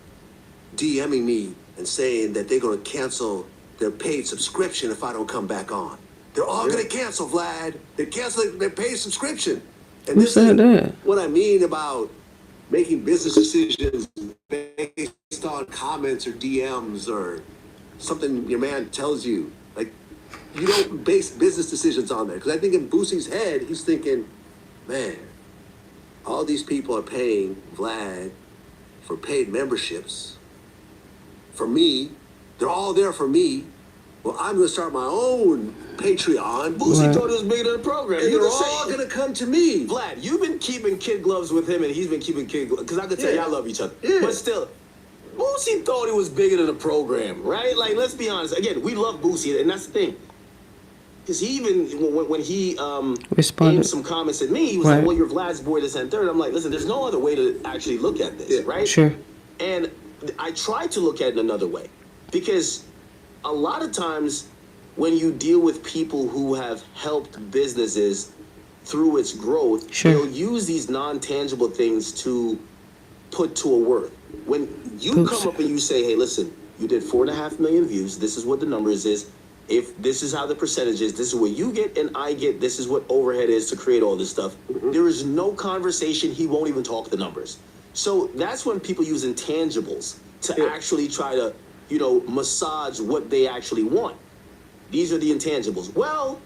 DMing me and saying that they're going to cancel their paid subscription if I don't come back on. They're all going to cancel, Vlad. They're canceling their paid subscription. And Who said that? What I mean about making business decisions based on comments or DMs or something your man tells you. Like, you don't base business decisions on that. Because I think in Boosie's head, he's thinking, man, all these people are paying Vlad for paid memberships. For me, they're all there for me. Well, I'm going to start my own Patreon. Boosie thought it was bigger than the program. And they're all going to come to me. Vlad, you've been keeping kid gloves with him, and he's been keeping kid gloves. Because I could tell y'all love each other. But still, Boosie thought it was bigger than the program, right? Like, let's be honest. Again, we love Boosie, and that's the thing. Because he even, when he aimed some comments at me, he was like, well, you're Vlad's boy, this and third. I'm like, listen, there's no other way to actually look at this, right? Sure. And I try to look at it another way. Because a lot of times when you deal with people who have helped businesses through its growth, they'll use these non-tangible things to put to a worth. When you come up and you say, hey, listen, You did 4.5 million views. This is what the numbers is. If this is how the percentage is, this is what you get and I get. This is what overhead is to create all this stuff. There is no conversation. He won't even talk the numbers. So that's when people use intangibles to actually try to, massage what they actually want. These are the intangibles. Well,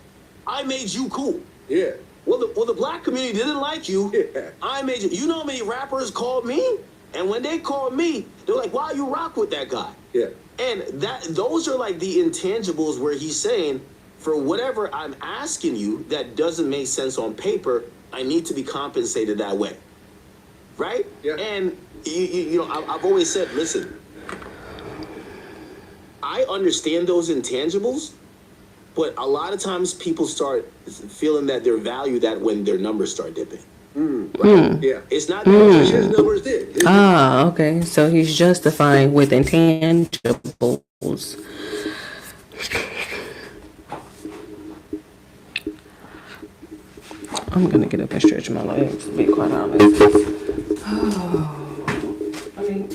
I made you cool. Yeah. Well, the black community didn't like you. Yeah. I made you. You know how many rappers called me? And when they called me, they're like, "Why you rock with that guy?" Yeah. And those are like the intangibles where he's saying, for whatever I'm asking you that doesn't make sense on paper, I need to be compensated that way. Right? Yeah. And I've always said, listen, I understand those intangibles, but a lot of times people start feeling that they're valued that when their numbers start dipping. Right? Yeah. It's not that His numbers did. Okay. So he's justifying with intangibles. I'm gonna get up and stretch my legs, to be quite honest. I mean,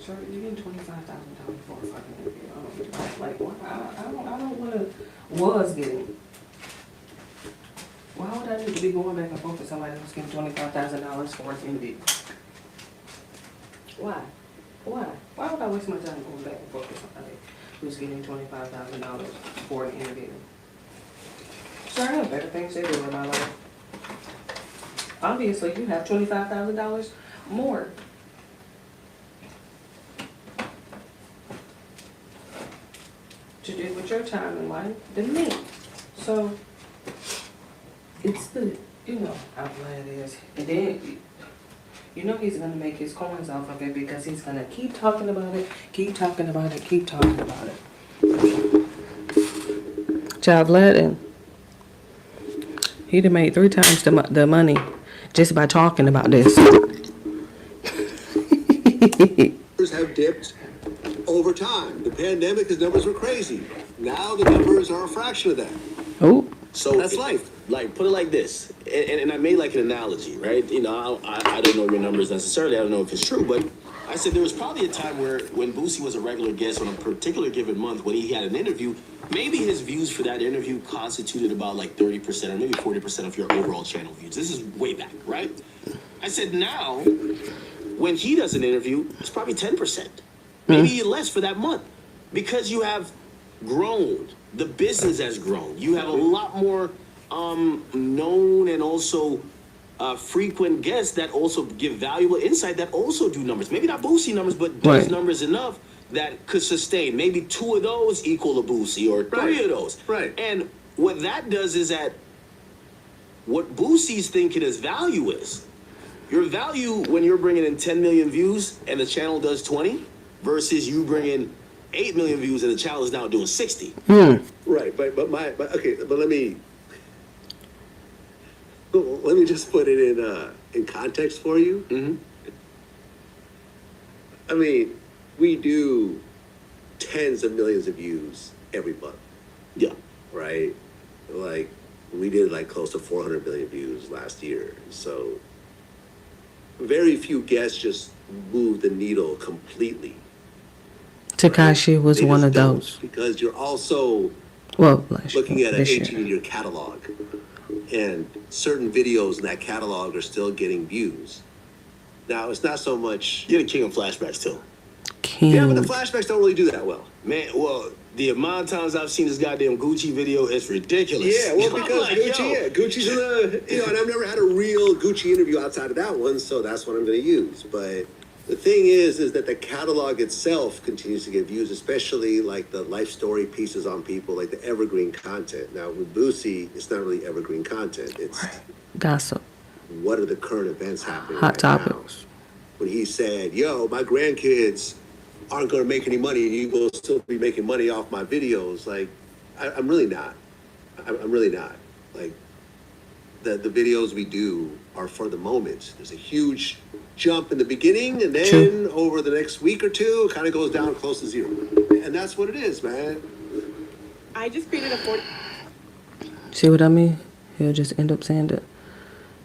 sir, you're getting $25,000 for a fucking interview. Like, I don't was getting. Why would I need to be going back and forth with somebody who's getting $25,000 for an interview? Why? Why would I waste my time going back and forth with somebody who's getting $25,000 for an interview? Sir, I have better things to do in my life. Obviously, you have $25,000 more. To do with your time in life than me. So, it's the, how glad it is. And then, he's going to make his coins off of it because he's going to keep talking about it, keep talking about it, keep talking about it. Child Vlad, he'd have made 3 times the money just by talking about this. Have dipped over time. The pandemic, his numbers were crazy. Now the numbers are a fraction of that. Oh. So that's life. Like, put it like this, and I made like an analogy, right? I don't know your numbers necessarily. I don't know if it's true, but I said there was probably a time where when Boosie was a regular guest on a particular given month, when he had an interview, maybe his views for that interview constituted about like 30% or maybe 40% of your overall channel views. This is way back, right? I said now, when he does an interview, it's probably 10%, maybe less for that month, because you have grown. The business has grown. You have a lot more known and also frequent guests that also give valuable insight that also do numbers. Maybe not Boosie numbers, but does numbers enough that could sustain. Maybe 2 of those equal a Boosie or 3 of those. Right. And what that does is that what Boosie's thinking his value is. Your value when you're bringing in 10 million views and the channel does 20 versus you bring in 8 million views and the channel is now doing 60. Right, but let me just put it in context for you. Mm-hmm. I mean, we do tens of millions of views every month. Yeah. Right? Like, we did like close to 400 million views last year. So very few guests just moved the needle completely. Tekashi was They one just of don't, those. because you're also looking at an 18-year catalog, and certain videos in that catalog are still getting views. Now, it's not so much... You're the king of flashbacks, too. Yeah, but the flashbacks don't really do that well. Man, well, the amount of times I've seen this goddamn Gucci video is ridiculous. Yeah, well, because like, Gucci's in the... and I've never had a real Gucci interview outside of that one, so that's what I'm going to use. But the thing is that the catalog itself continues to get views, especially like the life story pieces on people, like the evergreen content. Now, with Boosie, it's not really evergreen content. It's gossip. What are the current events happening Hot right topics. now? When he said, yo, my grandkids aren't going to make any money and you will still be making money off my videos. Like, I'm really not. I'm really not. Like, the videos we do are for the moment. There's a huge jump in the beginning, and then over the next week or two, it kind of goes down close to zero. And that's what it is, man. I just created a 40... See what I mean? He'll just end up saying the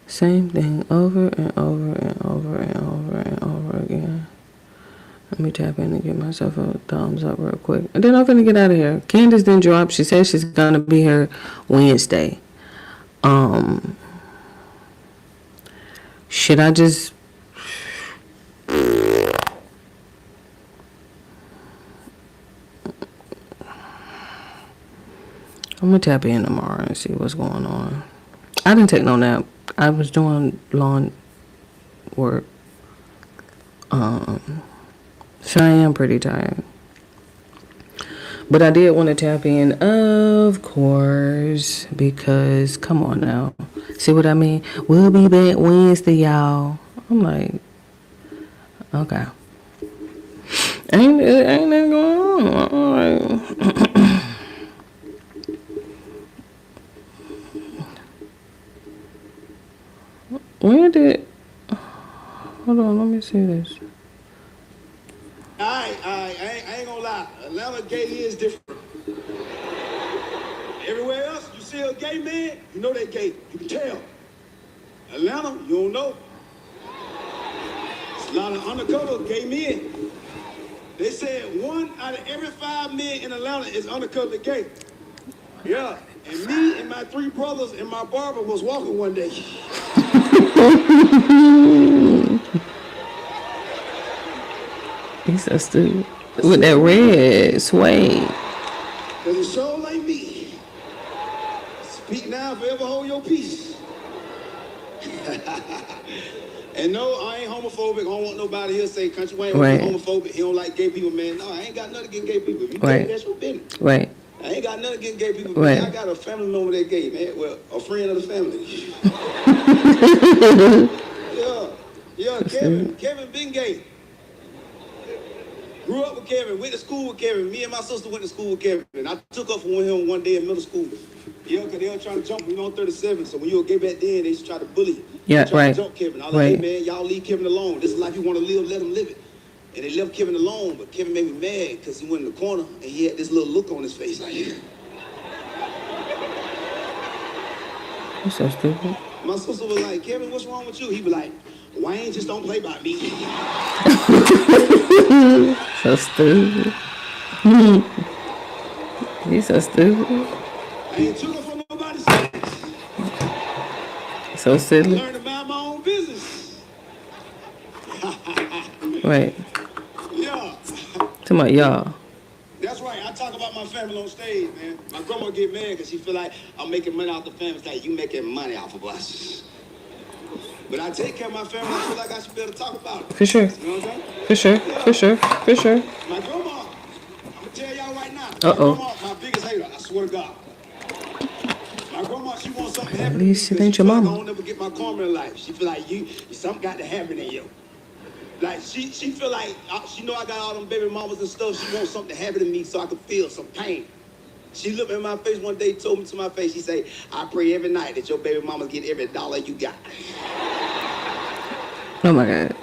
same thing over and over and over and over and over again. Let me tap in and give myself a thumbs up real quick. And then I'm finna get out of here. Candace didn't drop. She said she's gonna be here Wednesday. Should I just... I'm gonna tap in tomorrow and see what's going on. I didn't take no nap. I was doing lawn work. So I am pretty tired. But I did want to tap in, of course, because come on now. See what I mean? We'll be back Wednesday, y'all. I'm like, okay. Ain't that going on? All right. Where did... Hold on, let me see this. I ain't gonna lie. Atlanta gay is different. Everywhere else, you see a gay man, you know they gay. You can tell. Atlanta, you don't know. It's a lot of undercover gay men. They said 1 out of every 5 men in Atlanta is undercover gay. Yeah, and me and my 3 brothers and my barber was walking one day. He's so stupid. With that red suede. Cause a show like me. Speak now, forever hold your peace. And no, I ain't homophobic. I don't want nobody here to say Country Wayne homophobic. He don't like gay people, man. No, I ain't got nothing against gay people. If you gay, that's your business. Right. I ain't got nothing against gay people, man. I got a family member that gay, man. Well, a friend of the family. Yeah, Kevin been gay. Grew up with Kevin, went to school with Kevin. Me and my sister went to school with Kevin. And I took up for him one day in middle school. Yeah, because they were trying to jump me on 37. So when you were gay back then, they used to try to bully you. Yeah, right. To jump Kevin. I was like, hey, man, y'all leave Kevin alone. This is life you want to live, let him live it. And they left Kevin alone, but Kevin made me mad because he went in the corner and he had this little look on his face like, You're so stupid. My sister was like, Kevin, what's wrong with you? He was like, Wayne just don't play by me. So stupid. He's so stupid. I ain't took her for nobody's sex. So silly. I learned to mind my own business. Right. Yeah. To my y'all. That's right. I talk about my family on stage, man. My grandma get mad because she feel like I'm making money off the family. It's like, you making money off of us. But I take care of my family. I feel like I should be able to talk about it. For sure. You know what I'm saying? For sure. Yeah. For sure. For sure. My grandma, I'm going to tell y'all right now. Uh-oh. My grandma, my biggest hater, I swear to God. My grandma, she wants something to happen At to me least it because ain't she your feel like I mama. don't never get my karma in life. She feel like you something got to happen in you. Like, she feel like, she know I got all them baby mamas and stuff. She wants something to happen to me so I can feel some pain. She looked in my face one day, told me to my face, she said, I pray every night that your baby mamas get every dollar you got. Oh my God.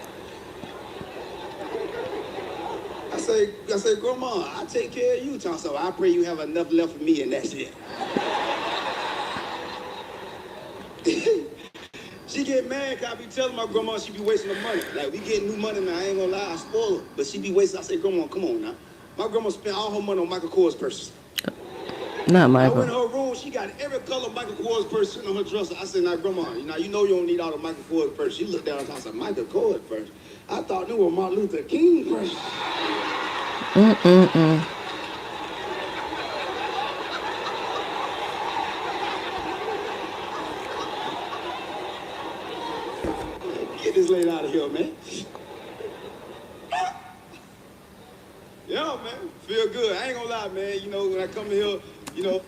I say, Grandma, I take care of you, Tom. So I pray you have enough left for me, and that's it. She get mad because I be telling my grandma she be wasting her money. Like, we get new money, man. I ain't gonna lie, I spoil her. But she be wasting. I say, Grandma, come on now. My grandma spent all her money on Michael Kors purses. Not I Michael. went in her room, she got every color Michael Kors purse sitting on her dresser. I said, now, Grandma, you know you don't need all the Michael Kors purse. She looked down and I said, Michael Kors purse? I thought they were Martin Luther King purse. Get this lady out of here, man. Yeah, man, feel good. I ain't gonna lie, man. You know, when I come in here, you know.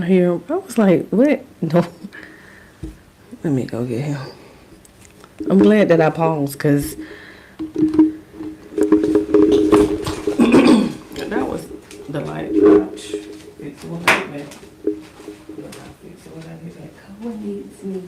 Here, I was like, what? No. Let me go get him. I'm glad that I paused because that was the light. Fix it when I get back. Fix it when I get back. Cohen needs me.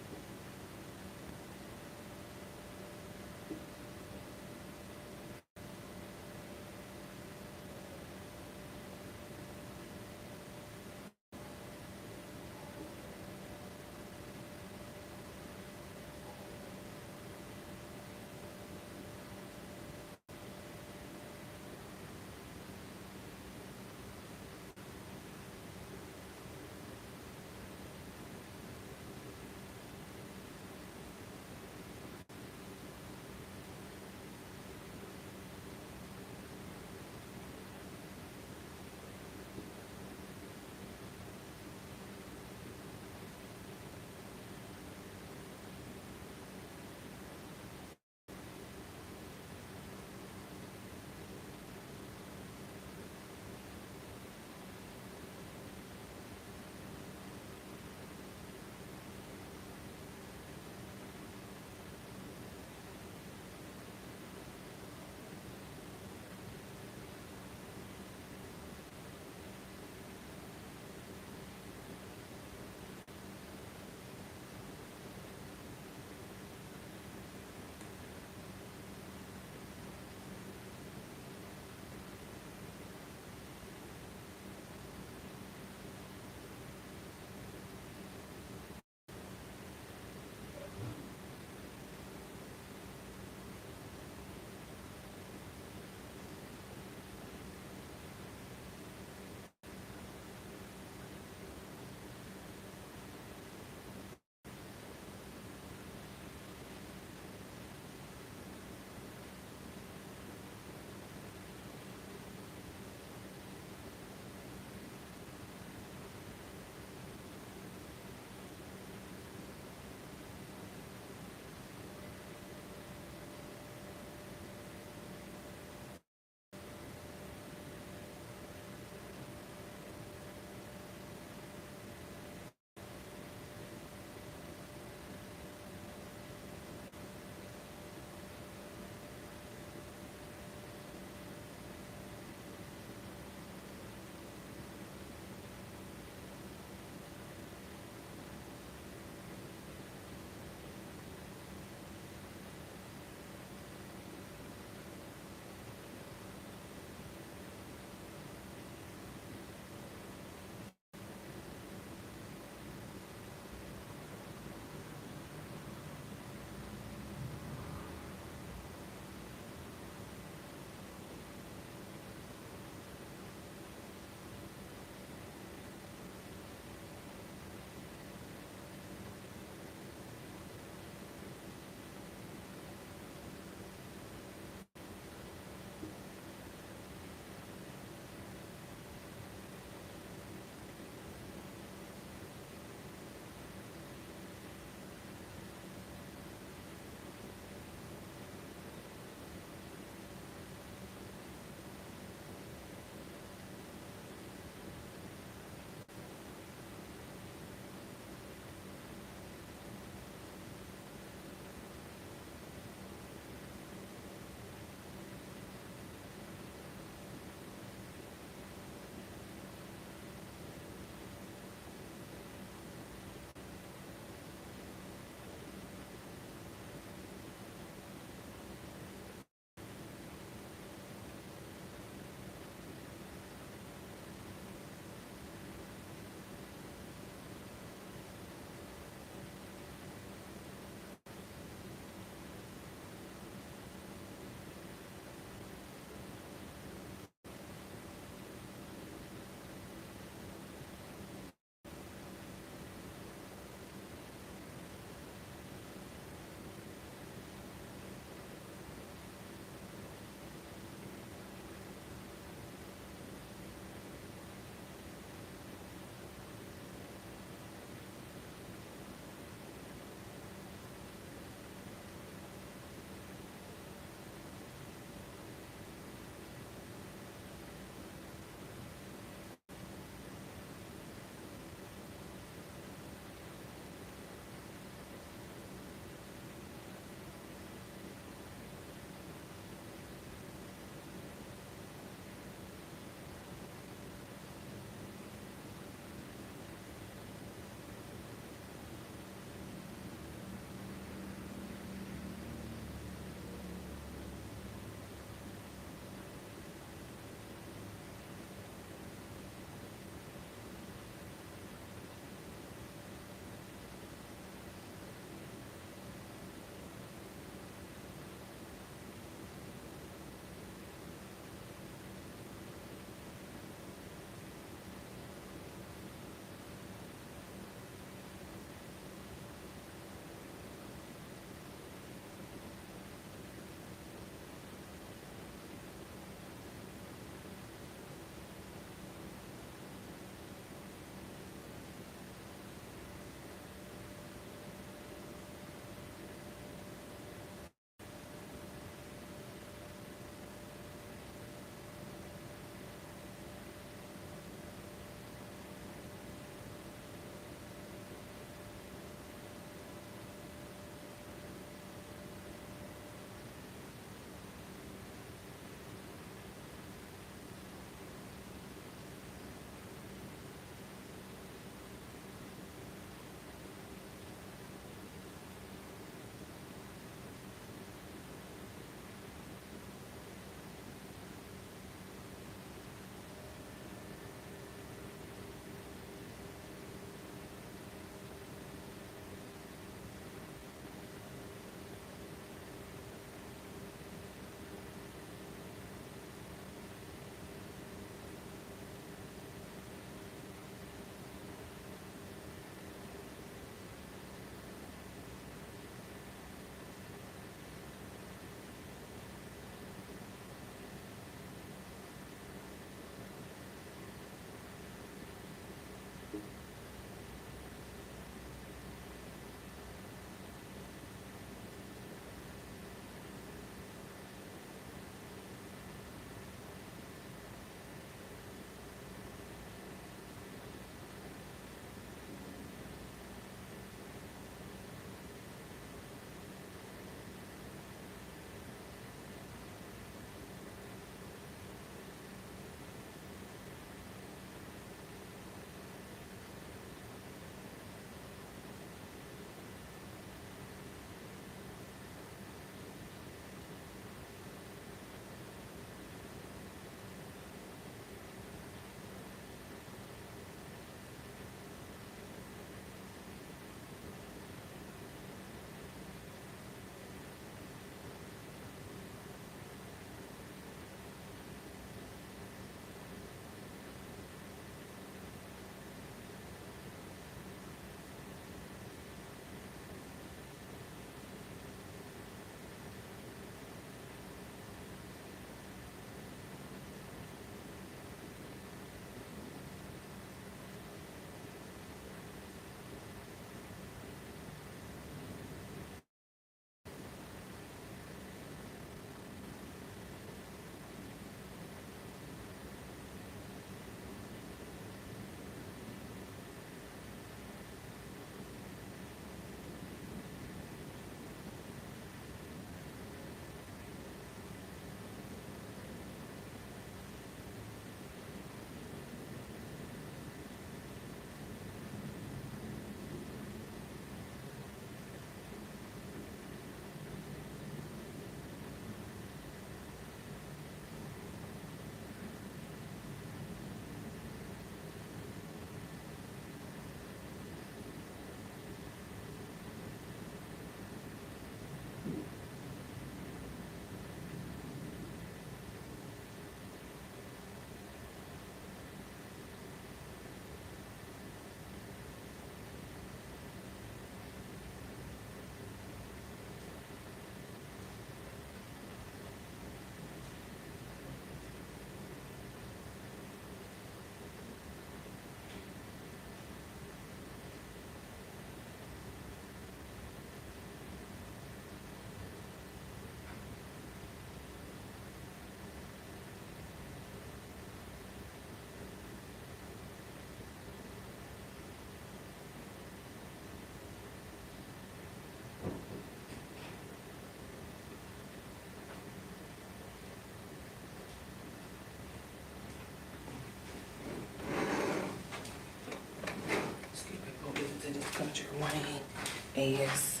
is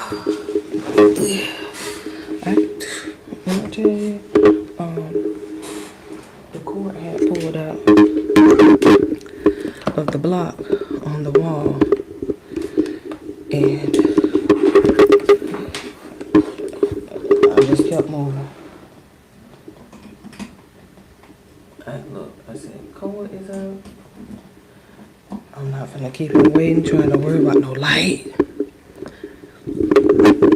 let me tell you, the cord had pulled out of the block on the wall, and I just kept moving. I said, cord is up. I'm not finna keep him waiting, trying to worry about no light.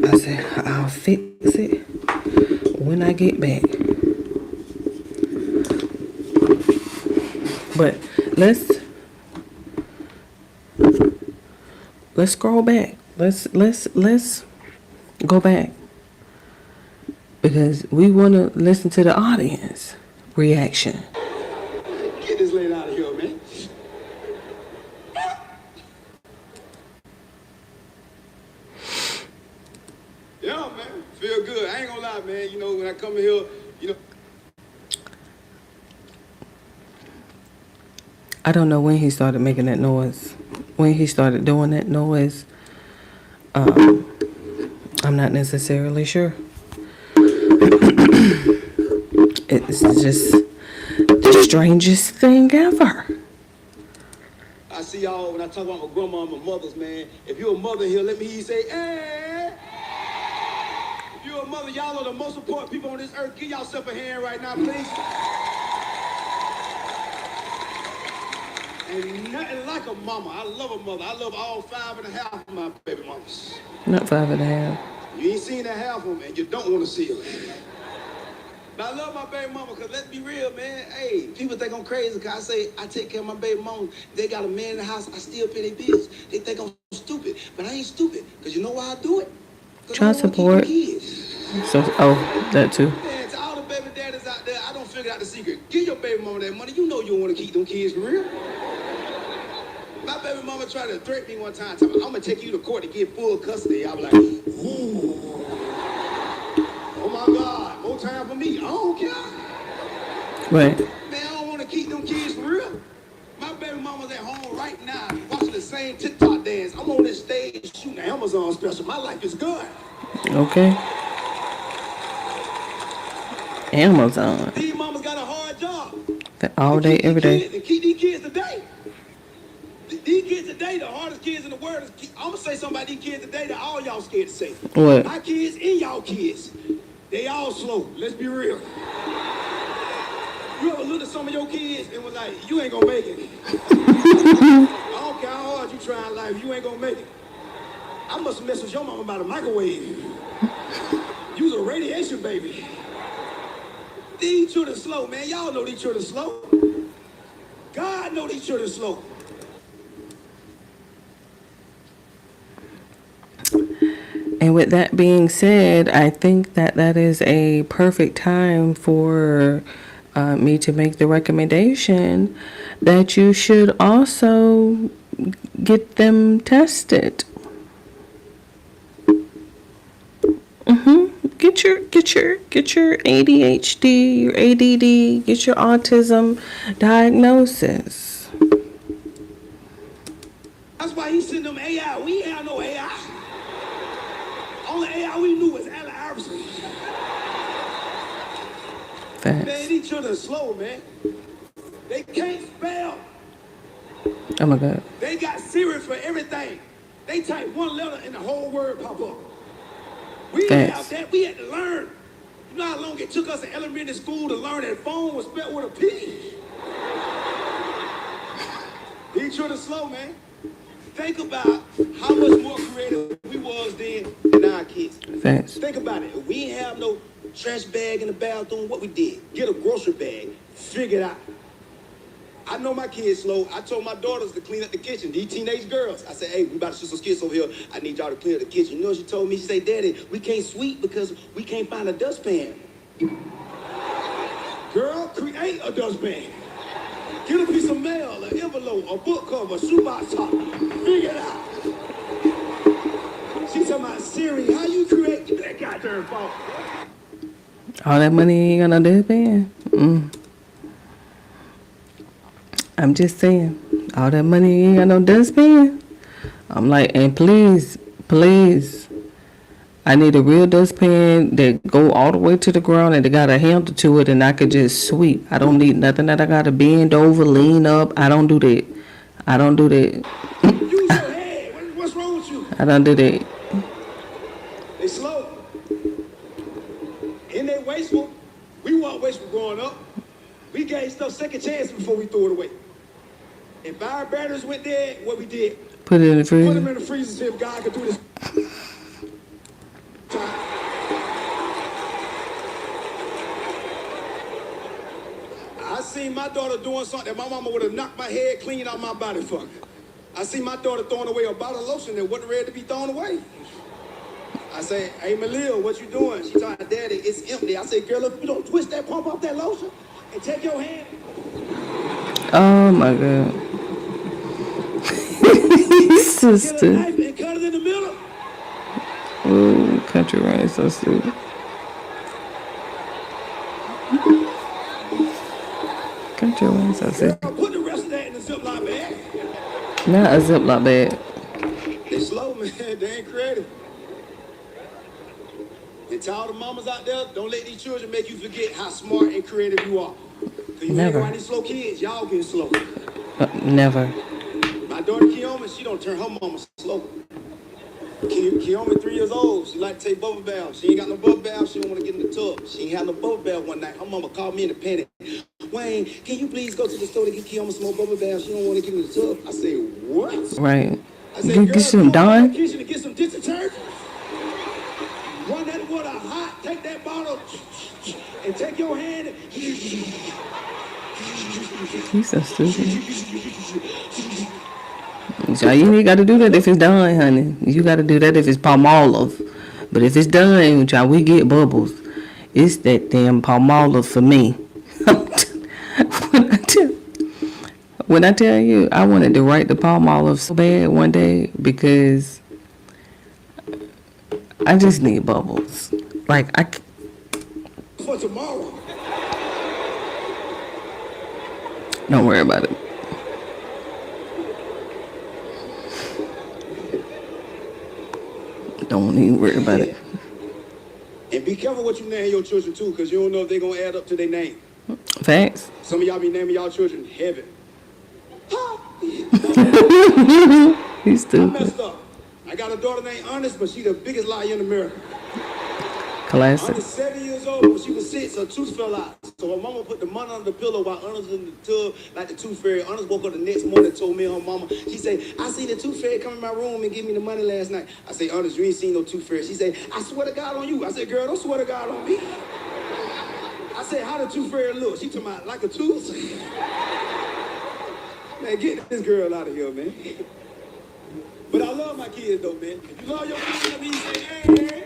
I said, I'll fix it when I get back. But let's scroll back. Let's go back, because we want to listen to the audience reaction. Get this lady out of here, man. Yeah, man. Feel good. I ain't gonna lie, man. You know, when I come in here, you know. I don't know when he started making that noise. When he started doing that noise, I'm not necessarily sure. It's just the strangest thing ever. I see y'all when I talk about my grandma and my mothers, man. If you're a mother here, let me hear you say, hey. If you're a mother, y'all are the most important people on this earth. Give yourself a hand right now, please. Ain't nothing like a mama. I love a mother. I love all 5.5 of my baby mamas. Not 5.5. You ain't seen that half of them, and you don't want to see them. But I love my baby mama, because let's be real, man. Hey, people think I'm crazy because I say I take care of my baby mama. They got a man in the house, I still pay their bills. They think I'm stupid, but I ain't stupid, because you know why I do it? Child support. So, that too. Man, to all the baby daddies out there, I don't figure out the secret. Give your baby mama that money. You know you don't want to keep them kids for real. My baby mama tried to threaten me one time, telling me, I'm going to take you to court to get full custody. I was like, ooh. Oh my God, more time for me. I don't care. Right. Man, I don't want to keep them kids for real. My baby mama's at home right now watching the same TikTok dance. I'm on this stage shooting an Amazon special. My life is good. Okay. Amazon. These mamas got a hard job. All day, every day. And keep these kids today. These kids today, the hardest kids in the world. I'm going to say something about these kids today that all y'all scared to say. What? My kids and y'all kids. They all slow. Let's be real. You ever look at some of your kids and was like, you ain't gonna make it. I don't care how hard you try in life, you ain't gonna make it. I must have messed with your mama about a microwave. You was a radiation baby. These children slow, man. Y'all know these children slow. God know these children slow. And with that being said, I think that is a perfect time for me to make the recommendation that you should also get them tested. Get your ADHD, your ADD, get your autism diagnosis. That's why he sent them AI. We ain't have no AI. Only AI we knew was Allen Iverson. Facts. Man, these children are slow, man. They can't spell. Oh my God. They got Siri for everything. They type one letter and the whole word pop up. We didn't have that. We had to learn. You know how long it took us in elementary school to learn that phone was spelled with a P? These children slow, man. Think about how much more creative we was then than our kids. Thanks. Think about it. If we didn't have no trash bag in the bathroom, what we did? Get a grocery bag. Figure it out. I know my kids slow. I told my daughters to clean up the kitchen. These teenage girls. I said, hey, we about to shoot some skits over here. I need y'all to clean up the kitchen. You know what she told me? She said, Daddy, we can't sweep because we can't find a dustpan. Girl, create a dustpan. Get a piece of mail, an envelope, a book cover, a shoebox top. Figure it out. She talking about Siri. How you create that goddamn phone? All that money ain't gonna do it. I'm just saying, all that money ain't got no dustpan. I'm like, and please Please. I need a real dustpan that go all the way to the ground and it got a handle to it and I could just sweep. I don't need nothing that I gotta bend over, lean up. I don't do that. I don't do that. Use your head. What's wrong with you? I don't do that. They slow. And they wasteful. We weren't wasteful growing up. We gave stuff second chances before we threw it away. If our batteries went dead, what we did? Put it in the Put them freezer. in the freezer and see if God could do this. I seen my daughter doing something that my mama would have knocked my head clean out my body for. I seen my daughter throwing away a bottle of lotion that wasn't ready to be thrown away. I say, hey, Malia, what you doing? She told me, Daddy, it's empty. I say, girl, look, you don't twist that pump off that lotion and take your hand. Oh my God. Get a Sister. knife and cut it in the middle. Ooh, country rain so stupid. Country rain so stupid. Girl, put the rest of that in the Ziploc bag. Not a Ziploc bag. They slow, man. They ain't creative. And to all the mamas out there, don't let these children make you forget how smart and creative you are. Because you hang around these slow kids, y'all get slow. Never. My daughter Kiyomi, she don't turn her mama slow. Kiyomi 3 years old. She like to take bubble baths. She ain't got no bubble bath. She don't want to get in the tub. She ain't had no bubble bath one night. Her mama called me in a panic. Wayne, can you please go to the store to get Kiyomi some more bubble bath? She don't want to get in the tub. I said, what? Right. I said, Get some done. kitchen to get some dish detergent. Run that water hot. Take that bottle and take your hand. He's so stupid. So you ain't got to do that if it's done, honey. You got to do that if it's Palmolive. But if it's done, child, we get bubbles. It's that damn Palmolive for me. When I tell you, I wanted to write the Palmolive so bad one day because I just need bubbles. Like, For tomorrow. Don't worry about it. Don't even worry about it. And be careful what you name your children too, because you don't know if they're going to add up to their name. Facts. Some of y'all be naming y'all children Heaven. He's I stupid. messed up. I got a daughter named Ernest, but she the biggest liar in America. Classic. Ernest 7 years old. When she was 6, her tooth fell out. So her mama put the money under the pillow while Ernest was in the tub like the tooth fairy. Ernest woke up the next morning and told me and her mama, she said, I seen the tooth fairy come in my room and give me the money last night. I said, Ernest, you ain't seen no tooth fairy. She said, I swear to God on you. I said, girl, don't swear to God on me. I said, how the tooth fairy look? She told me, like a tooth? Man, get this girl out of here, man. But I love my kids, though, man. If you love your kids, let me say, hey, man.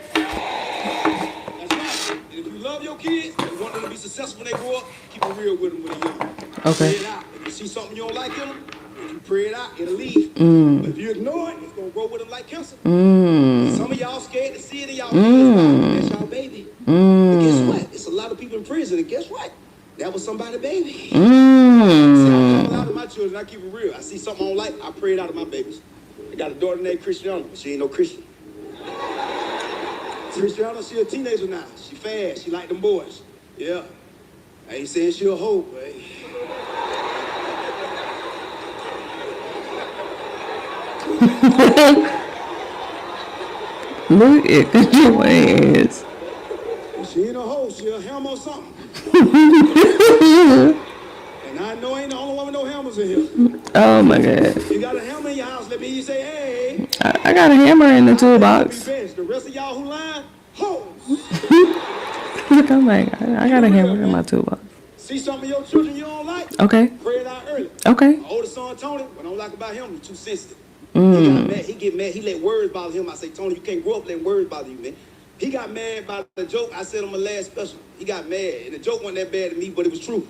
That's right. And if you love your kids and want them to be successful when they grow up, keep it real with them when they're young. Okay. Pray it out. If you see something you don't like in them, if you pray it out, it'll leave. But if you ignore it, it's going to grow with them like cancer. Some of y'all scared to see it in y'all kids. That's y'all baby. But guess what? It's a lot of people in prison, and guess what? That was somebody's baby. See, I call out of my children, I keep it real. I see something I don't like, I pray it out of my babies. I got a daughter named Christiana, but she ain't no Christian. Christiana, she a teenager now. She fast, she like them boys. Yeah. I ain't saying she a hoe, but Look at your ass. she ain't a hoe, she a hammer or something. And I know ain't the only one with no hammers in here. Oh my God. You got a hammer in your house, let me hear you say, hey. I got a hammer in the toolbox. The rest of y'all who lying, hoes. Look, I'm like, I got a hammer in my toolbox. See some of your children you don't like? Okay. Pray it out early. Okay. My oldest son, Tony, what I don't like about him, he's too sensitive. He got mad. He get mad. He let words bother him. I say, Tony, you can't grow up letting words bother you, man. He got mad by the joke I said on my last special. He got mad, and the joke wasn't that bad to me, but it was true.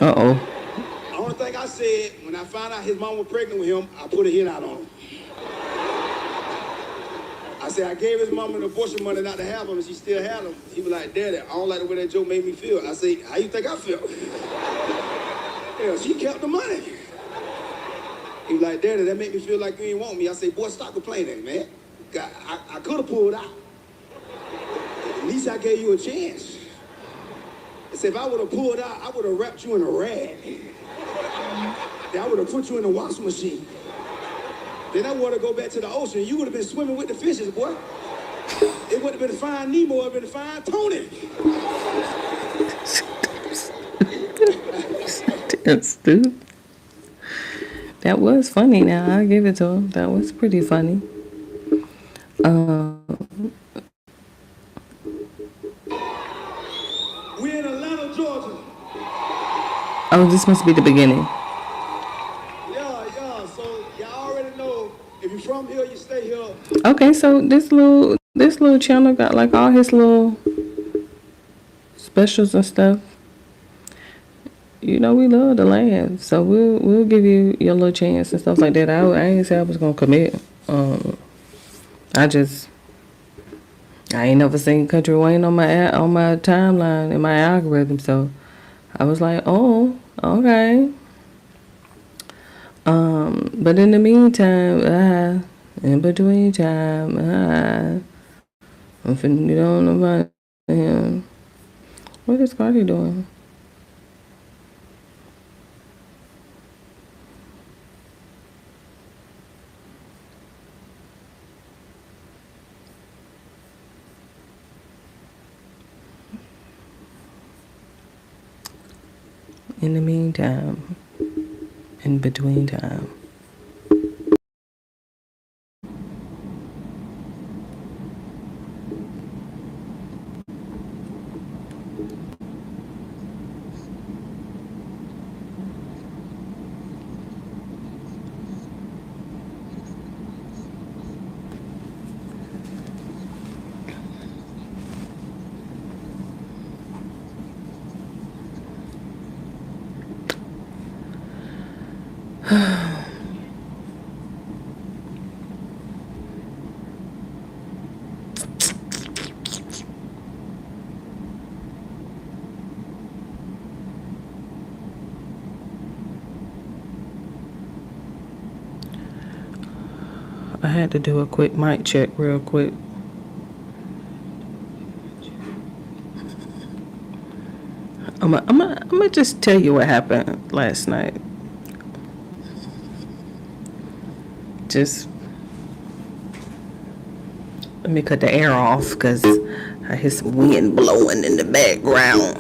Uh-oh. The only thing I said, when I found out his mom was pregnant with him, I put a hit out on him. I said, I gave his mom an abortion money not to have him, and she still had him. He was like, Daddy, I don't like the way that joke made me feel. I said, how you think I feel? Yeah, she kept the money. He was like, Daddy, that made me feel like you ain't want me. I said, boy, stop complaining, man. I could have pulled out. At least I gave you a chance. I said, if I would have pulled out, I would have wrapped you in a rag. Then I would have put you in the washing machine. Then I would have go back to the ocean. You would have been swimming with the fishes, boy. It would have been fine Nemo, it would have been fine Tony. That's stupid. That was funny now. I'll give it to him. That was pretty funny. We're in Atlanta, Georgia. Oh, this must be the beginning. Yeah. So y'all already know if you're from here, you stay here. Okay, so this little channel got like all his little specials and stuff. You know we love the land, so we'll give you your little chance and stuff like that. I ain't say I was gonna commit. I ain't never seen Country Wayne on my timeline in my algorithm, so I was like, oh, okay. But in the meantime, in between time, I'm finna get on about him. What is Cardi doing? In the meantime, in between time. I had to do a quick mic check real quick. I'm gonna just tell you what happened last night. Just let me cut the air off because I hear some wind blowing in the background.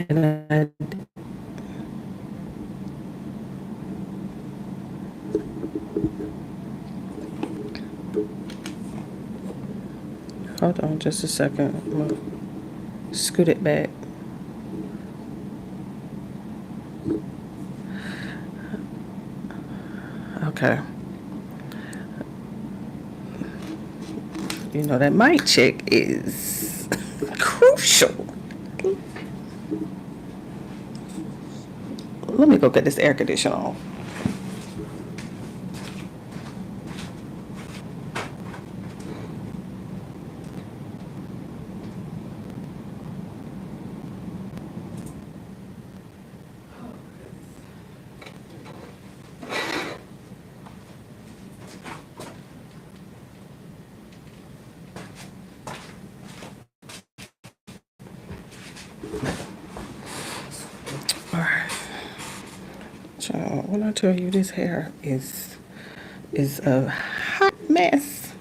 And hold on just a second. I'm gonna scoot it back. Okay. You know that mic check is crucial. Let me go get this air conditioner on. When I tell you this hair is a hot mess.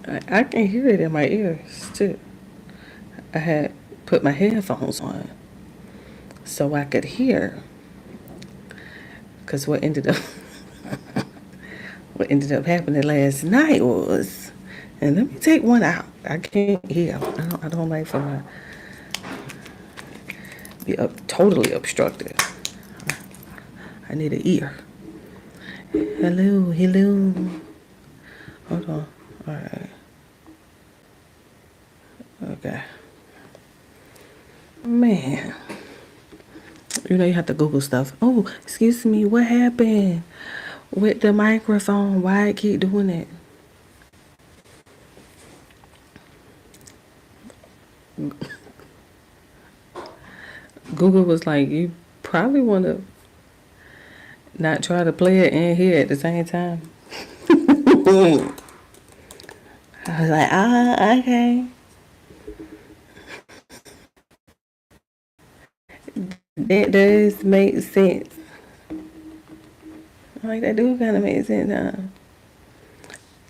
I can hear it in my ears too. I had put my headphones on so I could hear. Because what ended up happening last night was, and let me take one out. I can't hear. I don't like for my be totally obstructed. I need an ear. Hello. Hold on. All right. Okay. Man. You know you have to Google stuff. Oh, excuse me. What happened with the microphone? Why it keep doing it? Google was like, you probably want to not try to play it and hear it at the same time. I was like, okay. That does make sense. Like, that do kind of make sense, huh?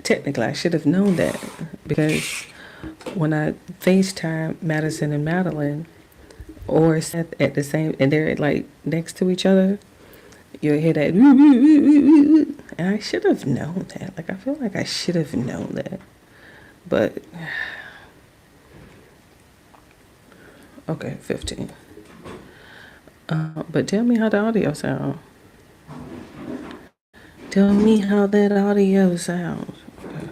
Technically, I should have known that because when I FaceTime Madison and Madeline or Seth at the same, and they're like next to each other, you'll hear that. And I should have known that. Like, I feel like I should have known that. But, okay, 15. But tell me how the audio sounds. Tell me how that audio sounds. Okay.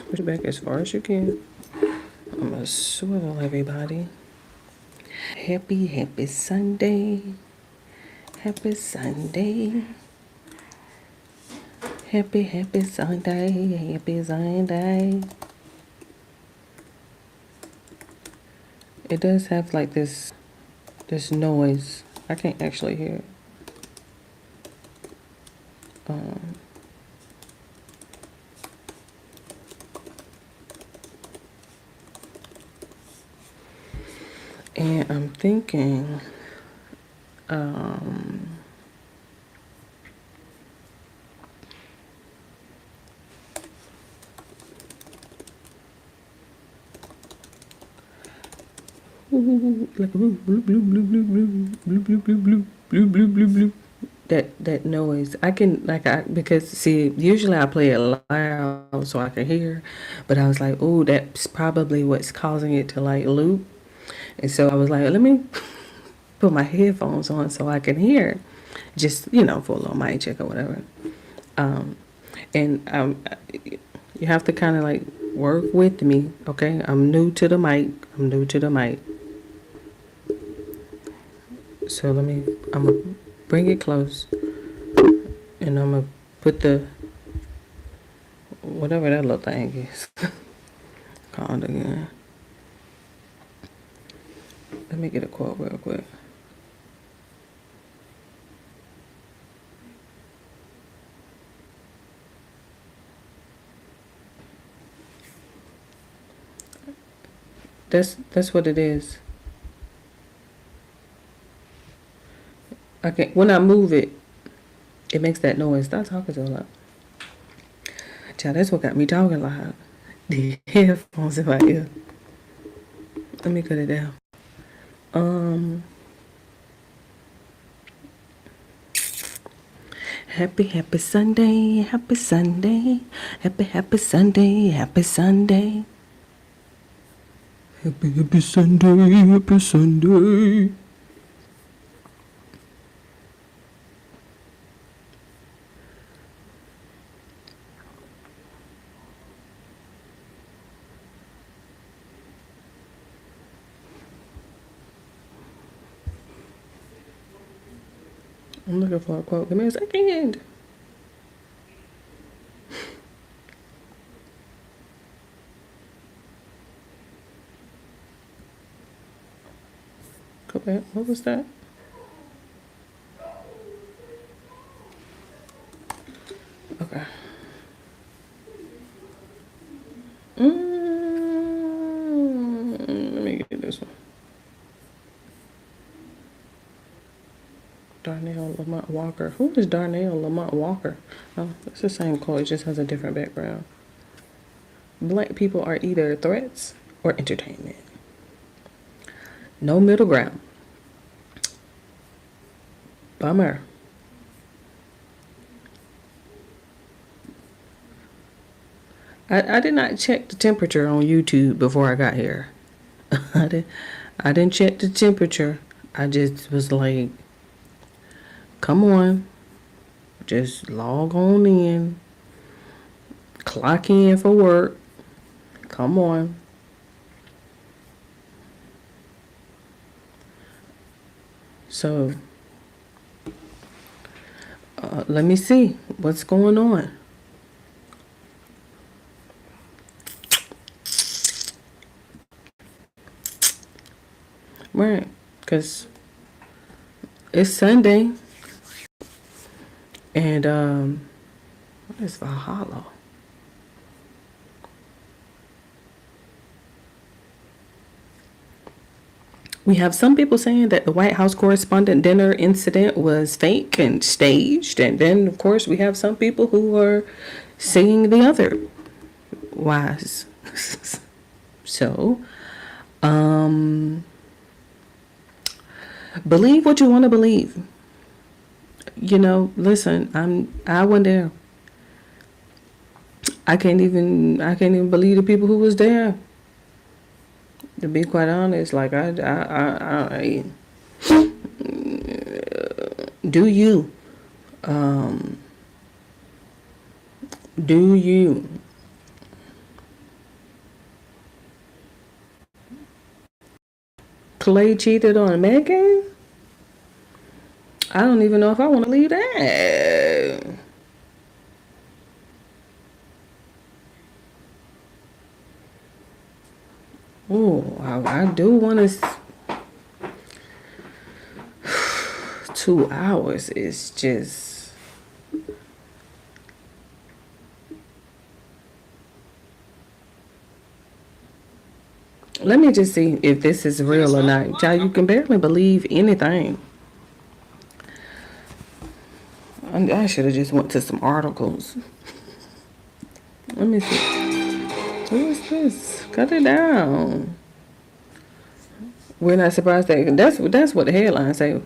Push it back as far as you can. I'm gonna swivel everybody. Happy Sunday. Happy Sunday. Happy Sunday. Happy Sunday. It does have like this noise. I can't actually hear it. And I'm thinking, like that noise. I can because see, usually I play it loud so I can hear, but I was like, oh, that's probably what's causing it to like loop. And so I was like, let me put my headphones on so I can hear, just for a little mic check or whatever. You have to kind of like work with me, okay? I'm new to the mic. So I'm gonna bring it close, and I'm gonna put the whatever that little thing is called again. Let me get a quote real quick. That's what it is. Okay, when I move it, it makes that noise. Stop talking so loud. Child, that's what got me talking loud. The headphones in my ear. Let me cut it down. Happy Sunday, happy Sunday, happy Sunday, happy Sunday. Happy Sunday, happy Sunday. I'm looking for a quote. Give me a second. Go back. What was that? Okay. Let me get this one. Darnell Lamont Walker. Who is Darnell Lamont Walker? Oh, it's the same quote. It just has a different background. Black people are either threats or entertainment. No middle ground. Bummer. I did not check the temperature on YouTube before I got here. I didn't check the temperature. I just was like, come on. Just log on in. Clock in for work. Come on. So, let me see what's going on. because it's Sunday. And what is Valhalla? We have some people saying that the White House correspondent dinner incident was fake and staged. And then, of course, we have some people who are saying the other wise. So, believe what you want to believe. You know, listen, I went there. I can't even believe the people who was there. To be quite honest, like I do you, do you? Clay cheated on Megan? I don't even know if I want to leave that. Oh, I do want to. 2 hours is just. Let me just see if this is real or not. Child, you can barely believe anything. I should have just went to some articles. Let me see. Who is this? Cut it down. We're not surprised that that's what the headlines say.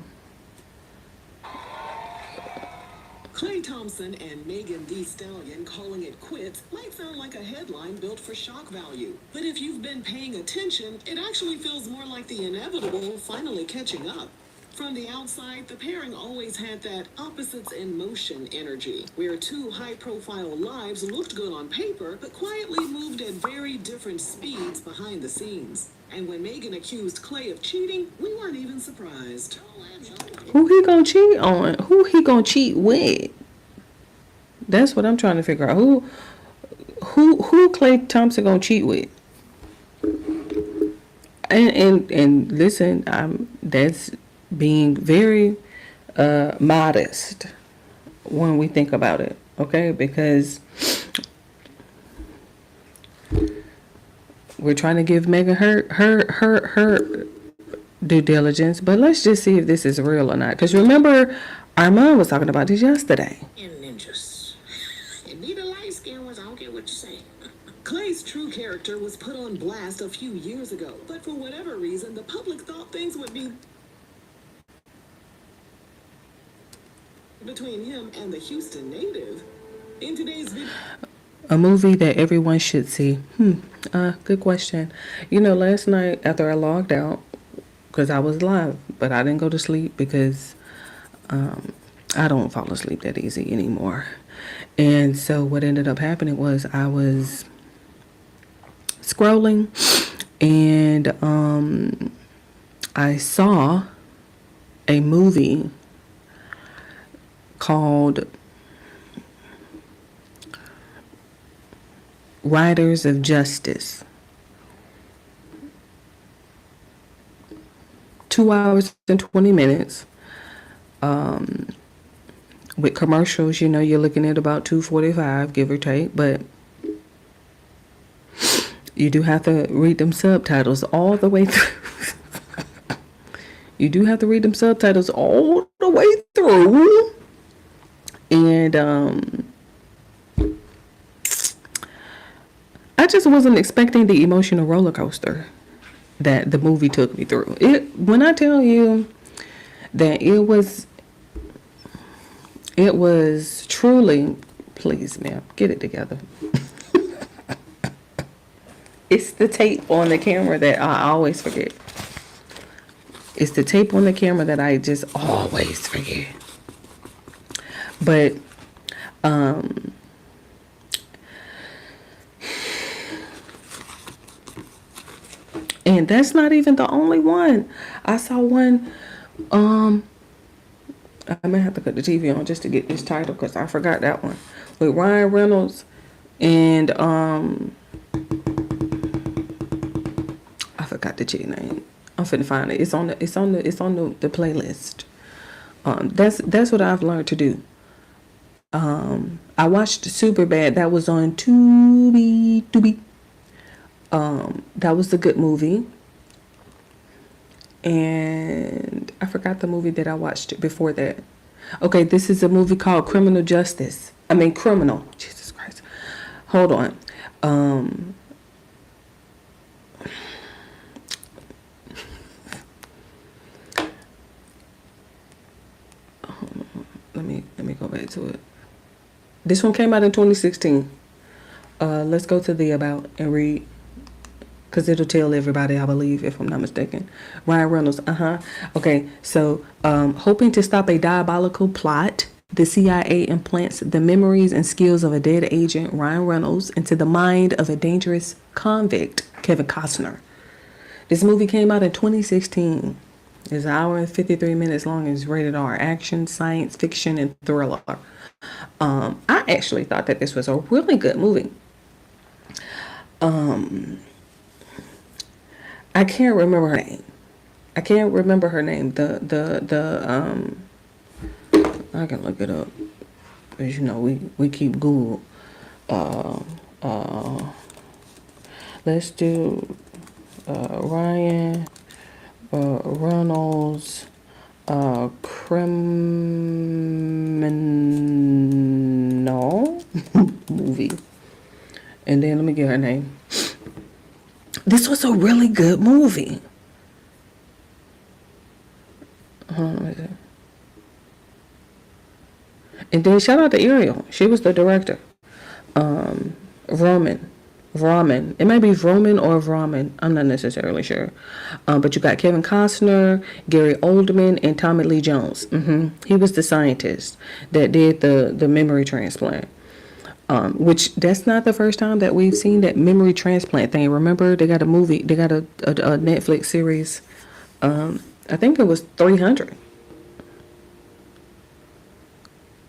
Klay Thompson and Megan Thee Stallion calling it quits might sound like a headline built for shock value. But if you've been paying attention, it actually feels more like the inevitable finally catching up. From the outside, the pairing always had that opposites in motion energy, where two high-profile lives looked good on paper, but quietly moved at very different speeds behind the scenes. And when Megan accused Klay of cheating, we weren't even surprised. Who he gonna cheat on? Who he gonna cheat with? That's what I'm trying to figure out. Who Klay Thompson gonna cheat with? And listen, that's being very modest when we think about it, okay? Because we're trying to give Megan her due diligence, but let's just see if this is real or not. Because remember, Armand was talking about this yesterday. Ninjas. And be the light skinned ones, I don't care what you say. Klay's true character was put on blast a few years ago, but for whatever reason, the public thought things would be between him and the Houston native. In today's video, a movie that everyone should see. Good question. You know, last night after I logged out, because I was live, but I didn't go to sleep because I don't fall asleep that easy anymore. And so what ended up happening was I was scrolling and I saw a movie called Riders of Justice. 2 hours and 20 minutes. With commercials, you know, you're looking at about 2:45, give or take, but you do have to read them subtitles all the way through. You do have to read them subtitles all the way through. And I just wasn't expecting the emotional roller coaster that the movie took me through. When I tell you that it was truly, please, ma'am, get it together. It's the tape on the camera that I always forget. It's the tape on the camera that I just always forget. But and that's not even the only one. I saw one, I may have to put the TV on just to get this title because I forgot that one. With Ryan Reynolds and I forgot the chick name. I'm finna find it. It's on the playlist. That's what I've learned to do. I watched Superbad. That was on Tubi. That was a good movie. And I forgot the movie that I watched before that. Okay, this is a movie called Criminal. Jesus Christ. Hold on. Let me go back to it. This one came out in 2016. Let's go to the about and read, because it'll tell everybody, I believe, if I'm not mistaken. Ryan Reynolds. Okay, so hoping to stop a diabolical plot, the CIA implants the memories and skills of a dead agent, Ryan Reynolds, into the mind of a dangerous convict, Kevin Costner. This movie came out in 2016. It's an hour and 53 minutes long. It's rated R. Action, science fiction, and thriller. I actually thought that this was a really good movie. I can't remember her name. I can look it up. As you know, we keep Google. Let's do Ryan Reynolds criminal movie. And then let me get her name. This was a really good movie. And then shout out to Ariel. She was the director. Vraman. It might be Vroman or Vraman. I'm not necessarily sure. But you got Kevin Costner, Gary Oldman, and Tommy Lee Jones. He was the scientist that did the memory transplant. Which that's not the first time that we've seen that memory transplant thing. Remember, they got a movie, they got a Netflix series. I think it was 300.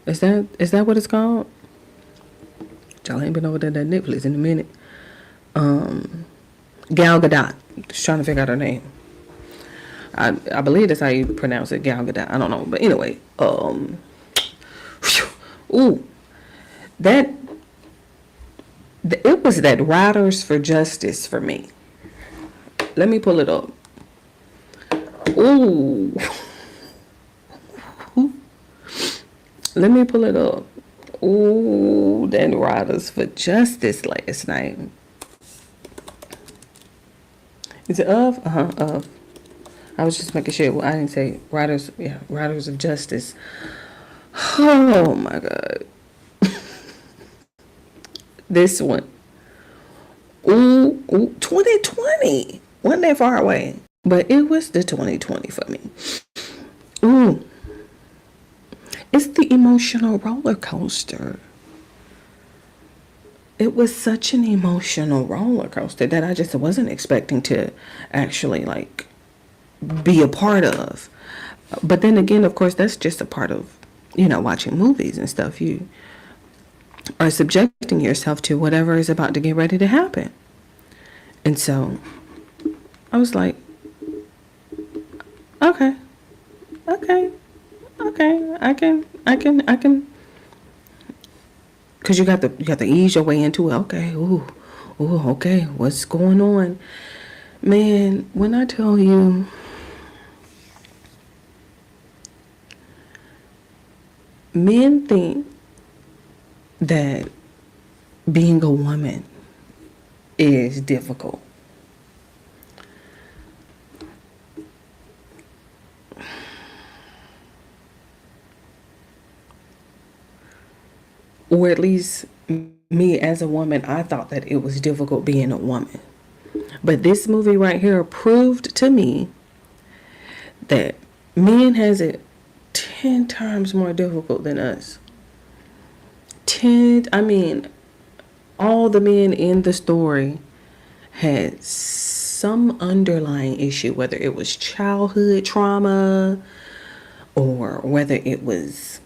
Is that what it's called? Y'all ain't been over there that Netflix in a minute. Gal Gadot. Just trying to figure out her name. I believe that's how you pronounce it, Gal Gadot. I don't know, but anyway. It was that Riders for Justice for me. Let me pull it up. Let me pull it up. That Riders for Justice last night. Is it of? Of. I was just making sure. I didn't say Riders. Yeah, Riders of Justice. Oh my God. This one. 2020. Wasn't that far away. But it was the 2020 for me. It's the emotional roller coaster. It was such an emotional roller coaster that I just wasn't expecting to actually be a part of. But then again, of course, that's just a part of, watching movies and stuff. You are subjecting yourself to whatever is about to get ready to happen. And so I was like, okay, I can, because you got to ease your way into it. Okay, okay, what's going on? Man, when I tell you, men think that being a woman is difficult. Or at least me as a woman, I thought that it was difficult being a woman. But this movie right here proved to me that men has it 10 times more difficult than us. All the men in the story had some underlying issue, whether it was childhood trauma or whether it was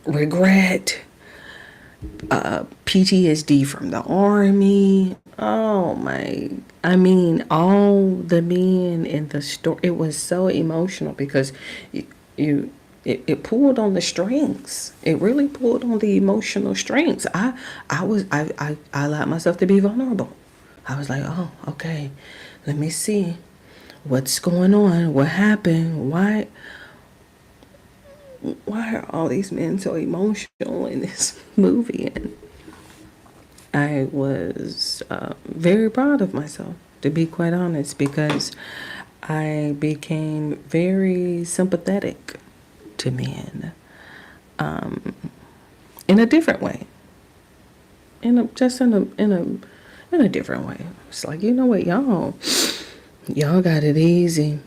regret. PTSD from the army. Oh my, I mean, all the men in the story, it was so emotional because it pulled on the strings. It really pulled on the emotional strings. I allowed myself to be vulnerable. I was like, oh, okay, let me see what's going on, what happened, why are all these men so emotional in this movie? And I was very proud of myself, to be quite honest, because I became very sympathetic to men in a different way, in a different way. It's like, you know what, y'all got it easy,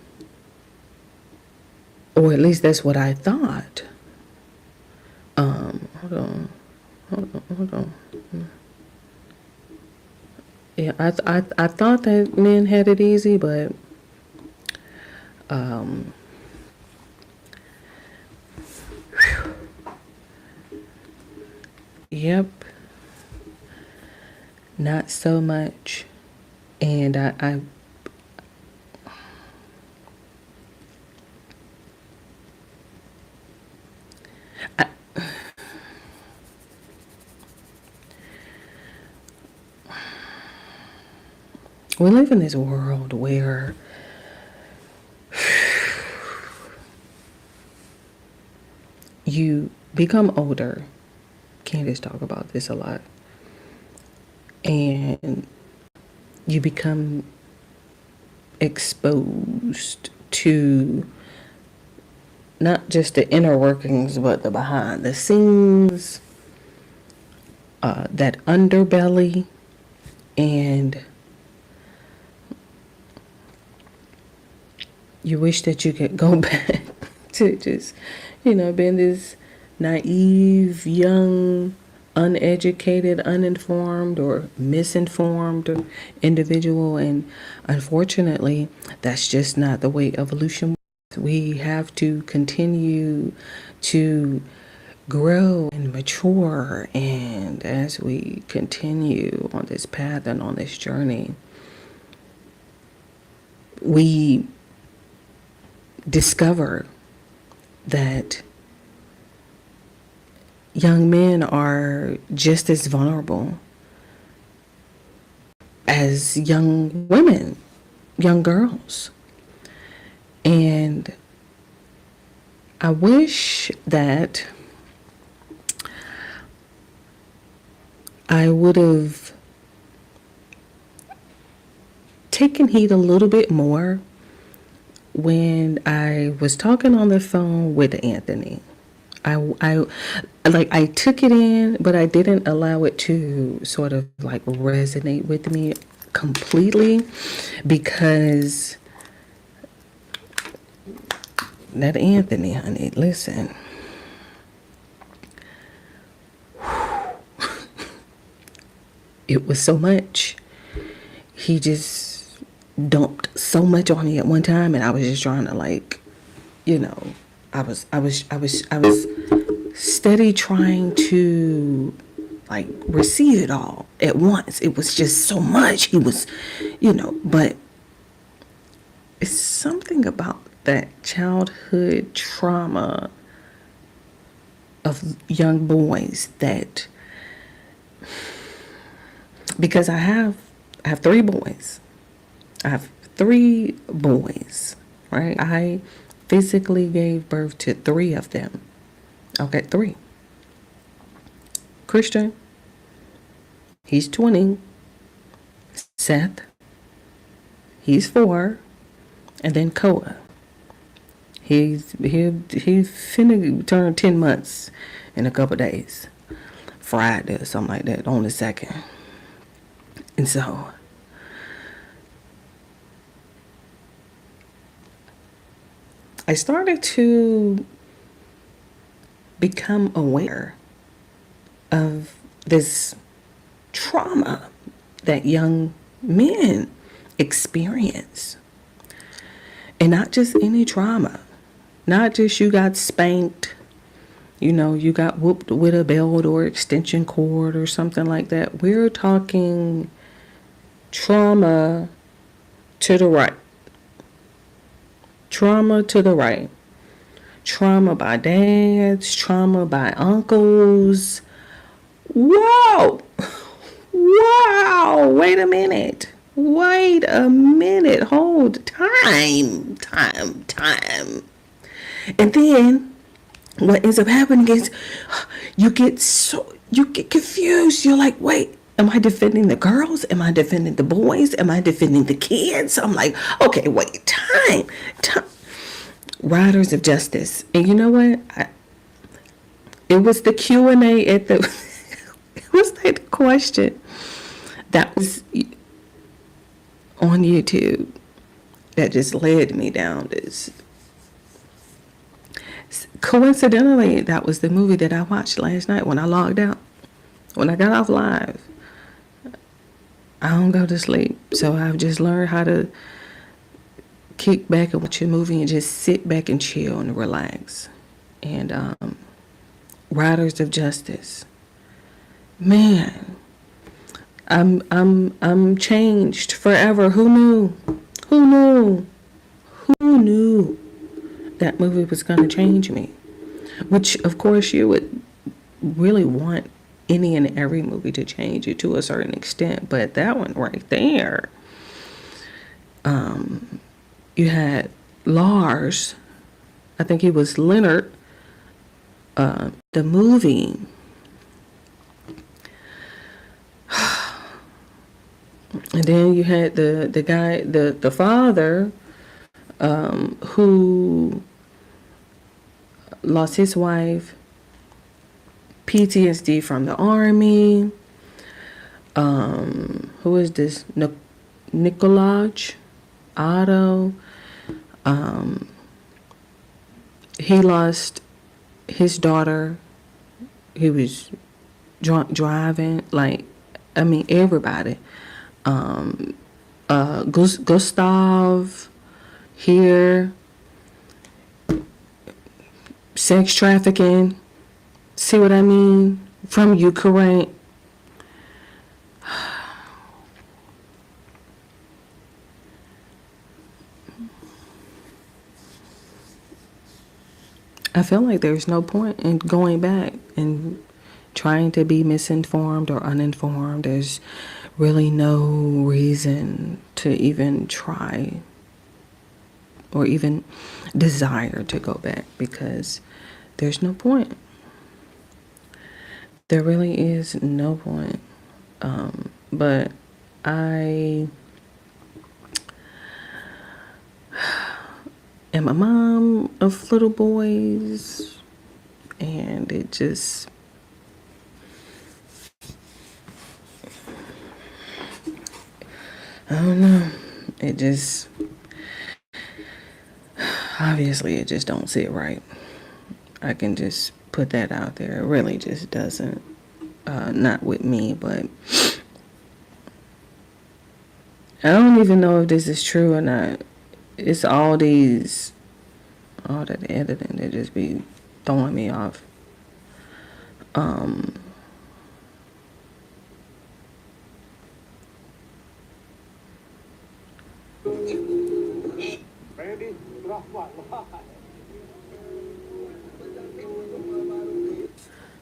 or at least that's what I thought. Hold on. Yeah, I thought that men had it easy, but yep, not so much. And I we live in this world where you become older. Candace talk about this a lot. And you become exposed to not just the inner workings, but the behind the scenes, that underbelly, and you wish that you could go back to just, being this naive, young, uneducated, uninformed, or misinformed individual. And unfortunately, that's just not the way evolution works. We have to continue to grow and mature. And as we continue on this path and on this journey, we discover that young men are just as vulnerable as young women, young girls. And I wish that I would have taken heed a little bit more when I was talking on the phone with Anthony. I took it in, but I didn't allow it to sort of like resonate with me completely, because that Anthony, honey, listen. It was so much. He just dumped so much on me at one time, and I was just trying to I was steady trying to receive it all at once. It was just so much. He was, but it's something about that childhood trauma of young boys that, because I have 3 boys. I have 3 boys, right? I physically gave birth to 3 of them. Okay, 3. Christian, he's 20. Seth, he's 4. And then Koa, he's finna turn 10 months in a couple days. Friday or something like that, on the 2nd. And so I started to become aware of this trauma that young men experience. And not just any trauma. Not just you got spanked, you got whooped with a belt or extension cord or something like that. We're talking trauma to the right. Trauma to the right. Trauma by dads, trauma by uncles. Whoa! Wow! Wait a minute. Hold time. And then what ends up happening is you get confused. You're like, wait, am I defending the girls? Am I defending the boys? Am I defending the kids? I'm like, okay, wait, time. Riders of Justice. And you know what? It was the Q&A at the it was like the question that was on YouTube that just led me down this. Coincidentally, that was the movie that I watched last night when I logged out. When I got off live, I don't go to sleep. So I've just learned how to kick back and watch a movie and just sit back and chill and relax. And Riders of Justice. Man, I'm changed forever. Who knew that movie was going to change me? Which, of course, you would really want any and every movie to change you to a certain extent, but that one right there, you had Lars, I think he was Leonard, the movie. And then you had the guy, the father, who lost his wife, PTSD from the army. Who is this? Nikolaj Otto. He lost his daughter. He was drunk driving. Like, I mean, everybody. Gustav here. Sex trafficking. See what I mean? From Ukraine. I feel like there's no point in going back and trying to be misinformed or uninformed. There's really no reason to even try or even desire to go back, because there's no point. There really is no point. But I am a mom of little boys, and it just, I don't know. It just, obviously it just don't sit right. I can just put that out there. It really just doesn't. Not with me, but I don't even know if this is true or not. It's all that editing that just be throwing me off.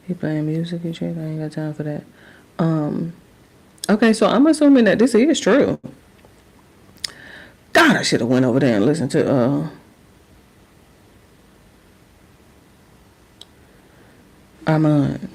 He playing music and shit. I ain't got time for that. Okay, so I'm assuming that this is true. God, I should have went over there and listened to Armand.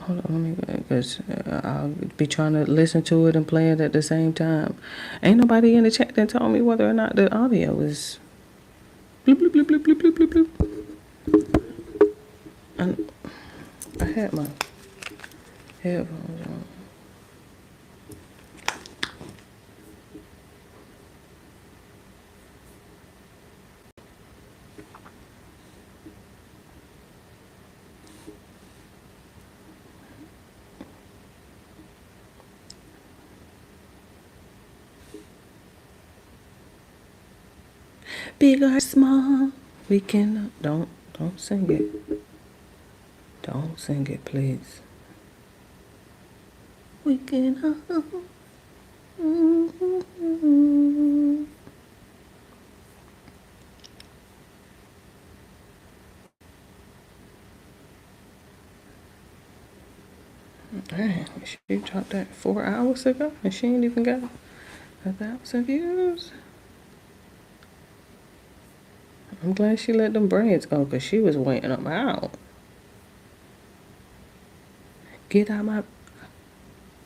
Hold on, let me, because I'll be trying to listen to it and play it at the same time. Ain't nobody in the chat that told me whether or not the audio is bloop, bloop, bloop, bloop, bloop, bloop, bloop, bloop. I had my headphones on. Big or small, we can. Don't sing it. Don't sing it, please. We can. Dang, she dropped that 4 hours ago and she ain't even got 1,000 views. I'm glad she let them braids go because she was waiting them out. Get out my.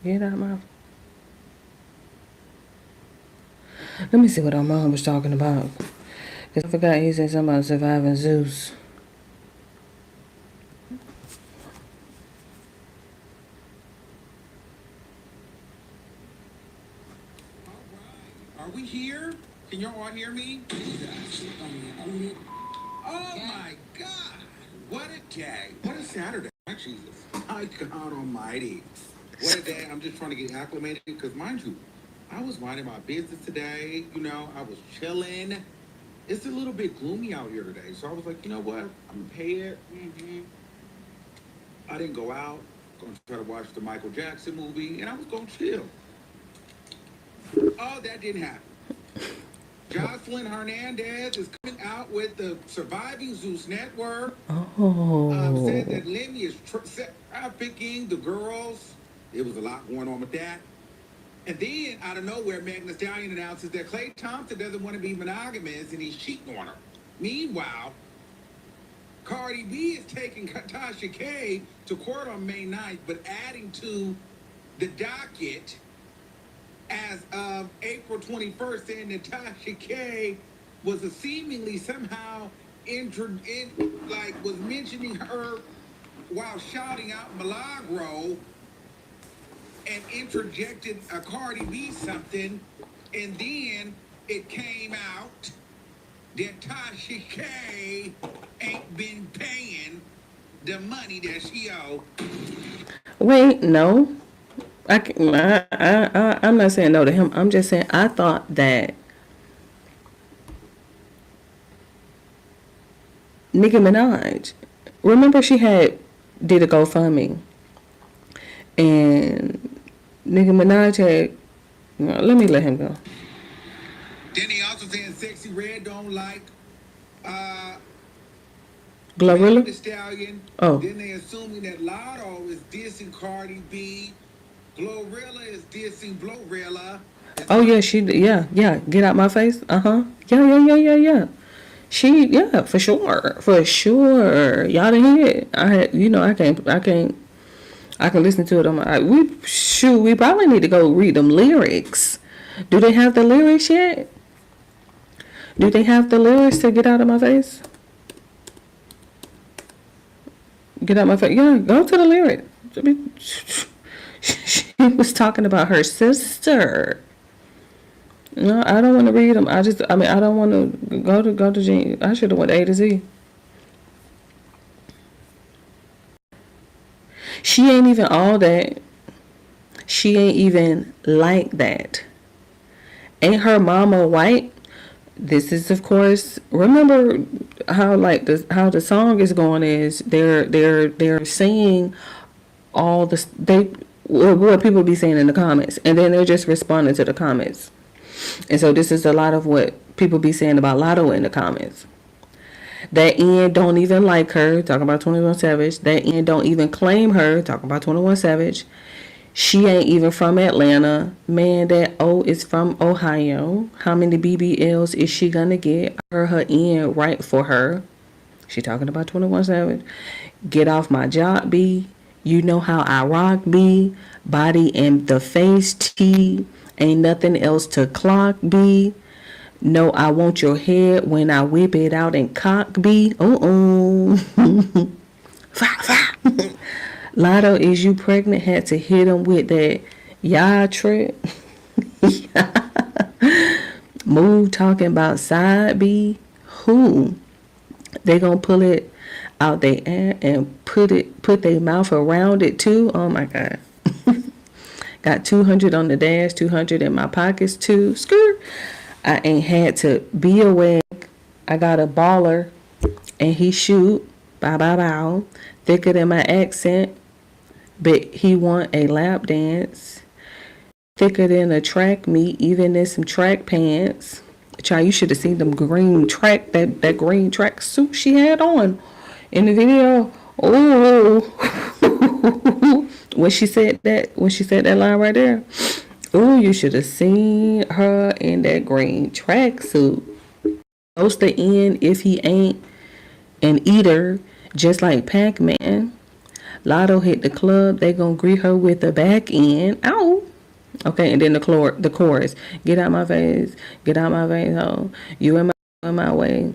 Let me see what our mom was talking about. Cause I forgot he said something about surviving Zeus. Are we here? Can y'all all hear me? Oh my God! What a day! What a Saturday! My Jesus! My God Almighty! What a day! I'm just trying to get acclimated because, mind you, I was minding my business today. You know, I was chilling. It's a little bit gloomy out here today, so I was like, you know what? I'm gonna pay it. I didn't go out. Gonna try to watch the Michael Jackson movie, and I was gonna chill. Oh, that didn't happen. Jocelyn Hernandez is coming out with the Surviving Zeus Network. Said that Lemmy is trafficking the girls. There was a lot going on with that. And then, out of nowhere, Megan Thee Stallion announces that Klay Thompson doesn't want to be monogamous and he's cheating on her. Meanwhile, Cardi B is taking Tasha K to court on May 9th, but adding to the docket as of April 21st, saying that Tasha K was seemingly somehow was mentioning her while shouting out Milagro and interjected a Cardi B something, and then it came out that Tasha K ain't been paying the money that she owed. Wait, no. I'm not saying no to him. I'm just saying I thought that Nicki Minaj, remember she did a GoFundMe, and Nicki Minaj had. Let me let him go. Then he also saying Sexy Red don't like Glorilla? The Stallion. Oh. Then they assuming that Lotto is dissing Cardi B. Glorilla is dissing Glorilla. Oh yeah, yeah. Get out my face. Yeah. For sure. Y'all didn't hear it. I can listen to it on my. We probably need to go read them lyrics. Do they have the lyrics yet? Do they have the lyrics to Get Out of My Face? Get out my face. Yeah, go to the lyrics. She was talking about her sister. No, I don't want to read them. I don't want to go to G. I should have went A to Z. She ain't even all that. She ain't even like that. Ain't her mama white? This is, of course, remember how the song is going is they're saying all what people be saying in the comments, and then they're just responding to the comments. And so this is a lot of what people be saying about Lotto in the comments. That Ian don't even like her, talking about 21 Savage. That Ian don't even claim her, talking about 21 Savage. She ain't even from Atlanta. Man, that O is from Ohio. How many BBLs is she gonna get? Her Ian right for her. She talking about 21 Savage. Get off my job, B. You know how I rock, B. Body and the face, T. Ain't nothing else to clock, B. No, I want your head when I whip it out and cock, B. Lotto, is you pregnant? Had to hit him with that trip. Move talking about side B. Who? They gonna pull it out their ass and put their mouth around it too. Oh my God. Got 200 on the dash, 200 in my pockets too. Skirt. I ain't had to be awake I got a baller and he shoot, bow, bow, bow, thicker than my accent, but he want a lap dance, thicker than a track meet, even in some track pants. Child, you should have seen them green track, that green track suit she had on in the video. Oh, when she said that line right there. Oh, you should have seen her in that green track suit. Close to end if he ain't an eater, just like Pac-Man. Lotto hit the club, they gonna greet her with the back end. Ow. Okay, and then the chorus. Get out my face, oh. You in my way.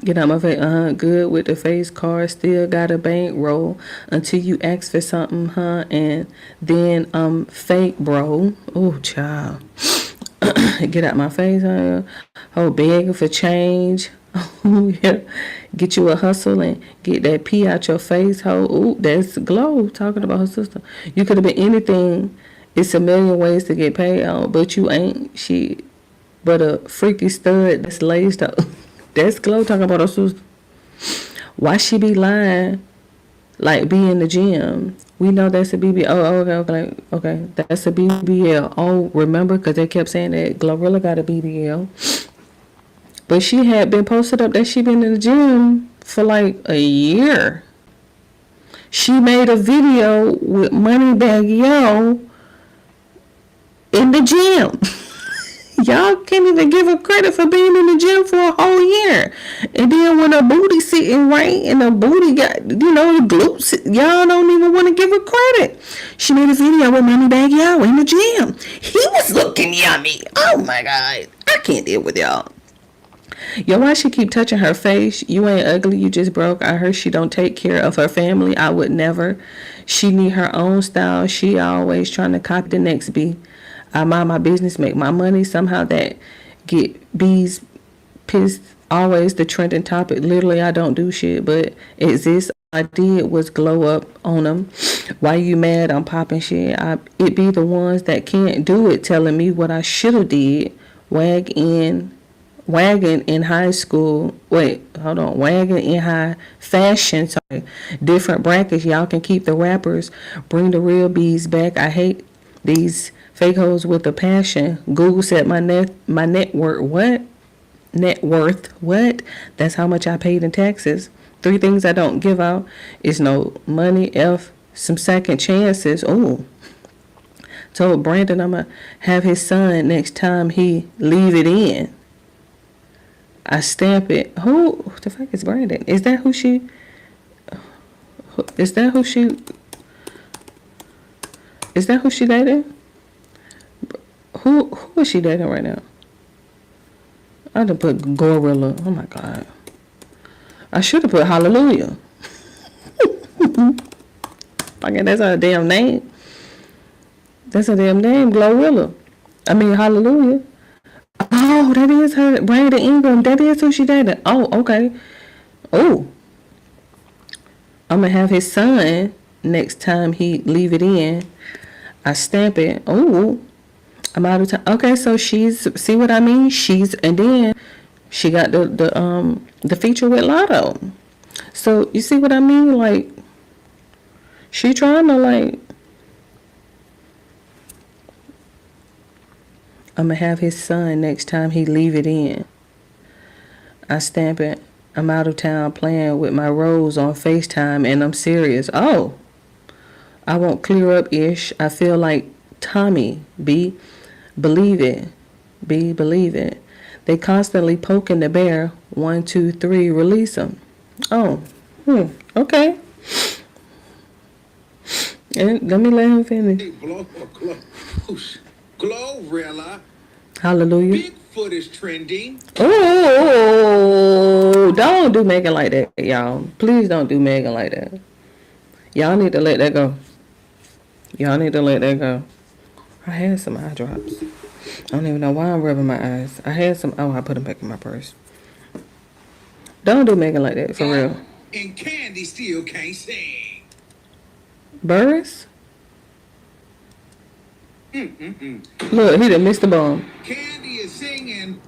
Get out my face, good with the face card, still got a bankroll until you ask for something, and then fake, bro. Oh, child. Get out my face, oh, begging for change. Oh, yeah. Get you a hustle and get that pee out your face, ho. Ooh, that's Glow talking about her sister. You could have been anything. It's a million ways to get paid on, but you ain't shit but a freaky stud that's laced up. That's Glow talking about her sister. Why she be lying like be in the gym? We know that's a BBL. Oh, okay. That's a BBL. Oh, remember? Because they kept saying that Glorilla got a BBL. But she had been posted up that she been in the gym for like a year. She made a video with Moneybagg Yo in the gym. Y'all can't even give her credit for being in the gym for a whole year. And then when her booty sitting right and her booty got, the glutes, y'all don't even want to give her credit. She made a video with Moneybagg Yo in the gym. He was looking yummy. Oh my God. I can't deal with y'all. Yo, why she keep touching her face? You ain't ugly, you just broke. I heard she don't take care of her family. I would never. She need her own style. She always trying to copy the next bee. I mind my business, make my money. Somehow that get bees pissed. Always the trending topic. Literally, I don't do shit, but exists. All I did was glow up on them. Why you mad? I'm popping shit. It be the ones that can't do it telling me what I should have did. Wagging in high school. Wagging in high fashion. Sorry. Different brackets. Y'all can keep the rappers. Bring the real bees back. I hate these fake hoes with a passion. Google said my net worth. What? Net worth. What? That's how much I paid in taxes. 3 things I don't give out is no money, some second chances. Oh. Told Brandon I'm going to have his son next time he leave it in. I stamp it. Who the fuck is Brandon? Is that who she dating? Who is she dating right now? I done put Gorilla. Oh my God. I should have put Hallelujah. Fucking that's her damn name. That's her damn name, Glorilla. I mean Hallelujah. Oh, that is her, Brandon Ingram. That is who she dated. Oh, okay. Oh. I'm gonna have his son next time he leave it in. I stamp it. Oh. I'm out of time. Okay, so she's, see what I mean? And then she got the feature with Lotto. So you see what I mean? Like, she trying to I'm gonna have his son next time he leave it in. I stamp it. I'm out of town playing with my rose on FaceTime and I'm serious. Oh, I won't clear up ish. I feel like Tommy B. Believe it. B, believe it. They constantly poking the bear. 1, 2, 3, release them. Oh, okay. And let me let him finish. Glorilla. Hallelujah. Bigfoot is trending. Oh, don't do Megan like that, y'all. Please don't do Megan like that. Y'all need to let that go. I had some eye drops. I don't even know why I'm rubbing my eyes. I had some. Oh, I put them back in my purse. Don't do Megan like that, for real. And Candy still can't sing. Burris? Look, he done missed the bomb. Candy is singing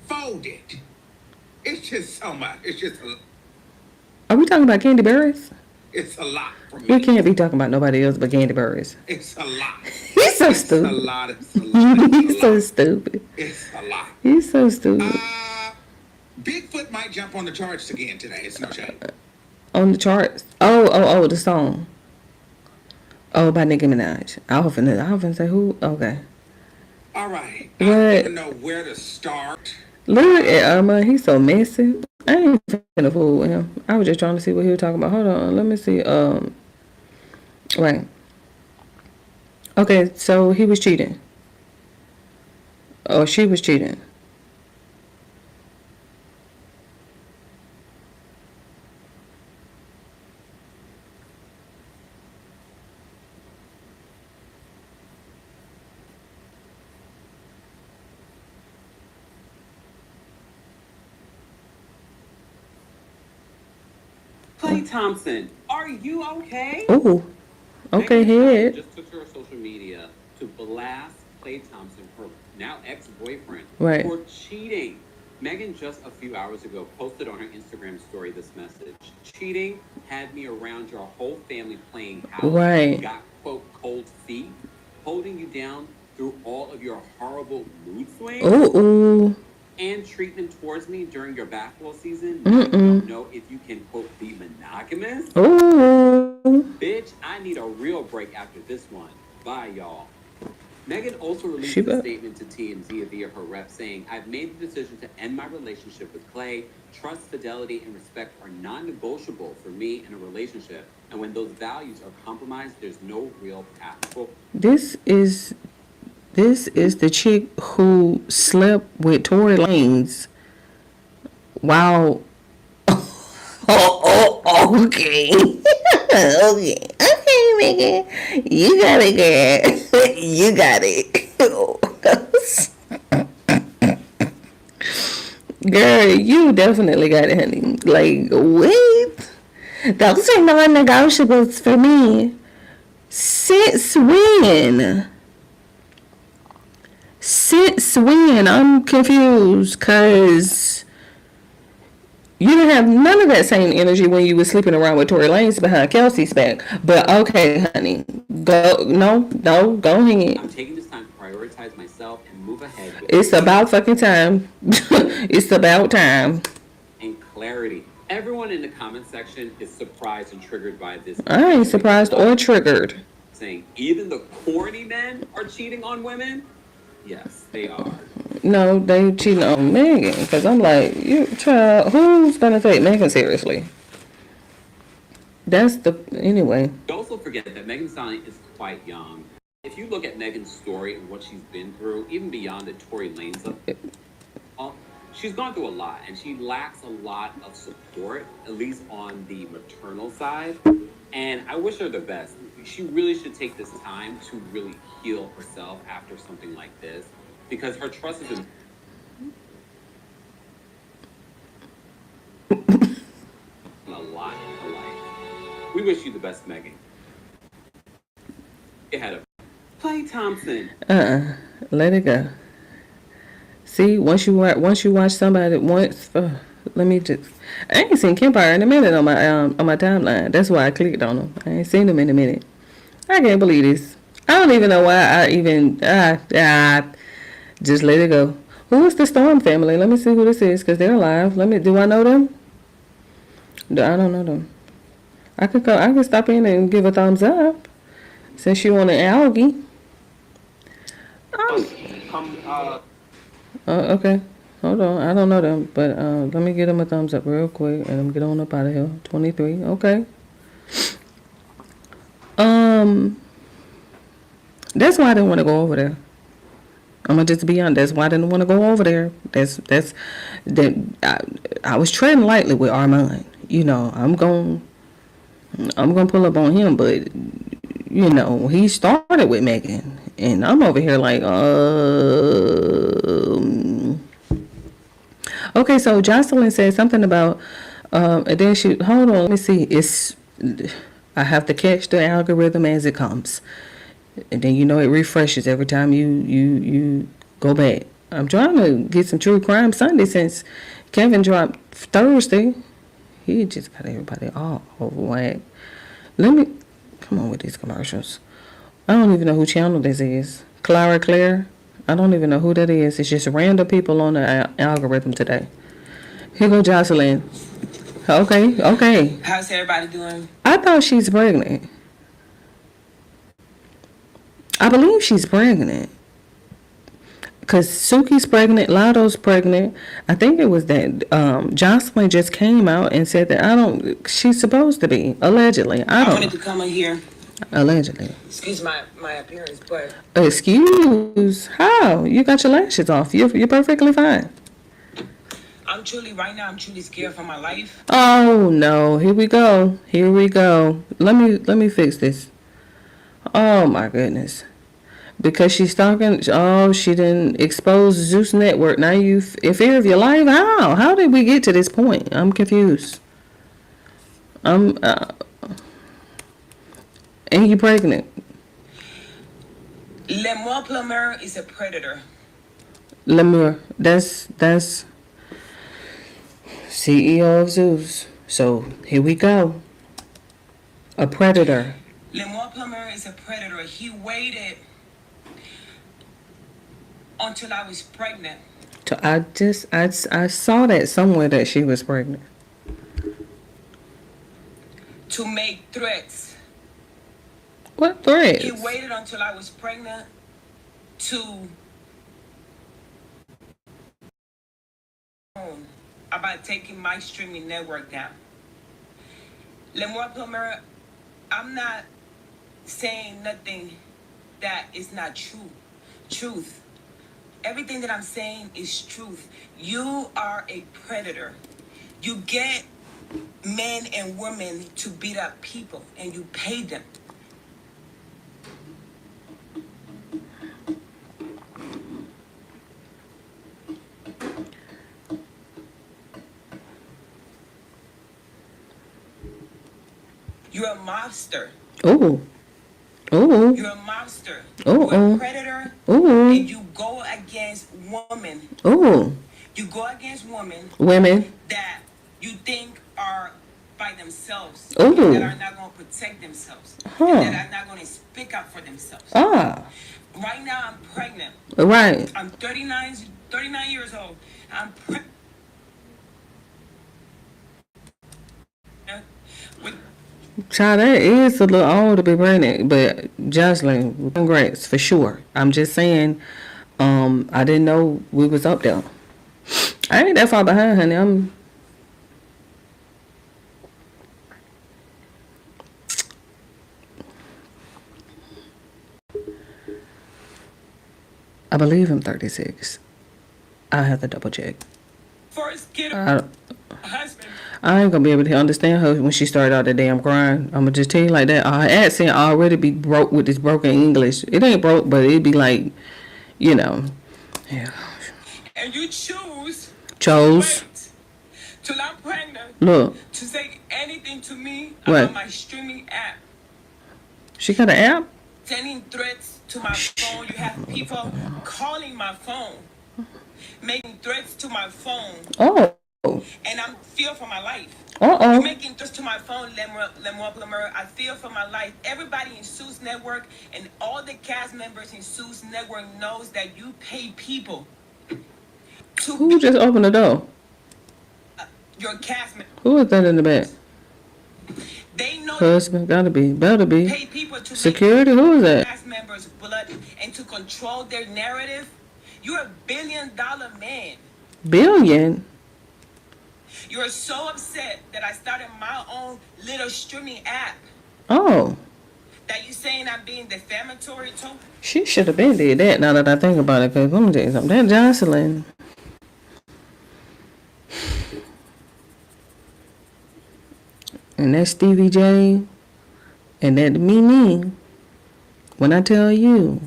folded. It's just so much. Are we talking about Candy Burris? It's a lot for me. You can't be talking about nobody else but Candy Burris. It's a lot. He's so It's stupid. a lot. It's a lot. He's so stupid. It's a lot. He's so stupid. Bigfoot might jump on the charts again today. It's no shame. On the charts. Oh, the song. Oh, by Nicki Minaj. I often say who? Okay. All right. What? I don't even know where to start. Look at Irma. He's so messy. I ain't finna fool with him. I was just trying to see what he was talking about. Hold on. Let me see. Right. Okay, so he was cheating. Oh, she was cheating. Klay Thompson, are you okay? Oh, okay, Megan Thee Stallion head. just took to her social media to blast Klay Thompson, her now ex-boyfriend, Right. for cheating. Megan just a few hours ago posted on her Instagram story this message: "Cheating had me around your whole family playing house. Right. Got quote cold feet, holding you down through all of your horrible mood swings. Ooh. And treatment towards me during your basketball season. Mm-mm. I don't know if you can quote be monogamous. Ooh. Bitch, I need a real break after this one. Bye, y'all." Megan also released She a bet. statement to TMZ via her rep saying, "I've made the decision to end my relationship with Klay. Trust, fidelity, and respect are non-negotiable for me in a relationship. And when those values are compromised, there's no real path forward." This is the chick who slept with Tory Lanez while. Okay. Okay, Megan. You got it, girl. You got it. Girl, you definitely got it, honey. Like, what? Those are non-negotiables for me. Since when? Since when? I'm confused because you didn't have none of that same energy when you were sleeping around with Tory Lanez behind Kelsey's back. But okay, honey. Go ahead. I'm taking this time to prioritize myself and move ahead with It's about fucking time. It's about time. and clarity. Everyone in the comment section is surprised and triggered by this. I ain't surprised or triggered. Saying even the corny men are cheating on women. Yes, they are. No, they cheating on Megan. Because I'm like, you child, who's going to take Megan seriously? That's the, anyway. Also forget that Megan Thee Stallion is quite young. If you look at Megan's story and what she's been through, even beyond the Tory Lanez, she's gone through a lot, and she lacks a lot of support, at least on the maternal side. And I wish her the best. She really should take this time to really heal herself after something like this, because her trust is a lot in her life. We wish you the best, Megan. Get ahead of Klay Thompson. Let it go. See, once you watch somebody once, let me just. I ain't seen Kempire in a minute on my timeline. That's why I clicked on him. I ain't seen him in a minute. I can't believe this. I don't even know why I even. Just let it go. Who is the Storm family? Let me see who this is, because they're alive. Do I know them? I don't know them. I could stop in and give a thumbs up since you want an algae. Okay. Hold on. I don't know them, but let me give them a thumbs up real quick and I'm get on up out of here. 23. Okay. That's why I didn't want to go over there. I'm gonna just be honest. That's why I didn't want to go over there. I was treading lightly with Armand. You know, I'm gonna pull up on him, but you know, he started with Megan, and I'm over here like, okay. So Jocelyn said something about, and then hold on. Let me see. I have to catch the algorithm as it comes. And then, you know, it refreshes every time you go back. I'm trying to get some True Crime Sunday since Kevin dropped Thursday. He just got everybody all over whack. Come on with these commercials. I don't even know who channel this is. Clara Claire. I don't even know who that is. It's just random people on the algorithm today. Here go Jocelyn. Okay. How's everybody doing? I thought she's pregnant. I believe she's pregnant. Because Suki's pregnant, Lotto's pregnant. I think it was that Jocelyn just came out and said that she's supposed to be, allegedly. I wanted to come in here. Allegedly. Excuse my appearance, but... Excuse? How? You got your lashes off. You're perfectly fine. Right now, I'm truly scared for my life. Oh, no. Here we go. Let me fix this. Oh, my goodness. Because she's talking, she didn't expose Zeus Network. Now you in fear of your life? How? How did we get to this point? I'm confused. And you pregnant. Lemur Plummer is a predator. Lemur, that's CEO of Zeus. So here we go. A predator. Lemur Plummer is a predator. He waited until I was pregnant. I saw that somewhere that she was pregnant. To make threats. What threats? He waited until I was pregnant to about taking my streaming network down. Lemur Plummer, I'm not saying nothing that is not truth. Everything that I'm saying is truth. You are a predator. You get men and women to beat up people, and you pay them. You're a mobster. Oh. You're a mobster. You're a predator. And you go against women. You go against women that you think are by themselves. That are not going to protect themselves. That are not going to speak up for themselves. Right now I'm pregnant. Right. I'm 39 years old. I'm pregnant. Child, that is a little old to be pregnant, but Jocelyn, congrats for sure. I'm just saying, I didn't know we was up there. I ain't that far behind, honey. I believe I'm 36. I have to double check. First, get a husband. I ain't gonna be able to understand her when she started out that damn crying. I'm gonna just tell you like that. Her accent already be broke with this broken English. It ain't broke, but it be like, yeah. And you chose till I'm pregnant. Look. To say anything to me What? about my streaming app. She got an app? Sending threats to my phone. You have people calling my phone, making threats to my phone. Oh. And I'm fear for my life. You're making threats to my phone, Lemur Plummer. I fear for my life. Everybody in Zeus Network and all the cast members in Zeus Network knows that you pay people. Who just opened the door? Your cast members. Who is that in the back? They know. Husband, better be. Pay people to Security, who is that? Cast members' blood and to control their narrative. You're a $1 billion man. Billion? You're so upset that I started my own little streaming app. Oh. That you saying I'm being defamatory too? She should have been did that now that I think about it, because let me tell you something. That Jocelyn. And that Stevie J. And that Mimi. When I tell you,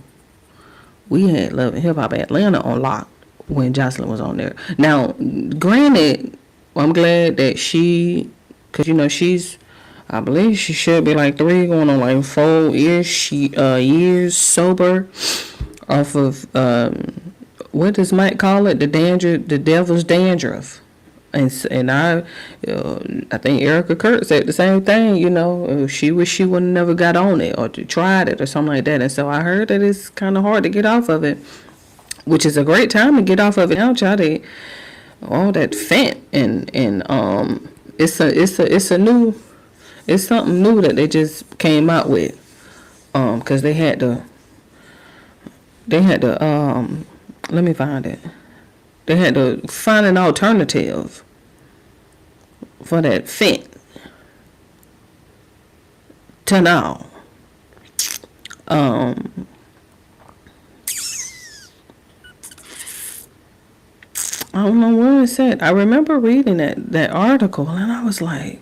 we had Love and Hip Hop Atlanta on lock when Jocelyn was on there. Now, granted, I'm glad that because she's, I believe she should be like 3 going on like 4-ish years sober off of what does Mike call it? The devil's dandruff. And I think Erica Kurt said the same thing. You know, she wish she would never got on it or tried it or something like that. And so I heard that it's kind of hard to get off of it, which is a great time to get off of it now, child. All that Fent and it's something new that they just came out with, because they had to let me find it. They had to find an alternative for that Fent to now. I don't know where it said. I remember reading that article, and I was like,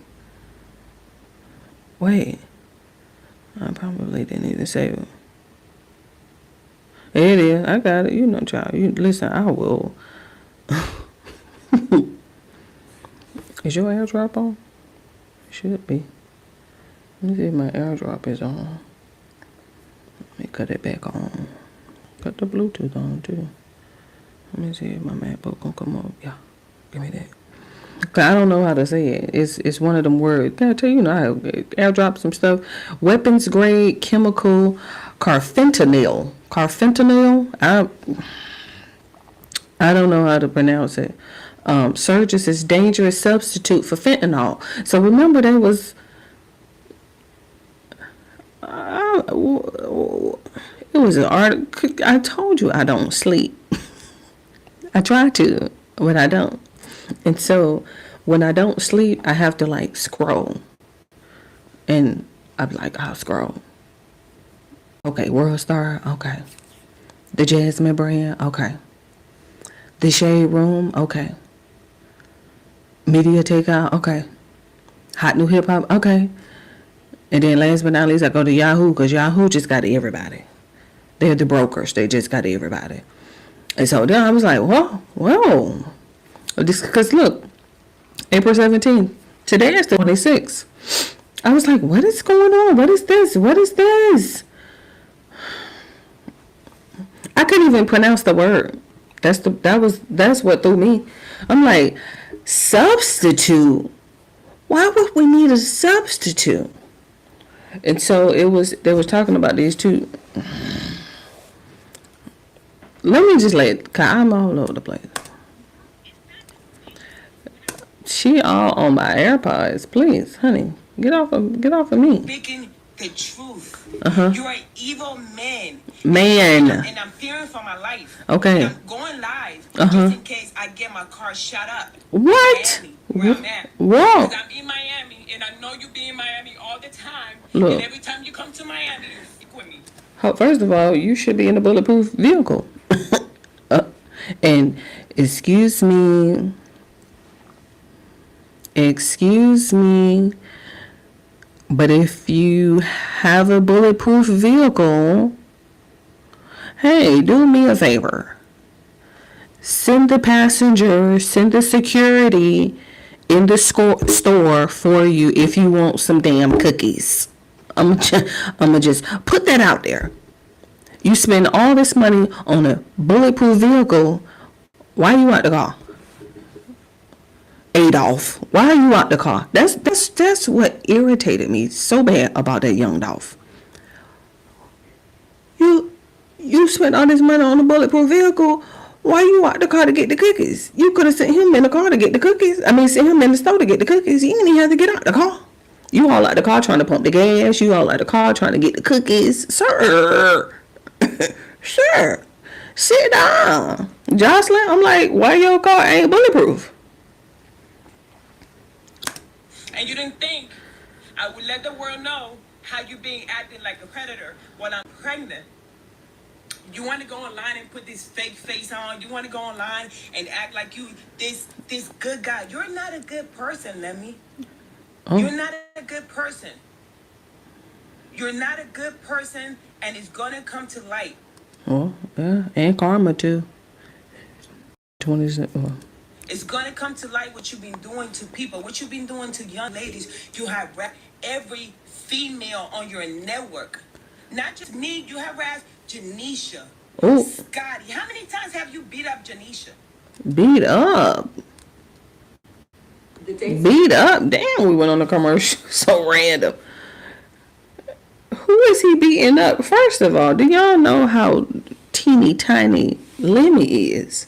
wait, I probably didn't even say it. It is. I got it. You know, child. You listen. I will. Is your AirDrop on? It should be. Let me see if my AirDrop is on. Let me cut it back on. Cut the Bluetooth on too. Let me see if my MacBook gonna come up. Yeah, give me that. Cause I don't know how to say it. It's one of them words. Can I tell you, how AirDrop some stuff. Weapons grade chemical carfentanil. I don't know how to pronounce it. Surges is dangerous substitute for fentanyl. So remember, there was. It was an article. I told you I don't sleep. I try to, but I don't. And so when I don't sleep, I have to like scroll. And I'm like, I'll scroll. Okay, World Star. Okay. The Jasmine brand. Okay. The Shade Room. Okay. Media Takeout. Okay. Hot New Hip Hop. Okay. And then last but not least, I go to Yahoo, because Yahoo just got everybody. They're the brokers. They just got everybody. And so then I was like, whoa. Because look, April 17th. Today is the 26th. I was like, what is going on? What is this? What is this? I couldn't even pronounce the word. That's what threw me. I'm like, substitute? Why would we need a substitute? And so they was talking about these two. Let me just cause I'm all over the place. She all on my AirPods. Please, honey, get off of me. Speaking the truth. Uh-huh. You're an evil man. And I'm fearing for my life. Okay. And I'm going live just in case I get my car shut up. What? Miami, where I'm at. Whoa. Because I'm in Miami, and I know you be in Miami all the time. Look. And every time you come to Miami, you stick with me. First of all, you should be in a bulletproof vehicle. And excuse me, but if you have a bulletproof vehicle, hey, do me a favor. Send the security in the store for you if you want some damn cookies. I'm gonna just put that out there. You spend all this money on a bulletproof vehicle. Why you out the car? Adolf, why are you out the car? That's what irritated me so bad about that young Dolph. You spent all this money on a bulletproof vehicle. Why you out the car to get the cookies? You could have sent him in the car to get the cookies. Sent him in the store to get the cookies. You didn't even have to get out the car. You all out the car trying to pump the gas. You all out the car trying to get the cookies. Sir. Sure. Sit down. Jocelyn, I'm like, why your car ain't bulletproof? And you didn't think I would let the world know how you being acting like a predator while I'm pregnant. You want to go online and put this fake face on. You want to go online and act like you this good guy. You're not a good person, Lemmy. Oh. You're not a good person. You're not a good person, and it's gonna come to light. Oh, yeah, and karma too. 20. It's gonna come to light what you've been doing to people, what you've been doing to young ladies. You have every female on your network, not just me. You have razzed Janisha, Scotty. How many times have you beat up Janisha? Beat up? Beat up? Damn, we went on a commercial. So random. Who is he beating up? First of all, do y'all know how teeny tiny Lemmy is?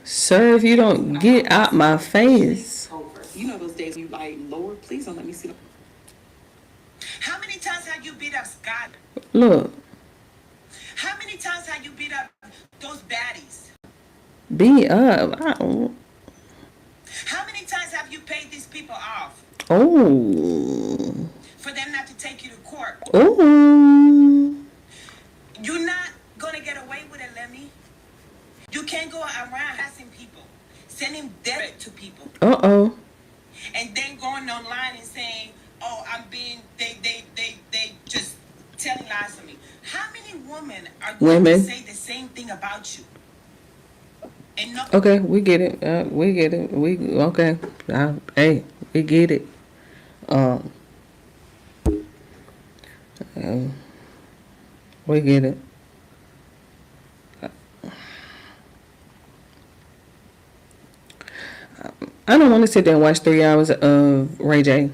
Sir, if you don't get out my face. You know those days you like, Lord, please don't let me see them. How many times have you beat up Scott? Look. How many times have you beat up those baddies? Beat up? I don't. How many times have you paid these people off? Oh. For them not to take you to court? Oh. You're not gonna get away with it, Lemmy. You can't go around harassing people, sending debt to people. Uh-oh. And then going online and saying, oh, I'm being, they just telling lies to me. How many women are going to say the same thing about you? And no. Okay, we get it. We get it. Okay. Hey, we get it. We get it. I don't want to sit there and watch 3 hours of Ray J,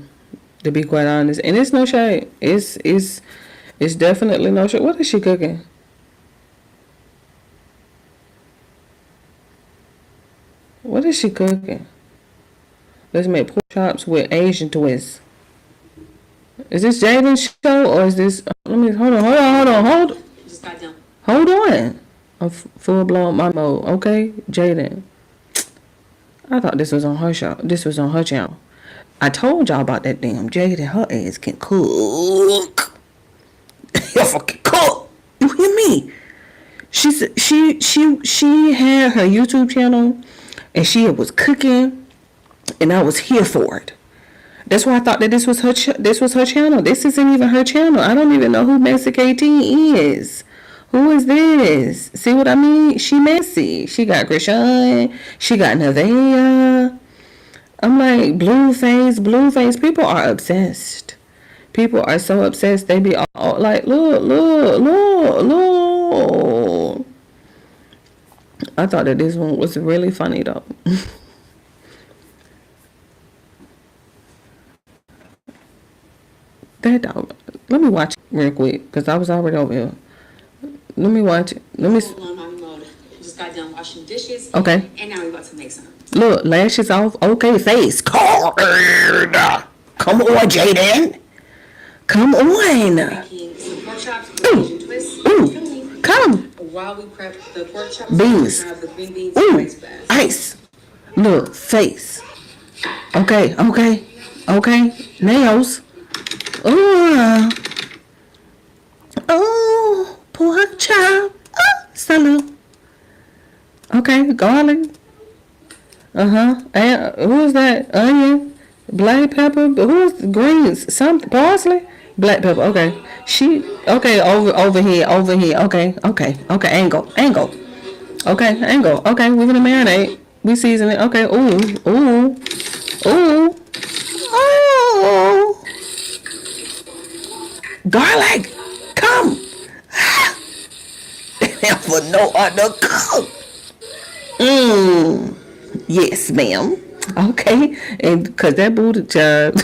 to be quite honest. And it's no shade. It's definitely no shade. What is she cooking? What is she cooking? Let's make pork chops with Asian twists. Is this Jaden's show or is this? Let me hold on. Just got done. Hold on. I'm full blown my mode. Okay, Jaden. I thought this was on her show. This was on her channel. I told y'all about that damn Jaden. Her ass can cook. You fucking cook. You hear me? She had her YouTube channel and she was cooking, and I was here for it. That's why I thought that this was her channel. This isn't even her channel. I don't even know who Messy KT is. Who is this? See what I mean? She messy. She got Krishan. She got Nevaeh. I'm like, Blueface. People are obsessed. People are so obsessed. They be all like, look. I thought that this one was really funny though. That dog. Let me watch it real quick because I was already over here. Let me watch it. Just got done washing dishes. Okay. And now we're about to make some. Look, lashes off. Okay, face. Card. Come on, Jaden. Come on. Making some pork chops with Asian twists. Ooh. Come. While we prep the pork chops, Beans. we have the green beans Ooh. and rice bags. Ice. Look, face. Okay. Nails. Oh, pork chop. Salute. Okay, garlic. And who's that? Onion, black pepper. Who's greens? Something parsley, black pepper. Okay, over here. Okay, angle. Okay, angle. Okay, we're gonna marinate. We season it. Okay. Ooh. Garlic, come. For no other cook. Yes, ma'am. Okay, and because that booty job,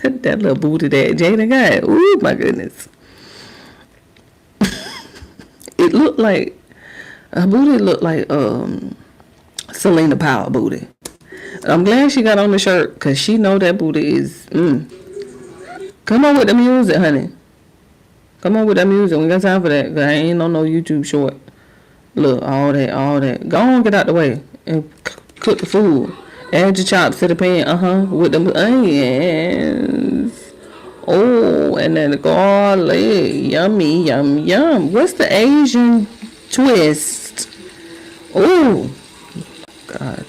that little booty that Jada got. Ooh, my goodness. It looked like her booty looked like Selena Powell booty. I'm glad she got on the shirt because she know that booty is. Come on with the music, honey. Come on with that music. We got time for that. Cause I ain't on no YouTube short. Look, all that. Go on, get out the way and cook the food. Add your chops to the pan. With the onions. Oh, and then the garlic. Yummy, yum. What's the Asian twist? Oh, God.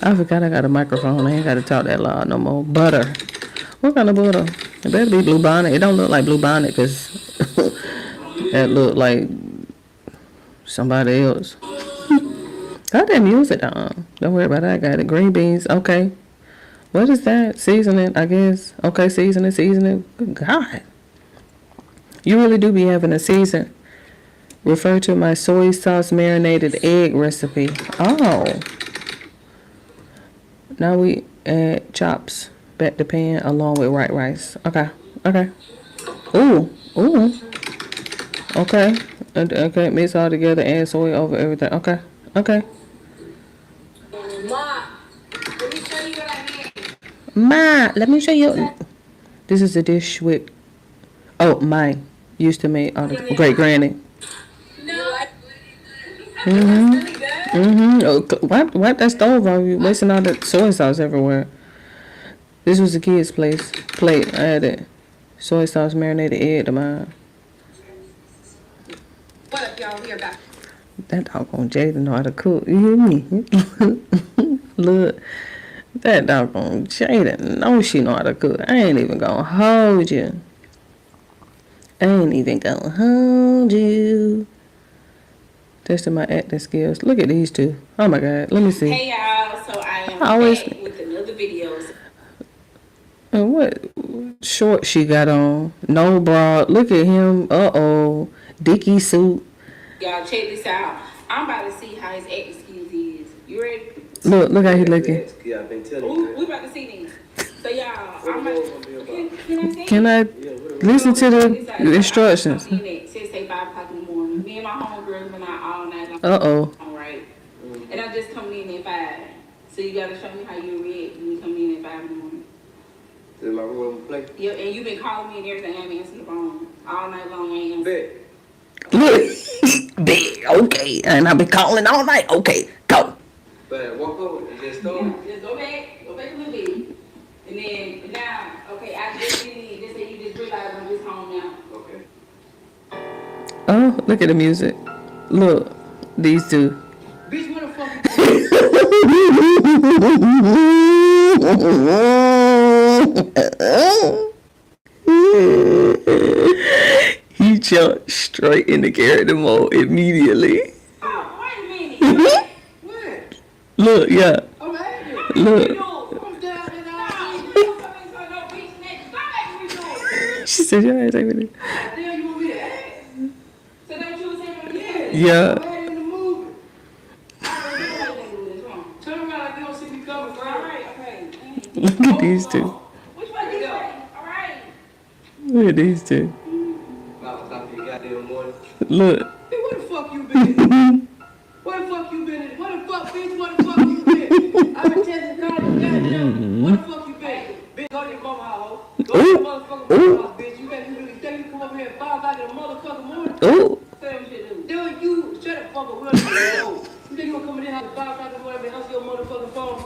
I forgot I got a microphone. I ain't got to talk that loud no more. Butter. What kind of butter? It better be Blue Bonnet. It don't look like Blue Bonnet because that look like somebody else. Got that music down. Don't worry about that. I got it. Green beans. Okay. What is that? Seasoning, I guess. Okay, seasoning. Good God. You really do be having a season. Refer to my soy sauce marinated egg recipe. Oh. Now we add chops back to pan along with white rice. Okay. Okay. Ooh. Ooh. Okay. Okay. Mix all together. Add soy over everything. Okay. Okay. Ma, let me show you. This is a dish with. Oh, mine used to make all the great granny. Oh, wipe that stove off. You wasting all that soy sauce everywhere. This was the kids' plate. I had it. Soy sauce marinated egg to mine. What up, y'all? We are back. That doggone Jada know how to cook. You hear me? Look, that doggone Jada know she know how to cook. I ain't even gonna hold you. Testing my acting skills. Look at these two. Oh my God. Let me see. Hey y'all, so I am I always- back with another video. And what short she got on? No bra. Look at him. Uh-oh. Dickie suit. Y'all check this out. I'm about to see how his acting skills is. You ready? Look how he looking. Yeah, I've been telling Ooh, you. we about to see these. So y'all, I'm about to, Can I listen to the instructions? Since say 5 o'clock in the morning. Me and my homegirls been out all night long. Uh-oh. All right. And I'm just coming in at 5. So you gotta show me how you react when you come in at 5 in the morning. Is my room play? Yeah, and you've been calling me and everything. I haven't answered the phone all night long. I ain't answered. Look. Big. Okay. And I've been calling all night. Okay. Go. But walk over and just go. Yeah, just go back a little bit. And then now, okay, I just did it. Just say you just realized I'm just home now. Okay. Oh, look at the music. Look. These two. Bitch, what the fuck He jumped straight into character mode immediately. Oh, wait a minute. What? Look, yeah. I'm acting. Look. I'm down and out. She said, "Your ass ain't with it." Damn, you want me to act? So that's what you were saying from the Yeah. I'm acting in the movie. Turn around like you don't see me coming. All right, okay. Look at these two. Which one you go? All right. Look at these two. 5 o'clock in the goddamn morning. Look. Hey, where the fuck you been? Where the fuck you been? Where the fuck, bitch? Where the fuck you been? I've been testing college, goddamn. Where the fuck you been? Bitch, go to your mama house. Go to your motherfucking mama house, bitch. You really think you come up here at 5 o'clock in the motherfucking morning? Ooh. Say what shit, dude. Dude, you shut the fuck up. We don't need to know. You think you gonna come in here at 5 o'clock in the morning and answer your motherfucking phone?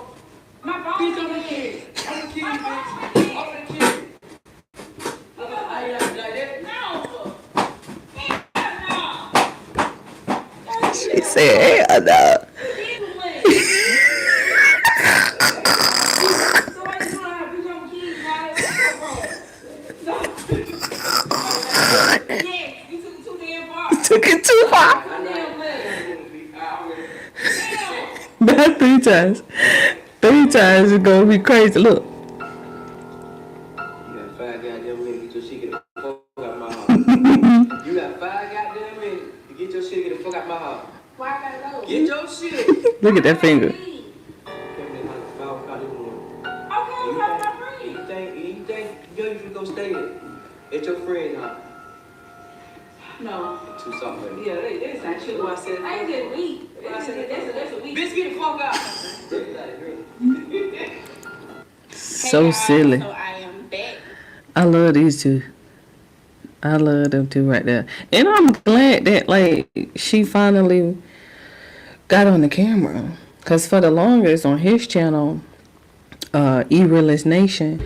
My phone. Bitch, I'm the kid. I'm the kid, bitch. I'm the kid. How you like that? She said, hell no. Took it too far. Not 3 times. 3 times it's gonna be crazy. Look. You got 5 goddamn minutes to get your shit get the fuck out of my house. You got 5 goddamn minutes to get your shit get the fuck out of my house. Why I gotta go? Get your shit. Look at that finger. Came in the house at 5 o'clock this morning. Okay, I'm talking about free. You think you should go stay at your friend's house? No. Too soft, baby. Yeah, that's not true. What I said. I ain't just weak. What I said, that's a week. Bitch, get the fuck out. So y'all, silly. So I am back. I love these two. I love them two right there. And I'm glad that, like, she finally got on the camera. Because for the longest on his channel, E-Realist Nation,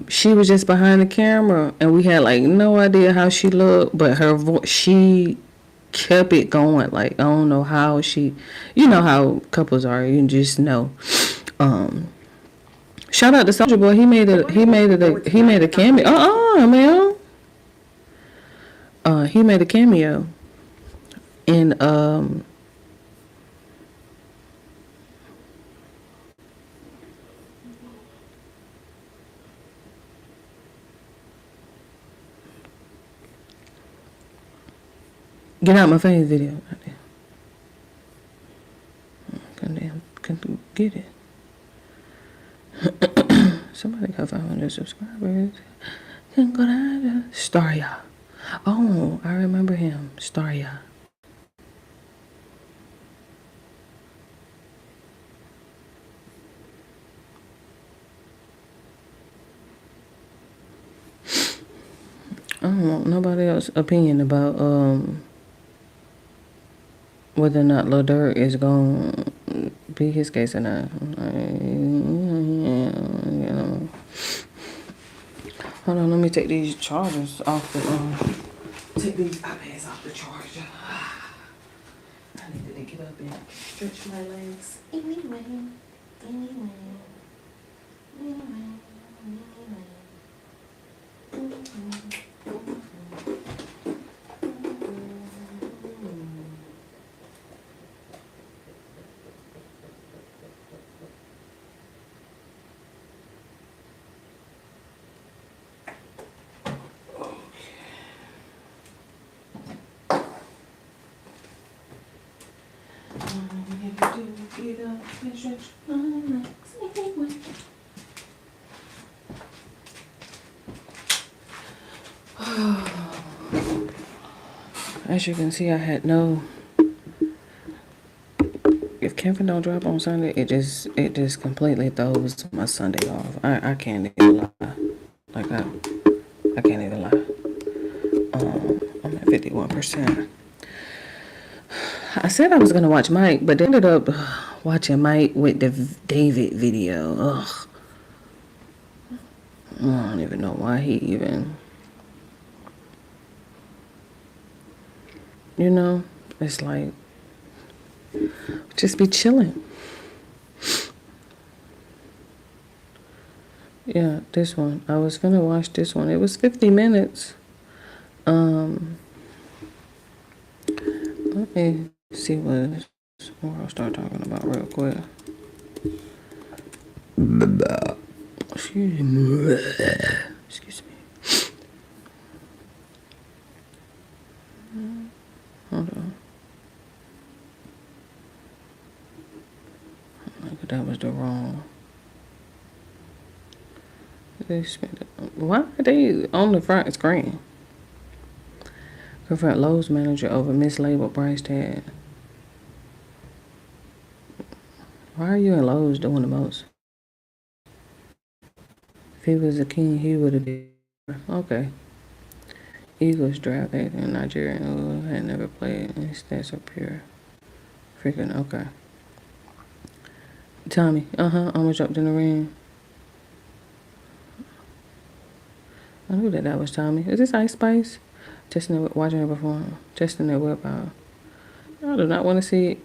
she was just behind the camera. And we had, like, no idea how she looked. But her voice, she kept it going. Like, I don't know how she... You know how couples are. You just know. Shout out to Soulja Boy. He made a cameo. Man. He made a cameo in Get out my face video. Goddamn, can get it. Somebody got 500 subscribers. Can go down. Starya. Oh, I remember him. Starya. I don't want nobody else's opinion about whether or not Lil Durk is gonna be his case or not. Hold on, let me take these chargers off the take these iPads off the charger. I needed to get up and stretch my legs. Anyway. Get up and stretch my legs. Anyway. As you can see, I had no. If Kevin don't drop on Sunday, it just completely throws my Sunday off. I can't even lie. Like I can't even lie. I'm at 51%. I said I was gonna watch Mike, but ended up watching Mike with the David video. Ugh. I don't even know why he even. You know, it's like just be chilling. Yeah, this one. I was gonna watch this one. It was 50 minutes. Let me see what I'll start talking about real quick. Excuse me. Excuse me. Hold on. That was the wrong. Why are they on the front screen? Confront Lowe's manager over mislabeled price tag. Why are you in Lowe's doing the most? If he was a king, he would have been. Okay. Eagles drafted in Nigeria who had never played and his stats are pure. Freaking okay. Tommy, almost jumped in the ring. I knew that was Tommy. Is this Ice Spice? Testing it, watching her perform. Testing their whip out. I do not want to see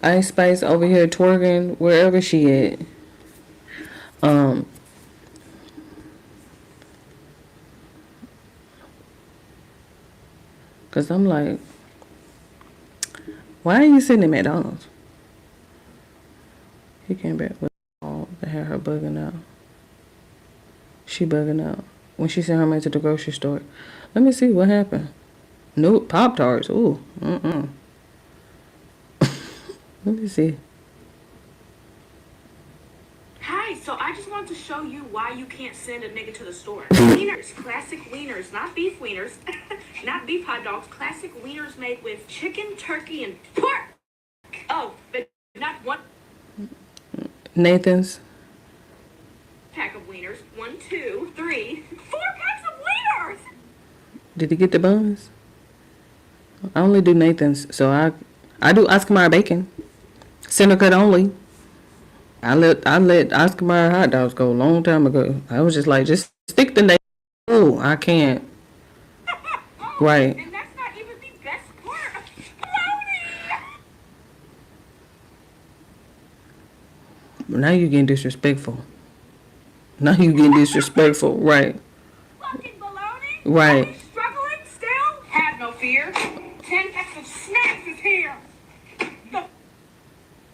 Ice Spice over here twerking wherever she at. Cause I'm like, why are you sitting at McDonald's? He came back with all that had her bugging out. She bugging out. When she sent her man to the grocery store. Let me see what happened. No Pop-Tarts. Ooh. Let me see. Hi, so I just wanted to show you why you can't send a nigga to the store. Wieners, classic wieners, not beef wieners, not beef hot dogs, classic wieners made with chicken, turkey, and pork. Oh, but not one Nathan's. pack of wieners. 1, 2, 3, 4 packs of wieners. Did he get the buns? I only do Nathan's, so I do Oscar Mayer bacon. Center cut only. I let Oscar Mayer hot dogs go a long time ago. I was just like, just stick to Nathan. Oh, I can't. Right. And that's not even the best part. Bologna. Now you're getting disrespectful. Now you getting disrespectful. Right. Fucking bologna. Right. Are you struggling still? Have no fear. 10 packs of snacks is here.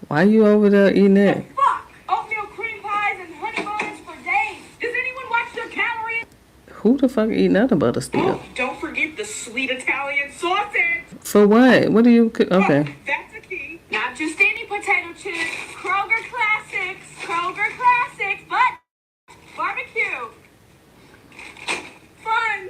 Why you over there eating that? Fuck! Oatmeal cream pies and honey buns for days. Does anyone watch their calories? Who the fuck eating other butter still? Don't forget the sweet sweet Italian sausage. For what? What do you? Okay. That's a key. Not just any potato chips. Kroger Classics. Kroger Classics, but barbecue. Fun.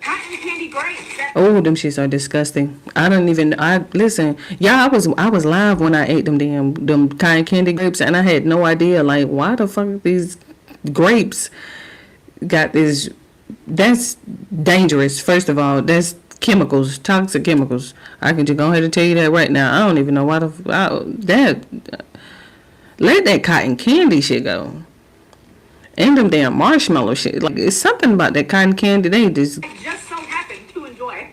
Cotton candy grapes. Oh, them shits are disgusting. I don't even. I listen. Yeah, I was live when I ate them cotton candy grapes, and I had no idea like why the fuck these grapes got this. That's dangerous. First of all, that's chemicals, toxic chemicals. I can just go ahead and tell you that right now. I don't even know why let that cotton candy shit go. And them damn marshmallow shit. Like, it's something about that cotton candy. They just so happen to enjoy.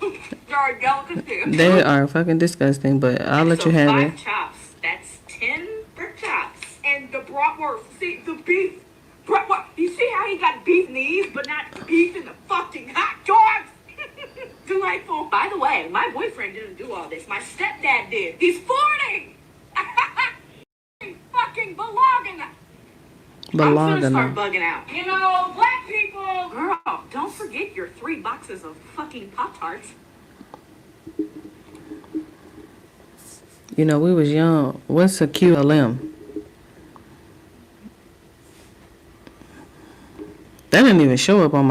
They're a delicacy. They are fucking disgusting, but I'll let you have it. Chops. That's 10 for chops. And the bratwurst. See, the beef. Bratwurst. You see how he got beef knees, but not beef in the fucking hot dogs? Delightful. By the way, my boyfriend didn't do all this. My stepdad did. He's 40. Fucking belonging. I'm gonna start bugging out. You know, black people. Girl, don't forget your 3 boxes of fucking Pop-Tarts. You know, we was young. What's a QLM? That didn't even show up on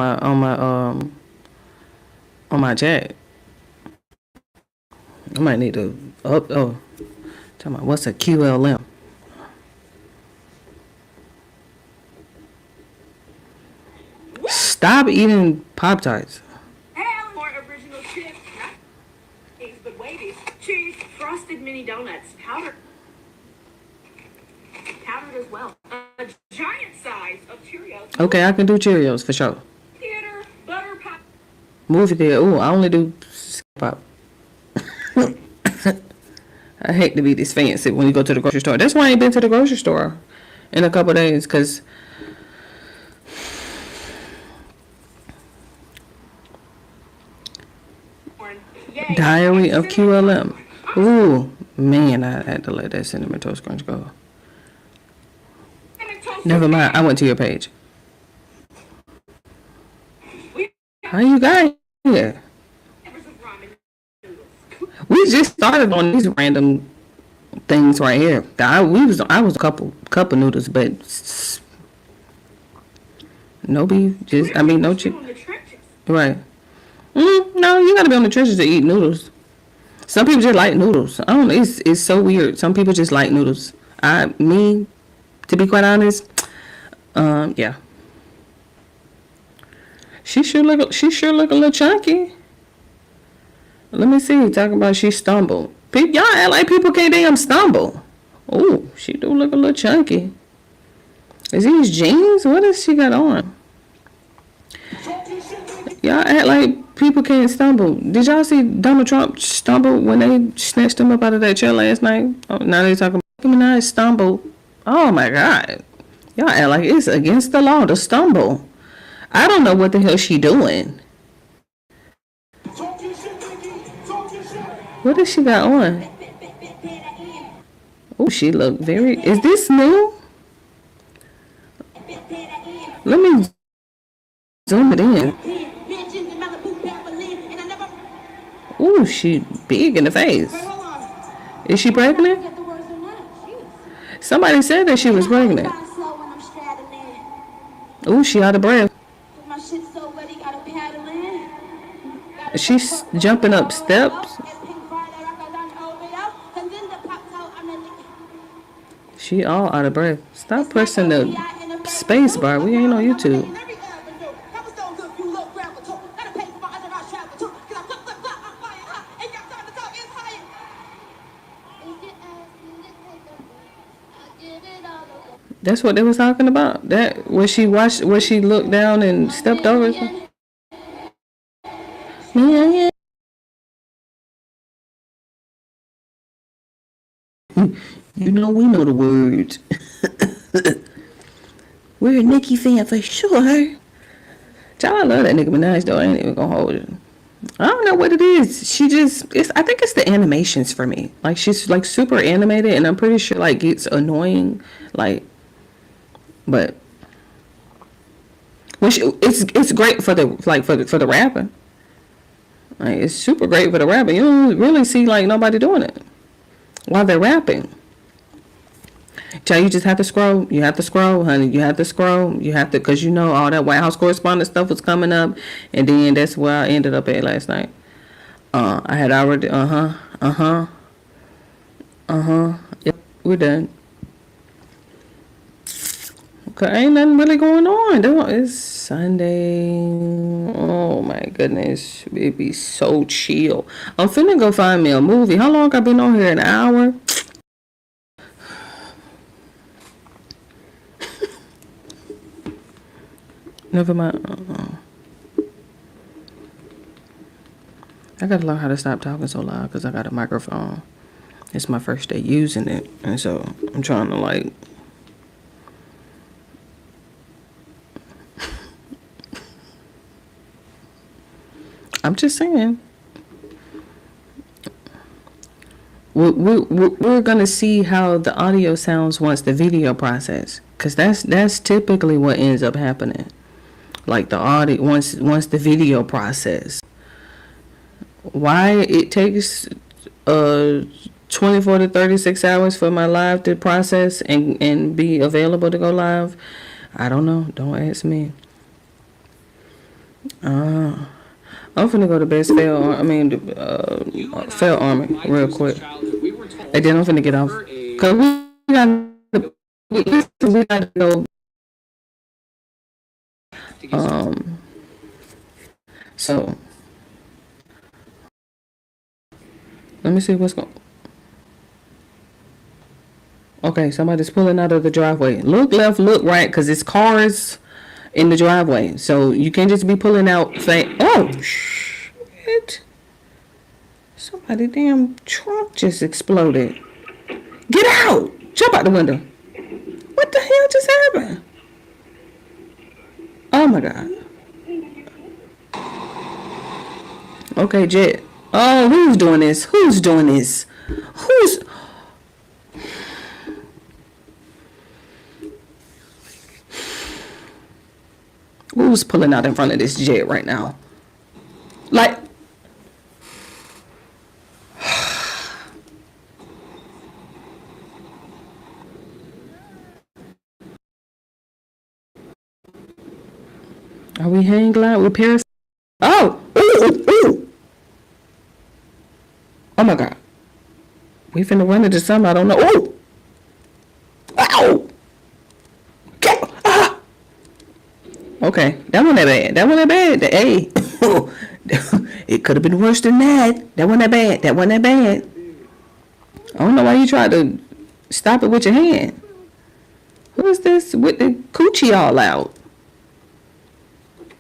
my chat. I might need to talking about what's a QLM? Stop eating Pop-Tarts. Hell, more original chips. Not these, but Wheaties. Cheese. Frosted mini donuts. Powdered as well. A giant size of Cheerios. Okay, I can do Cheerios for sure. Theater. Butter pop. Movie theater. Ooh, I only do pop. I hate to be this fancy when you go to the grocery store. That's why I ain't been to the grocery store in a couple of days, because Diary of QLM. Ooh, man, I had to let that Cinnamon Toast Crunch go. Never mind, I went to your page. How you got here? We just started on these random things right here. I was a couple noodles, but no beef. No chicken. Right. No, you gotta be on the trenches to eat noodles. Some people just like noodles. I don't know. It's so weird. Some people just like noodles. To be quite honest, yeah. She sure look a little chunky. Let me see. Talking about she stumbled. Y'all act like people can't damn stumble. Oh, she do look a little chunky. Is these jeans? What does she got on? Y'all act like people can't stumble. Did y'all see Donald Trump stumble when they snatched him up out of that chair last night? Oh, now they talking about Nicki Minaj stumble. Oh my God. Y'all act like it's against the law to stumble. I don't know what the hell she doing. What does she got on? Oh, she look very... Is this new? Let me zoom it in. Ooh, she big in the face. Is she pregnant? Somebody said that she was pregnant. Ooh, she out of breath. She's jumping up steps. She all out of breath. Stop pressing the space bar. We ain't on YouTube. That's what they was talking about. That where she looked down and stepped over. Yeah. You know, we know the words. We're a Nicki fan for sure. Child, I love that Nicki Minaj though. I ain't even gonna hold it. I don't know what it is. I think it's the animations for me. Like, she's like super animated, and I'm pretty sure like it's annoying. Like, but which it's great for the rapping. Like, it's super great for the rapping. You don't really see like nobody doing it while they're rapping. Child, you just have to scroll. You have to scroll, honey. You have to scroll. You have to, because you know all that White House correspondent stuff was coming up. And then that's where I ended up at last night. I had already, Yep, we're done. Okay, ain't nothing really going on. It's Sunday. Oh my goodness. It'd be so chill. I'm finna go find me a movie. How long I been on here? An hour? Never mind. I gotta learn how to stop talking so loud because I got a microphone. It's my first day using it. And so I'm trying to like... I'm just saying. We're going to see how the audio sounds once the video process. Because that's typically what ends up happening. Like the audio, once the video process. Why it takes 24 to 36 hours for my live to process and be available to go live, I don't know. Don't ask me. I'm finna go to Best Fail Army real quick. And then I'm finna get off. Cause we gotta go. So let me see what's going. Okay, somebody's pulling out of the driveway. Look left, look right, because it's cars in the driveway. So you can't just be pulling out. Oh, shit. Somebody damn trunk just exploded. Get out. Jump out the window. What the hell just happened? Oh, my God. Okay, Jet. Oh, who's doing this? Who's doing this? Who's pulling out in front of this Jet right now? Like, are we hang glide with Paris? Oh, ooh. Oh my God. We finna run into something I don't know. Oh! Ow! Ah! Okay, that wasn't that bad. Hey, it could have been worse than that. That wasn't that bad. I don't know why you tried to stop it with your hand. Who is this with the coochie all out?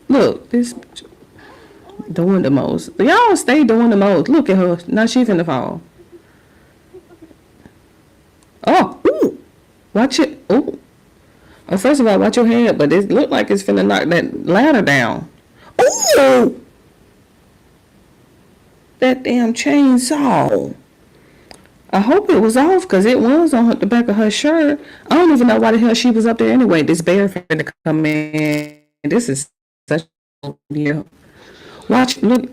Look, this doing the most. Y'all stay doing the most. Look at her. Now she finna fall. Oh, ooh. Watch it. Ooh. Oh, first of all, watch your head, but it look like it's finna knock that ladder down. Ooh! That damn chainsaw. I hope it was off, because it was on the back of her shirt. I don't even know why the hell she was up there anyway. This bear finna come in. This is such a deal. Watch, look,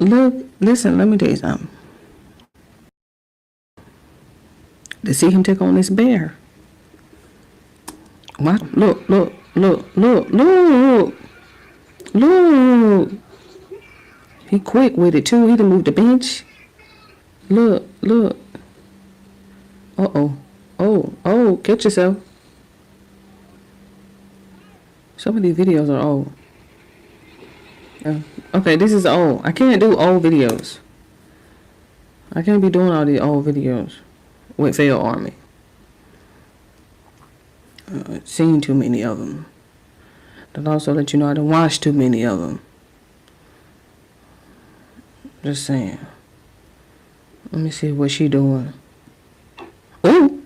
listen, let me tell you something. To see him take on this bear. Watch, look. He quick with it too. He done moved the bench. Look. Oh, catch yourself. Some of these videos are old. Okay, this is old. I can't do old videos. I can't be doing all these old videos with Fail Army. Seen too many of them. That also let you know I done watched too many of them. Just saying. Let me see what she doing. Ooh.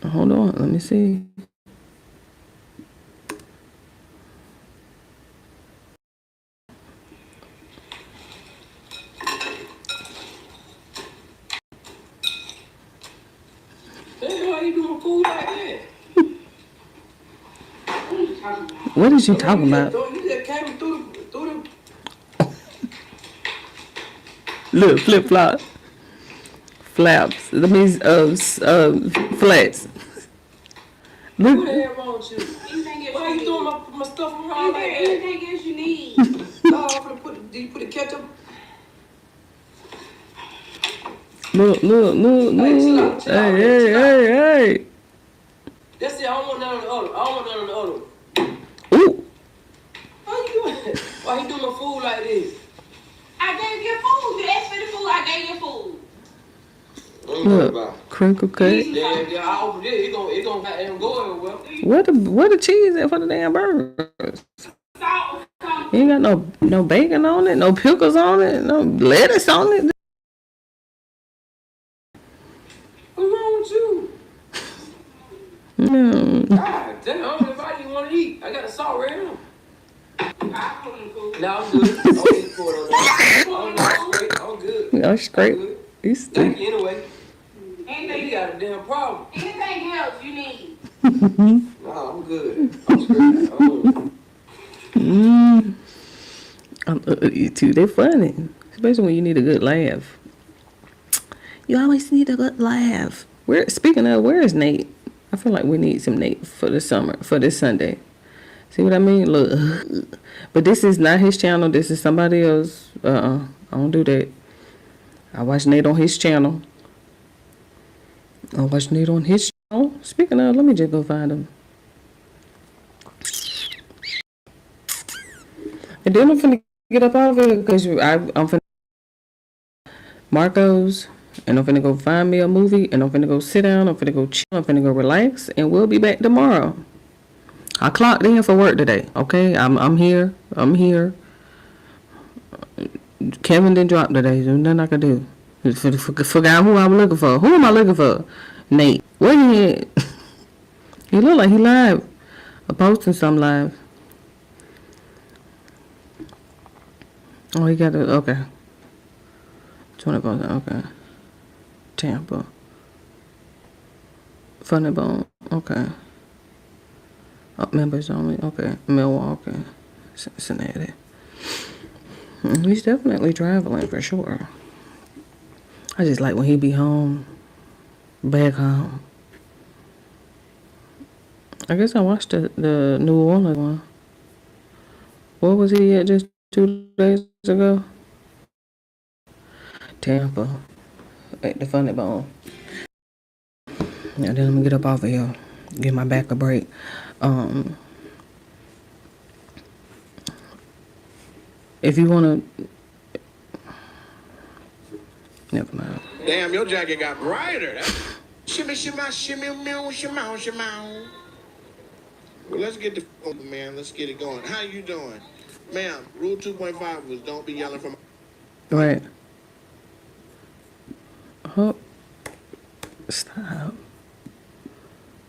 Hold on, let me see. Why you doing food like that? What is you talking about? You just came Look, flip flop. Flaps. That means flats. What Look. the hell wrong with you? Why you throwing my stuff around like that? Anything else you need? No, I'm gonna did you put the ketchup? Look. Hey. That's it. I don't want none on the other. Ooh. How you doing? Why you doing my food like this? I gave you food. You asked for the food. I gave you food. Look, crinkle cut. Yeah, I opened it. It gonna go well. Where the cheese at for the damn burgers? You ain't got no bacon on it, no pickles on it, no lettuce on it. What's wrong with you? God damn, I don't know if I even want to eat. I got the salt right now. No, I'm good. I'm eating for it. I'm good. I'm straight. You Thank stupid. you anyway. You got a damn problem. Anything else you need? No, I'm good. I'm straight. You two, they funny, especially when you need a good laugh. You always need a good laugh. Speaking of, where is Nate? I feel like we need some Nate for the summer, for this Sunday. See what I mean? Look, but this is not his channel. This is somebody else. I don't do that. I watch Nate on his channel. Speaking of, let me just go find him. And then I'm finna get up out of here because I'm finna Marcos, and I'm finna go find me a movie, and I'm finna go sit down, I'm finna go chill, I'm finna go relax, and we'll be back tomorrow. I clocked in for work today, okay? I'm here. Kevin didn't drop today, so nothing I could do. Forgot who I'm looking for. Who am I looking for? Nate. Where he at? He look like he live. Or posting some live. Oh, he got it. Okay. 20%. Okay. Tampa. Funny Bone. Okay. Oh, members only. Okay. Milwaukee. Cincinnati. He's definitely traveling for sure. I just like when he be home. Back home. I guess I watched the New Orleans one. What was he at just 2 days ago? Tampa. At the Funny Bone. Now then, let me get up off of here. Give my back a break. If you wanna, never mind. Damn, your jacket got brighter. Shimmy, shimmy, shimmy, meow, shimmy, shimmy. Well, let's get the man. Let's get it going. How you doing, ma'am? Rule 2.5 was don't be yelling from. Right. Oh, stop.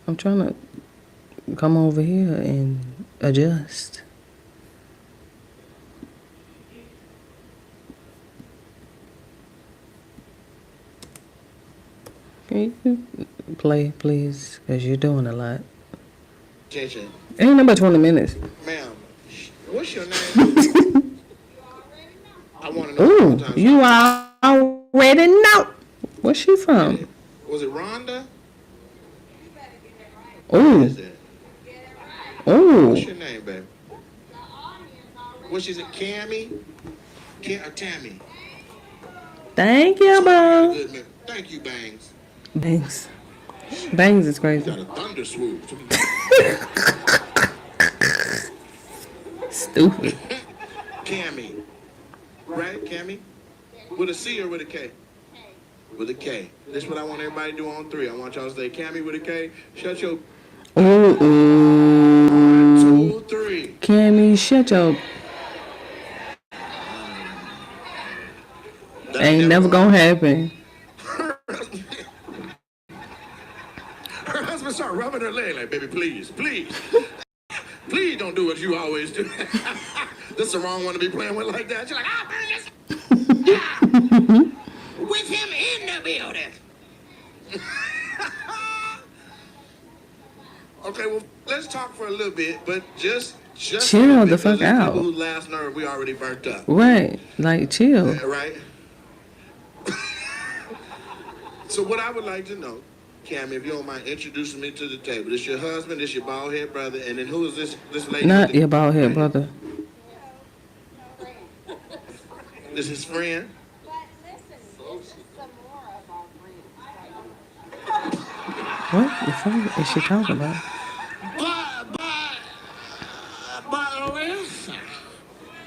I'm trying to come over here and adjust. Can you play, please? Because you're doing a lot. Attention. Ain't number 20 minutes. Ma'am, what's your name? I want to know. Ooh, you already know. Where's she from? Was it Rhonda? Ooh. Ooh. What's your name, baby? What's it? Cammy? Tammy. Thank you, bro. Thank you, Bangs. Bangs. Bangs is crazy. Got a thunder swoop. Stupid. Cammy. Right, Cammy? With a C or with a K? With a K. This is what I want everybody to do on 3. I want y'all to say Cammy with a K. Shut your... Ooh. 1, 2, 3. Cammy, shut your... Ain't never gonna happen. Her husband started rubbing her leg like, baby, please. Please don't do what you always do. This is the wrong one to be playing with like that. She's like, I'll burn this with him in the building. Okay, well, let's talk for a little bit, but just chill the fuck out. People whose last nerve we already burnt up. Right, like chill. Right. So what I would like to know, Cami, if you don't mind introducing me to the table. This your husband, this your bald head brother, and then who is this lady? Not your bald head brother. This is his friend? What the fuck is she talking about? But listen,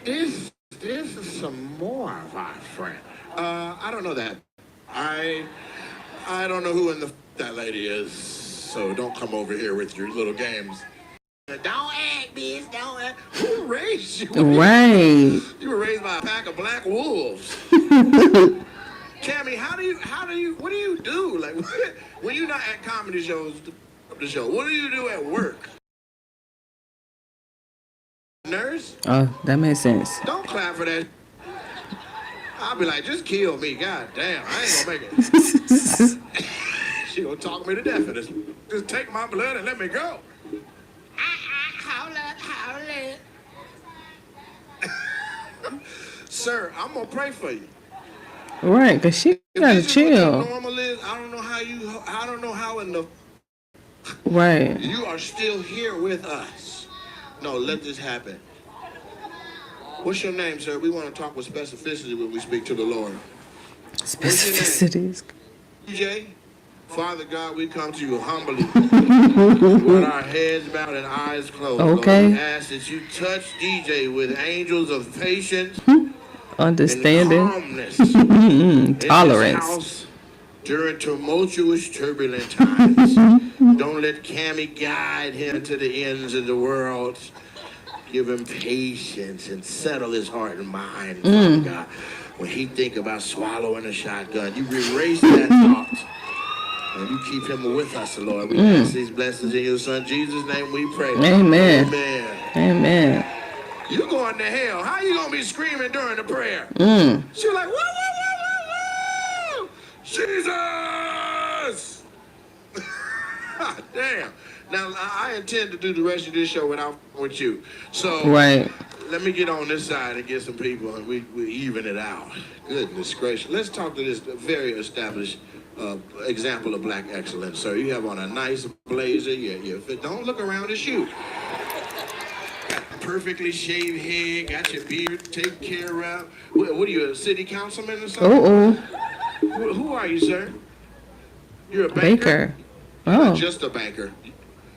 this is some more of our friend. I don't know that. I don't know who in the that lady is, so don't come over here with your little games. Don't act, bitch, don't act. Who raised you? Right. You were raised by a pack of black wolves. Tammy, what do you do? Like, when you're not at comedy shows, the show, what do you do at work? Nurse? Oh, that makes sense. Don't clap for that. I'll be like, just kill me. God damn, I ain't gonna make it. She gonna talk me to death for this. Just take my blood and let me go. Holla. Sir, I'm gonna pray for you. Right, because she gotta chill. What normal is, I don't know how in the right. You are still here with us. No, let this happen. What's your name, sir? We want to talk with specificity when we speak to the Lord. Specificities. DJ, Father God, we come to you humbly with our heads bowed and eyes closed. Okay. Lord, we ask that you touch DJ with angels of patience, understanding, and calmness, in tolerance. this house during tumultuous, turbulent times. Don't let Cammy guide him to the ends of the world. Give him patience and settle his heart and mind, Father God. When he think about swallowing a shotgun, you erase that thought. And you keep him with us, Lord. We ask these blessings in your son Jesus' name we pray. Amen. Amen. Amen. You going to hell. How you going to be screaming during the prayer? She like, whoa. Jesus! Damn. Now, I intend to do the rest of this show with you. So, right. Let me get on this side and get some people, and we even it out. Goodness gracious. Let's talk to this very established example of black excellence, sir. You have on a nice blazer. You fit. Don't look around at you. Got perfectly shaved head. Got your beard taken care of. What are you, a city councilman or something? Who are you, sir? You're a banker. You're not just a banker.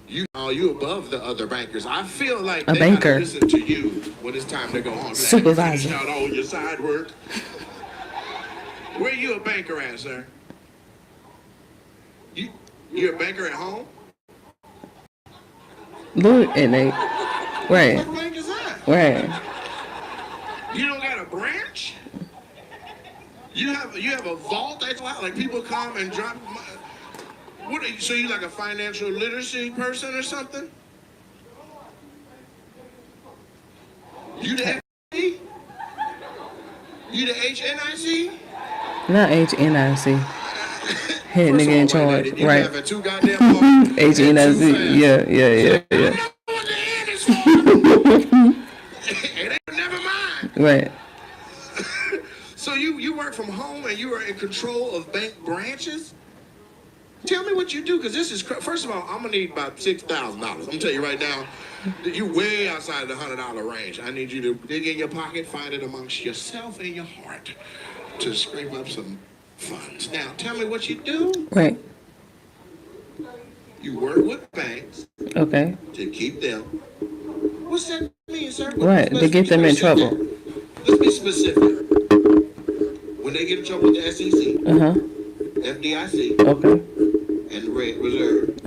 You above the other bankers. I feel like they gotta listen to you when it's time to go home. Supervisor. Finish out all your side work. Where you a banker at, sir? You're a banker at home? Look, and they, right. What bank is that? Right. You don't got a branch? You have a vault that's like people come and drop. What are you? So you like a financial literacy person or something? You the FD? You the HNIC? Not HNIC. Head nigga in charge, you right? Having two goddamn HNIC, yeah. Never mind. Right. So you work from home and you are in control of bank branches? Tell me what you do, because this is, first of all, I'm going to need about $6,000. I'm going to tell you right now, you're way outside the $100 range. I need you to dig in your pocket, find it amongst yourself and your heart to scrape up some funds. Now, tell me what you do. Right. You work with banks. Okay. To keep them. What's that mean, sir? Right, to get them in trouble. Let's be specific. When they get in trouble with the SEC. FDIC. Okay. And the Red Reserve.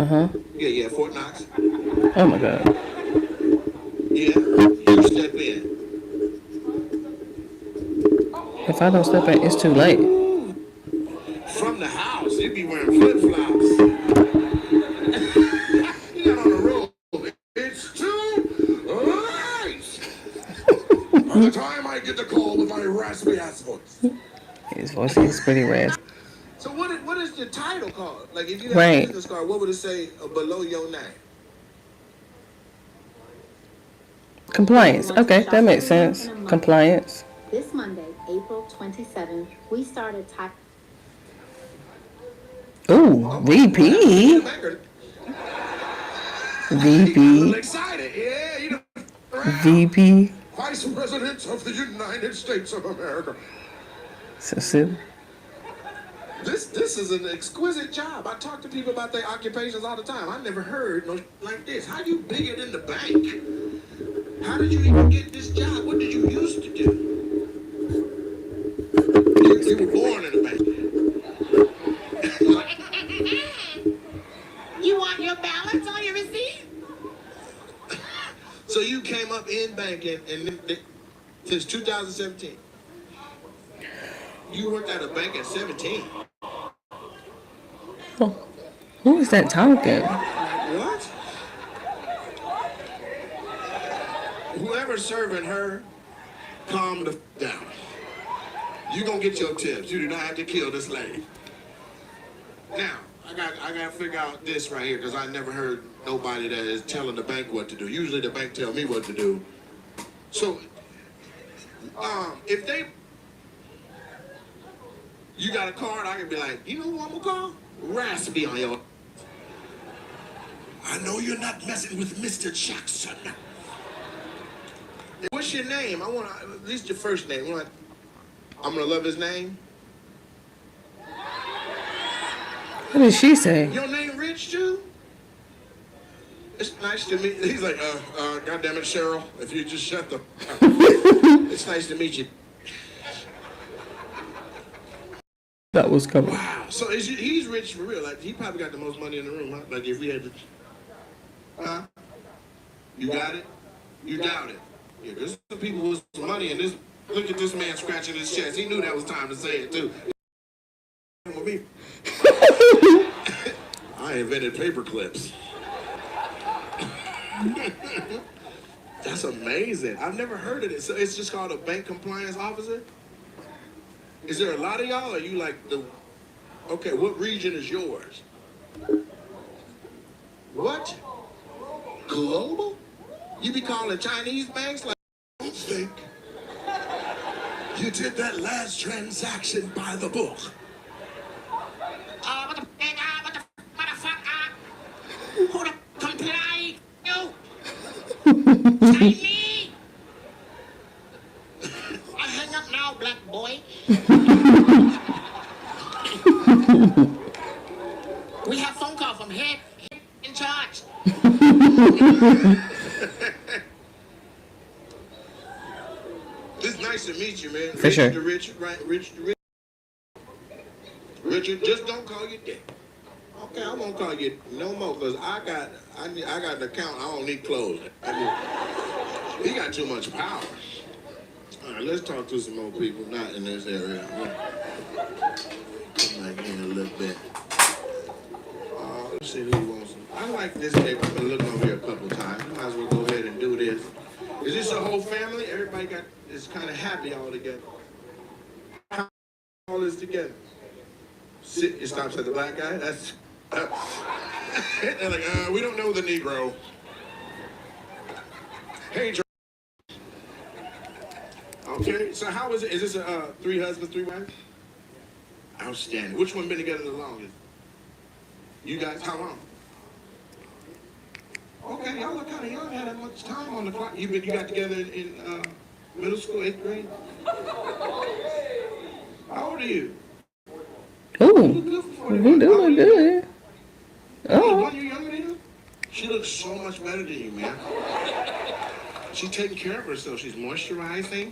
Yeah, Fort Knox. Oh my God. Yeah, you step in. If I don't step in, it's too late. From the house, you be wearing flip-flops. You got on the road. It's too late. By the time I get the call with my raspy ass voice. His voice is pretty raspy. So what is the title called? Like if you have right. a business card, what would it say below your name? Compliance. Okay, that makes sense. Compliance. This Monday, April 27th, we started Ooh, VP. VP. Excited, yeah, you know. VP. Vice President of the United States of America. So silly. This is an exquisite job. I talk to people about their occupations all the time. I never heard no like this. How you bigger than the bank? How did you even get this job? What did you used to do? You were born in the bank. You want your balance on your receipt? So you came up in banking and since 2017. You worked at a bank at 17. Oh, who is that talking? What? Whoever's serving her, calm the down. You gonna get your tips. You do not have to kill this lady. Now, I gotta figure out this right here because I never heard nobody that is telling the bank what to do. Usually the bank tell me what to do. So, if you got a card, I can be like, you know who I'm gonna call? Raspy on your. I know you're not messing with Mr. Jackson. What's your name? I want at least your first name. I'm gonna love his name. What did she say? Your name Rich too? It's nice to meet. He's like, God damn it, Cheryl. If you just shut the. It's nice to meet you. That was coming. Wow. So he's rich for real. Like he probably got the most money in the room, huh? Like if we had to. You got it? You doubt it. Yeah, there's some people with some money and this. Look at this man scratching his chest. He knew that was time to say it too. I invented paper clips. That's amazing. I've never heard of it. So it's just called a bank compliance officer? Is there a lot of y'all? Or are you like the... Okay, what region is yours? What? Global? You be calling Chinese banks like... I don't think you did that last transaction by the book. What the motherfucker? Who the comply? You? Chinese? I hang up now, black boy. We have phone call from head in charge. It's nice to meet you, man. For sure. Richard, right? Richard. Richard, just don't call you Dick. Okay, I won't call you no more because I got an account. I don't need clothes. He got too much power. All right, let's talk to some more people not in this area. Come back in a little bit. Let's see who wants some. I like this paper. I've been looking over here a couple times. Might as well go ahead and do this. Is this a whole family? Everybody is kind of happy all together. How all is together? It stops at the black guy. That's. They're like, we don't know the Negro. Hey, Joe. Okay, so how is it? Is this a 3 husbands, 3 wives? Outstanding. Which one been together the longest? You guys, how long? Okay, y'all look kind of young. Had that much time on the clock. You got together in middle school, 8th grade? How old are you? Ooh, you do look good. Oh, one year younger than you? She looks so much better than you, man. She's taking care of herself. She's moisturizing.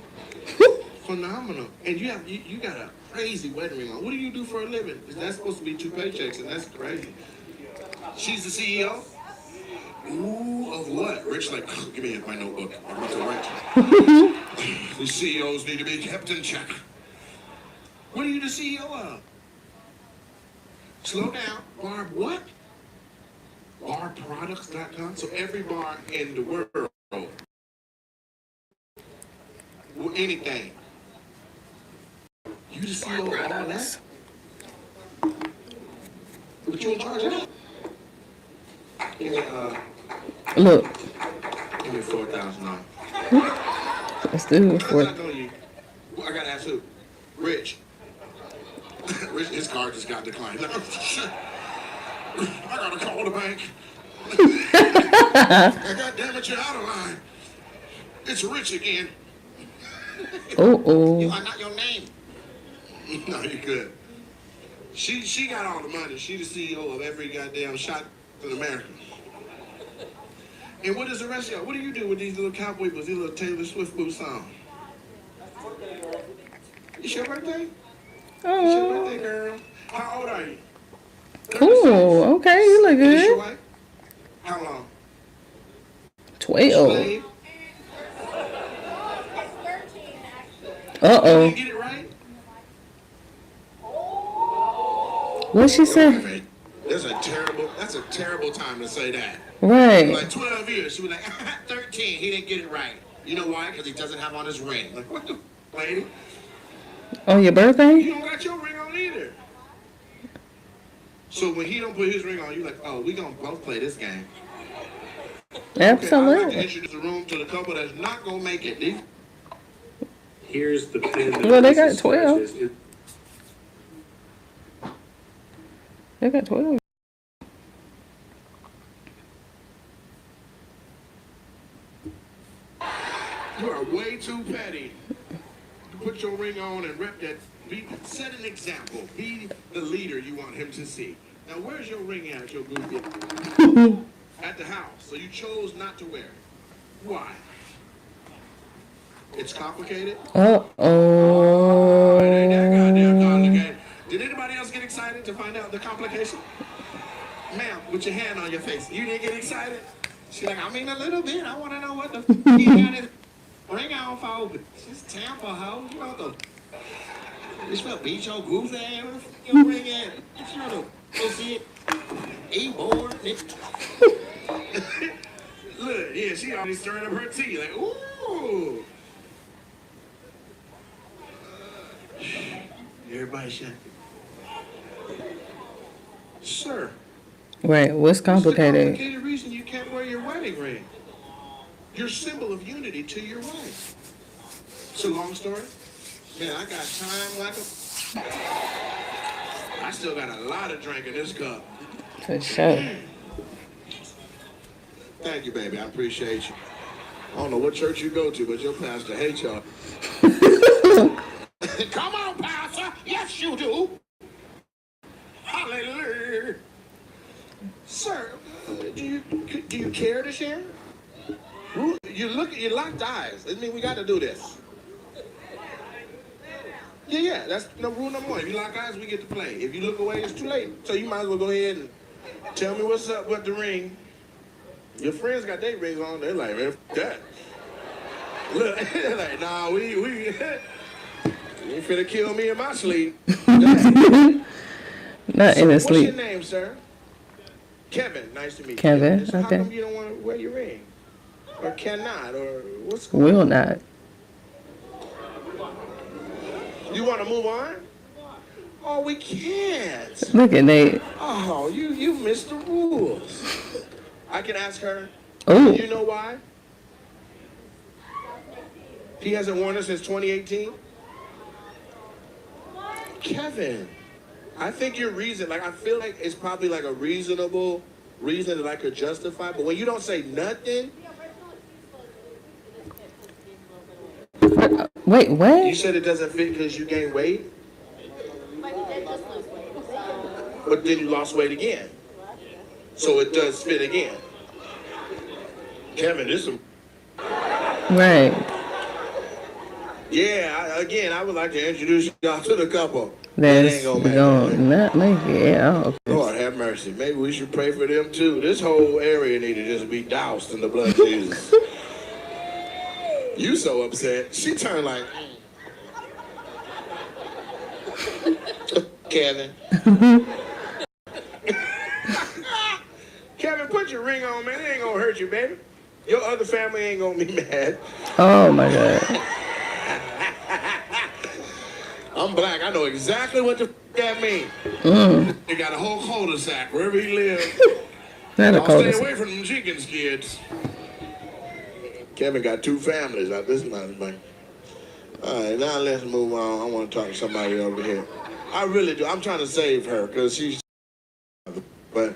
Phenomenal. And you got a crazy wedding ring on. What do you do for a living? That's supposed to be 2 paychecks, and that's crazy. She's the CEO? Ooh, of what? Rich, like, give me my notebook. I want to write. The CEOs need to be kept in check. What are you the CEO of? Slow down. Barb what? Barproducts.com. So every bar in the world, anything. You the CEO of all that? But you in charge of that? Give me, Look. Give me $4,000. Let's do it for I gotta ask who? Rich. Rich, his card just got declined. I gotta call the bank. God damn it, you're out of line. It's Rich again. Oh. You are not your name. No, you good. She got all the money. She the CEO of every goddamn shot in America. And what is the rest of y'all? What do you do with these little cowboy boots, these little Taylor Swift boots on? It's your birthday? Oh. It's your birthday, girl. How old are you? Cool. Okay, you look Is your good. wife? How long? 12. Slave? Uh-oh. You get it right? What'd she say? That's a terrible time to say that. Right. Like 12 years. She was like, 13. He didn't get it right. You know why? Because he doesn't have on his ring. Like, what the lady? On your birthday? You don't got your ring on either. So when he don't put his ring on, you're like, oh, we gonna both play this game. Absolutely. Okay, I'd like to introduce the room to the couple that's not gonna make it. Here's the pin. Well, they got 12. They got 12. You are way too petty. Put your ring on and rep that. Set an example. Be the leader you want him to see. Now, where's your ring at your goofy? At the house. So you chose not to wear it. Why? It's complicated? Uh-oh. It ain't that goddamn complicated. Did anybody else get excited to find out the complication? Ma'am, with your hand on your face. You didn't get excited? She's like, I mean, a little bit. I want to know what the f*** you got his ring on for. But she's Tampa, ho. You know the... You smell beat your goose ass. Your ring at. You know the pussy. A-board. Look, yeah, she already stirring up her tea. Like, ooh. Everybody shut. Sir. Right, what's complicated? What's the complicated reason you can't wear your wedding ring? Your symbol of unity to your wife. It's a long story. Man, I got time like a... I still got a lot of drink in this cup. For sure. Thank you, baby. I appreciate you. I don't know what church you go to, but your pastor hates y'all. Come on, pastor. Yes, you do. Hallelujah. Sir, do you care to share? You locked eyes. I mean, we got to do this. Yeah, that's rule number one. If you lock eyes, we get to play. If you look away, it's too late. So you might as well go ahead and tell me what's up with the ring. Your friends got their rings on. They're like, man, f that. Look, they're like, nah, we you finna kill me in my sleep. Not in his sleep. What's your name, sir? Kevin. Nice to meet you. Kevin, So okay. How come you don't want to wear your ring? Or cannot? Or what's going on? Will not. You want to move on? Oh, we can't. Look at Nate. Oh, you missed the rules. I can ask her. Oh. You know why? He hasn't worn it since 2018? Kevin, I think your reason, like, I feel like it's probably like a reasonable reason that I could justify, but when you don't say nothing. Wait, what? You said it doesn't fit because you gained weight? But then you lost weight again. So it does fit again. Kevin, this is... Right. Yeah, I would like to introduce y'all to the couple. That's gonna not make it out. Lord have mercy. Maybe we should pray for them too. This whole area need to just be doused in the blood of Jesus. You so upset. She turned like... Kevin. Kevin, put your ring on, man. It ain't gonna hurt you, baby. Your other family ain't gonna be mad. Oh my God. I'm black. I know exactly what the that means. They got a whole cul-de-sac wherever he lives. Not a I'll stay cul-de-sac. away from them Jenkins kids. Kevin got 2 families out this month. All right, now let's move on. I want to talk to somebody over here. I really do. I'm trying to save her because she's... but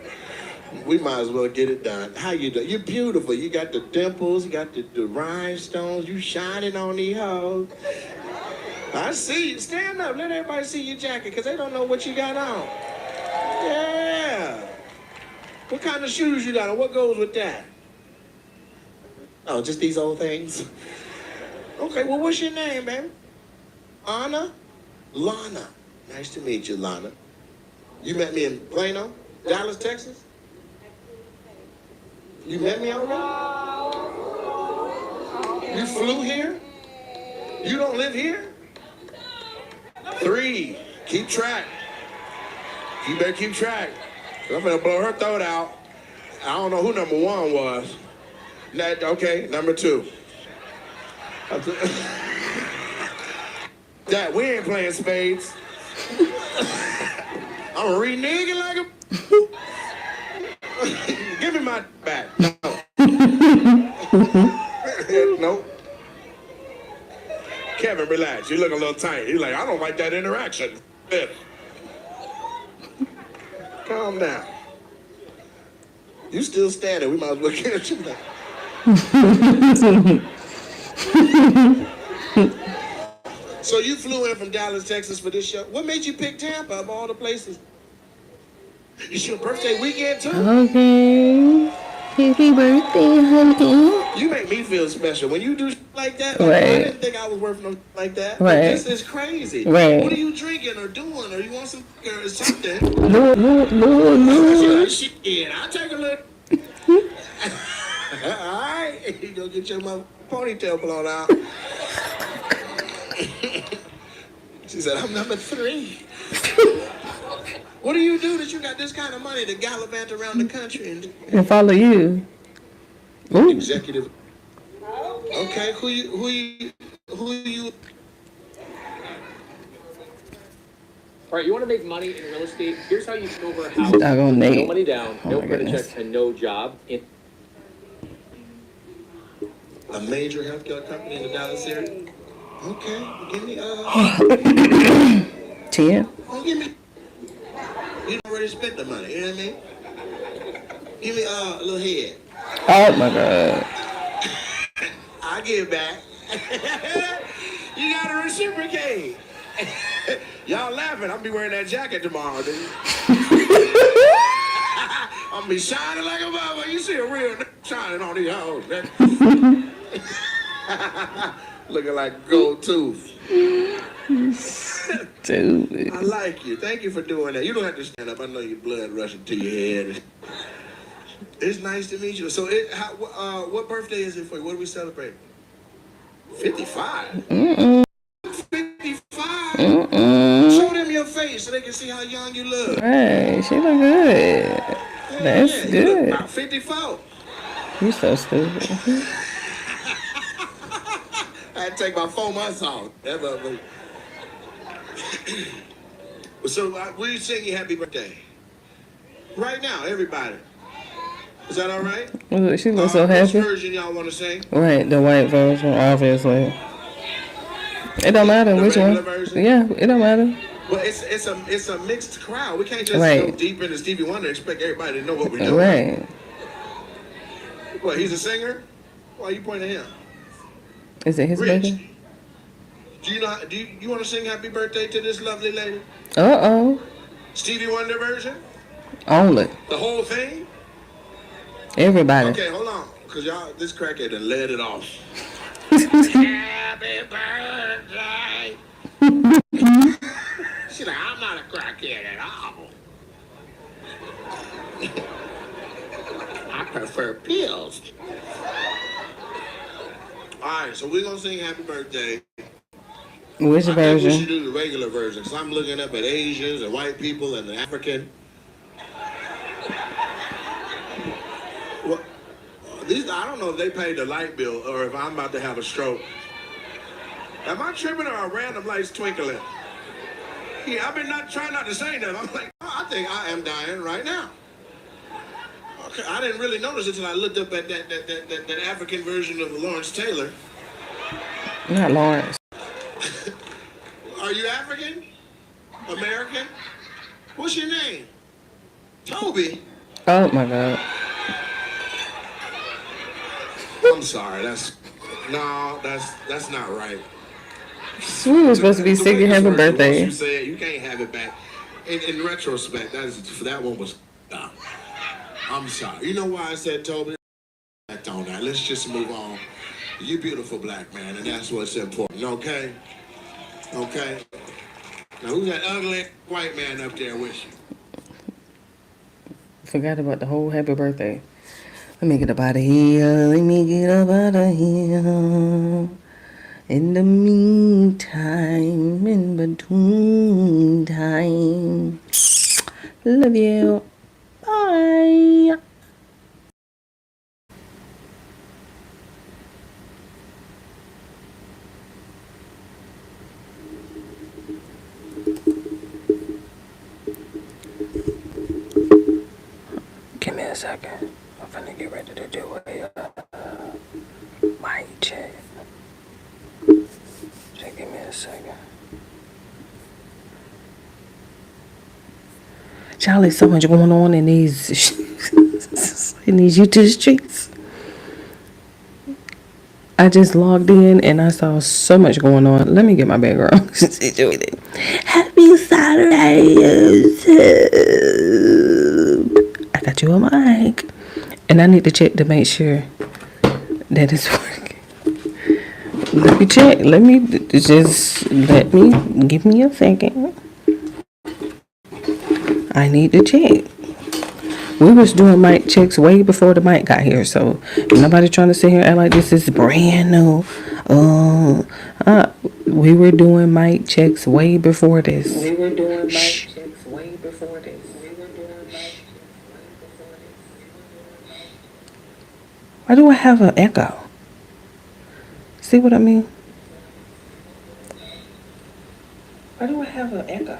we might as well get it done. How you doing? You're beautiful. You got the dimples, you got the rhinestones, you shining on these hoes. I see you. Stand up. Let everybody see your jacket, because they don't know what you got on. Yeah. What kind of shoes you got on? What goes with that? Oh, just these old things? Okay, well, what's your name, baby? Anna? Lana. Nice to meet you, Lana. You met me in Plano, Dallas, Texas? You met me already? You flew here? You don't live here? 3. Keep track. You better keep track. I'm gonna blow her throat out. I don't know who number 1 was. Okay, number 2. That we ain't playing spades. I'm reneging like a. Give me my back. No. Nope. Kevin, relax. You look a little tight. He's like, I don't like that interaction. Calm down. You still standing. We might as well get at you back. So you flew in from Dallas, Texas for this show. What made you pick Tampa of all the places? It's your birthday weekend too? Okay. Happy birthday, honey. You make me feel special. When you do like that, Right. I didn't think I was worth no like that. Right. This is crazy. Right. What are you drinking or doing? Or you want some or something? No. Shit, I'll take a look. All right. You go get your mother ponytail blown out. She said, I'm number 3. What do you do that you got this kind of money to gallivant around the country And follow you. Ooh. Executive. Okay, who you? All right, you want to make money in real estate? Here's how you turn over a house. Doggone Nate. No money down, Oh no my credit goodness. checks, and no job. A major healthcare company in the Dallas area. Okay, give me 10. Oh, give me. You already spent the money. You know what I mean? Give me a little head. Oh my God. I'll give it back. You got to reciprocate. Y'all laughing. I'll be wearing that jacket tomorrow, dude. I'll be shining like a bubble. You see a real shining on these hoes. Looking like gold tooth. Stupid. I like you. Thank you for doing that. You don't have to stand up. I know your blood rushing to your head. It's nice to meet you. So, what birthday is it for you? What do we celebrate? 55. 55. Show them your face so they can see how young you look. Right, she look good. That's You look good. about 54. You so stupid. I had to take my 4 months off. So we sing you happy birthday. Right now, everybody. Is that all right? Look, she looks so Which happy. version y'all want to sing? Right, the white version, obviously. It don't matter The which one. regular version? Yeah, it don't matter. But it's a mixed crowd. We can't just go Right. deep into Stevie Wonder and expect everybody to know what we're doing. Right. What, he's a singer? Why are you pointing at him? Is it his Rich. birthday? Do you want to sing happy birthday to this lovely lady? Uh-oh. Stevie Wonder version? Only. The whole thing? Everybody. Okay, hold on. Because y'all, this crackhead done let it off. Happy birthday. She's like, I'm not a crackhead at all. I prefer pills. All right, so we're going to sing happy birthday. Which I think we should version? do the regular version, because I'm looking up at Asians and white people and the African. Well, I don't know if they paid the light bill or if I'm about to have a stroke. Am I tripping or are random lights twinkling? Yeah, I've been trying not to say that. I'm like, oh, I think I am dying right now. Okay, I didn't really notice it until I looked up at that African version of Lawrence Taylor. Not Lawrence. Are you African? American? What's your name? Toby. Oh my God. I'm sorry. That's not right. We were supposed to be The way singing this happy works is once birthday. you say it, you can't have it back. In retrospect, that one was. I'm sorry. You know why I said Toby? Act on that. Let's just move on. You're beautiful, black man, and that's what's important. Okay. Okay. Now who's that ugly white man up there with you? Forgot about the whole happy birthday. Let me get up out of here. Let me get up out of here. In the meantime, in between time. Love you. Bye. Give me a second. I'm finna get ready to do a mic check. Just give me a second. Charlie, so much going on in these YouTube streets. I just logged in and I saw so much going on. Let me get my background situated. Happy Saturday, YouTube. I got you on mic. And I need to check to make sure that it's working. Let me check. Give me a second. I need to check. We was doing mic checks way before the mic got here, so nobody trying to sit here and act like this is brand new. We were doing mic checks way before this. Why do I have an echo? See what I mean? Why do I have an echo?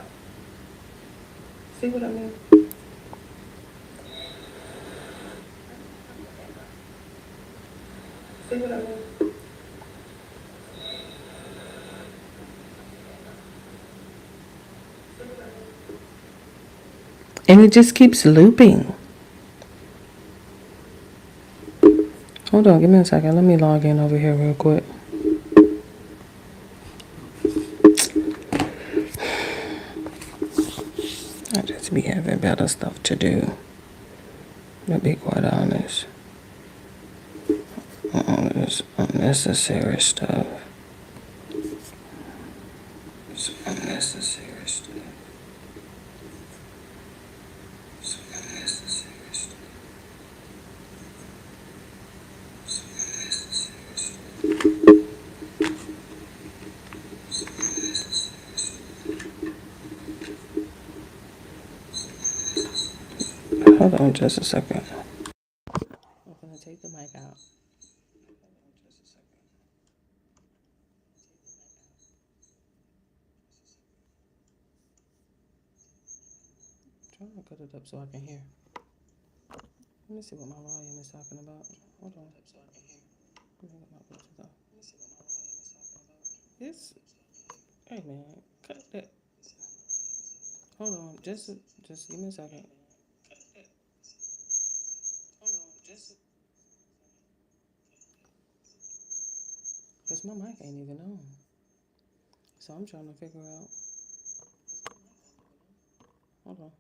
See what I mean? See what I mean? And it just keeps looping. Hold on, give me a second. Let me log in over here real quick. I just be having better stuff to do. To be quite honest. This unnecessary stuff. It's unnecessary stuff. It's unnecessary stuff. It's unnecessary stuff. It's unnecessary stuff. Hold on just a second. I'm gonna take the mic out. I'm trying to cut it up so I can hear. Let me see what my volume is talking about. Hold on. It's, hey man, cut that. Hold on, just give me a second. Cause my mic ain't even on. So I'm trying to figure out. Hold on.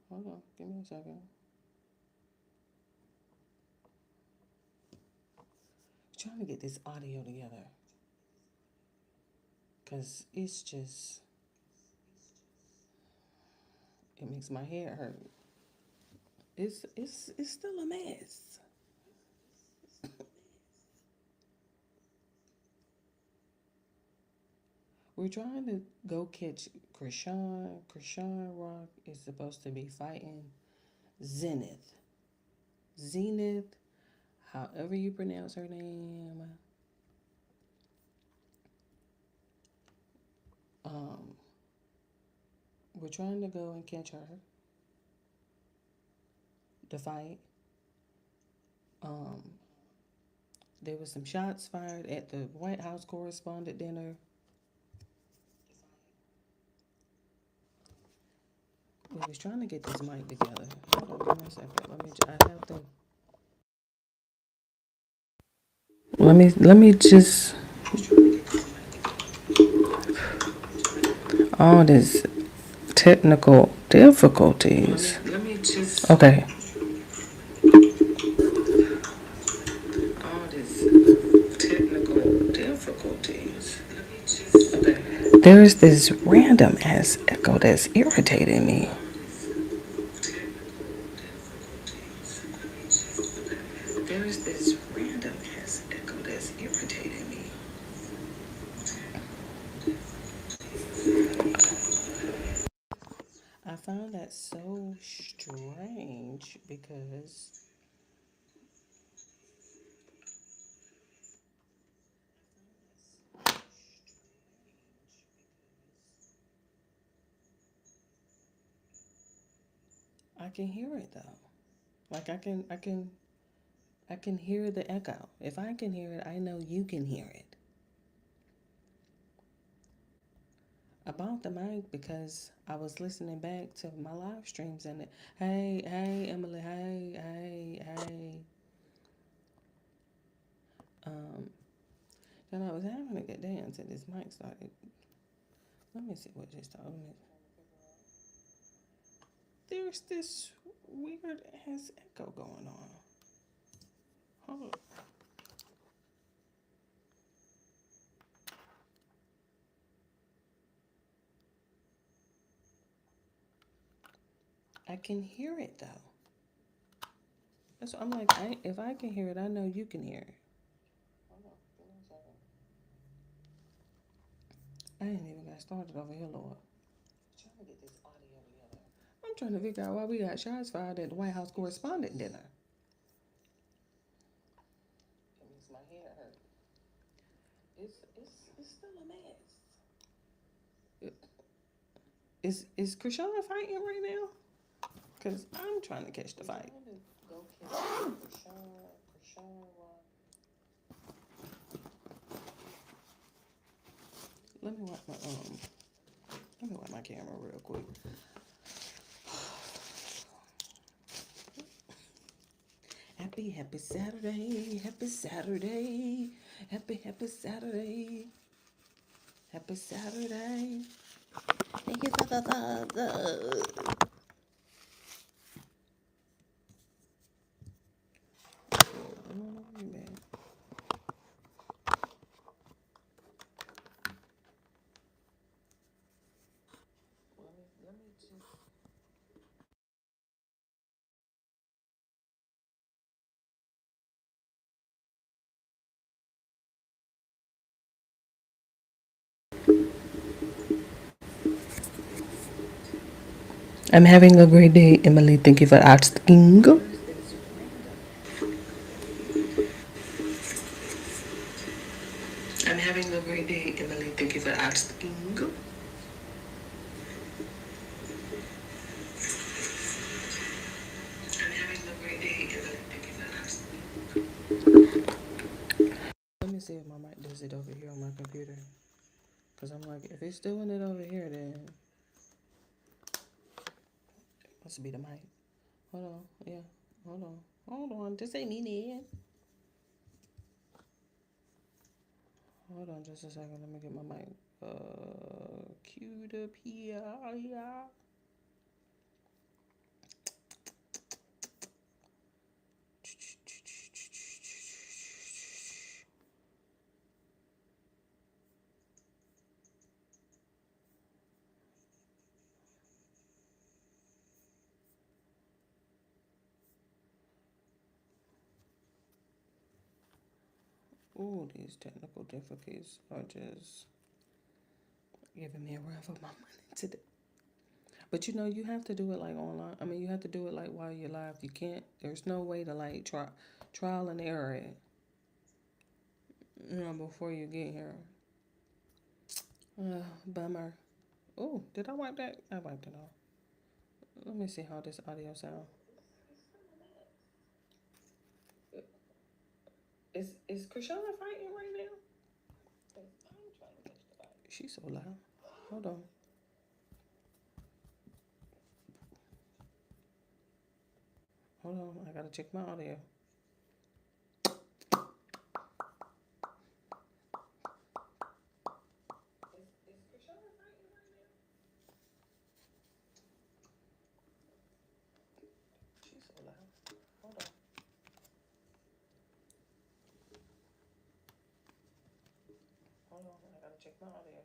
Hold on, give me a second. I'm trying to get this audio together. Cause it's just, it makes my head hurt. It's still a mess. We're trying to go catch Krishan. Krishan Rock is supposed to be fighting Zenith. However you pronounce her name. We're trying to go and catch her. The fight. There was some shots fired at the White House correspondent dinner. We was trying to get this mic together. Hold on, give me a second. I have to. Let me just. All this technical difficulties. Let me just. Okay. All this technical difficulties. Okay. There's this random ass echo that's irritating me. There's this random ass echo that's irritating me. I found that so strange because I can hear it though. Like I can hear the echo. If I can hear it, I know you can hear it. About the mic because I was listening back to my live streams and hey Emily, hey. And I was having a good day until this mic started. Let me see what just told me. There's this weird ass echo going on. Hold on. I can hear it though. That's what I'm like, if I can hear it, I know you can hear it. I ain't even got started over here, Lord. I'm trying to get this audio together. I'm trying to figure out why we got shots fired at the White House correspondent dinner. It makes my head hurt. It's still a mess. Is Krishan fighting right now? Cause I'm trying to catch the fight. Go catch Krishan. Let me wipe my camera real quick. Happy Saturday, happy Saturday, happy Saturday, happy Saturday. Thank you for the. Let me just. I'm having a great day, Emily. Thank you for asking. I'm having a great day, Emily. Thank you for asking. I'm having a great day, Emily. Thank you for asking. Let me see if my mic does it over here on my computer. Because I'm like, if it's doing it over here, then it must be the mic. Hold on. Yeah. Hold on. This ain't me, Ned. Hold on just a second. Let me get my mic queued up here. Ooh, these technical difficulties are just giving me a run for my money today. But you have to do it like online. I mean, you have to do it like while you're live. You can't. There's no way to like trial and error it. Before you get here. Bummer. Oh, did I wipe that? I wiped it off. Let me see how this audio sound. Is Krishana fighting right now? I'm trying to catch the fight. She's so loud. Hold on. Hold on. I gotta check my audio. Is Krishana fighting right now? She's so loud. Hold on. Hold on. I gotta check my audio.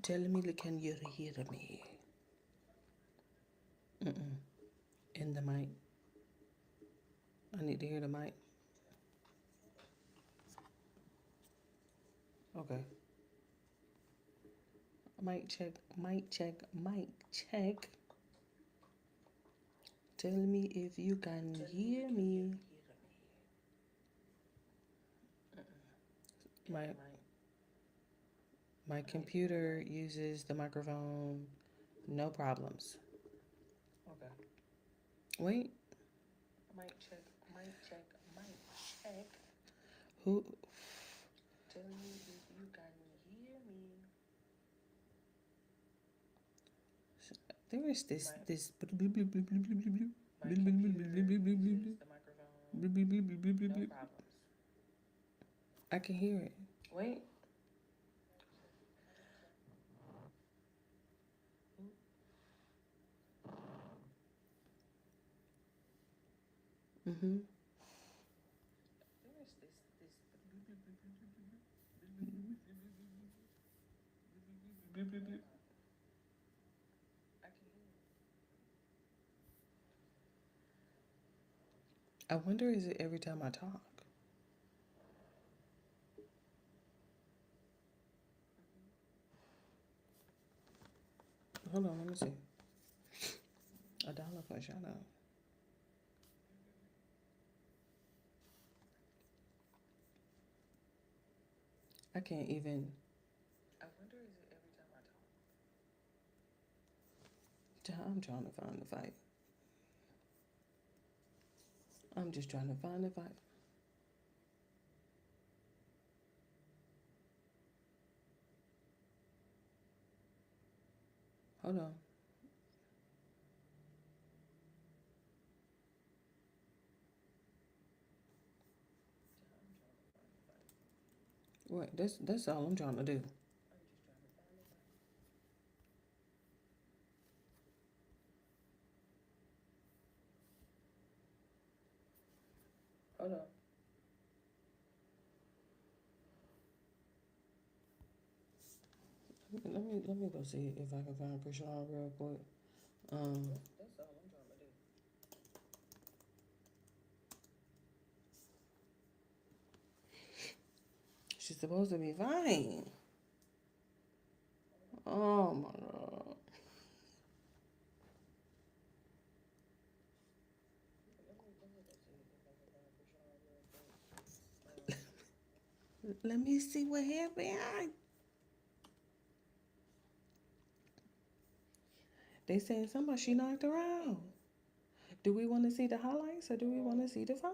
Tell me, can you hear me? In the mic. I need to hear the mic. Okay. Mic check, mic check, mic check. Tell me if you can hear me. My computer uses the microphone, no problems. Okay. Wait. Mic check, mic check, mic check. Who? Tell me if you can hear me. There is this. I can hear it. Wait. Mm-hmm. There is this. I can hear it. I wonder, is it every time I talk? Hold on, let me see. $1 for a shout out. I can't even. I wonder, is it every time I talk? I'm trying to find the fight. I'm just trying to find the fight. Hold on. Wait, that's all I'm trying to do. Hold on. Let me go see if I can find Krishan real quick. That's all I'm trying to do. She's supposed to be fine. Oh my God. Let me see what happened. They saying somebody she knocked her out. Do we want to see the highlights or do we want to see the fight?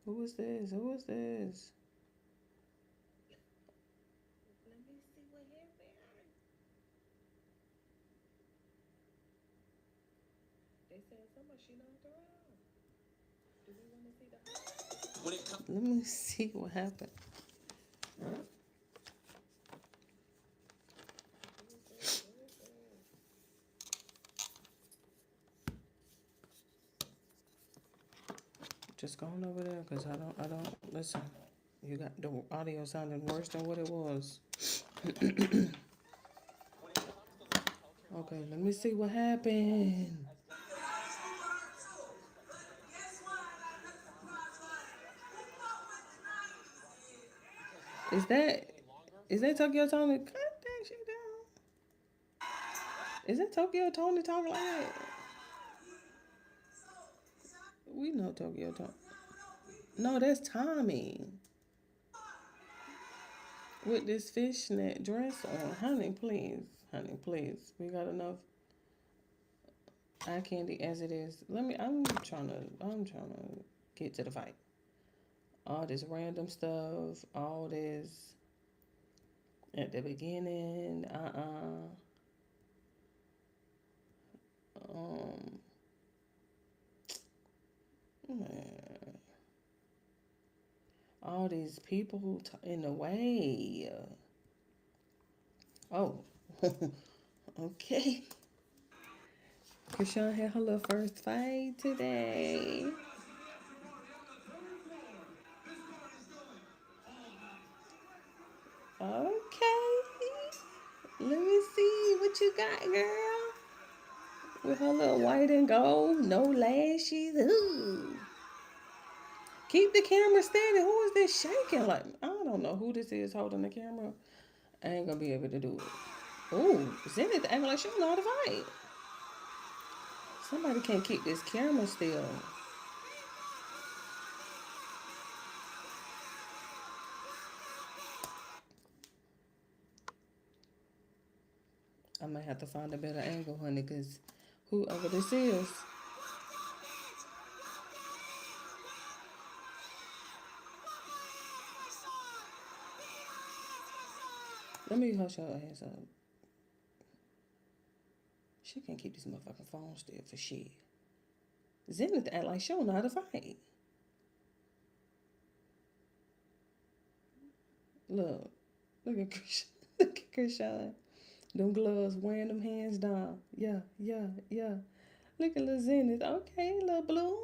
Who is this? Who is this? Let me see what happened. They saying somebody she knocked her out. Do we want to see the highlights? Let me see what happened. Just going over there because I don't listen. You got the audio sounding worse than what it was. Okay, let me see what happened. Is that Tokyo Tony? Cut that shit down. Is that Tokyo Tony talking like that? We know Tokyo Tony. No, that's Tommy. With this fishnet dress on. Honey, please. Honey, please. We got enough eye candy as it is. I'm trying to get to the fight. All this random stuff, all this at the beginning, man, all these people in the way. Oh, okay. Krishan had her little first fight today. Okay. Let me see what you got, girl. With her little white and gold, no lashes. Ooh. Keep the camera steady. Who is this shaking? Like, I don't know who this is holding the camera. I ain't gonna be able to do it. Ooh, Zenith acting like she don't know how to fight. Somebody can't keep this camera still. I might have to find a better angle, honey, because whoever this is. Let me hush her ass up. She can't keep this motherfucking phone still for shit. Zenith act like she don't know how to fight. Look at Krishan. Look at Krishan. Them gloves wearing them hands down. Yeah. Look at little Zenith. Okay, little blue.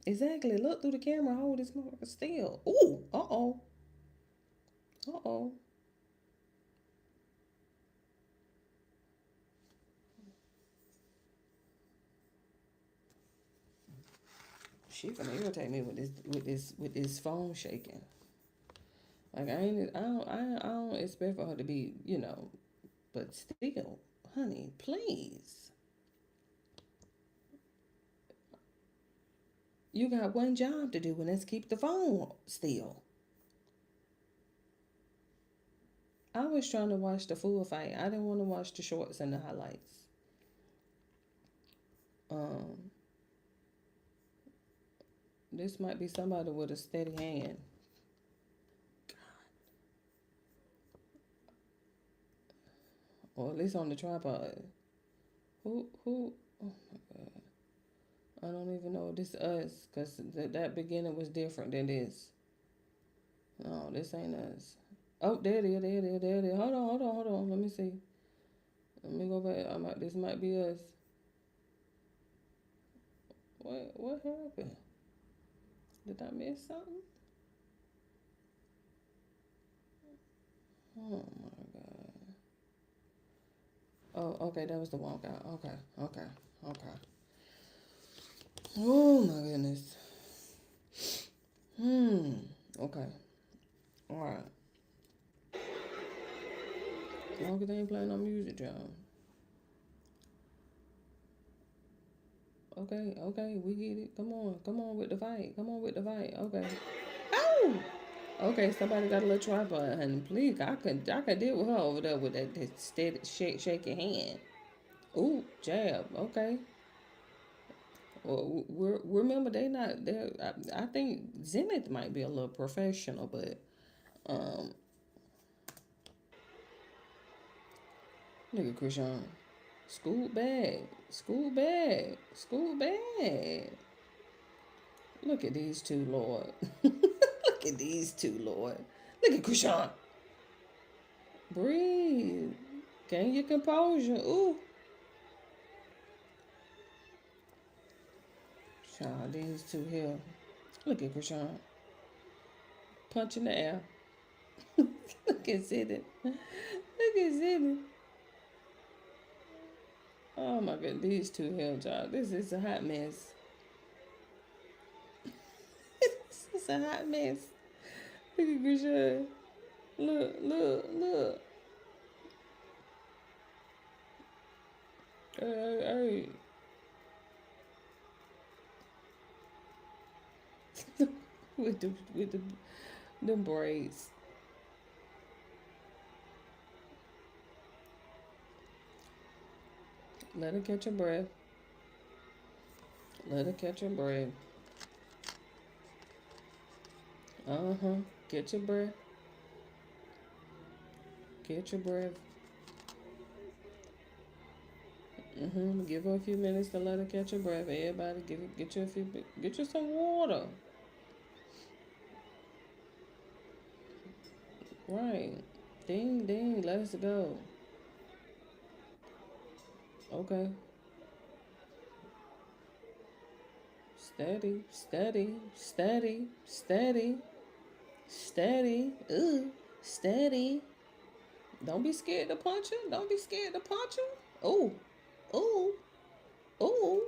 Exactly. Look through the camera. Hold this motherfucker still. Ooh. Uh-oh. She gonna irritate me with this phone shaking. Like I don't expect for her to be, but still, honey, please. You got one job to do, and that's keep the phone still. I was trying to watch the full fight. I didn't want to watch the shorts and the highlights. This might be somebody with a steady hand. Or at least on the tripod. Who? Oh my God. I don't even know if this is us, because that beginning was different than this. No, this ain't us. Oh, there it is. Hold on. Let me see. Let me go back. This might be us. What happened? Did I miss something? Oh my God. Oh, okay, that was the walkout. Okay. Oh my goodness. Okay. Alright. As long as they ain't playing no music, John. Okay, we get it. Come on with the fight. Okay. Oh! Okay, somebody got a little tripod, honey. Please, I could deal with her over there with that steady shaking hand. Ooh, jab. Okay. Well, remember they not there. I think Zenith might be a little professional, but look at Krishan. School bag. Look at these two, Lord. Look at these two, Lord. Look at Krishan. Breathe. Gain your composure. Ooh. Child, these two here. Look at Krishan. Punch in the air. Look at Zenith. Oh my God, these two here, child. This is a hot mess. This is a hot mess. Look at Krishan. Look. Hey. with them braids. Let her catch her breath. Let her catch her breath. Uh-huh. Catch your breath. Catch your breath. Give her a few minutes to let her catch her breath. Everybody, get you a few, get you some water. Right. Ding, ding. Let's go. Okay. Steady, steady, steady, steady, steady. Ooh, steady. Don't be scared to punch her. Don't be scared to punch her. Ooh, ooh, ooh.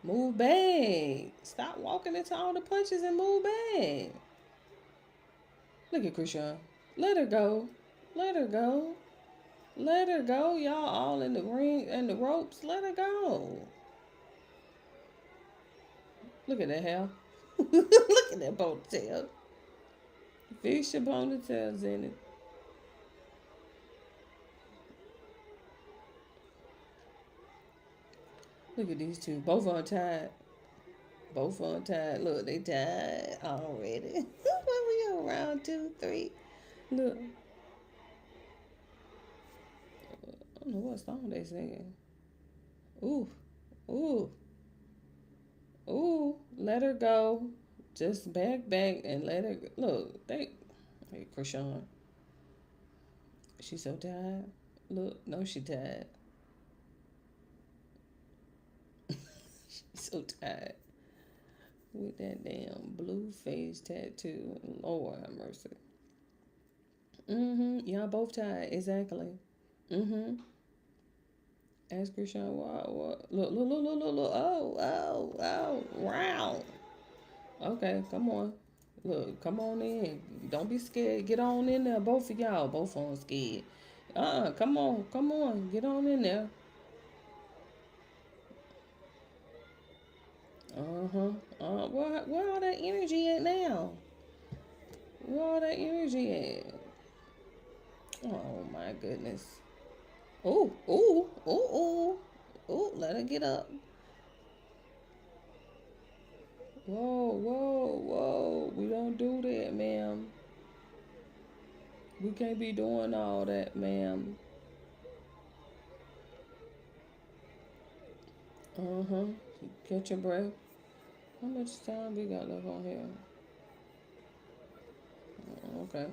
Move back. Stop walking into all the punches and move back. Look at Krishan. Let her go. Let her go. Let her go. Y'all all in the ring and the ropes. Let her go. Look at that hair. Look at that ponytail. Fix your ponytails in it. Look at these two. Both untied. Both untied. Look, they tied already. What we on round 2, 3? Look. I don't know what song they singing. Ooh. Ooh. Ooh. Let her go. Just back and let her go. Look, hey, Krishan. She's so tired. Look, no, she tired. She's so tired. With that damn blue face tattoo. Lord have mercy. Y'all both tired. Exactly. Ask Krishan what? Look. Oh. Round. Okay, come on. Look, come on in. Don't be scared. Get on in there. Both of y'all. Both on scared. Come on. Get on in there. Where all that energy at now? Where all that energy at? Oh my goodness. Ooh. Let her get up. Whoa. We don't do that, ma'am. We can't be doing all that, ma'am. Catch your breath. How much time we got left on here? Okay.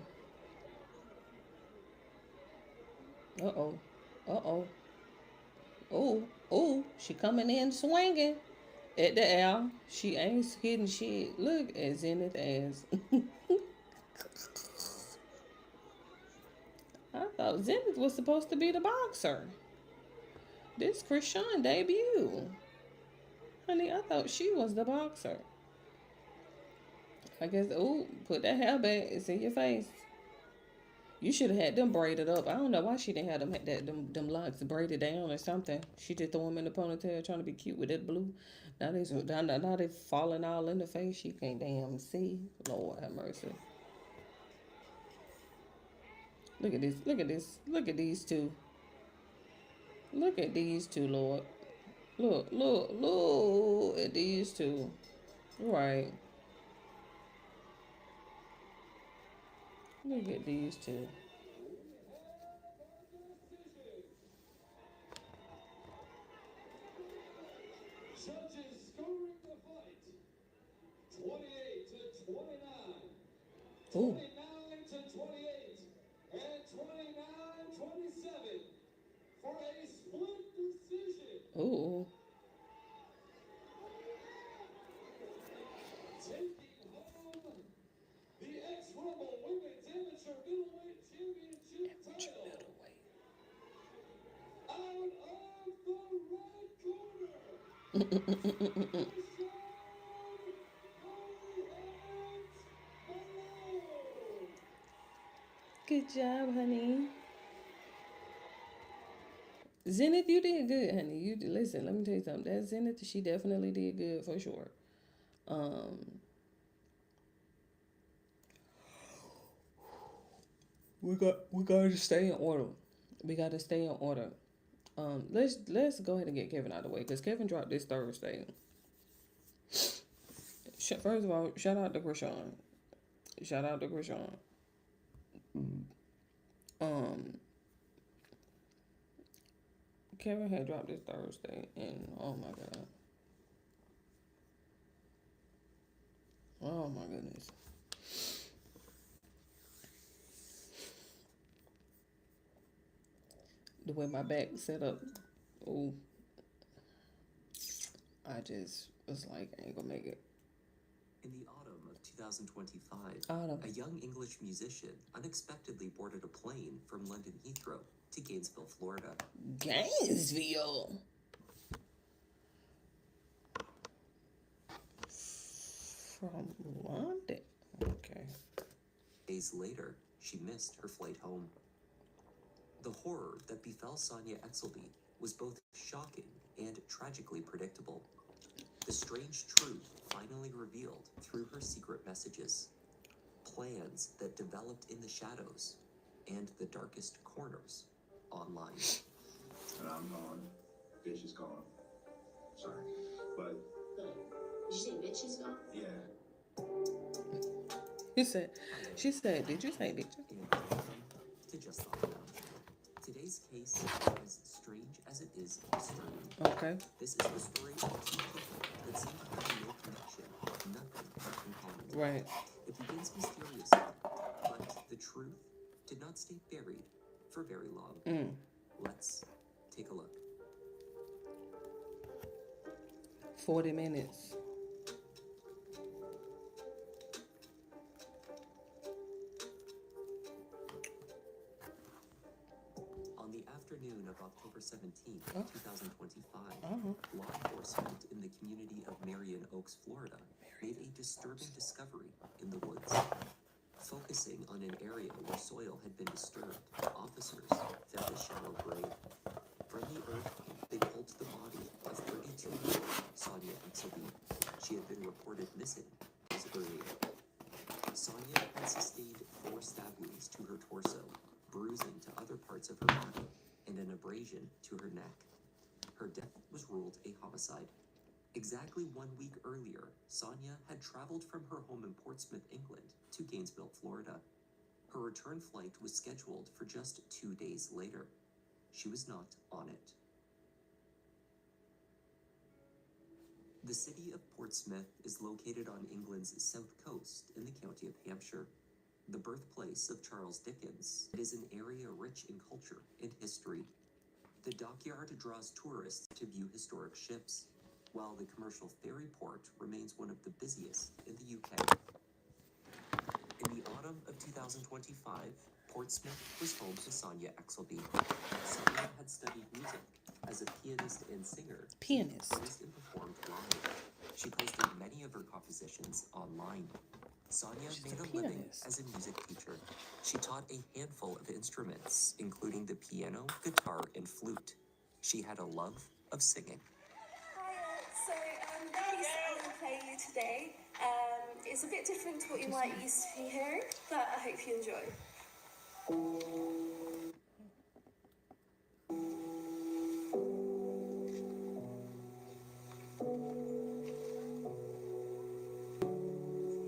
Oh, she coming in swinging at the air. She ain't hitting shit. Look at Zenith ass. I thought Zenith was supposed to be the boxer. This Krishan debut. Honey, I thought she was the boxer. I guess, put that hair back. It's in your face. You should have had them braided up. I don't know why she didn't have them locks braided down or something. She just threw them in the ponytail trying to be cute with that blue. Now they falling all in the face. She can't damn see. Lord have mercy. Look at this. Look at this. Look at these two. Look at these two, Lord. Look at these two. Right. Look at these two. Judges scoring the fight 28-29, 29-28, and 29-27 for a split decision. Taking home the ex-Rumble Women's Amateur Middleweight Championship title. Out of the red corner. Good job, honey. Zenith, you did good, honey. Listen, let me tell you something. That Zenith, she definitely did good for sure. We gotta stay in order. We gotta stay in order. Let's go ahead and get Kevin out of the way because Kevin dropped this Thursday. First of all, shout out to Krishan. Shout out to Krishan. Kevin had dropped this Thursday, and oh my god. Oh my goodness. The way my back set up, ooh, I just was like, I ain't gonna make it. In the autumn of 2025, Autumn. a young English musician unexpectedly boarded a plane from London Heathrow to Gainesville, Florida. Gainesville. From London. Okay. Days later, she missed her flight home. The horror that befell Sonia Exelby was both shocking and tragically predictable. The strange truth finally revealed through her secret messages, plans that developed in the shadows and the darkest corners online. And I'm gone. Bitch is gone. Sorry. But. Did you say bitch is gone? Yeah. She said, did you say bitch? To just thought about. Today's case is as strange as it is disturbing. Okay. This is the story of two people that seem to have no connection, nothing in common. Right. It begins mysteriously, but the truth did not stay buried for very long. Let's take a look. 40 minutes. On the afternoon of October 17, 2025, Uh-huh. law enforcement in the community of Marion Oaks, Florida, made a disturbing discovery in the woods. Focusing on an area where soil had been disturbed, officers found a shallow grave. From the earth, they pulled the body of 32-year-old Sonia Exelby. She had been reported missing days earlier. Sonia had sustained 4 stab wounds to her torso, bruising to other parts of her body, and an abrasion to her neck. Her death was ruled a homicide. Exactly 1 week earlier, Sonia had traveled from her home in Portsmouth, England, to Gainesville, Florida. Her return flight was scheduled for just 2 days later. She was not on it. The city of Portsmouth is located on England's south coast in the county of Hampshire, the birthplace of Charles Dickens. It is an area rich in culture and history. The dockyard draws tourists to view historic ships, while the commercial ferry port remains one of the busiest in the UK. In the autumn of 2025, Portsmouth was home to Sonia Exelby. Sonia had studied music as a pianist and singer. Pianist. She composed and performed live. She posted many of her compositions online. Sonia made a living as a music teacher. She taught a handful of instruments, including the piano, guitar, and flute. She had a love of singing. So the piece I'm going to play you today is a bit different to what you might used to be hearing, but I hope you enjoy.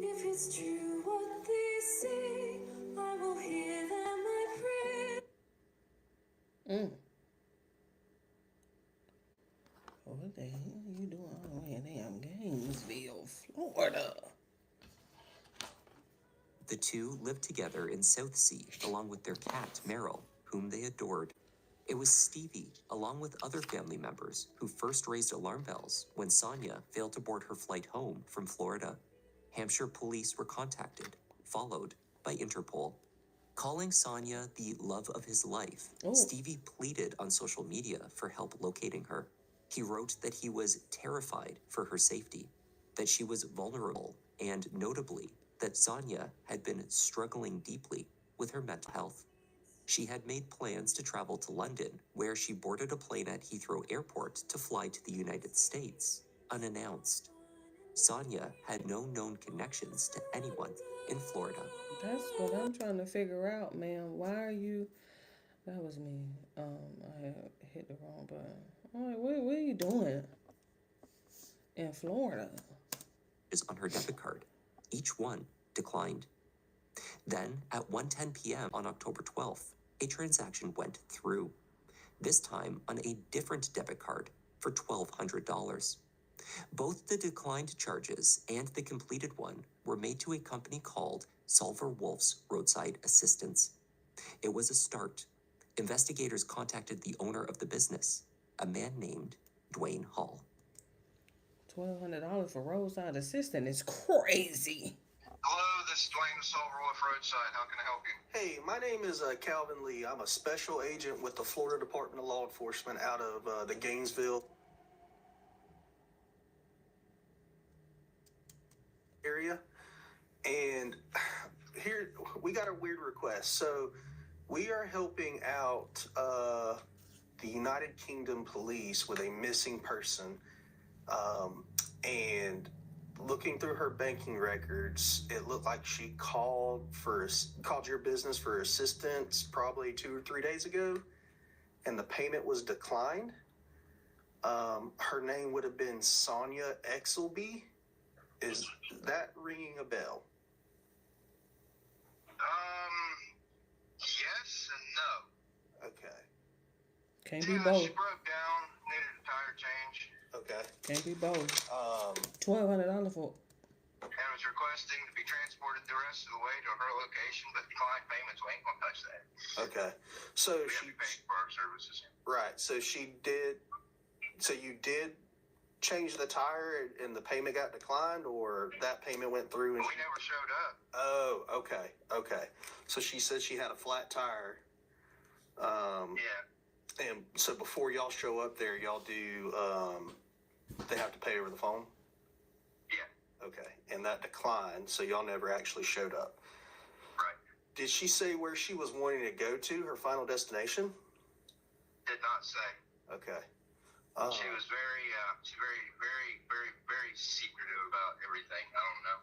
If it's true what they say, I will hear them, I pray. What the hell are you doing over here? Damn Gainesville, Florida. The two lived together in Southsea, along with their cat, Meryl, whom they adored. It was Stevie, along with other family members, who first raised alarm bells when Sonia failed to board her flight home from Florida. Hampshire police were contacted, followed by Interpol. Calling Sonia the love of his life, Stevie pleaded on social media for help locating her. He wrote that he was terrified for her safety, that she was vulnerable, and notably, that Sonia had been struggling deeply with her mental health. She had made plans to travel to London, where she boarded a plane at Heathrow Airport to fly to the United States, unannounced. Sonia had no known connections to anyone in Florida. That's what I'm trying to figure out, man. Why are you... That was me. I hit the wrong button. I'm like, what are you doing in Florida? Is on her debit card. Each one declined. Then, at 1:10 p.m. on October 12th, a transaction went through. This time on a different debit card for $1,200. Both the declined charges and the completed one were made to a company called Solver Wolf's Roadside Assistance. It was a start. Investigators contacted the owner of the business, a man named Dwayne Hall. $1,200 for roadside assistant is crazy. Hello, this is Dwayne with Solver Wolf Roadside. How can I help you? Hey, my name is Calvin Lee. I'm a special agent with the Florida Department of Law Enforcement out of the Gainesville area. And here, we got a weird request. So we are helping out the United Kingdom Police with a missing person. And looking through her banking records, it looked like she called your business for assistance probably 2 or 3 days ago, and the payment was declined. Her name would have been Sonia Exelby. Is that ringing a bell? Yes and no. Okay. Can't be both. She broke down, needed a tire change. Okay. Can't be both. $1,200 for... And was requesting to be transported the rest of the way to her location, but declined payments. We ain't gonna touch that. Okay. So we have to pay for our services. Right. So she did. So you did change the tire and the payment got declined, or that payment went through and we never showed up. Oh, okay. Okay. So she said she had a flat tire. Yeah. And so before y'all show up there, y'all do, they have to pay over the phone? Yeah. Okay. And that declined, so y'all never actually showed up. Right. Did she say where she was wanting to go to, her final destination? Did not say. Okay. She was very secretive about everything. I don't know.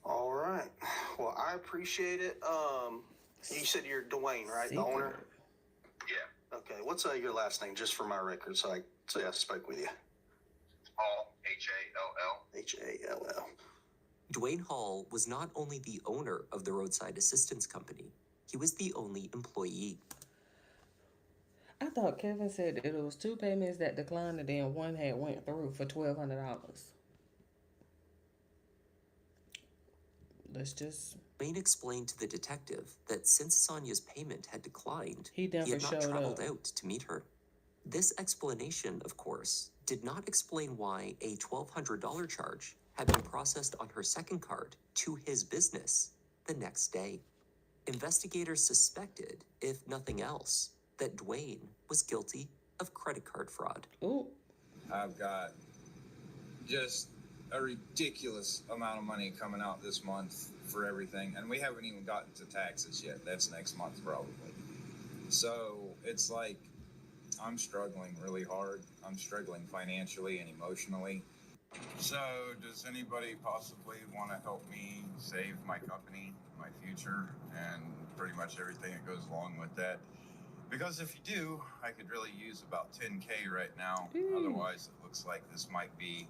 All right. Well, I appreciate it. You said you're Dwayne, right? The owner? Yeah. Okay. What's your last name, just for my record, so I say I spoke with you? Hall, H-A-L-L. H-A-L-L. Dwayne Hall was not only the owner of the roadside assistance company, he was the only employee. I thought Kevin said that it was 2 payments that declined and then one had went through for $1,200. Let's just... Dwayne explained to the detective that since Sonia's payment had declined, he had not traveled up. out to meet her. This explanation, of course, did not explain why a $1,200 charge had been processed on her second card to his business the next day. Investigators suspected, if nothing else, that Dwayne was guilty of credit card fraud. Ooh. I've got just a ridiculous amount of money coming out this month for everything, and we haven't even gotten to taxes yet. That's next month probably. So it's like I'm struggling really hard. I'm struggling financially and emotionally. So does anybody possibly want to help me save my company, my future, and pretty much everything that goes along with that? Because if you do, I could really use about $10K right now. Otherwise, it looks like this might be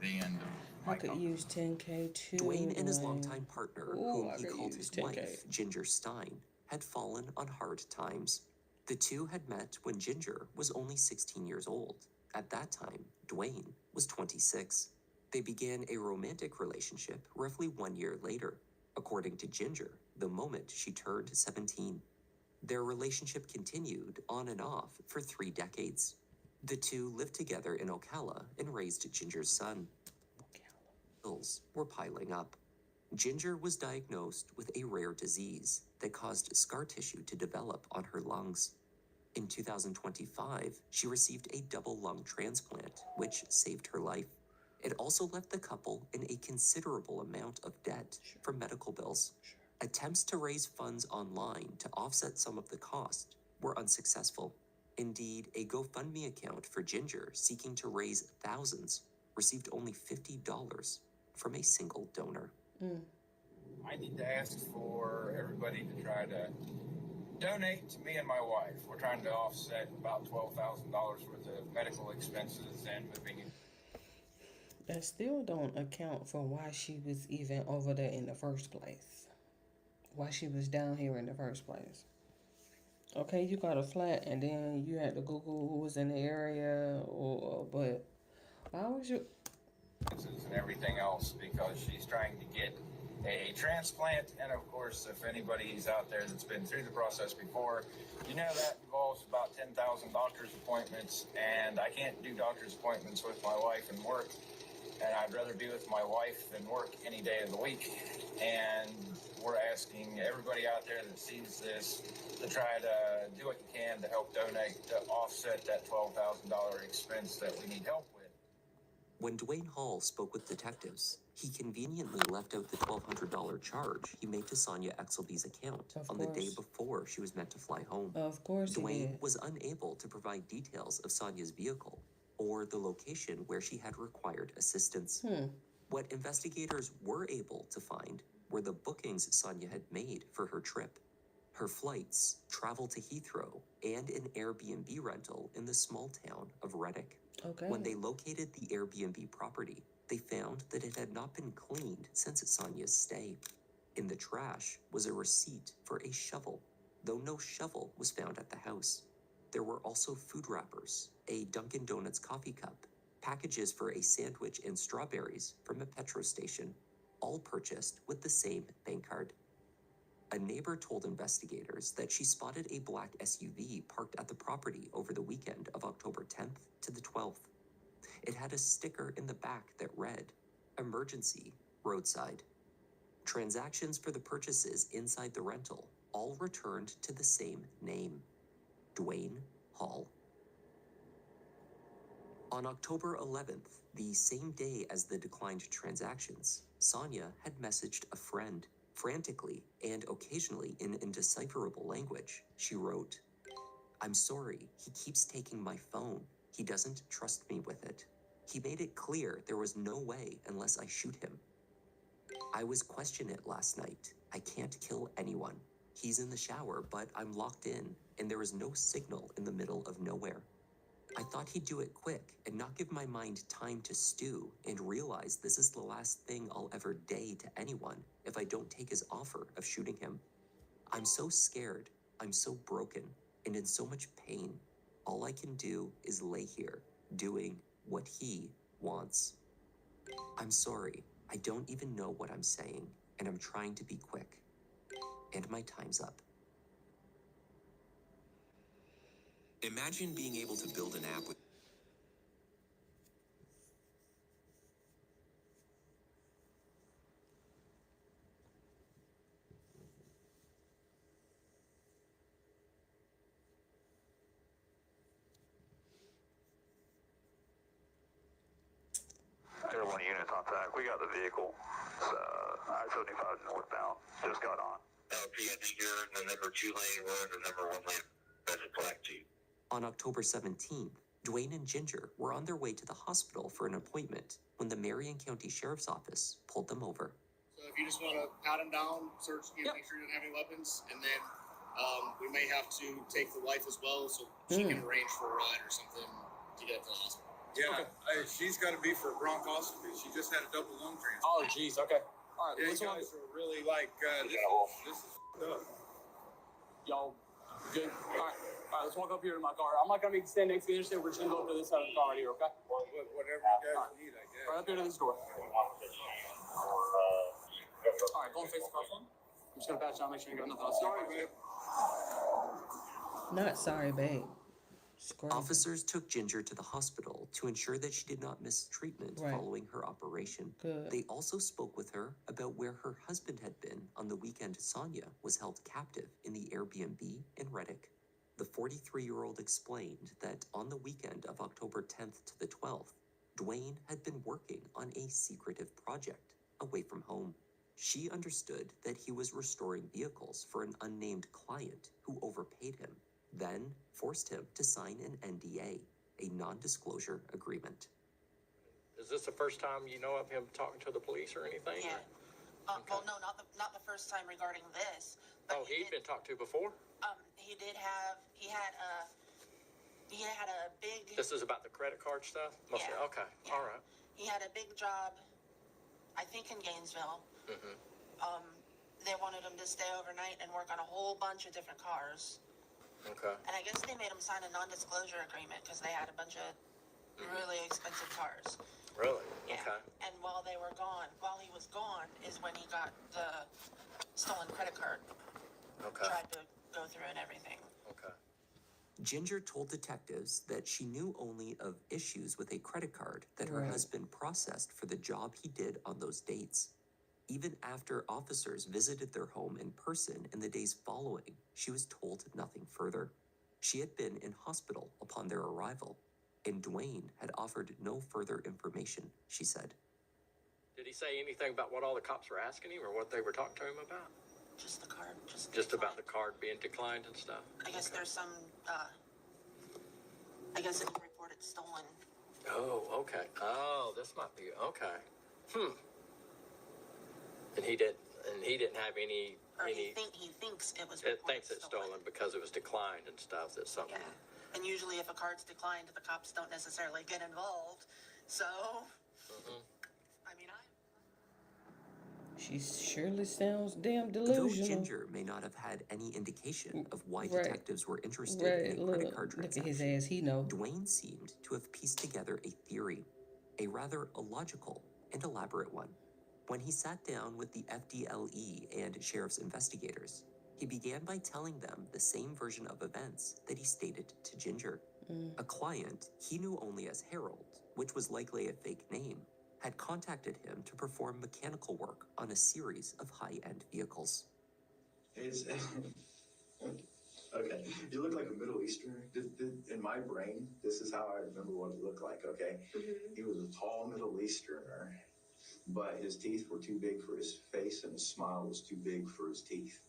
the end of my company. Use $10K too. Dwayne and his longtime partner, whom he called his wife, Ginger Stein, had fallen on hard times. The two had met when Ginger was only 16 years old. At that time, Dwayne was 26. They began a romantic relationship roughly 1 year later, according to Ginger, the moment she turned 17. Their relationship continued on and off for 3 decades. The two lived together in Ocala and raised Ginger's son. Bills were piling up. Ginger was diagnosed with a rare disease that caused scar tissue to develop on her lungs. In 2025, she received a double lung transplant, which saved her life. It also left the couple in a considerable amount of debt for medical bills. Attempts to raise funds online to offset some of the cost were unsuccessful. Indeed, a GoFundMe account for Ginger seeking to raise thousands received only $50 from a single donor. I need to ask for everybody to try to donate to me and my wife. We're trying to offset about $12,000 worth of medical expenses and moving. That still don't account for why she was even over there in the first place. Why she was down here in the first place. Okay, you got a flat and then you had to Google who was in the area, but why was you? And everything else because she's trying to get a transplant. And of course, if anybody's out there that's been through the process before, you know that involves about 10,000 doctor's appointments. And I can't do doctor's appointments with my wife and work. And I'd rather be with my wife than work any day of the week. And we're asking everybody out there that sees this to try to do what you can to help donate to offset that $12,000 expense that we need help with. When Dwayne Hall spoke with detectives, he conveniently left out the $1,200 charge he made to Sonia Exelby's account on the day before she was meant to fly home. Of course he Dwayne did. was unable to provide details of Sonia's vehicle or the location where she had required assistance. What investigators were able to find were the bookings Sonia had made for her trip, her flights, travel to Heathrow, and an Airbnb rental in the small town of Reddick. Okay. When they located the Airbnb property, they found that it had not been cleaned since Sonia's stay. In the trash was a receipt for a shovel, though no shovel was found at the house. There were also food wrappers, a Dunkin' Donuts coffee cup, packages for a sandwich and strawberries from a petrol station, all purchased with the same bank card. A neighbor told investigators that she spotted a black SUV parked at the property over the weekend of October 10th to the 12th. It had a sticker in the back that read, "Emergency, roadside." Transactions for the purchases inside the rental all returned to the same name, Dwayne Hall. On October 11th, the same day as the declined transactions, Sonia had messaged a friend. Frantically and occasionally in indecipherable language, she wrote, "I'm sorry, he keeps taking my phone. He doesn't trust me with it. He made it clear there was no way unless I shoot him. I was questioning it last night. I can't kill anyone. He's in the shower, but I'm locked in, and there is no signal in the middle of nowhere. I thought he'd do it quick and not give my mind time to stew and realize this is the last thing I'll ever day to anyone if I don't take his offer of shooting him. I'm so scared, I'm so broken, and in so much pain. All I can do is lay here, doing what he wants. I'm sorry, I don't even know what I'm saying, and I'm trying to be quick. And my time's up." Imagine being able to build an app with Tier 1 units on track. We got the vehicle. It's I-75 northbound. Just got on. You're in the number 2 lane, we're in the number 1 lane. That's a black Jeep. On October 17th, Dwayne and Ginger were on their way to the hospital for an appointment when the Marion County Sheriff's Office pulled them over. So if you just want to pat him down, search, make sure you don't have any weapons, and then we may have to take the wife as well, so she can arrange for a ride or something to get to the hospital. Yeah, she's got to be for bronchoscopy. She just had a double lung transplant. Oh, geez. Okay. All right. Yeah, you Let's guys are really like, this is up. Y'all good? All right. Let's walk up here to my car. I'm not going to be standing next to the interstate. We're just going to go up to this side of the car right here, okay? Whatever you guys need, I guess. Right up here to this door. All right, go and face the car for me. I'm just going to patch down, make sure you got nothing else. Sorry, babe. Not sorry, babe. Officers took Ginger to the hospital to ensure that she did not miss treatment following her operation. Good. They also spoke with her about where her husband had been on the weekend Sonia was held captive in the Airbnb in Reddick. The 43-year-old explained that on the weekend of October 10th to the 12th, Dwayne had been working on a secretive project away from home. She understood that he was restoring vehicles for an unnamed client who overpaid him, then forced him to sign an NDA, a non-disclosure agreement. Is this the first time you know of him talking to the police or anything? Yeah. Well, no, not the first time regarding this. But Oh, he'd been talked to before? he had a big. This is about the credit card stuff? Mostly. Yeah. Okay. All right. He had a big job, I think in Gainesville. Mm-hmm. They wanted him to stay overnight and work on a whole bunch of different cars. Okay. And I guess they made him sign a non-disclosure agreement because they had a bunch of really expensive cars. Really? Yeah. Okay. And while he was gone, is when he got the stolen credit card. Okay. Tried to go through and everything. Okay. Ginger told detectives that she knew only of issues with a credit card that her Right. husband processed for the job he did on those dates. Even after officers visited their home in person in the days following, she was told nothing further. She had been in hospital upon their arrival, and Dwayne had offered no further information, she said. Did he say anything about what all the cops were asking him or what they were talking to him about? Just the card. Just about the card being declined and stuff? I guess there's some, I guess it's reported stolen. Oh, okay. Oh, this might be, okay. And he didn't have any. He thinks it was It reported thinks it's stolen because it was declined and stuff. That's something. Yeah. And usually if a card's declined, the cops don't necessarily get involved. So, I mean, She surely sounds damn Though delusional. Ginger may not have had any indication of why Right. detectives were interested Right, in a credit look, card look at transaction, his ass, he know. Dwayne seemed to have pieced together a theory, a rather illogical and elaborate one. When he sat down with the FDLE and sheriff's investigators, he began by telling them the same version of events that he stated to Ginger. A client he knew only as Harold, which was likely a fake name, had contacted him to perform mechanical work on a series of high-end vehicles. It's okay. You look like a Middle Easterner. In my brain, this is how I remember what he looked like. Okay, he was a tall Middle Easterner, but his teeth were too big for his face, and his smile was too big for his teeth.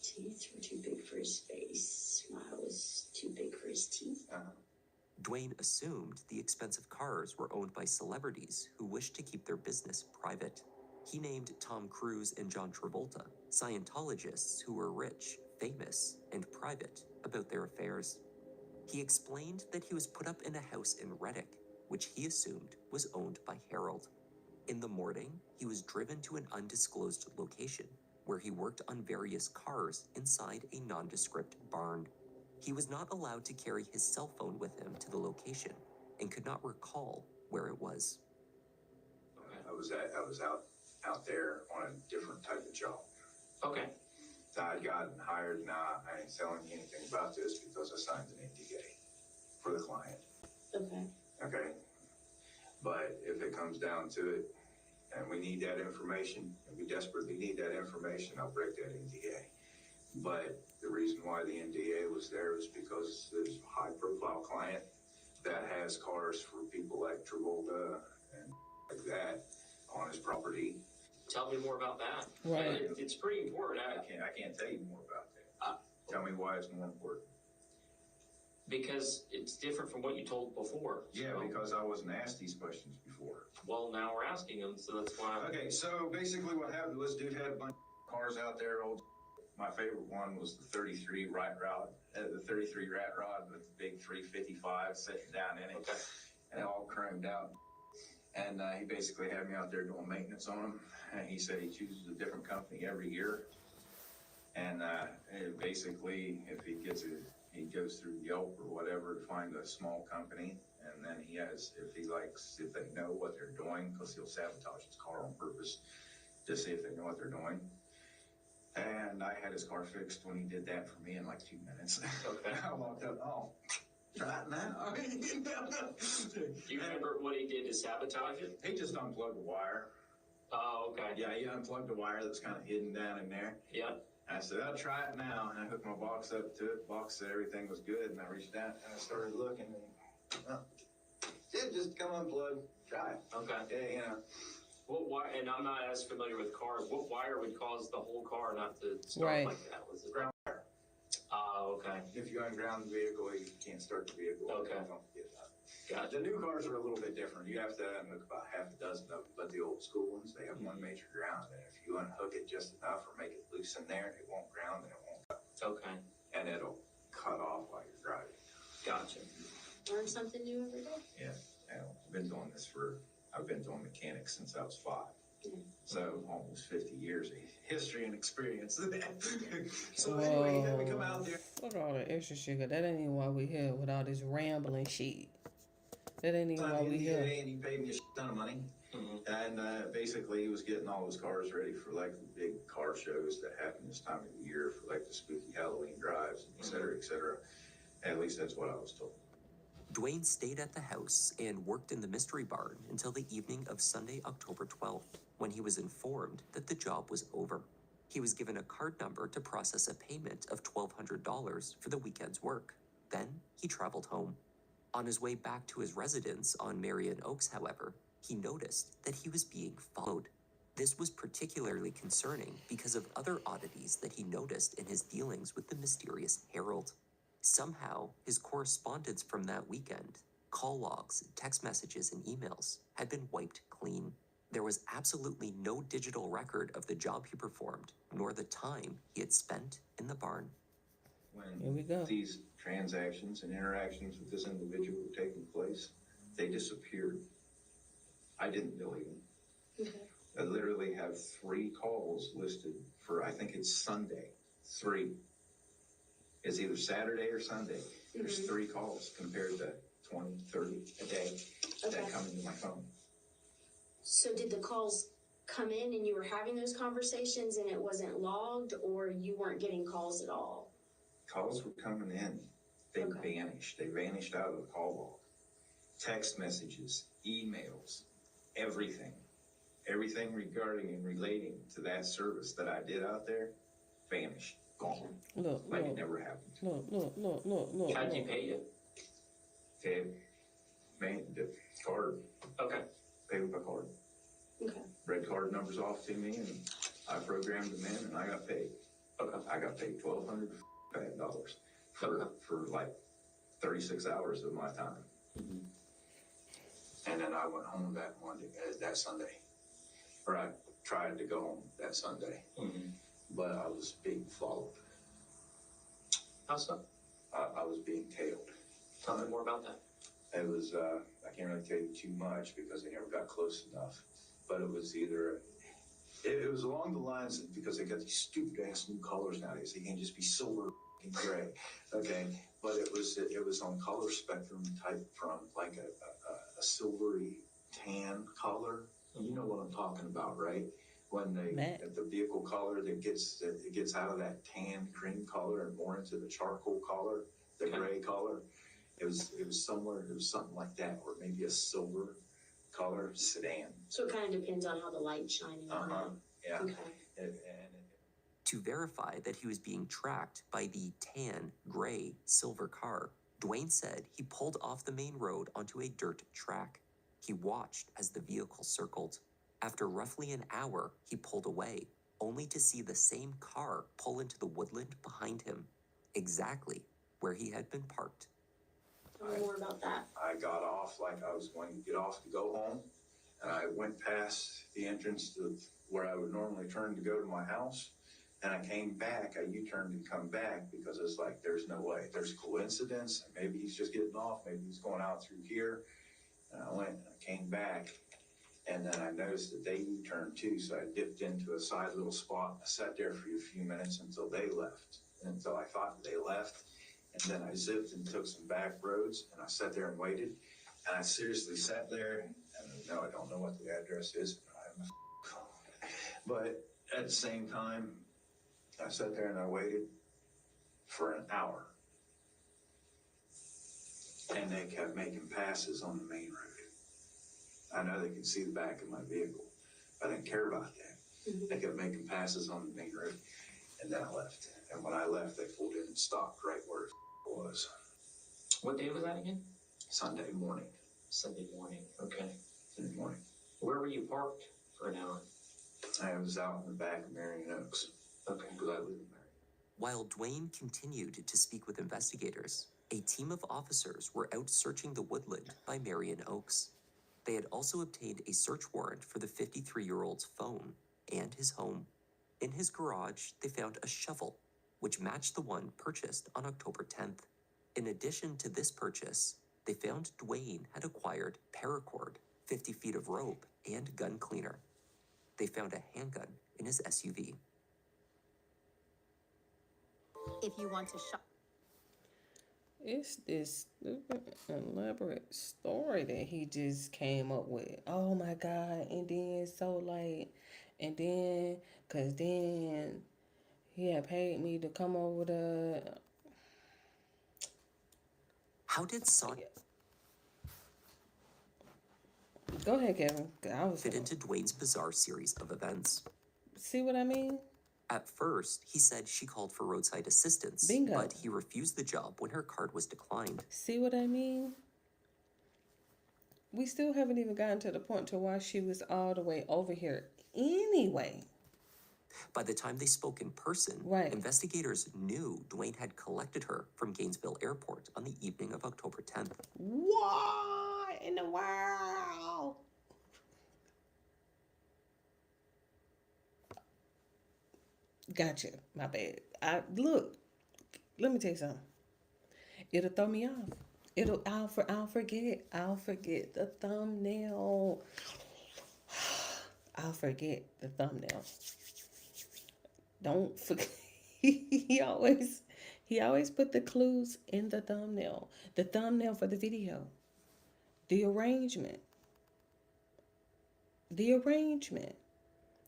Teeth were too big for his face. Smile was too big for his teeth. Dwayne assumed the expensive cars were owned by celebrities who wished to keep their business private. He named Tom Cruise and John Travolta Scientologists who were rich, famous, and private about their affairs. He explained that he was put up in a house in Reddick, which he assumed was owned by Harold. In the morning, he was driven to an undisclosed location where he worked on various cars inside a nondescript barn. He was not allowed to carry his cell phone with him to the location and could not recall where it was. I was out there on a different type of job. Okay. I had gotten hired. Now I ain't telling you anything about this because I signed an NDA for the client. Okay. Okay. But if it comes down to it, and we need that information, and we desperately need that information, I'll break that NDA. But the reason why the NDA was there is because there's a high-profile client that has cars for people like Travolta and like that on his property. Tell me more about that. Right. It's pretty important. I can't tell you more about that. Tell me why it's more important. Because it's different from what you told before. Yeah, because I wasn't asked these questions before. Well, now we're asking them, so that's why. Okay, so basically what happened was dude had a bunch of cars out there. My favorite one was the 33 Rat Rod with the big 355 sitting down in it. Okay. And all chromed out. And he basically had me out there doing maintenance on them. And he said he chooses a different company every year. And basically, if he goes through Yelp or whatever to find a small company. And then if they know what they're doing, because he'll sabotage his car on purpose to see if they know what they're doing. And I had his car fixed when he did that for me in like 2 minutes. Okay. I walked up, try it now. Do you remember what he did to sabotage it? He just unplugged the wire. Oh, okay. Yeah, he unplugged the wire that's kind of hidden down in there. Yeah. I said, I'll try it now. And I hooked my box up to it. Box said everything was good. And I reached out and I started looking. And just come unplug. Try it. Okay. Yeah, What wire? And I'm not as familiar with cars. What wire would cause the whole car not to start Right. like that? Was it ground wire. Oh, okay. If you unground the vehicle, you can't start the vehicle. Okay. Don't forget that. The new cars are a little bit different. You have to unhook about half a dozen of them, but the old school ones, they have one major ground, and if you unhook it just enough or make it loose in there, it won't ground and it won't cut. Okay. And it'll cut off while you're driving. Gotcha. Learn something new every day. Yeah, I've been doing mechanics since I was 5. So almost 50 years of history and experience. So anyway, then we come out there. Look at all the extra sugar. That ain't even why we here with all this rambling shit. That ain't even why we here. And he paid me a ton of money. And basically he was getting all his cars ready for like the big car shows that happen this time of the year, for like the spooky Halloween drives, et cetera, et cetera. At least that's what I was told. Dwayne stayed at the house and worked in the mystery barn until the evening of Sunday, October 12th, when he was informed that the job was over. He was given a card number to process a payment of $1,200 for the weekend's work. Then he traveled home. On his way back to his residence on Marion Oaks, however, he noticed that he was being followed. This was particularly concerning because of other oddities that he noticed in his dealings with the mysterious Harold. Somehow, his correspondence from that weekend, call logs, text messages, and emails had been wiped clean. There was absolutely no digital record of the job he performed, nor the time he had spent in the barn. When these transactions and interactions with this individual were taking place, they disappeared. I didn't delete them. Okay. I literally have 3 calls listed for, I think it's Sunday. 3. It's either Saturday or Sunday. There's 3 calls compared to 20, 30 a day that come into my phone. So did the calls come in and you were having those conversations and it wasn't logged, or you weren't getting calls at all? Calls were coming in. They vanished. They vanished out of the call log. Text messages, emails, everything. Everything regarding and relating to that service that I did out there vanished. Gone. Look, like it never happened. Look. How'd you pay you? Okay. Man, the card. Okay. Paid with my card. Okay. Read card numbers off to me, and I programmed them in, and I got paid. Okay. I got paid $1,200 for like 36 hours of my time. And then I went home that Sunday. Or I tried to go home that Sunday. But I was being followed. How so? I was being tailed. Tell me more about that. It was, I can't really tell you too much because they never got close enough. But it was it was along the lines of, because they got these stupid ass new colors nowadays. They can't just be silver and gray. Okay. But it was on color spectrum type, from like a silvery tan color. You know what I'm talking about, right? When the vehicle color it gets out of that tan cream color and more into the charcoal color, the gray color. It was something like that, or maybe a silver color sedan. So it kind of depends on how the light's shining on it. Yeah. Okay. To verify that he was being tracked by the tan, gray, silver car, Dwayne said he pulled off the main road onto a dirt track. He watched as the vehicle circled. After roughly an hour, he pulled away, only to see the same car pull into the woodland behind him, exactly where he had been parked. Tell me more about that. I got off like I was going to get off to go home, and I went past the entrance to where I would normally turn to go to my house, and I came back. I U-turned and come back because it's like, there's no way. There's coincidence. Maybe he's just getting off. Maybe he's going out through here. And I went and I came back, and then I noticed that they U-turned too, so I dipped into a side little spot. I sat there for a few minutes until they left, until I thought they left. And then I zipped and took some back roads, and I sat there and waited. And I seriously sat there, and no, I don't know what the address is, but I have my phone. But at the same time, I sat there and I waited for an hour. And they kept making passes on the main road. I know they could see the back of my vehicle. I didn't care about that. They kept making passes on the main road. And then I left. And when I left, they pulled in and stopped right where it was. What day was that again? Sunday morning. Sunday morning. Okay. Sunday morning. Where were you parked for an hour? I was out in the back of Marion Oaks. Okay. Because I live in Marion. While Dwayne continued to speak with investigators, A team of officers were out searching the woodland by Marion Oaks. They had also obtained a search warrant for the 53-year-old's phone and his home. In his garage, they found a shovel, which matched the one purchased on October 10th. In addition to this purchase, they found Dwayne had acquired paracord, 50 feet of rope, and gun cleaner. They found a handgun in his SUV. If you want to shop. It's this stupid, elaborate story that he just came up with. Oh my God. And then, cause then he had paid me to come over to. How did Sonia Go ahead, Kevin. fit into Dwayne's bizarre series of events? See what I mean? At first, he said she called for roadside assistance, Bingo. but he refused the job when her card was declined. See what I mean? We still haven't even gotten to the point to why she was all the way over here anyway. By the time they spoke in person, investigators knew Dwayne had collected her from Gainesville Airport on the evening of October 10th. What in the world? Gotcha. My bad. Look. Let me tell you something. It'll throw me off. I'll forget. I'll forget the thumbnail. I'll forget the thumbnail. Don't forget. He always put the clues in the thumbnail. The thumbnail for the video. The arrangement.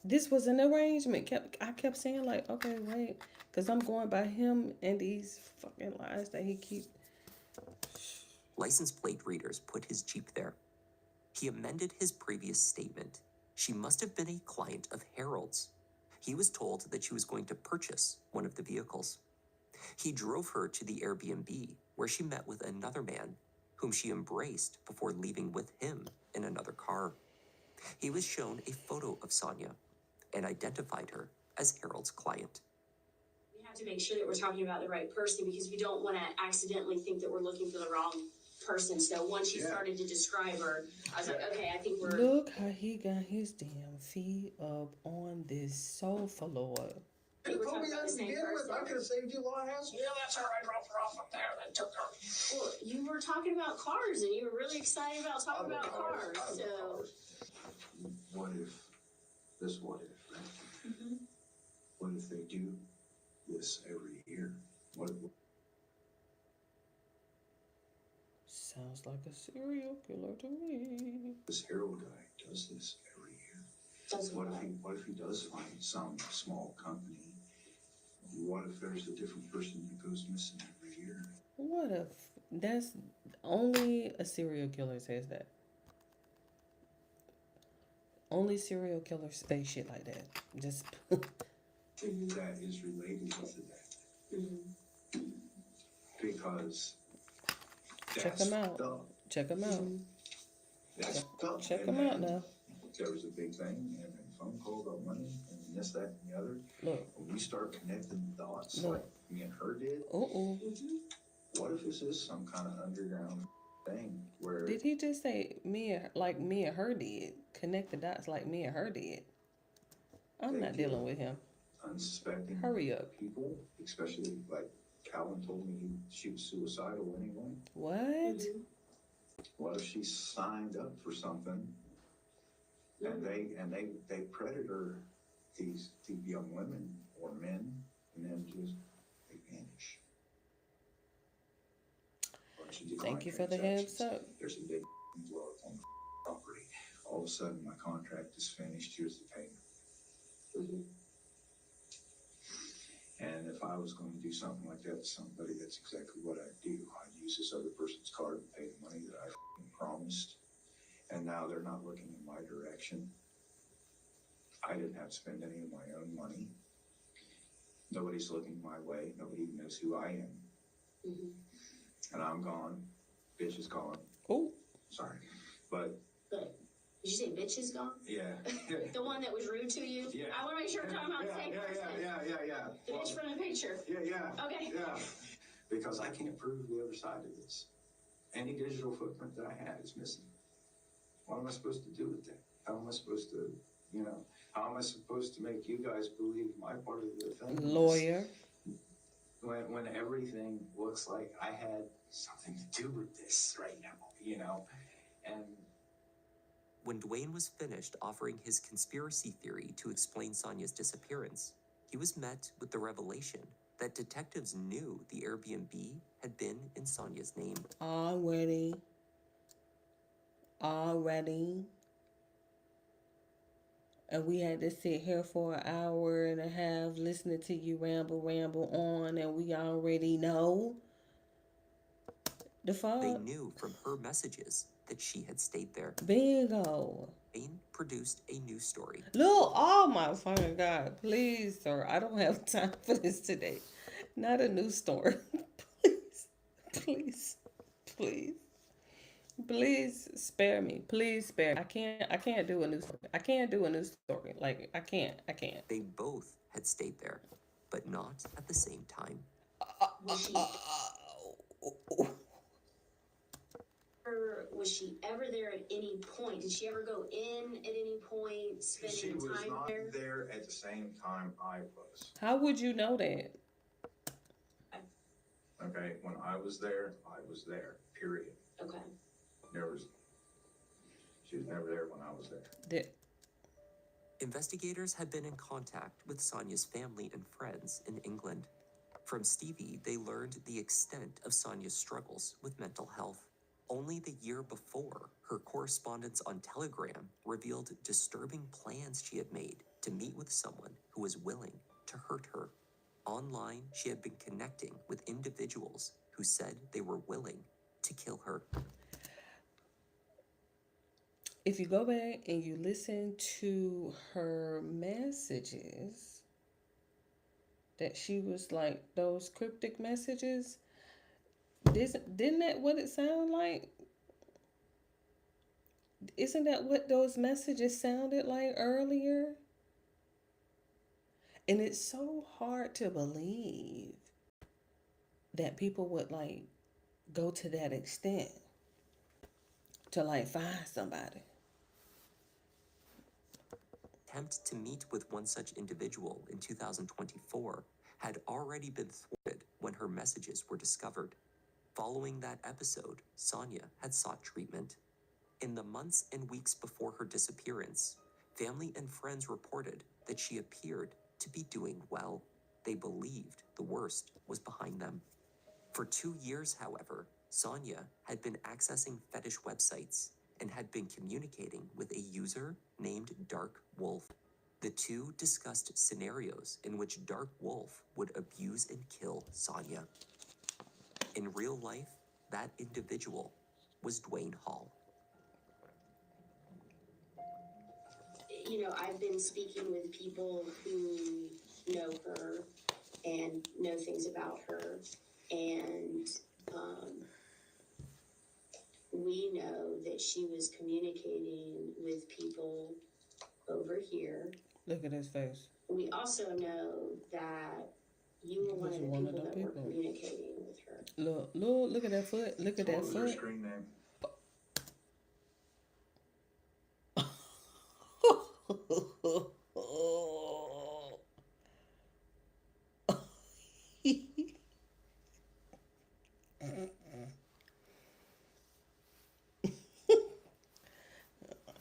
This was an arrangement. I kept saying like, okay, wait, because I'm going by him and these fucking lies that he keep. License plate readers put his Jeep there. He amended his previous statement. She must have been a client of Harold's. He was told that she was going to purchase one of the vehicles. He drove her to the Airbnb, where she met with another man, whom she embraced before leaving with him in another car. He was shown a photo of Sonia and identified her as Harold's client. We have to make sure that we're talking about the right person because we don't want to accidentally think that we're looking for the wrong person. So once you started to describe her, I was like, okay, I think we're... Look how he got his damn feet up on this sofa, Lord. You were talking about the same person. I could have saved you a lot of hassle. Yeah, that's all right. Dropped her off up there, then took her. Well, you were talking about cars and you were really excited about talking about cars. So What if, right? Mhm. What if they do this every year? What if, Sounds like a serial killer to me. this Harold guy does this every year? What if he does find some small company? What if there's a different person that goes missing every year? What if that's only a serial killer says that? Only serial killers say shit like that. Just That is related to that. Because check that's them out. dumb. Check them out. That's dumb. Check And them out then now. There was a big thing and a phone call about money and this, that, and the other. Look. When we start connecting the dots Look. like me and her did, what if this is some kind of underground thing where Did he just say me and her did? Connect the dots like me and her did. I'm not dealing with him. unsuspecting Hurry up. people, especially like Calvin told me she was suicidal anyway. What? What if she signed up for something and they predator these young women or men and then just they vanish. Or she declined Thank you for the heads transactions. up. There's a big blow up on the property. All of a sudden my contract is finished, here's the payment. And if I was going to do something like that to somebody, that's exactly what I'd do. I'd use this other person's card and pay the money that I promised. And now they're not looking in my direction. I didn't have to spend any of my own money. Nobody's looking my way. Nobody even knows who I am. And I'm gone. Bitch is gone. Oh. Sorry. But But did you say bitch is gone? yeah. The one that was rude to you? Yeah. I want to make sure we're talking about the same person. Yeah. The bitch from the picture. Yeah. Okay. Yeah. because I can't prove the other side of this. Any digital footprint that I had is missing. What am I supposed to do with that? How am I supposed to, how am I supposed to make you guys believe my part of the thing? Lawyer. When everything looks like I had something to do with this right now, and When Dwayne was finished offering his conspiracy theory to explain Sonia's disappearance, he was met with the revelation that detectives knew the Airbnb had been in Sonia's name. Already. And we had to sit here for an hour and a half listening to you ramble on, and we already know the fuck. They knew from her messages that she had stayed there. Bingo. Dwayne produced a news story. Look, oh my fucking God. Please, sir. I don't have time for this today. Not a news story. Please. Please spare me. Please spare me. I can't do a news story. I can't do a news story. Like, I can't. They both had stayed there, but not at the same time. Was she ever there at any point? Did she ever go in at any point, spending she was time not there? there at the same time I was. How would you know that? Okay, when I was there, period. Okay. She was never there when I was there. Investigators had been in contact with Sonia's family and friends in England. From Stevie, they learned the extent of Sonia's struggles with mental health. Only the year before, her correspondence on Telegram revealed disturbing plans she had made to meet with someone who was willing to hurt her. Online, she had been connecting with individuals who said they were willing to kill her. If you go back and you listen to her messages, that she was like those cryptic messages, didn't that what it sound like? Isn't that what those messages sounded like earlier? And it's so hard to believe that people would like go to that extent to like find somebody. Attempt to meet with one such individual in 2024 had already been thwarted when her messages were discovered. Following that episode, Sonia had sought treatment. In the months and weeks before her disappearance, family and friends reported that she appeared to be doing well. They believed the worst was behind them. For 2 years, however, Sonia had been accessing fetish websites and had been communicating with a user named Dark Wolf. The two discussed scenarios in which Dark Wolf would abuse and kill Sonia. In real life, that individual was Dwayne Hall. I've been speaking with people who know her and know things about her, and we know that she was communicating with people over here. Look at his face. We also know that you were one of the people that were communicating with her. Look at that foot. Look at that What was her foot. screen name?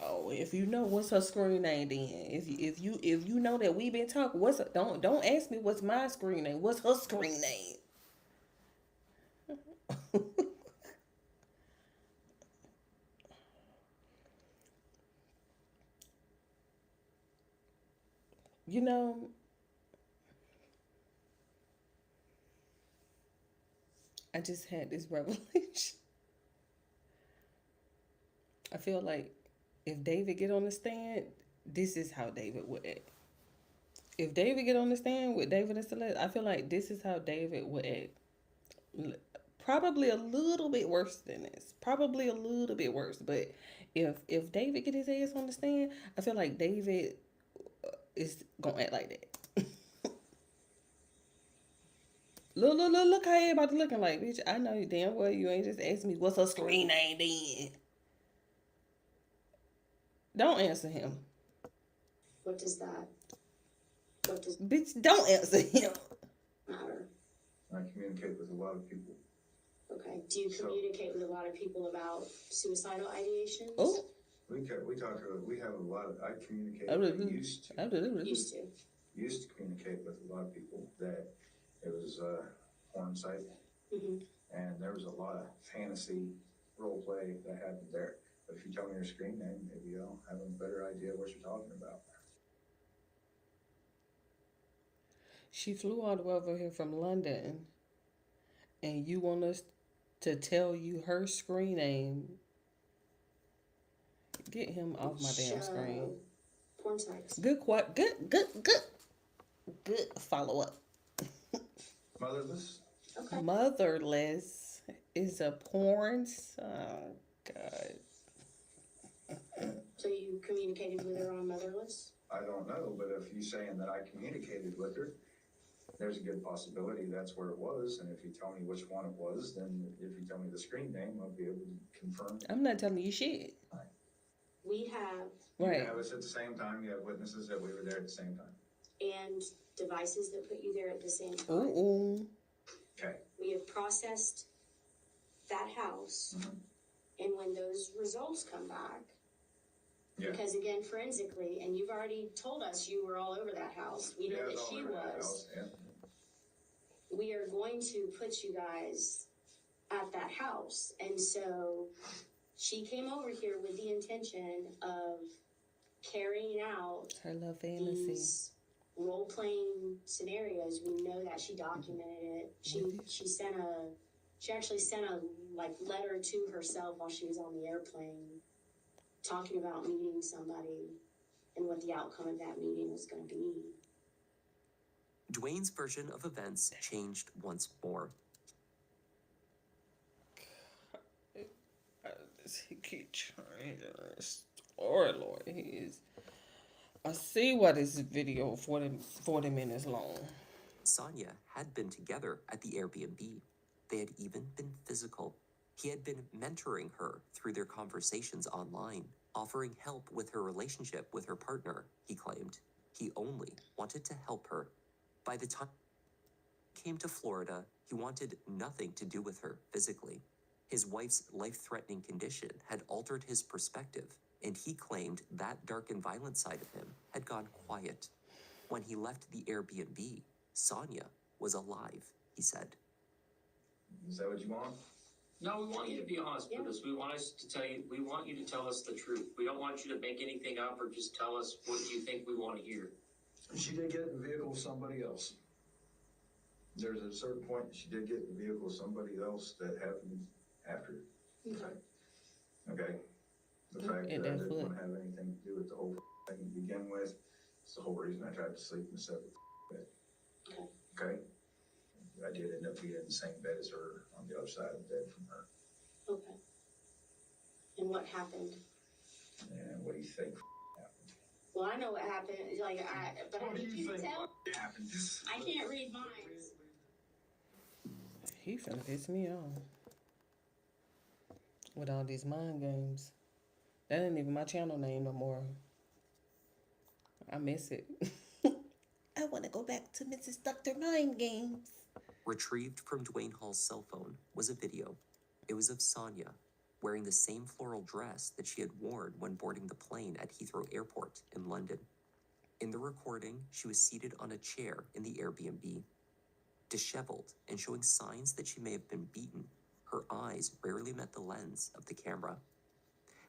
Oh, if you know what's her screen name, then if you know that we've been talking, don't ask me what's my screen name. What's her screen name? I just had this revelation. I feel like if David get on the stand, this is how David would act. If David get on the stand with David and Celeste, I feel like this is how David would act. Probably a little bit worse than this. Probably a little bit worse. But if David get his ass on the stand, I feel like David is gonna act like that. Look how everybody looking like, bitch. I know you damn well you ain't just asking me what's her screen name then. Don't answer him. What does that? What does Bitch, don't answer him. matter? I communicate with a lot of people. Okay. Do you communicate with a lot of people about suicidal ideations? Oh. We have a lot of, I communicate, used to communicate with a lot of people that it was a porn site. And there was a lot of fantasy role play that happened there. But if you tell me your screen name, maybe I'll have a better idea what you're talking about. She flew all the way over here from London, and you want us to tell you her screen name? Get him off my damn screen. Porn sites. Good follow up. Motherless? Okay. Motherless is a porn. Oh God. So you communicated with her on Motherless? I don't know, but if you're saying that I communicated with her, there's a good possibility that's where it was. And if you tell me which one it was, then if you tell me the screen name, I'll be able to confirm. I'm not telling you shit. We have. Right. You have us at the same time. You have witnesses that we were there at the same time. And devices that put you there at the same time. Ooh. Okay. We have processed that house. And when those results come back, because again, forensically, and you've already told us you were all over that house. We know that she was. We are going to put you guys at that house. And so she came over here with the intention of carrying out her love fantasy. These role-playing scenarios. We know that she documented it. She actually sent a letter to herself while she was on the airplane, talking about meeting somebody and what the outcome of that meeting was going to be. Dwayne's version of events changed once more. He keeps trying to story, Lord. He is. I see why this video 40 minutes long. Sonia had been together at the Airbnb. They had even been physical. He had been mentoring her through their conversations online, offering help with her relationship with her partner, he claimed. He only wanted to help her. By the time he came to Florida, he wanted nothing to do with her physically. His wife's life-threatening condition had altered his perspective, and he claimed that dark and violent side of him had gone quiet. When he left the Airbnb, Sonia was alive, he said. Is that what you want? No, we want you to be honest with us. We want you to tell us the truth. We don't want you to make anything up or just tell us what you think we want to hear. She did get in the vehicle with somebody else. There's a certain point she did get in the vehicle with somebody else that happened after. Okay. The fact that I didn't want to have anything to do with the whole thing to begin with, it's the whole reason I tried to sleep in a separate bed. Okay? I did end up being in the same bed as her on the other side of the bed from her. Okay. And what happened? And what do you think happened? Well, I know what happened. But I need you to tell. Happened? I can't read minds. He finna piss me off with all these mind games. That ain't even my channel name no more. I miss it. I want to go back to Mrs. Dr. Mind Games. Retrieved from Dwayne Hall's cell phone was a video. It was of Sonia wearing the same floral dress that she had worn when boarding the plane at Heathrow Airport in London. In the recording, she was seated on a chair in the Airbnb. Disheveled and showing signs that she may have been beaten, her eyes rarely met the lens of the camera.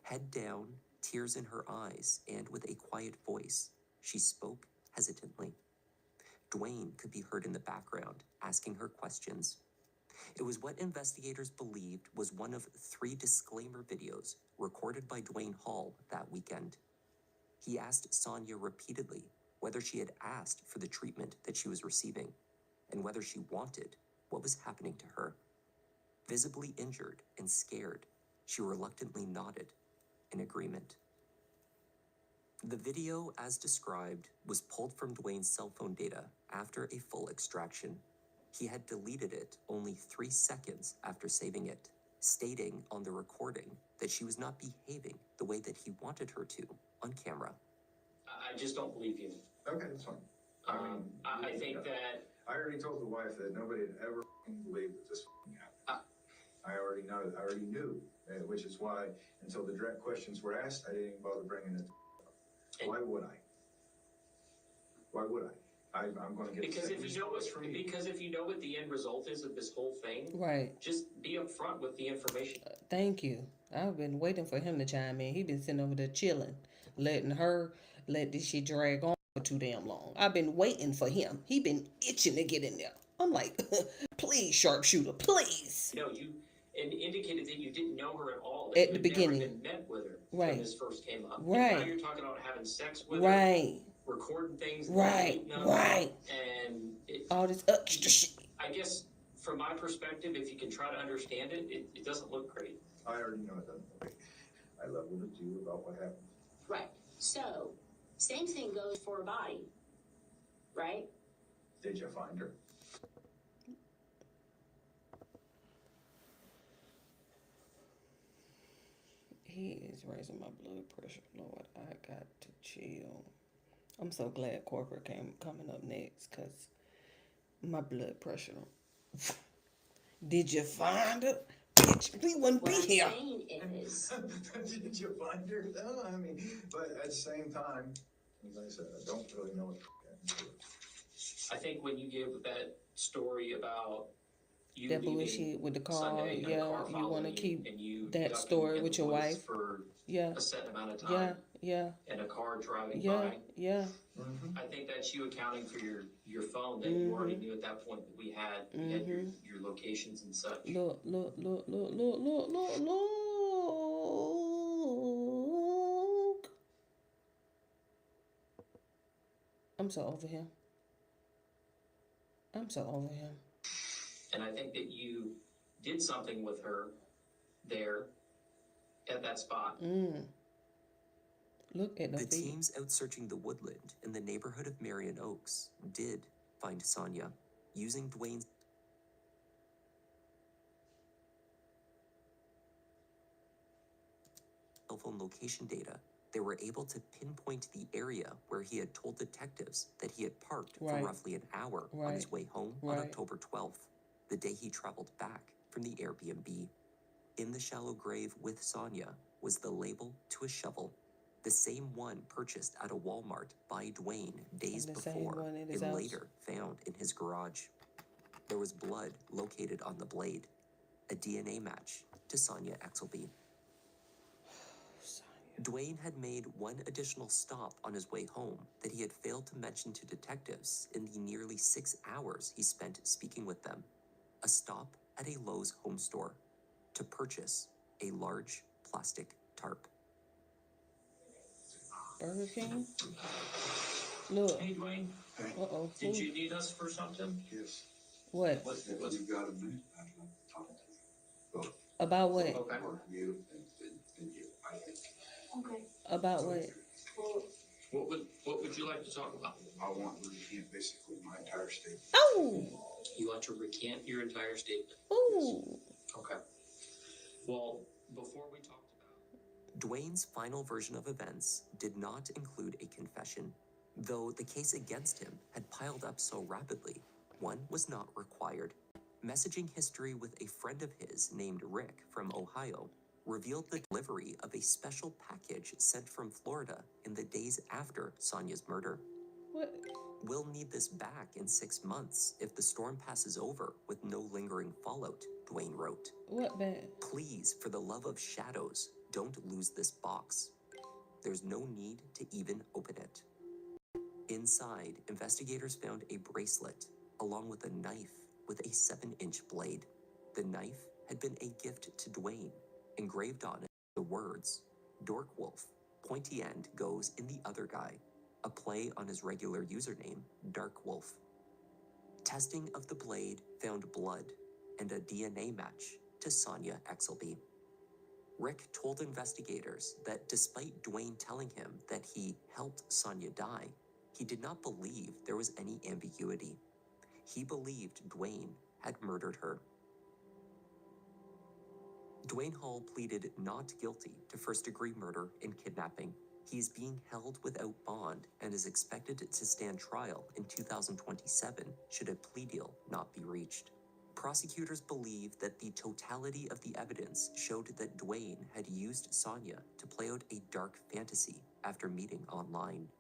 Head down, tears in her eyes, and with a quiet voice, she spoke hesitantly. Dwayne could be heard in the background, asking her questions. It was what investigators believed was one of 3 disclaimer videos recorded by Dwayne Hall that weekend. He asked Sonia repeatedly whether she had asked for the treatment that she was receiving, and whether she wanted what was happening to her. Visibly injured and scared, she reluctantly nodded in agreement. The video, as described, was pulled from Dwayne's cell phone data after a full extraction. He had deleted it only 3 seconds after saving it, stating on the recording that she was not behaving the way that he wanted her to on camera. I just don't believe you. Okay, that's fine. I think that I already told the wife that nobody had ever believed that this happened. I already know. I already knew, which is why until the direct questions were asked, I didn't even bother bringing it. Why would I? Why would I? I'm going to get because the if same you know response from you. because if you know what the end result is of this whole thing, Right. just be upfront with the information. Thank you. I've been waiting for him to chime in. He been sitting over there chilling, letting her let this shit drag on for too damn long. I've been waiting for him. He been itching to get in there. I'm like, please, sharpshooter, please. No, you indicated that you didn't know her at all. At the You'd beginning. never been met with her Right. when this first came up. Right. And now you're talking about having sex with her, Right. recording things, Right. Right. and All this extra shit. I guess from my perspective, if you can try to understand it, it doesn't look great. I already know it doesn't look great. I leveled it to you about what happened. Right. So, same thing goes for a body, right? Did you find her? He is raising my blood pressure. Lord, I got to chill. I'm so glad corporate coming up next, because my blood pressure. Did you find her? Bitch, we wouldn't be here. What I'm saying is, Did you find her? No, I mean, but at the same time, as I said, I don't really know what happened. I think when you give that story about you That leaving bullshit with the car, Sunday and the yeah, car you following want to you, keep and you that ducking story in with the your woods wife. for Yeah, a set amount of yeah, time, yeah, and a car driving yeah, by. yeah. I think that's you accounting for your phone that you already knew at that point that we had your locations and such. Look. I'm so over him. And I think that you did something with her there at that spot. Look at The feet. teams out searching the woodland in the neighborhood of Marion Oaks did find Sonia, using Dwayne's cell phone location data. They were able to pinpoint the area where he had told detectives that he had parked for Right. roughly an hour on his way home on October 12th, the day he traveled back from the Airbnb. In the shallow grave with Sonia was the label to a shovel, the same one purchased at a Walmart by Dwayne days And the same before one in his and house. later found in his garage. There was blood located on the blade, a DNA match to Sonia Exelby. Dwayne had made one additional stop on his way home that he had failed to mention to detectives in the nearly 6 hours he spent speaking with them. A stop at a Lowe's home store to purchase a large plastic tarp. Burger King? Look. Hey, Dwayne. Uh-oh. Did you need us for something? Yes. What? You got a minute? I'm talking to you. About what? Okay. You and you, I think. okay. About what? Well, What would you like to talk about? I want to recant basically my entire statement. Oh! You want to recant your entire statement? Ooh! Okay. Well, before we talked about Dwayne's final version of events did not include a confession. Though the case against him had piled up so rapidly, one was not required. Messaging history with a friend of his named Rick from Ohio revealed the delivery of a special package sent from Florida in the days after Sonia's murder. What? We'll need this back in 6 months if the storm passes over with no lingering fallout, Dwayne wrote. What bad? Please, for the love of shadows, don't lose this box. There's no need to even open it. Inside, investigators found a bracelet, along with a knife with a 7-inch blade. The knife had been a gift to Dwayne. Engraved on it, the words, Dork Wolf, pointy end goes in the other guy, a play on his regular username, Dark Wolf. Testing of the blade found blood and a DNA match to Sonia Exelby. Rick told investigators that despite Dwayne telling him that he helped Sonia die, he did not believe there was any ambiguity. he believed Dwayne had murdered her. Dwayne Hall pleaded not guilty to first-degree murder and kidnapping. He is being held without bond and is expected to stand trial in 2027 should a plea deal not be reached. Prosecutors believe that the totality of the evidence showed that Dwayne had used Sonia to play out a dark fantasy after meeting online.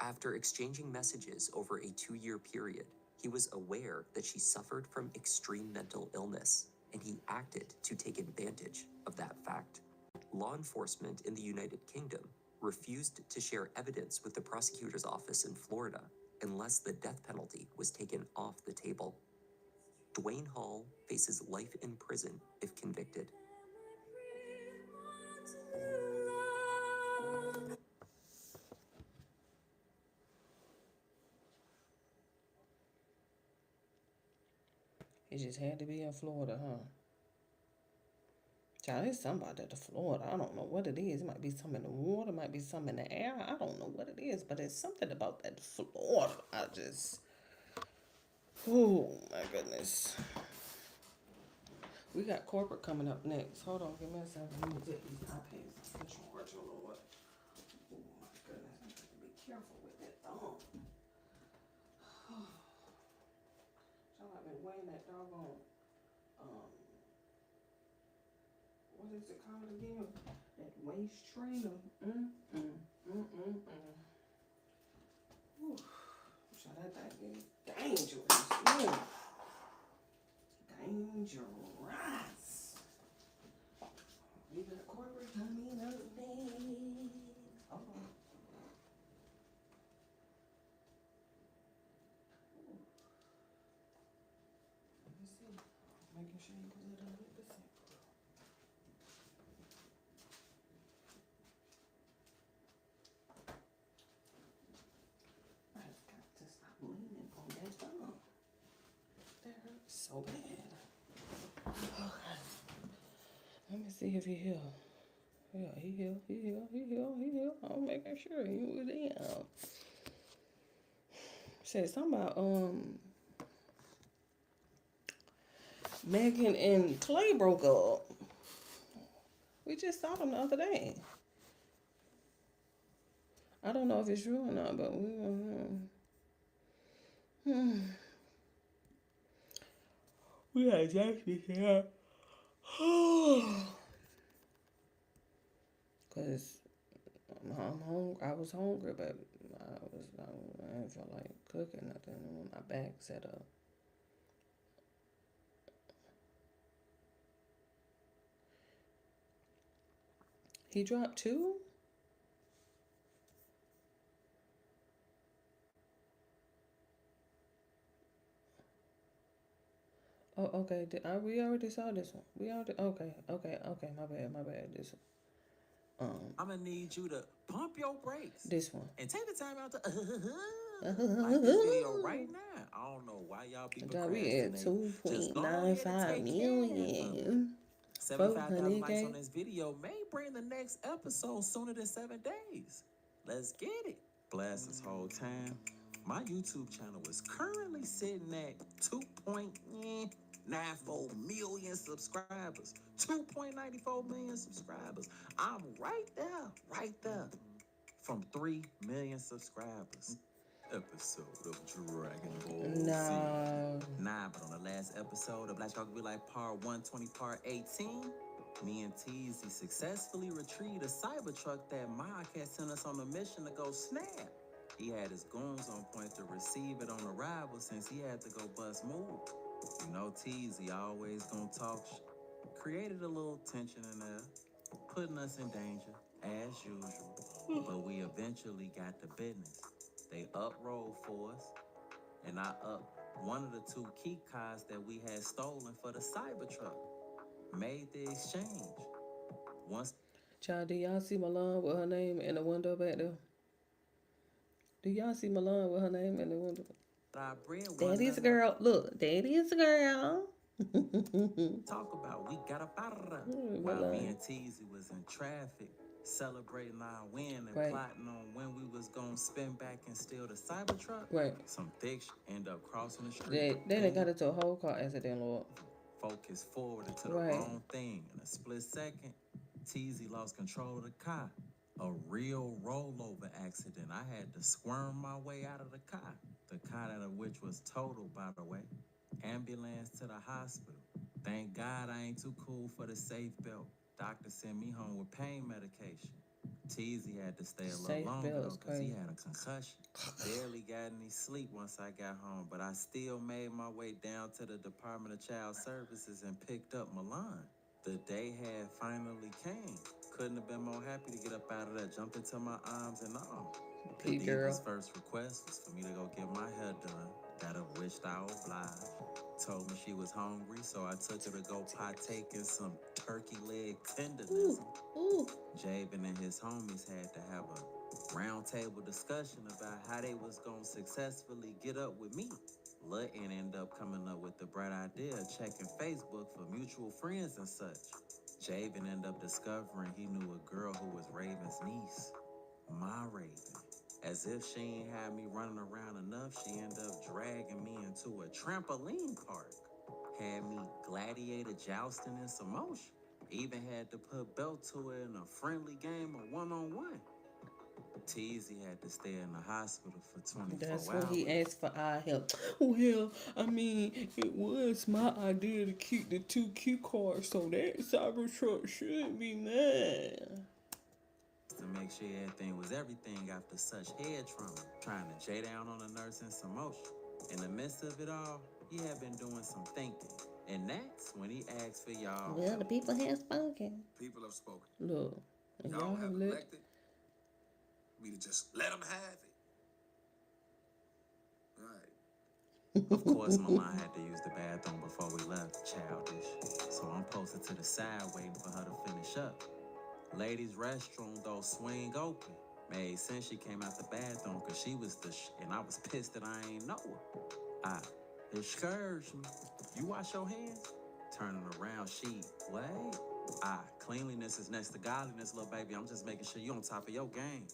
After exchanging messages over a 2-year period, he was aware that she suffered from extreme mental illness, and he acted to take advantage of that fact. Law enforcement in the United Kingdom refused to share evidence with the prosecutor's office in Florida unless the death penalty was taken off the table. Dwayne Hall faces life in prison if convicted. It just had to be in Florida, huh? Child, there's something about that to Florida. I don't know what it is. It might be something in the water, might be something in the air. I don't know what it is, but it's something about that Florida. Oh my goodness. We got corporate coming up next. Hold on, give me a second. Let me get these iPads in charge, oh Lord. Oh my goodness, I have to be careful with that thumb. So I've been weighing that doggone, what is it called again? That waist trainer. So that thing is dangerous. Ooh. Dangerous. We got corporate coming up next. Hold on. Let me see. Making sure you put it 100%. I've got to stop leaning on that thumb. That hurts so bad. Okay. Let me see if he heal. Yeah, he heal. I'm making sure he was down. Said something about Megan and Clay broke up. We just saw them the other day. I don't know if it's true or not, but we we had Jackie here. Cause I was hungry, but I didn't feel like cooking nothing when my back set up. He dropped 2? Oh, okay. We already saw this one. Okay. My bad. This one. I'm gonna need you to pump your brakes. This one. And take the time out to like this video right now. I don't know why y'all be We at procrastinating. 2.95 million. 75,000 likes on this video may bring the next episode sooner than 7 days. Let's get it. Blast this whole time. My YouTube channel is currently sitting at 2.94 million subscribers. 2.94 million subscribers. I'm right there. From 3 million subscribers. Episode of Dragon Ball Z. Nah, but on the last episode of Black Dog Be Like Part 120, Part 18, me and Teezy successfully retrieved a Cybertruck that Mike had sent us on a mission to go snap. He had his goons on point to receive it on arrival since he had to go bust move. You know, Teezy always gonna talk created a little tension in there, putting us in danger, as usual. But we eventually got the business. They up-rolled for us, and I upped one of the 2 key cards that we had stolen for the Cybertruck. Made the exchange. Once. Child, do y'all see Milan with her name in the window back there? Do y'all see Milan with her name in the window? Daddy's a girl. Look, Daddy's a girl. Talk about we got up out of there. While me and Teezy was in traffic, celebrating our win and Right. plotting on when we was gonna spin back and steal the Cybertruck. Right. Some thick end up crossing the street. Then they got into a whole car accident, Lord. Focus forward to the Right. wrong thing. In a split second, TZ lost control of the car. A real rollover accident. I had to squirm my way out of the car. The car out of which was totaled, by the way. Ambulance to the hospital. Thank God I ain't too cool for the safe belt. Doctor sent me home with pain medication. Teasy had to stay a little Safe longer belt though, is because he crazy. had a concussion. Barely got any sleep once I got home, but I still made my way down to the Department of Child Services and picked up Milan. The day had finally came. Couldn't have been more happy to get up out of there, jumped into my arms and all. The P-girl. diva's first request was for me to go get my hair done. That of which I obliged. Told me she was hungry, so I took her to go partake in some turkey leg tenderness. Ooh. Jabin and his homies had to have a round table discussion about how they was gonna successfully get up with me. Lutton ended up coming up with the bright idea of checking Facebook for mutual friends and such. Jabin ended up discovering he knew a girl who was Raven's niece, my Raven. As if she ain't had me running around enough, she ended up dragging me into a trampoline park. Had me gladiator jousting in some motion. Even had to put belt to it in a friendly game of one-on-one. Teasy had to stay in the hospital for 24 That's hours. what he asked for our help. Well, I mean, it was my idea to keep the 2 cue cards, so that Cybertruck should be mine. To make sure everything was everything after such head trauma. Trying to J down on the nurse in some motion. In the midst of it all, he had been doing some thinking. And that's when he asked for y'all. Well, the people have spoken. People have spoken. Look, and Y'all have let elected me to just let them have it. Right. Of course, Milan had to use the bathroom before we left, childish. So I'm posted to the side waiting for her to finish up. Ladies' restroom, though, swing open. Made sense she came out the bathroom because she was and I was pissed that I ain't know her. Excuse me. You wash your hands? Turning around, she, wait. Cleanliness is next to godliness, little baby. I'm just making sure you on top of your game.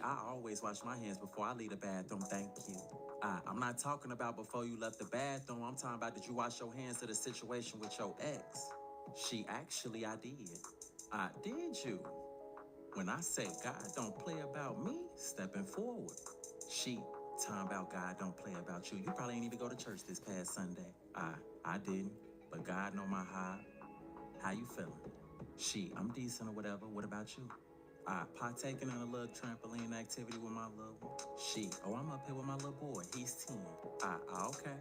I always wash my hands before I leave the bathroom, thank you. I'm not talking about before you left the bathroom. I'm talking about did you wash your hands to the situation with your ex? Actually, I did. Did you? When I say God don't play about me, stepping forward. Talking about God don't play about you. You probably ain't even go to church this past Sunday. I didn't, but God know my heart. How you feeling? I'm decent or whatever. What about you? Partaking in a little trampoline activity with my little one. I'm up here with my little boy. He's 10. Okay.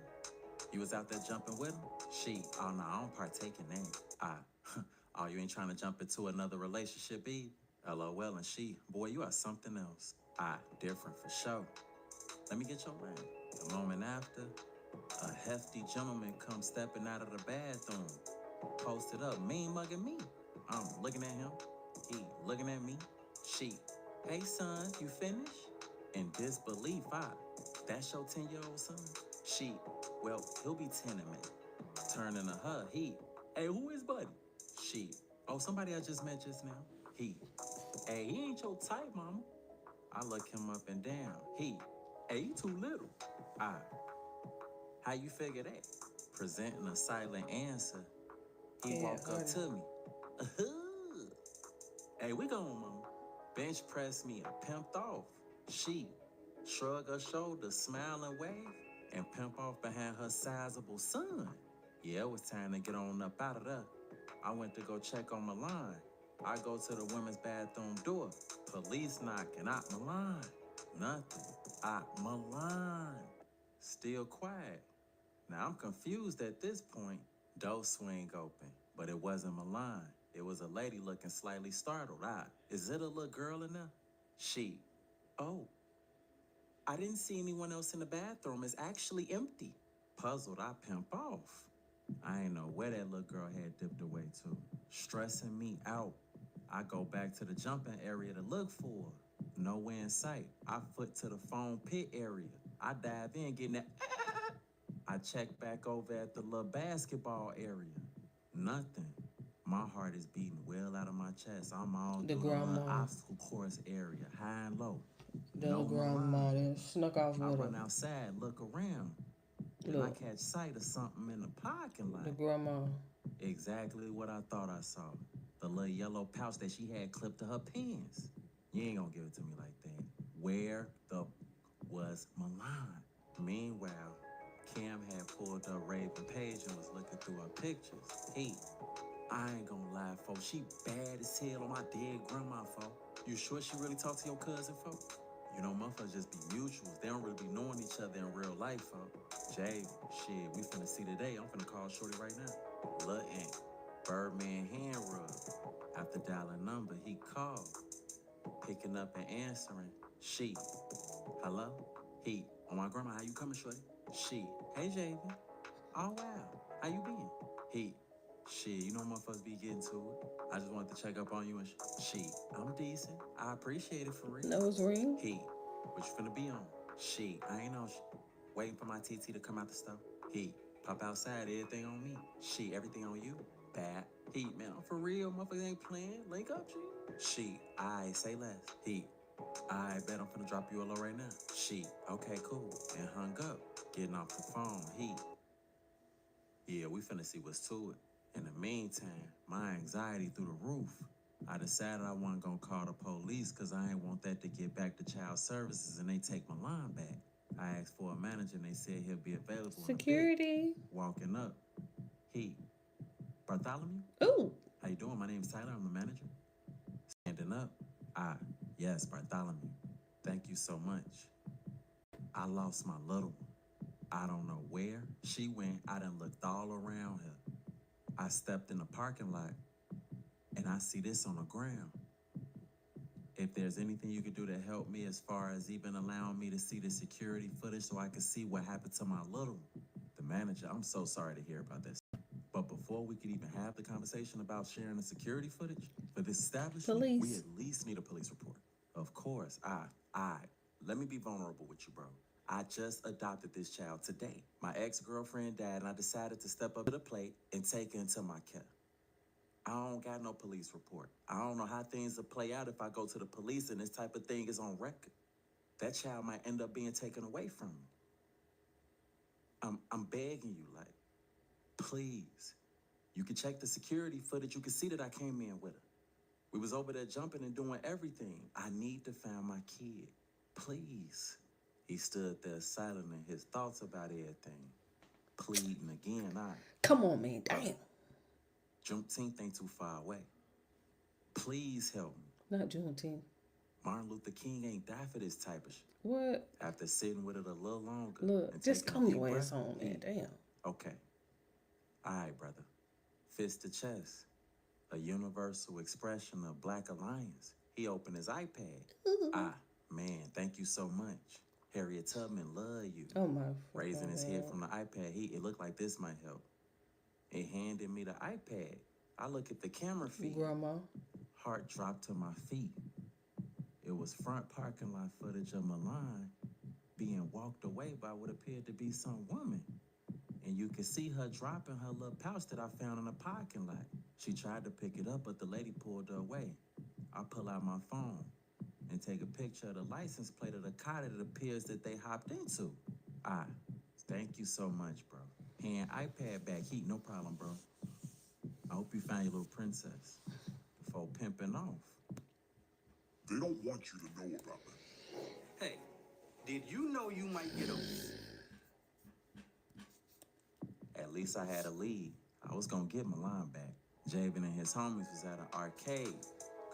You was out there jumping with him? No, I don't partake in that. Oh, you ain't trying to jump into another relationship, Eve? LOL, and boy, you are something else. Different for sure. Let me get your ring. The moment after, a hefty gentleman comes stepping out of the bathroom. Posted up, mean mugging me. I'm looking at him. He looking at me. Hey son, you finished? In disbelief, that's your 10-year-old son? Well, he'll be 10 in a minute. Turning to her, hey, who is Buddy? Somebody I just met just now. He ain't your type, mama. I look him up and down. He too little. How you figure that? Presenting a silent answer. He walk up to me. We going, mama. Bench press me and pimped off. Shrug her shoulders, smile and wave, and pimp off behind her sizable son. Yeah, it was time to get on up out of there. I went to go check on Milan. I go to the women's bathroom door. Police knocking. Milan. Nothing. Milan. Still quiet. Now I'm confused at this point. Door swing open, but it wasn't Milan. It was a lady looking slightly startled. Is it a little girl in there? Oh, I didn't see anyone else in the bathroom. It's actually empty. Puzzled, I pimp off. I ain't know where that little girl had dipped away to. Stressing me out. I go back to the jumping area to look for her. Nowhere in sight. I foot to the foam pit area. I dive in, getting that. I check back over at the little basketball area. Nothing. My heart is beating well out of my chest. I'm all The through the little grandma. obstacle course area, high and low. The No grandma Milan. that snuck off I with run her. outside, look around, and I Look, catch sight of something in the parking the lot. grandma. Exactly what I thought I saw. The little yellow pouch that she had clipped to her pants. You ain't gonna give it to me like that. Where the was Milan? Meanwhile, Cam had pulled up Raven page and was looking through her pictures. Hey, I ain't gonna lie, folks. She bad as hell on my dead grandma, folks. You sure she really talked to your cousin, folks? You know, motherfuckers just be mutuals. They don't really be knowing each other in real life, folks. Jay, shit, we finna see today. I'm finna call Shorty right now. Lil' Ant, Birdman hand rub. After dialing number, he called. Picking up and answering. She. Hello? He. Oh, my grandma, how you coming, Shorty? She. Hey, Javen. Oh, wow. How you been? He. Shit, you know motherfuckers be getting to it. I just wanted to check up on you and she. I'm decent. I appreciate it for real. Nose ring. He. What you finna be on? She. I ain't on waiting for my TT to come out the store. He. Pop outside, everything on me. She. Everything on you. Bad. He. Man, I'm for real. Motherfuckers ain't playing. Link up, G. She. I say less. He. I bet I'm finna drop you a low right now. She. Okay, cool. And hung up. Getting off the phone. He. Yeah, we finna see what's to it. In the meantime, my anxiety through the roof. I decided I wasn't gonna call the police because I ain't want that to get back to child services and they take my line back. I asked for a manager and they said he'll be available. Security. Walking up. He. Bartholomew? Ooh. How you doing? My name's Tyler. I'm the manager. Standing up. Yes, Bartholomew. Thank you so much. I lost my little one. I don't know where she went. I done looked all around her. I stepped in the parking lot and I see this on the ground. If there's anything you could do to help me as far as even allowing me to see the security footage so I can see what happened to my little one. The manager, I'm so sorry to hear about this. But before we could even have the conversation about sharing the security footage for this establishment, we at least need a police report. Of course, let me be vulnerable with you, bro. I just adopted this child today. My ex-girlfriend died and I decided to step up to the plate and take her into my care. I don't got no police report. I don't know how things will play out if I go to the police and this type of thing is on record. That child might end up being taken away from me. I'm begging you, like, please. You can check the security footage. You can see that I came in with her. We was over there jumping and doing everything. I need to find my kid. Please. He stood there silent in his thoughts about everything. Pleading again, Come on, man. Damn. Juneteenth ain't too far away. Please help me. Not Juneteenth. Martin Luther King ain't died for this type of shit. What? After sitting with it a little longer. Look, just come your ass home, man. Damn. Okay. All right, brother. Fist to chest. A universal expression of Black Alliance. He opened his iPad. Man, thank you so much. Harriet Tubman, love you. Oh, my. Raising his head from the iPad. It looked like this might help. It handed me the iPad. I look at the camera feed. Grandma. Heart dropped to my feet. It was front parking lot footage of Milan being walked away by what appeared to be some woman. And you could see her dropping her little pouch that I found in the parking lot. She tried to pick it up, but the lady pulled her away. I pull out my phone and take a picture of the license plate of the car that it appears that they hopped into. Thank you so much, bro. Hand iPad back. No problem, bro. I hope you found your little princess before pimping off. They don't want you to know about that. Hey, did you know you might get a... At least I had a lead. I was gonna get Milan back. Javen and his homies was at an arcade,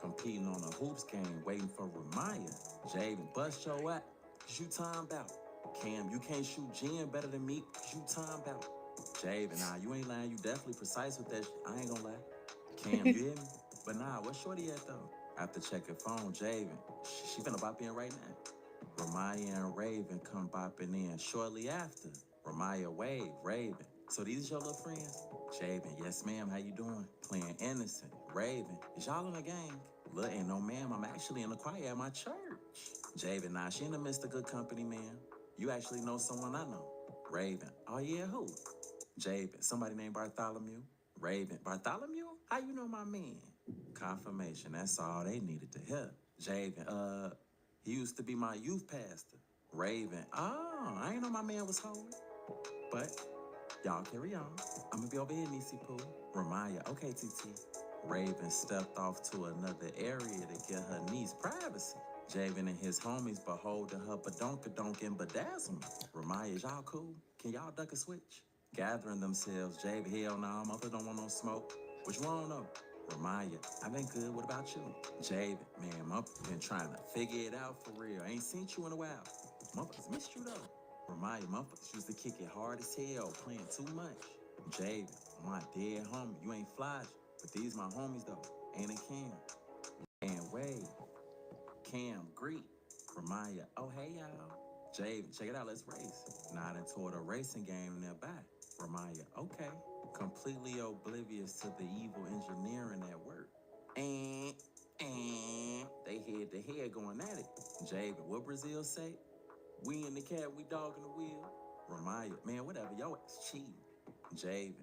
competing on a hoops game, waiting for Ramaya. Javen, bust your ass, 'cause you time out. Cam, you can't shoot Jen better than me, 'cause you time out. Javen, you ain't lying, you definitely precise with that shit. I ain't gonna lie. Cam, you hear me? But where Shorty at though? After checking phone, Javen, she finna bop in right now. Ramaya and Raven come bopping in shortly after. Ramaya wave, Raven. So these your little friends? Javen, yes ma'am, how you doing? Playing innocent. Raven, is y'all in a gang? Look, ain't no ma'am, I'm actually in the choir at my church. Javen, she in the midst of good company, ma'am. You actually know someone I know. Raven, oh yeah, who? Javen, somebody named Bartholomew. Raven, Bartholomew? How you know my man? Confirmation, that's all they needed to hear. Javen, he used to be my youth pastor. Raven, I ain't know my man was holy. But y'all carry on. I'm gonna be over here, Nisi Poo. Ramaya, okay, TT. Raven stepped off to another area to get her niece privacy. Javen and his homies beholding her badonkadonk and bedazzlement. Ramaya, is y'all cool? Can y'all duck a switch? Gathering themselves, Javen, hell nah, mother don't want no smoke. What you want though? Ramaya, I've been good, what about you? Javen, man, mother's been trying to figure it out for real. Ain't seen you in a while. Mother's missed you though. Ramaya, motherfuckers used to kick it hard as hell, playing too much. Javen, my dead homie, you ain't flash, but these my homies though, Ain't and Cam. And Wade, Cam, Greek, Ramaya, oh hey y'all. Javen, check it out, let's race. Nodding toward a racing game nearby. Ramaya, okay. Completely oblivious to the evil engineering at work. And they head to head going at it. Javen, what Brazil say? We in the cab, we dog in the wheel. Ramaya, man, whatever, yo ass cheating. Javen,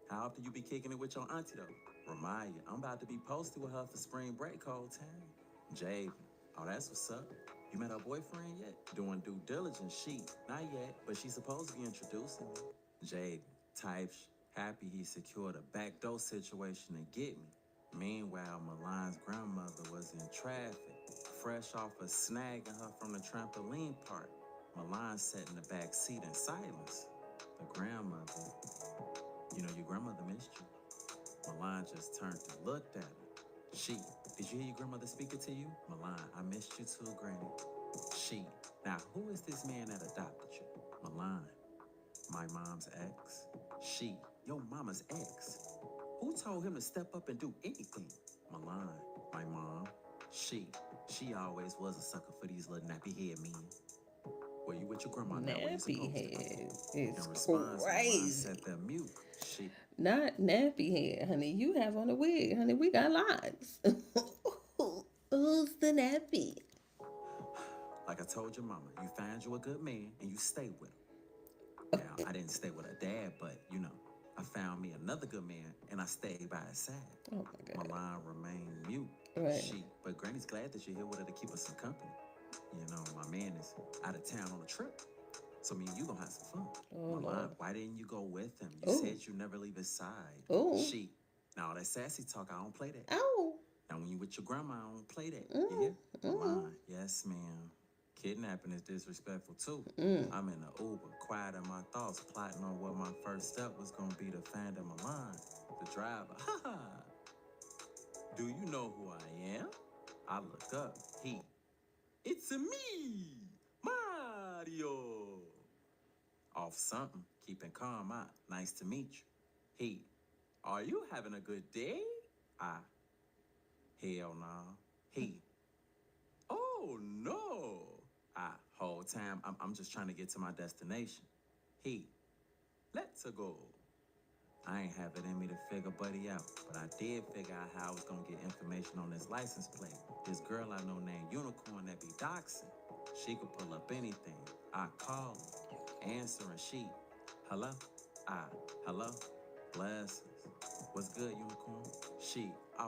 how often you be kicking it with your auntie though? Ramaya, I'm about to be posted with her for spring break whole time. Javen, oh that's what's up. You met her boyfriend yet? Doing due diligence, not yet, but she's supposed to be introducing me. Javen, happy he secured a backdoor situation to get me. Meanwhile, Milan's grandmother was in traffic, fresh off of snagging her from the trampoline park. Milan sat in the back seat in silence. The grandmother, you know your grandmother missed you. Milan just turned and looked at her. Did you hear your grandmother speaking to you? Milan, I missed you too, Granny. Now who is this man that adopted you? Milan, my mom's ex. Your mama's ex. Who told him to step up and do anything? Milan, my mom. She always was a sucker for these little nappy head men. Well, you with your grandma now, where you supposed Nappy to head be? is In response, Milan crazy. set them mute. Not nappy head, honey. You have on a wig, honey. We got locks. Who's the nappy? Like I told your mama, you find you a good man and you stay with him. Now, I didn't stay with her dad, but, you know, I found me another good man and I stayed by his side. Oh my God. Milan remained mute. Right. But Granny's glad that you're here with her to keep us some company. You know, my man is out of town on a trip. So me and you gonna have some fun. Oh, Milan, Lord. why didn't you go with him? You said you never leave his side. Oh. Now that sassy talk, I don't play that. Oh. Now when you with your grandma, I don't play that. You hear? Milan, yes, ma'am. Kidnapping is disrespectful too. I'm in the Uber, quiet in my thoughts, plotting on what my first step was gonna be to find Milan, the driver. Do you know who I am? I look up. It's me, Mario. Off something, keeping calm out. Nice to meet you. Are you having a good day? Hell no. Oh no. Whole time I'm just trying to get to my destination. Let's go. I ain't have it in me to figure Buddy out, but I did figure out how I was gonna get information on this license plate. This girl I know named Unicorn that be doxing. She could pull up anything. I call her, answering hello? Hello? Blessings. What's good, Unicorn?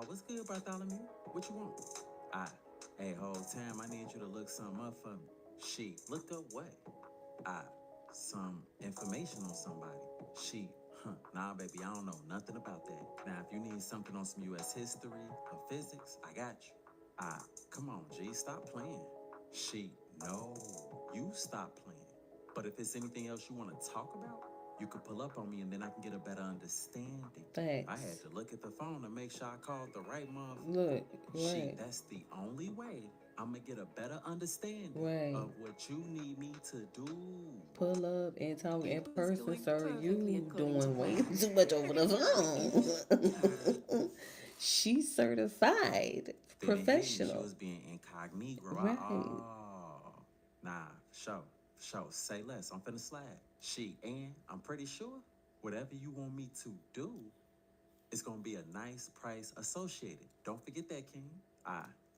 What's good, Bartholomew? What you want? Hey, whole time I need you to look something up for me. Look up what? Some information on somebody. Nah, baby, I don't know nothing about that. Now, if you need something on some U.S. history or physics, I got you. Come on, G, stop playing. No, you stop playing. But if it's anything else you want to talk about, you could pull up on me and then I can get a better understanding. Thanks. I had to look at the phone to make sure I called the right motherfucker. Look, right. That's the only way I'm going to get a better understanding of what you need me to do. Pull up and talk in person, sir. You doing way too much over the phone. She's certified, professional. She was being incognito. Right. Nah, for sure. Say less. I'm finna slide. And I'm pretty sure whatever you want me to do, it's gonna be a nice price associated. Don't forget that, King.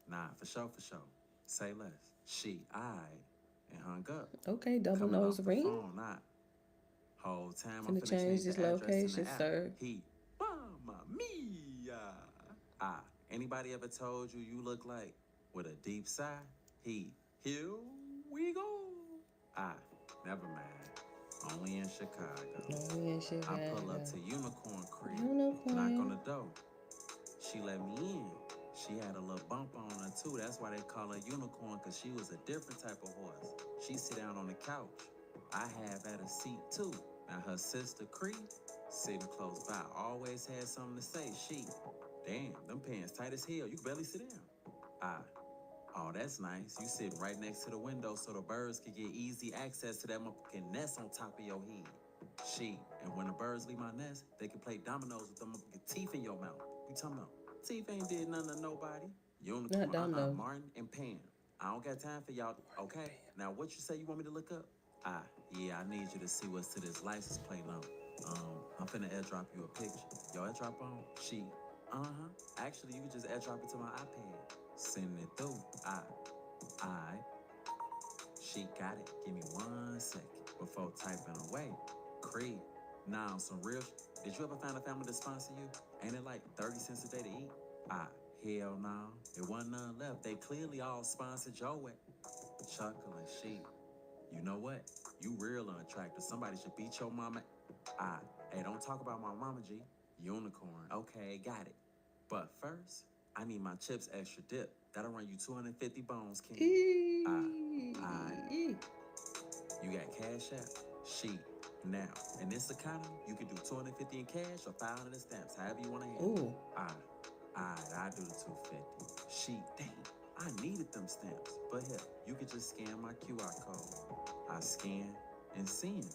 Nah, for sure. Say less. And hung up. Okay, double Coming nose off the ring. phone, whole time I'm Finna change this the address location, in the app. sir. Mamma mia. Anybody ever told you you look like with a deep sigh? Here we go. Never mind. Only in Chicago. Only in Chicago. I pull up to Unicorn Crib, Unicorn. knock on the door. She let me in. She had a little bump on her too. That's why they call her Unicorn, cause she was a different type of horse. She sit down on the couch. I have at a seat too. Now her sister Cree, sitting close by, always had something to say. Damn, them pants tight as hell. You can barely sit down. Oh, that's nice. You sitting right next to the window so the birds can get easy access to that motherfucking nest on top of your head. And when the birds leave my nest, they can play dominoes with them motherfucking teeth in your mouth. You talking about? Teeth ain't did nothing to nobody. Unicorn, Martin and Pam. I don't got time for y'all. Okay, now what you say you want me to look up? Yeah, I need you to see what's to this license plate number. I'm finna airdrop you a picture. Your airdrop on? Actually, you can just airdrop it to my iPad. Sending it through. She got it. Give me 1 second before typing away. Creed. Nah, some real. Did you ever find a family to sponsor you? Ain't it like 30 cents a day to eat? Hell no. There wasn't none left. They clearly all sponsored your way. Chuckling sheep. You know what? You real unattractive. Somebody should beat your mama. Hey, don't talk about my mama, G. Unicorn. Okay, got it. But first, I need my chips extra dip. That'll run you 250 bones, King. You got Cash App? Now, in this economy, you can do 250 in cash or 500 in stamps, however you want to handle it. I do the 250. Dang, I needed them stamps. But here, you can just scan my QR code. I scan and send.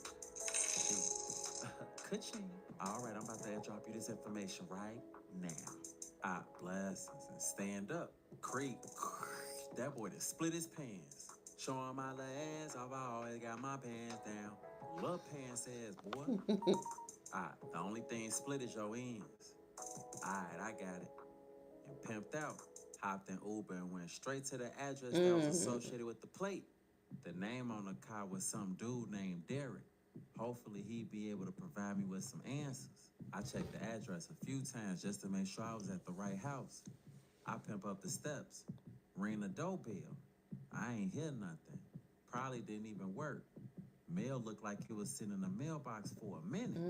Ka-ching. All right, I'm about to drop you this information right now. Blessings and stand up. Creep. That boy that split his pants. Showing my legs, I've always got my pants down. Love pants ass, boy. The only thing split is your ends. Alright, I got it. And pimped out. Hopped in Uber and went straight to the address that was associated with the plate. The name on the car was some dude named Derek. Hopefully he'd be able to provide me with some answers. I checked the address a few times just to make sure I was at the right house. I pimp up the steps, ring the doorbell. I ain't hear nothing. Probably didn't even work. Mail looked like it was sitting in the mailbox for a minute.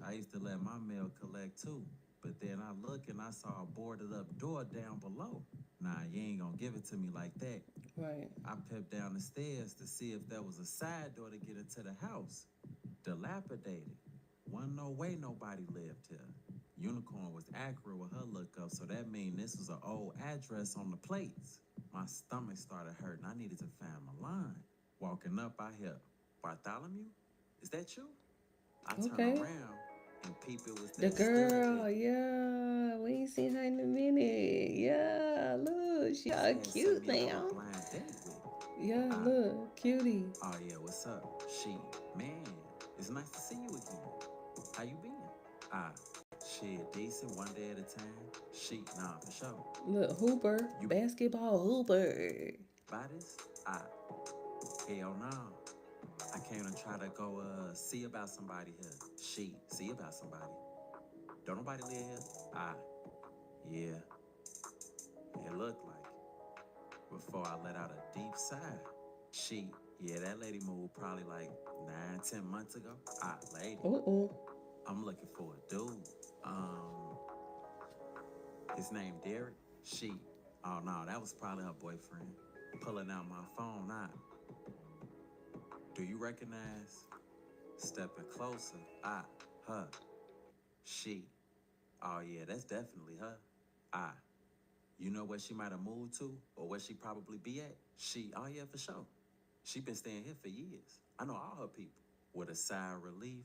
I used to let my mail collect too. But then I looked and I saw a boarded up door down below. Nah, you ain't gonna give it to me like that. Right. I peeped down the stairs to see if there was a side door to get into the house. Dilapidated. Wasn't no way nobody lived here. Unicorn was accurate with her lookup, so that means this was an old address on the plates. My stomach started hurting. I needed to find my line. Walking up, I hear, Bartholomew? Is that you? I turned around and peep it was The that girl, yeah. We ain't seen her in a minute. Yeah, look, she all cute now. Yeah, look, cutie. Oh yeah, what's up? Man, it's nice to see you again. How you been? Shit, decent, one day at a time. Nah, for sure. Look, Hooper, basketball Hooper. Bodies? Hell no. I came to try to go see about somebody here. See about somebody. Don't nobody live here? Yeah. It looked like it. Before I let out a deep sigh. Yeah, that lady moved probably like 9-10 months ago. Lady. I'm looking for a dude. His name Derek. Oh no, that was probably her boyfriend. Pulling out my phone now. Do you recognize? Stepping closer. Her. Oh yeah, that's definitely her. You know where she might have moved to or where she probably be at? Oh yeah, for sure. She been staying here for years. I know all her people. With a sigh of relief,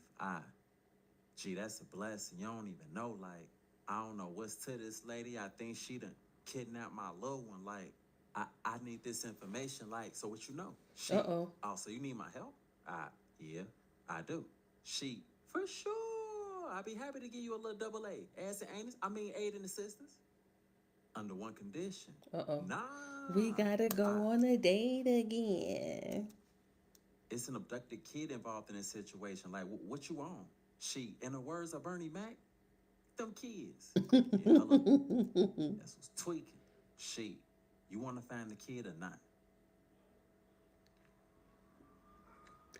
gee, that's a blessing. You don't even know, like, I don't know what's to this lady. I think she done kidnapped my little one. Like, I need this information. Like, so what you know? Oh, so you need my help? Yeah, I do. For sure. I'd be happy to give you a little double A. Ass and anus. aid and assistance. Under one condition. Nah. We gotta go on a date again. It's an abducted kid involved in this situation. Like, what you on? In the words of Bernie Mac, the them kids. Yeah, look, that's what's tweaking. Shit, you want to find the kid or not?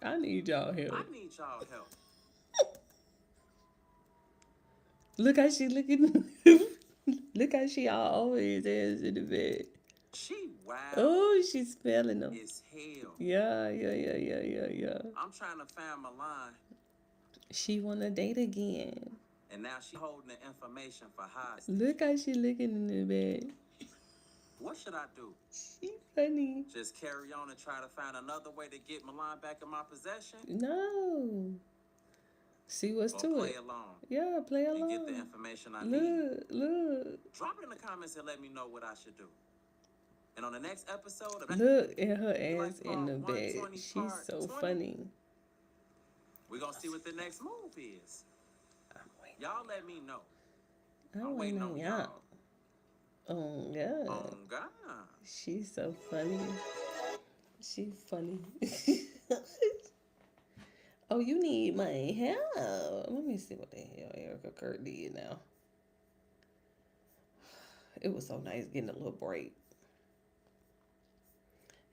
I need y'all help. I need y'all help. Look how she looking. Look how she always is in the bed. She wild. Oh, she's spelling them. It's hell. Yeah. I'm trying to find Milan. She wanna date again. And now she holding the information for hostage. Look how she looking in the bed. What should I do? She funny. Just carry on and try to find another way to get Milan back in my possession? No. See what's Or to play it. along. Yeah, play And along. get the information I need. Look. Drop it in the comments and let me know what I should do. And on the next episode of Look at her ass like in the part bed. 120, She's part so 20. funny. We're going to see what the next move is. Y'all let me know. I'm waiting on y'all. Oh, God. Oh, God. She's so funny. She's funny. Oh, you need my help. Let me see what the hell Erica Kirk did now. It was so nice getting a little break.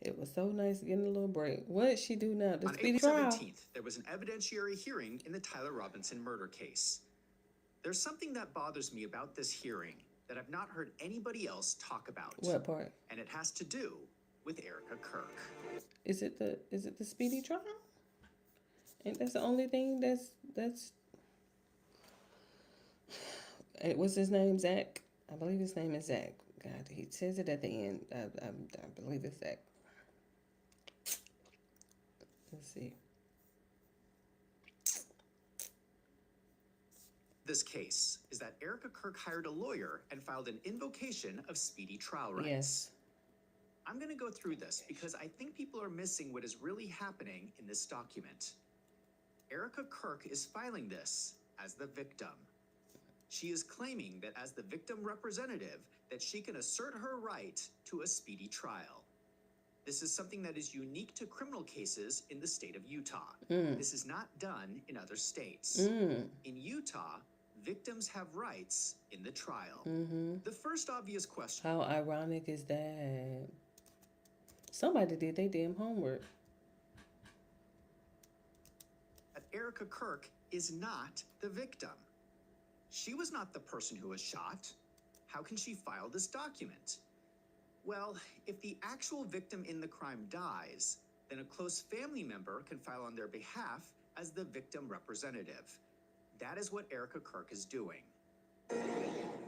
It was so nice getting a little break. What did she do now? The On speedy April trial? 17th, there was an evidentiary hearing in the Tyler Robinson murder case. There's something that bothers me about this hearing that I've not heard anybody else talk about. What part? And it has to do with Erica Kirk. Is it the speedy trial? And that's the only thing that's what's his name? Zach? I believe his name is Zach. God, he says it at the end. I believe it's Zach. Let's see. This case is that Erica Kirk hired a lawyer and filed an invocation of speedy trial rights. Yes. I'm going to go through this because I think people are missing what is really happening in this document. Erica Kirk is filing this as the victim. She is claiming that as the victim representative, that she can assert her right to a speedy trial. This is something that is unique to criminal cases in the state of Utah. This is not done in other states. In Utah, victims have rights in the trial. The first obvious question. How ironic is that? Somebody did their damn homework. Erica Kirk is not the victim. She was not the person who was shot. How can she file this document? Well, if the actual victim in the crime dies, then a close family member can file on their behalf as the victim representative. That is what Erica Kirk is doing.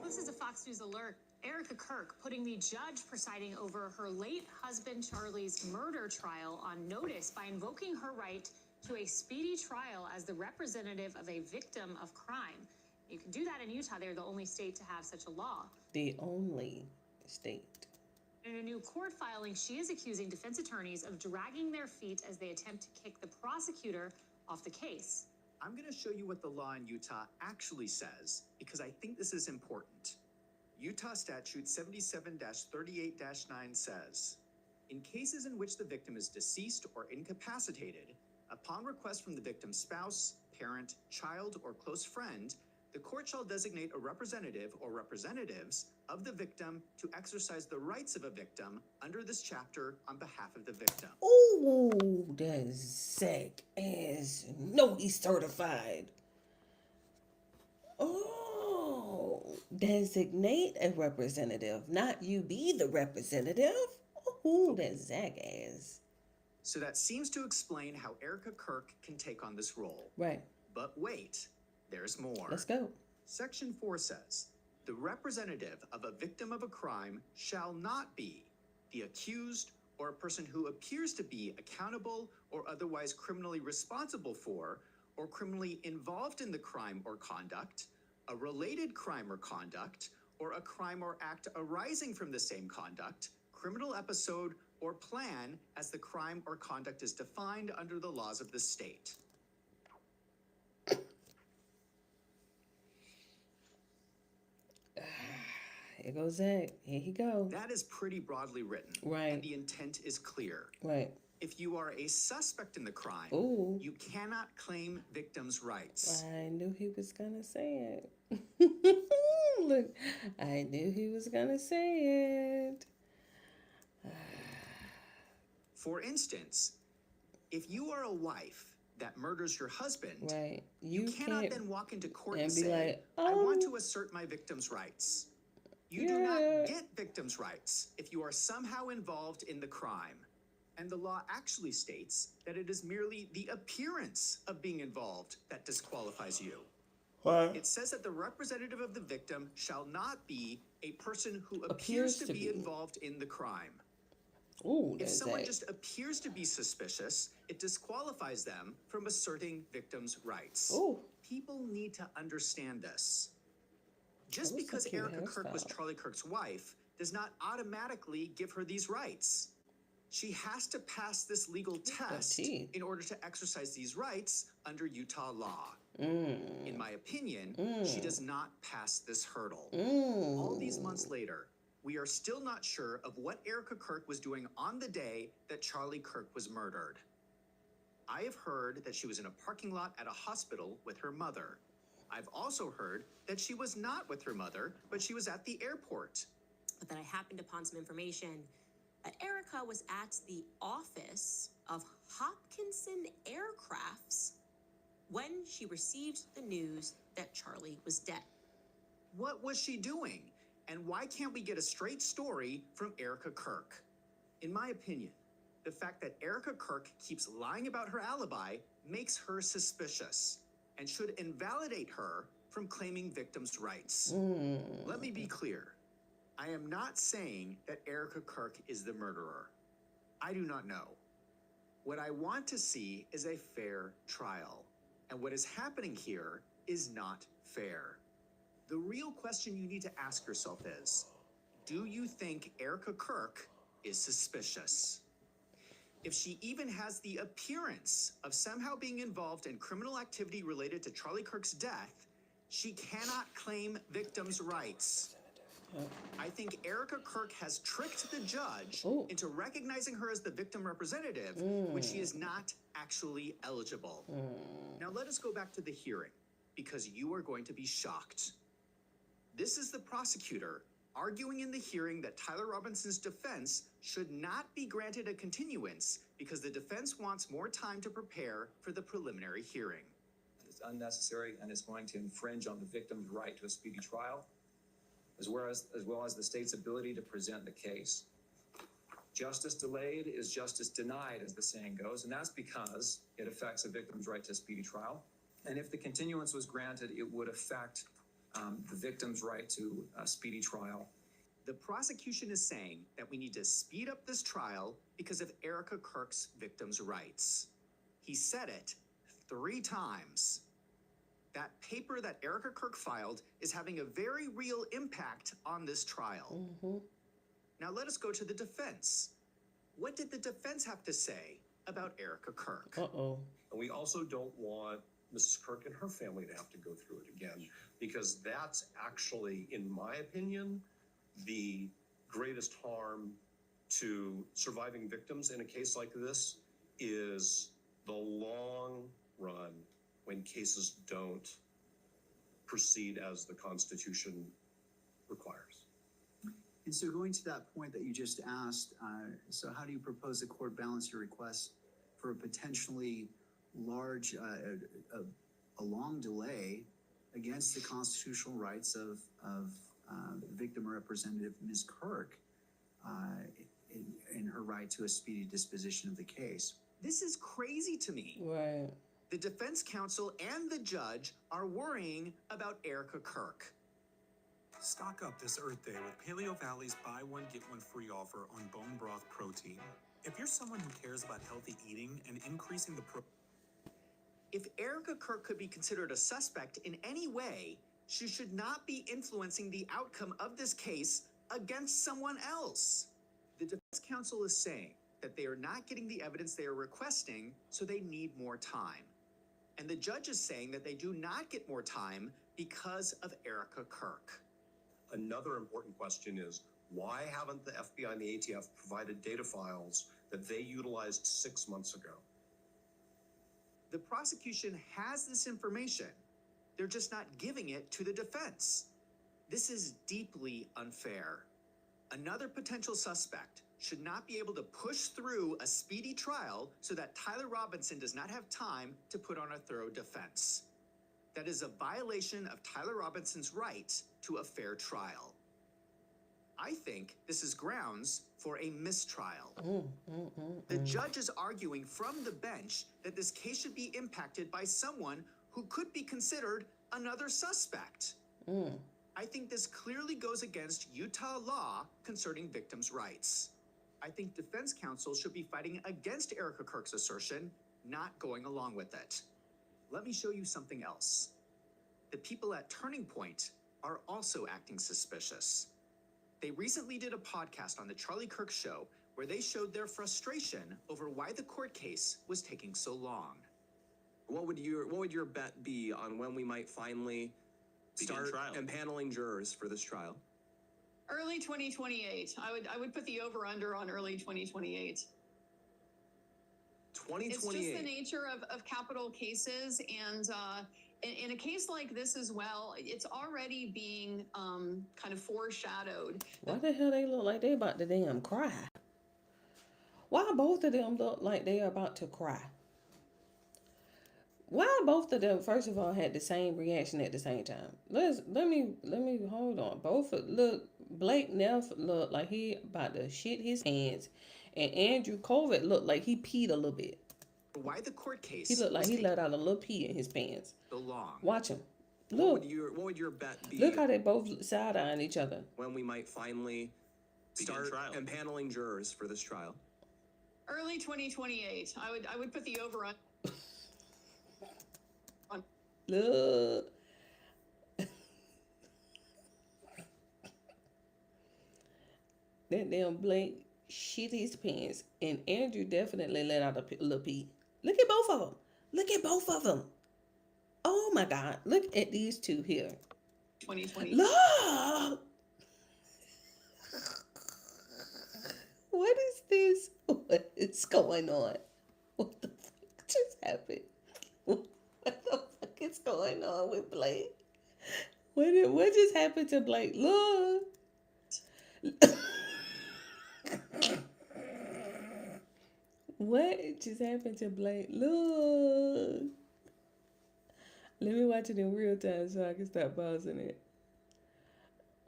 This is a Fox News alert. Erica Kirk putting the judge presiding over her late husband Charlie's murder trial on notice by invoking her right to a speedy trial as the representative of a victim of crime. You can do that in Utah. They're the only state to have such a law. The only state. In a new court filing, she is accusing defense attorneys of dragging their feet as they attempt to kick the prosecutor off the case. I'm going to show you what the law in Utah actually says, because I think this is important. Utah Statute 77-38-9 says, in cases in which the victim is deceased or incapacitated, upon request from the victim's spouse, parent, child, or close friend, the court shall designate a representative or representatives of the victim to exercise the rights of a victim under this chapter on behalf of the victim. Ooh, that Zach ass. No, he's certified. Oh, designate a representative, not you be the representative. Ooh, that Zach ass. So that seems to explain how Erica Kirk can take on this role. Right. But wait, there's more. Let's go. Section 4 says, the representative of a victim of a crime shall not be the accused or a person who appears to be accountable or otherwise criminally responsible for or criminally involved in the crime or conduct, a related crime or conduct, or a crime or act arising from the same conduct, criminal episode, or plan as the crime or conduct is defined under the laws of the state. Here goes Zach. Here he go. That is pretty broadly written. Right. And the intent is clear. Right. If you are a suspect in the crime, Ooh. you cannot claim victims' rights. I knew he was gonna say it. Look, I knew he was gonna say it. For instance, if you are a wife that murders your husband, Right. you cannot can't then walk into court and and be say, like, I want "Oh, to assert my victim's rights. You do yeah." not get victims' rights if you are somehow involved in the crime. And the law actually states that it is merely the appearance of being involved that disqualifies you. What? It says that the representative of the victim shall not be a person who appears to be involved in the crime. Ooh, If that's someone it. just appears to be suspicious, it disqualifies them from asserting victims' rights. Ooh. People need to understand this. Just That was a because cute Erica Kirk was hairstyle. Charlie Kirk's wife does not automatically give her these rights. She has to pass this legal test teeth. in order to exercise these rights under Utah law. Mm. In my opinion, she does not pass this hurdle. Mm. All these months later, we are still not sure of what Erica Kirk was doing on the day that Charlie Kirk was murdered. I have heard that she was in a parking lot at a hospital with her mother. I've also heard that she was not with her mother, but she was at the airport. But then I happened upon some information that Erica was at the office of Hopkinson Aircrafts when she received the news that Charlie was dead. What was she doing? And why can't we get a straight story from Erica Kirk? In my opinion, the fact that Erica Kirk keeps lying about her alibi makes her suspicious and should invalidate her from claiming victims' rights. Let me be clear. I am not saying that Erica Kirk is the murderer. I do not know. What I want to see is a fair trial. And what is happening here is not fair. The real question you need to ask yourself is, do you think Erica Kirk is suspicious? If she even has the appearance of somehow being involved in criminal activity related to Charlie Kirk's death, she cannot claim victims' rights. I think Erica Kirk has tricked the judge into recognizing her as the victim representative when she is not actually eligible. Now let us go back to the hearing, because you are going to be shocked. This is the prosecutor arguing in the hearing that Tyler Robinson's defense should not be granted a continuance because the defense wants more time to prepare for the preliminary hearing. It's unnecessary and it's going to infringe on the victim's right to a speedy trial, as well as the state's ability to present the case. Justice delayed is justice denied, as the saying goes, and that's because it affects a victim's right to a speedy trial. And if the continuance was granted, it would affect the victim's right to a speedy trial. The prosecution is saying that we need to speed up this trial because of Erica Kirk's victims' rights. He said it 3 times. That paper that Erica Kirk filed is having a very real impact on this trial. Now let us go to the defense. What did the defense have to say about Erica Kirk? Uh-oh. And we also don't want Mrs. Kirk and her family to have to go through it again, because that's actually, in my opinion, the greatest harm to surviving victims in a case like this is the long run when cases don't proceed as the Constitution requires. And so going to that point that you just asked, so how do you propose the court balance your request for a potentially large, a long delay against the constitutional rights of victim representative Ms. Kirk in her right to a speedy disposition of the case? This is crazy to me. Right. The defense counsel and the judge are worrying about Erica Kirk. Stock up this Earth Day with Paleo Valley's buy one, get one free offer on bone broth protein. If you're someone who cares about healthy eating and increasing the If Erica Kirk could be considered a suspect in any way, she should not be influencing the outcome of this case against someone else. The defense counsel is saying that they are not getting the evidence they are requesting, so they need more time. And the judge is saying that they do not get more time because of Erica Kirk. Another important question is, Why haven't the FBI and the ATF provided data files that they utilized 6 months ago? The prosecution has this information. They're just not giving it to the defense. This is deeply unfair. Another potential suspect should not be able to push through a speedy trial so that Tyler Robinson does not have time to put on a thorough defense. That is a violation of Tyler Robinson's right to a fair trial. I think this is grounds for a mistrial. The judge is arguing from the bench that this case should be impacted by someone who could be considered another suspect. I think this clearly goes against Utah law concerning victims' rights. I think defense counsel should be fighting against Erica Kirk's assertion, not going along with it. Let me show you something else. The people at Turning Point are also acting suspicious. They recently did a podcast on the Charlie Kirk Show where they showed their frustration over why the court case was taking so long. What would your bet be on when we might finally start impaneling jurors for this trial? Early 2028. I would put the over-under on early 2028. 2028. It's just the nature of capital cases, and in a case like this as well, it's already being kind of foreshadowed. Why the hell they look like they about to damn cry? Why both of them look like they are about to cry? Why both of them, first of all, had the same reaction at the same time? Let me hold on. Blake Neff looked like he about to shit his pants, and Andrew Colvett looked like he peed a little bit. Why the court case? He looked like he let out a little pee in his pants. So long. Watch him. Look. What would your bet be? Look how they both side-eyeing each other. When we might finally start impaneling jurors for this trial? Early 2028. I would put the over on. Look. That damn Blake shit his pants, and Andrew definitely let out a little pee. Look at both of them. Look at both of them. Oh my God. Look at these two here. 2020. Look! What is this? What is going on? What the fuck just happened? What the fuck is going on with Blake? What just happened to Blake? Look. What just happened to Blake? Look. Let me watch it in real time so I can stop pausing it.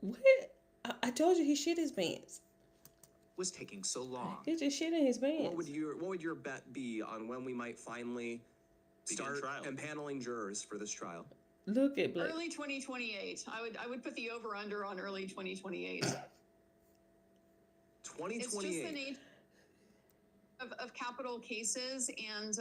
What? I told you he shit his pants. Was taking so long. He just shit in his pants. What would your bet be on when we might finally start impaneling jurors for this trial? Look at Blake. Early 2028. I would put the over-under on early 2028. 2028. It's just the nature of capital cases, and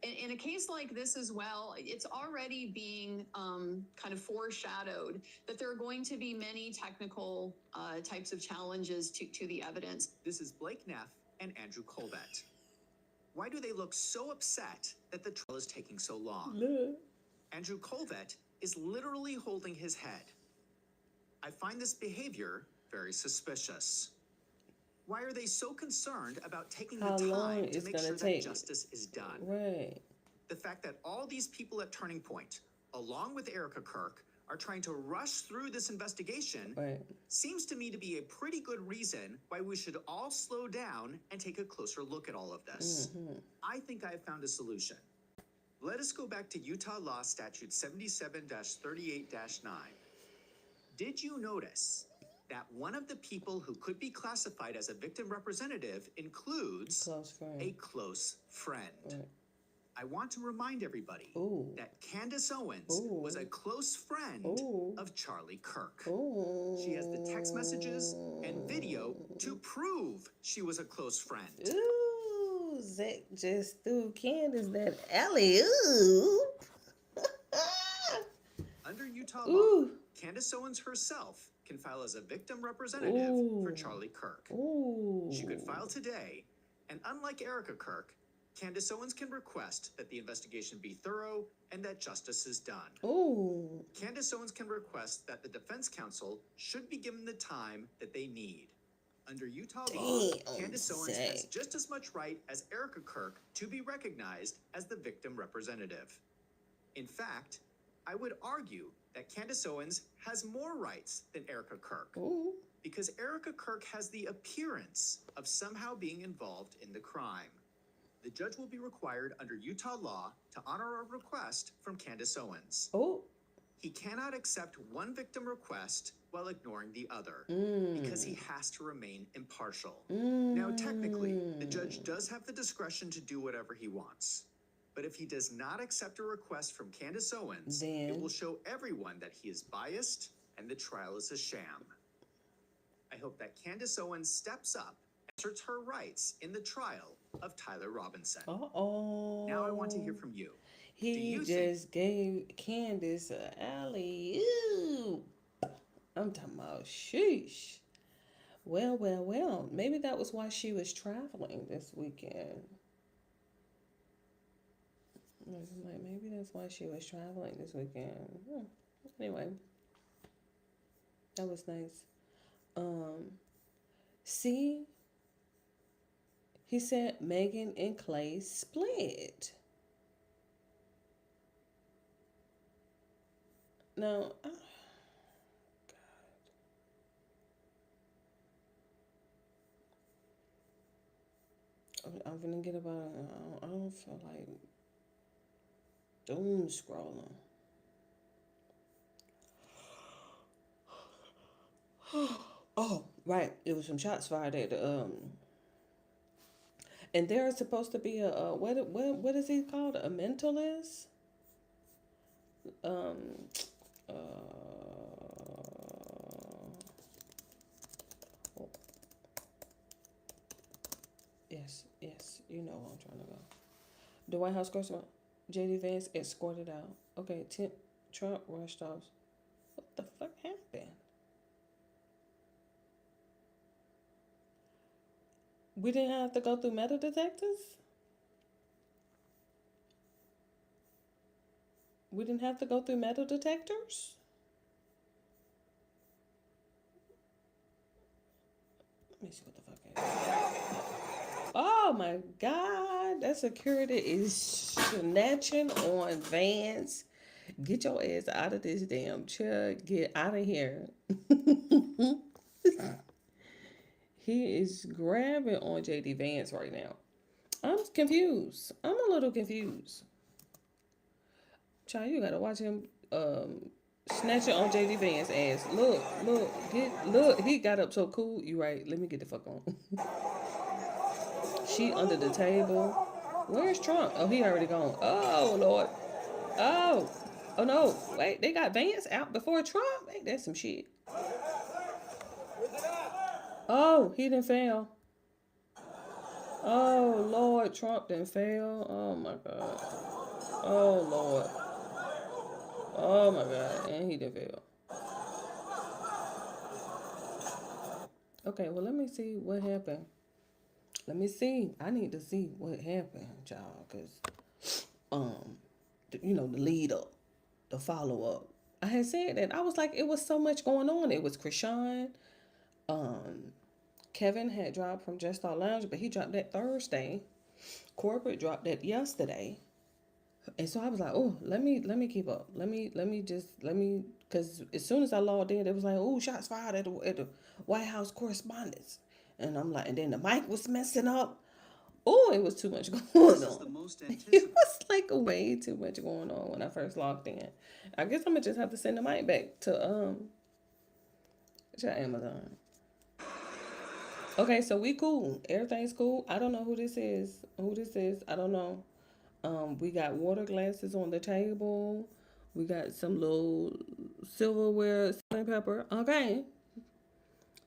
in a case like this as well, it's already being kind of foreshadowed that there are going to be many technical types of challenges to the evidence. This is Blake Neff and Andrew Colvett. Why do they look so upset that the trial is taking so long? Look. Andrew Colvett is literally holding his head. I find this behavior very suspicious. Why are they so concerned about taking the time to make sure that justice is done? Right. The fact that all these people at Turning Point, along with Erica Kirk, are trying to rush through this investigation seems to me to be a pretty good reason why we should all slow down and take a closer look at all of this. I think I have found a solution. Let us go back to Utah Law Statute 77-38-9. Did you notice that one of the people who could be classified as a victim representative includes a close friend? Right. I want to remind everybody that Candace Owens was a close friend of Charlie Kirk. She has the text messages and video to prove she was a close friend. Ooh, Zach just threw Candace that alley-oop. Under Utah law, Candace Owens herself can file as a victim representative for Charlie Kirk. She could file today, and unlike Erica Kirk, Candace Owens can request that the investigation be thorough and that justice is done. Ooh. Candace Owens can request that the defense counsel should be given the time that they need. Under Utah law, Candace Owens has just as much right as Erica Kirk to be recognized as the victim representative. In fact, I would argue that Candace Owens has more rights than Erica Kirk. Ooh. Because Erica Kirk has the appearance of somehow being involved in the crime. The judge will be required under Utah law to honor a request from Candace Owens. Oh. He cannot accept one victim request while ignoring the other because he has to remain impartial. Now, technically, the judge does have the discretion to do whatever he wants. But if he does not accept a request from Candace Owens, it will show everyone that he is biased and the trial is a sham. I hope that Candace Owens steps up and asserts her rights in the trial of Tyler Robinson. Uh-oh. Now I want to hear from you. He just gave Candace an alley-oop. I'm talking about sheesh. Well. Maybe that was why she was traveling this weekend. Maybe that's why she was traveling this weekend. Anyway, that was nice. See, he said Megan and Clay split. Now, I'm gonna get about it. I don't feel like doom scrolling. Oh, right. It was some shots fired at and there's supposed to be a what is he called? A mentalist? Yes, you know where I'm trying to go. The White House correspondent, J.D. Vance escorted out. Okay, Trump rushed off. What the fuck happened? We didn't have to go through metal detectors? We didn't have to go through metal detectors? Let me see what the fuck it is. Oh my God, that security is snatching on Vance. Get your ass out of this damn chair. Get out of here. He is grabbing on J.D. Vance right now. I'm confused. I'm a little confused. Child, you gotta watch him snatching on J.D. Vance ass. Look. He got up so cool. You right. Let me get the fuck on. She under the table. Where's Trump? Oh, he already gone. Oh, Lord. Oh no. Wait, they got Vance out before Trump? Ain't that some shit? Oh, he didn't fail. Oh, Lord, Trump didn't fail. Oh, my God. Oh, Lord. Oh, my God. And he didn't fail. Okay, well, let me see what happened. Let me see. I need to see what happened, y'all, because, the lead up, the follow up. I had said that. I was like, it was so much going on. It was Krishan. Kevin had dropped from Just Start Lounge, but he dropped that Thursday. Corporate dropped that yesterday. And so I was like, oh, let me keep up. Because as soon as I logged in, it was like, oh, shots fired at the White House correspondence. And I'm like, and then the mic was messing up. Oh, it was too much going on. It was like way too much going on when I first logged in. I guess I'm gonna just have to send the mic back to Amazon. Okay, so we cool. Everything's cool. I don't know who this is. I don't know. We got water glasses on the table. We got some little silverware, salt and pepper. Okay.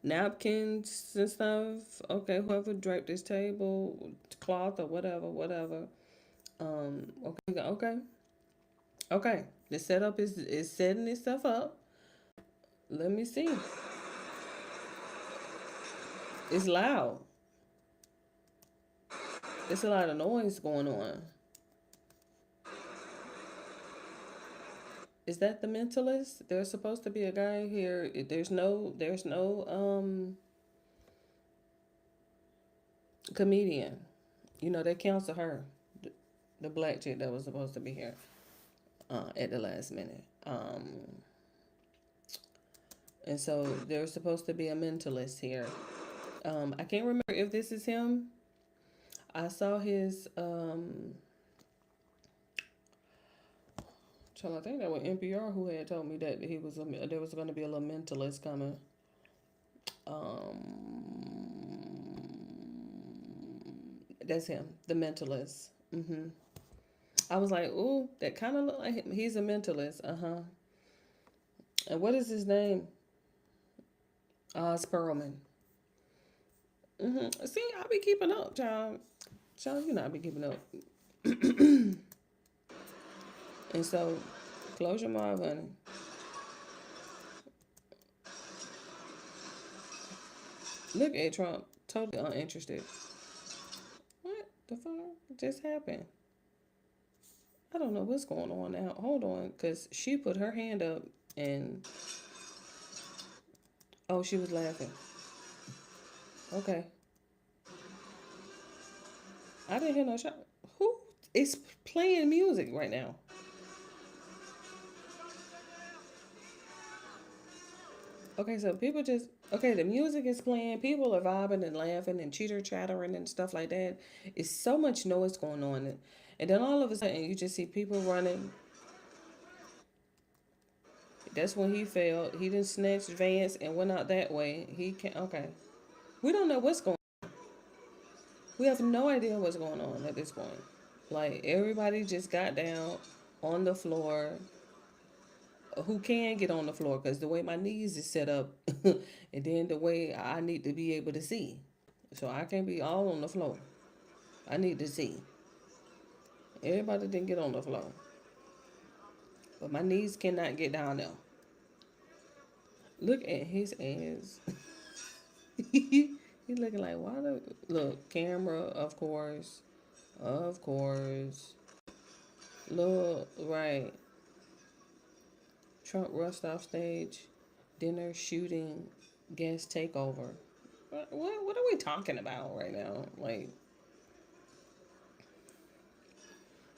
Napkins and stuff. Okay, whoever draped this table, cloth or whatever. Okay. The setup is setting itself up. Let me see. It's loud. There's a lot of noise going on. Is that the Mentalist? There's supposed to be a guy here. There's no comedian. You know, they cancel her. The black chick that was supposed to be here at the last minute. And so there's supposed to be a Mentalist here. I can't remember if this is him. I saw his I think that was NPR who had told me that there was going to be a little Mentalist coming. That's him, the Mentalist. I was like, ooh, that kind of look like him. He's a Mentalist. And what is his name? Oz Perlman. See, I be keeping up, child. Child, you know I be keeping up. And so, close your mouth, honey. Look at Trump, totally uninterested. What the fuck just happened? I don't know what's going on now. Hold on, because she put her hand up and... Oh, she was laughing. Okay. I didn't hear no shot. Who is playing music right now? Okay, so people just... Okay, the music is playing. People are vibing and laughing and chitter-chattering and stuff like that. It's so much noise going on. And then all of a sudden, you just see people running. That's when he failed. He didn't snatch Vance and went out that way. He can't... Okay. We don't know what's going on. We have no idea what's going on at this point. Like, everybody just got down on the floor. Who can get on the floor, because the way my knees is set up and then the way I need to be able to see, so I can't be all on the floor. I need to see. Everybody didn't get on the floor, but my knees cannot get down there. Look at his ass. He looking like, why the... Look, camera, of course. Look, right. Trump rushed off stage, dinner, shooting, gas takeover. What are we talking about right now? Like,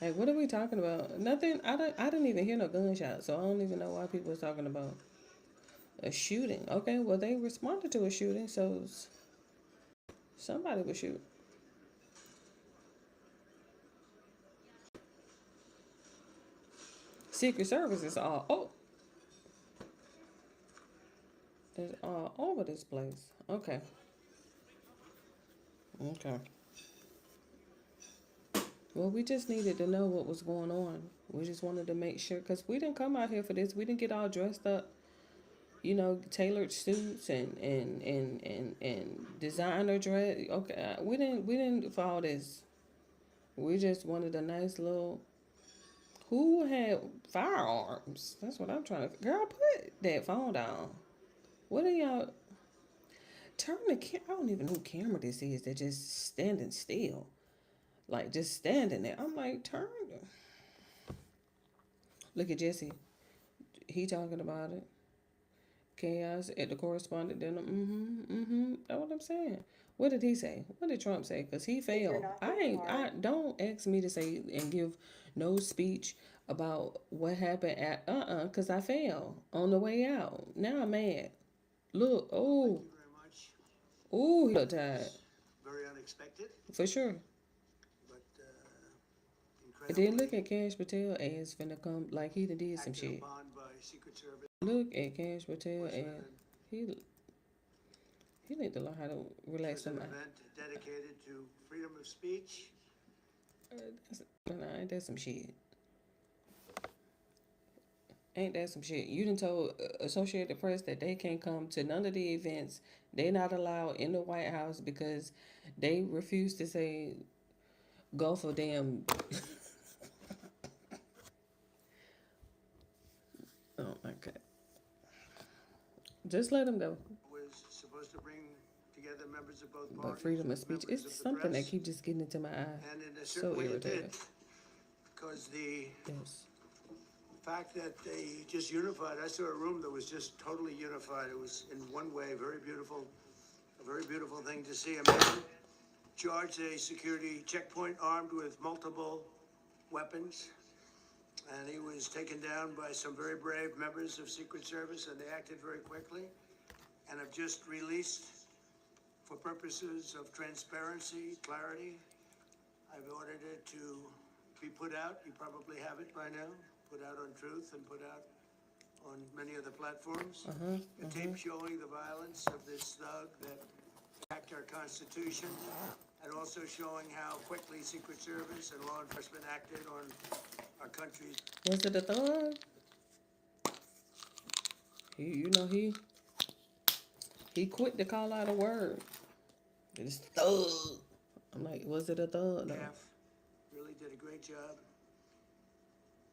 what are we talking about? Nothing. I didn't even hear no gunshot, so I don't even know why people was talking about a shooting. Okay, well, they responded to a shooting, so somebody would shoot. Secret Service is all is all over this place. Okay. Well, we just needed to know what was going on. We just wanted to make sure, because we didn't come out here for this. We didn't get all dressed up, you know, tailored suits and designer dress. Okay, we didn't for all this. We just wanted a nice little... Who had firearms? That's what I'm trying to... Girl, put that phone down. What are y'all... Turn the camera... I don't even know who camera this is. They're just standing still. Like, just standing there. I'm like, turn. Look at Jesse. He talking about it. Chaos at the correspondent dinner. That's what I'm saying. What did he say? What did Trump say? Because he failed. I don't ask me to say and give no speech about what happened at because I failed on the way out. Now I'm mad. Look, oh. Thank you very much. Oh, he looked tired. Very unexpected, For sure. but And then look at Cash Patel ass finna come like he did some shit. upon by Secret Service. Look at Cash Patel ass. He need to learn how to relax It's an some mind. event dedicated to freedom of speech. Ain't that some shit? Ain't that some shit? You done told Associated Press that they can't come to none of the events. They not allowed in the White House because they refuse to say go for damn... Oh my God. Just let them go. Was supposed to bring together members of both But parties. freedom of with speech, members it's of the something that press. keep just getting into my eye. And in a So certain way it irritating. did. Because the Yes. fact that they just unified, I saw a room that was just totally unified. It was in one way very beautiful, a very beautiful thing to see. A man charged a security checkpoint armed with multiple weapons. And he was taken down by some very brave members of Secret Service, and they acted very quickly and have just released, for purposes of transparency, clarity, I've ordered it to be put out. You probably have it by now, put out on Truth and put out on many of the platforms. A tape showing the violence of this thug that attacked our Constitution, and also showing how quickly Secret Service and law enforcement acted on our country's. Was it a thug? He quit to call out a word. It's thug. I'm like, was it a thug? No. Staff really did a great job.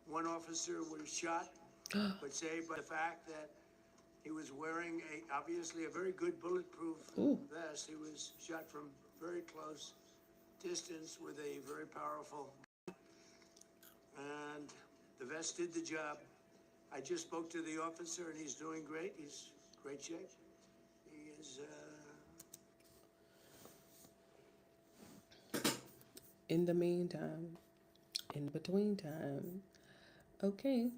One officer was shot, but saved by the fact that he was wearing obviously a very good bulletproof vest. He was shot from very close distance with a very powerful gun. And the vest did the job. I just spoke to the officer and he's doing great. He's in great shape. He is, In the meantime, in between time. Okay.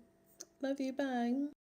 Love you. Bye.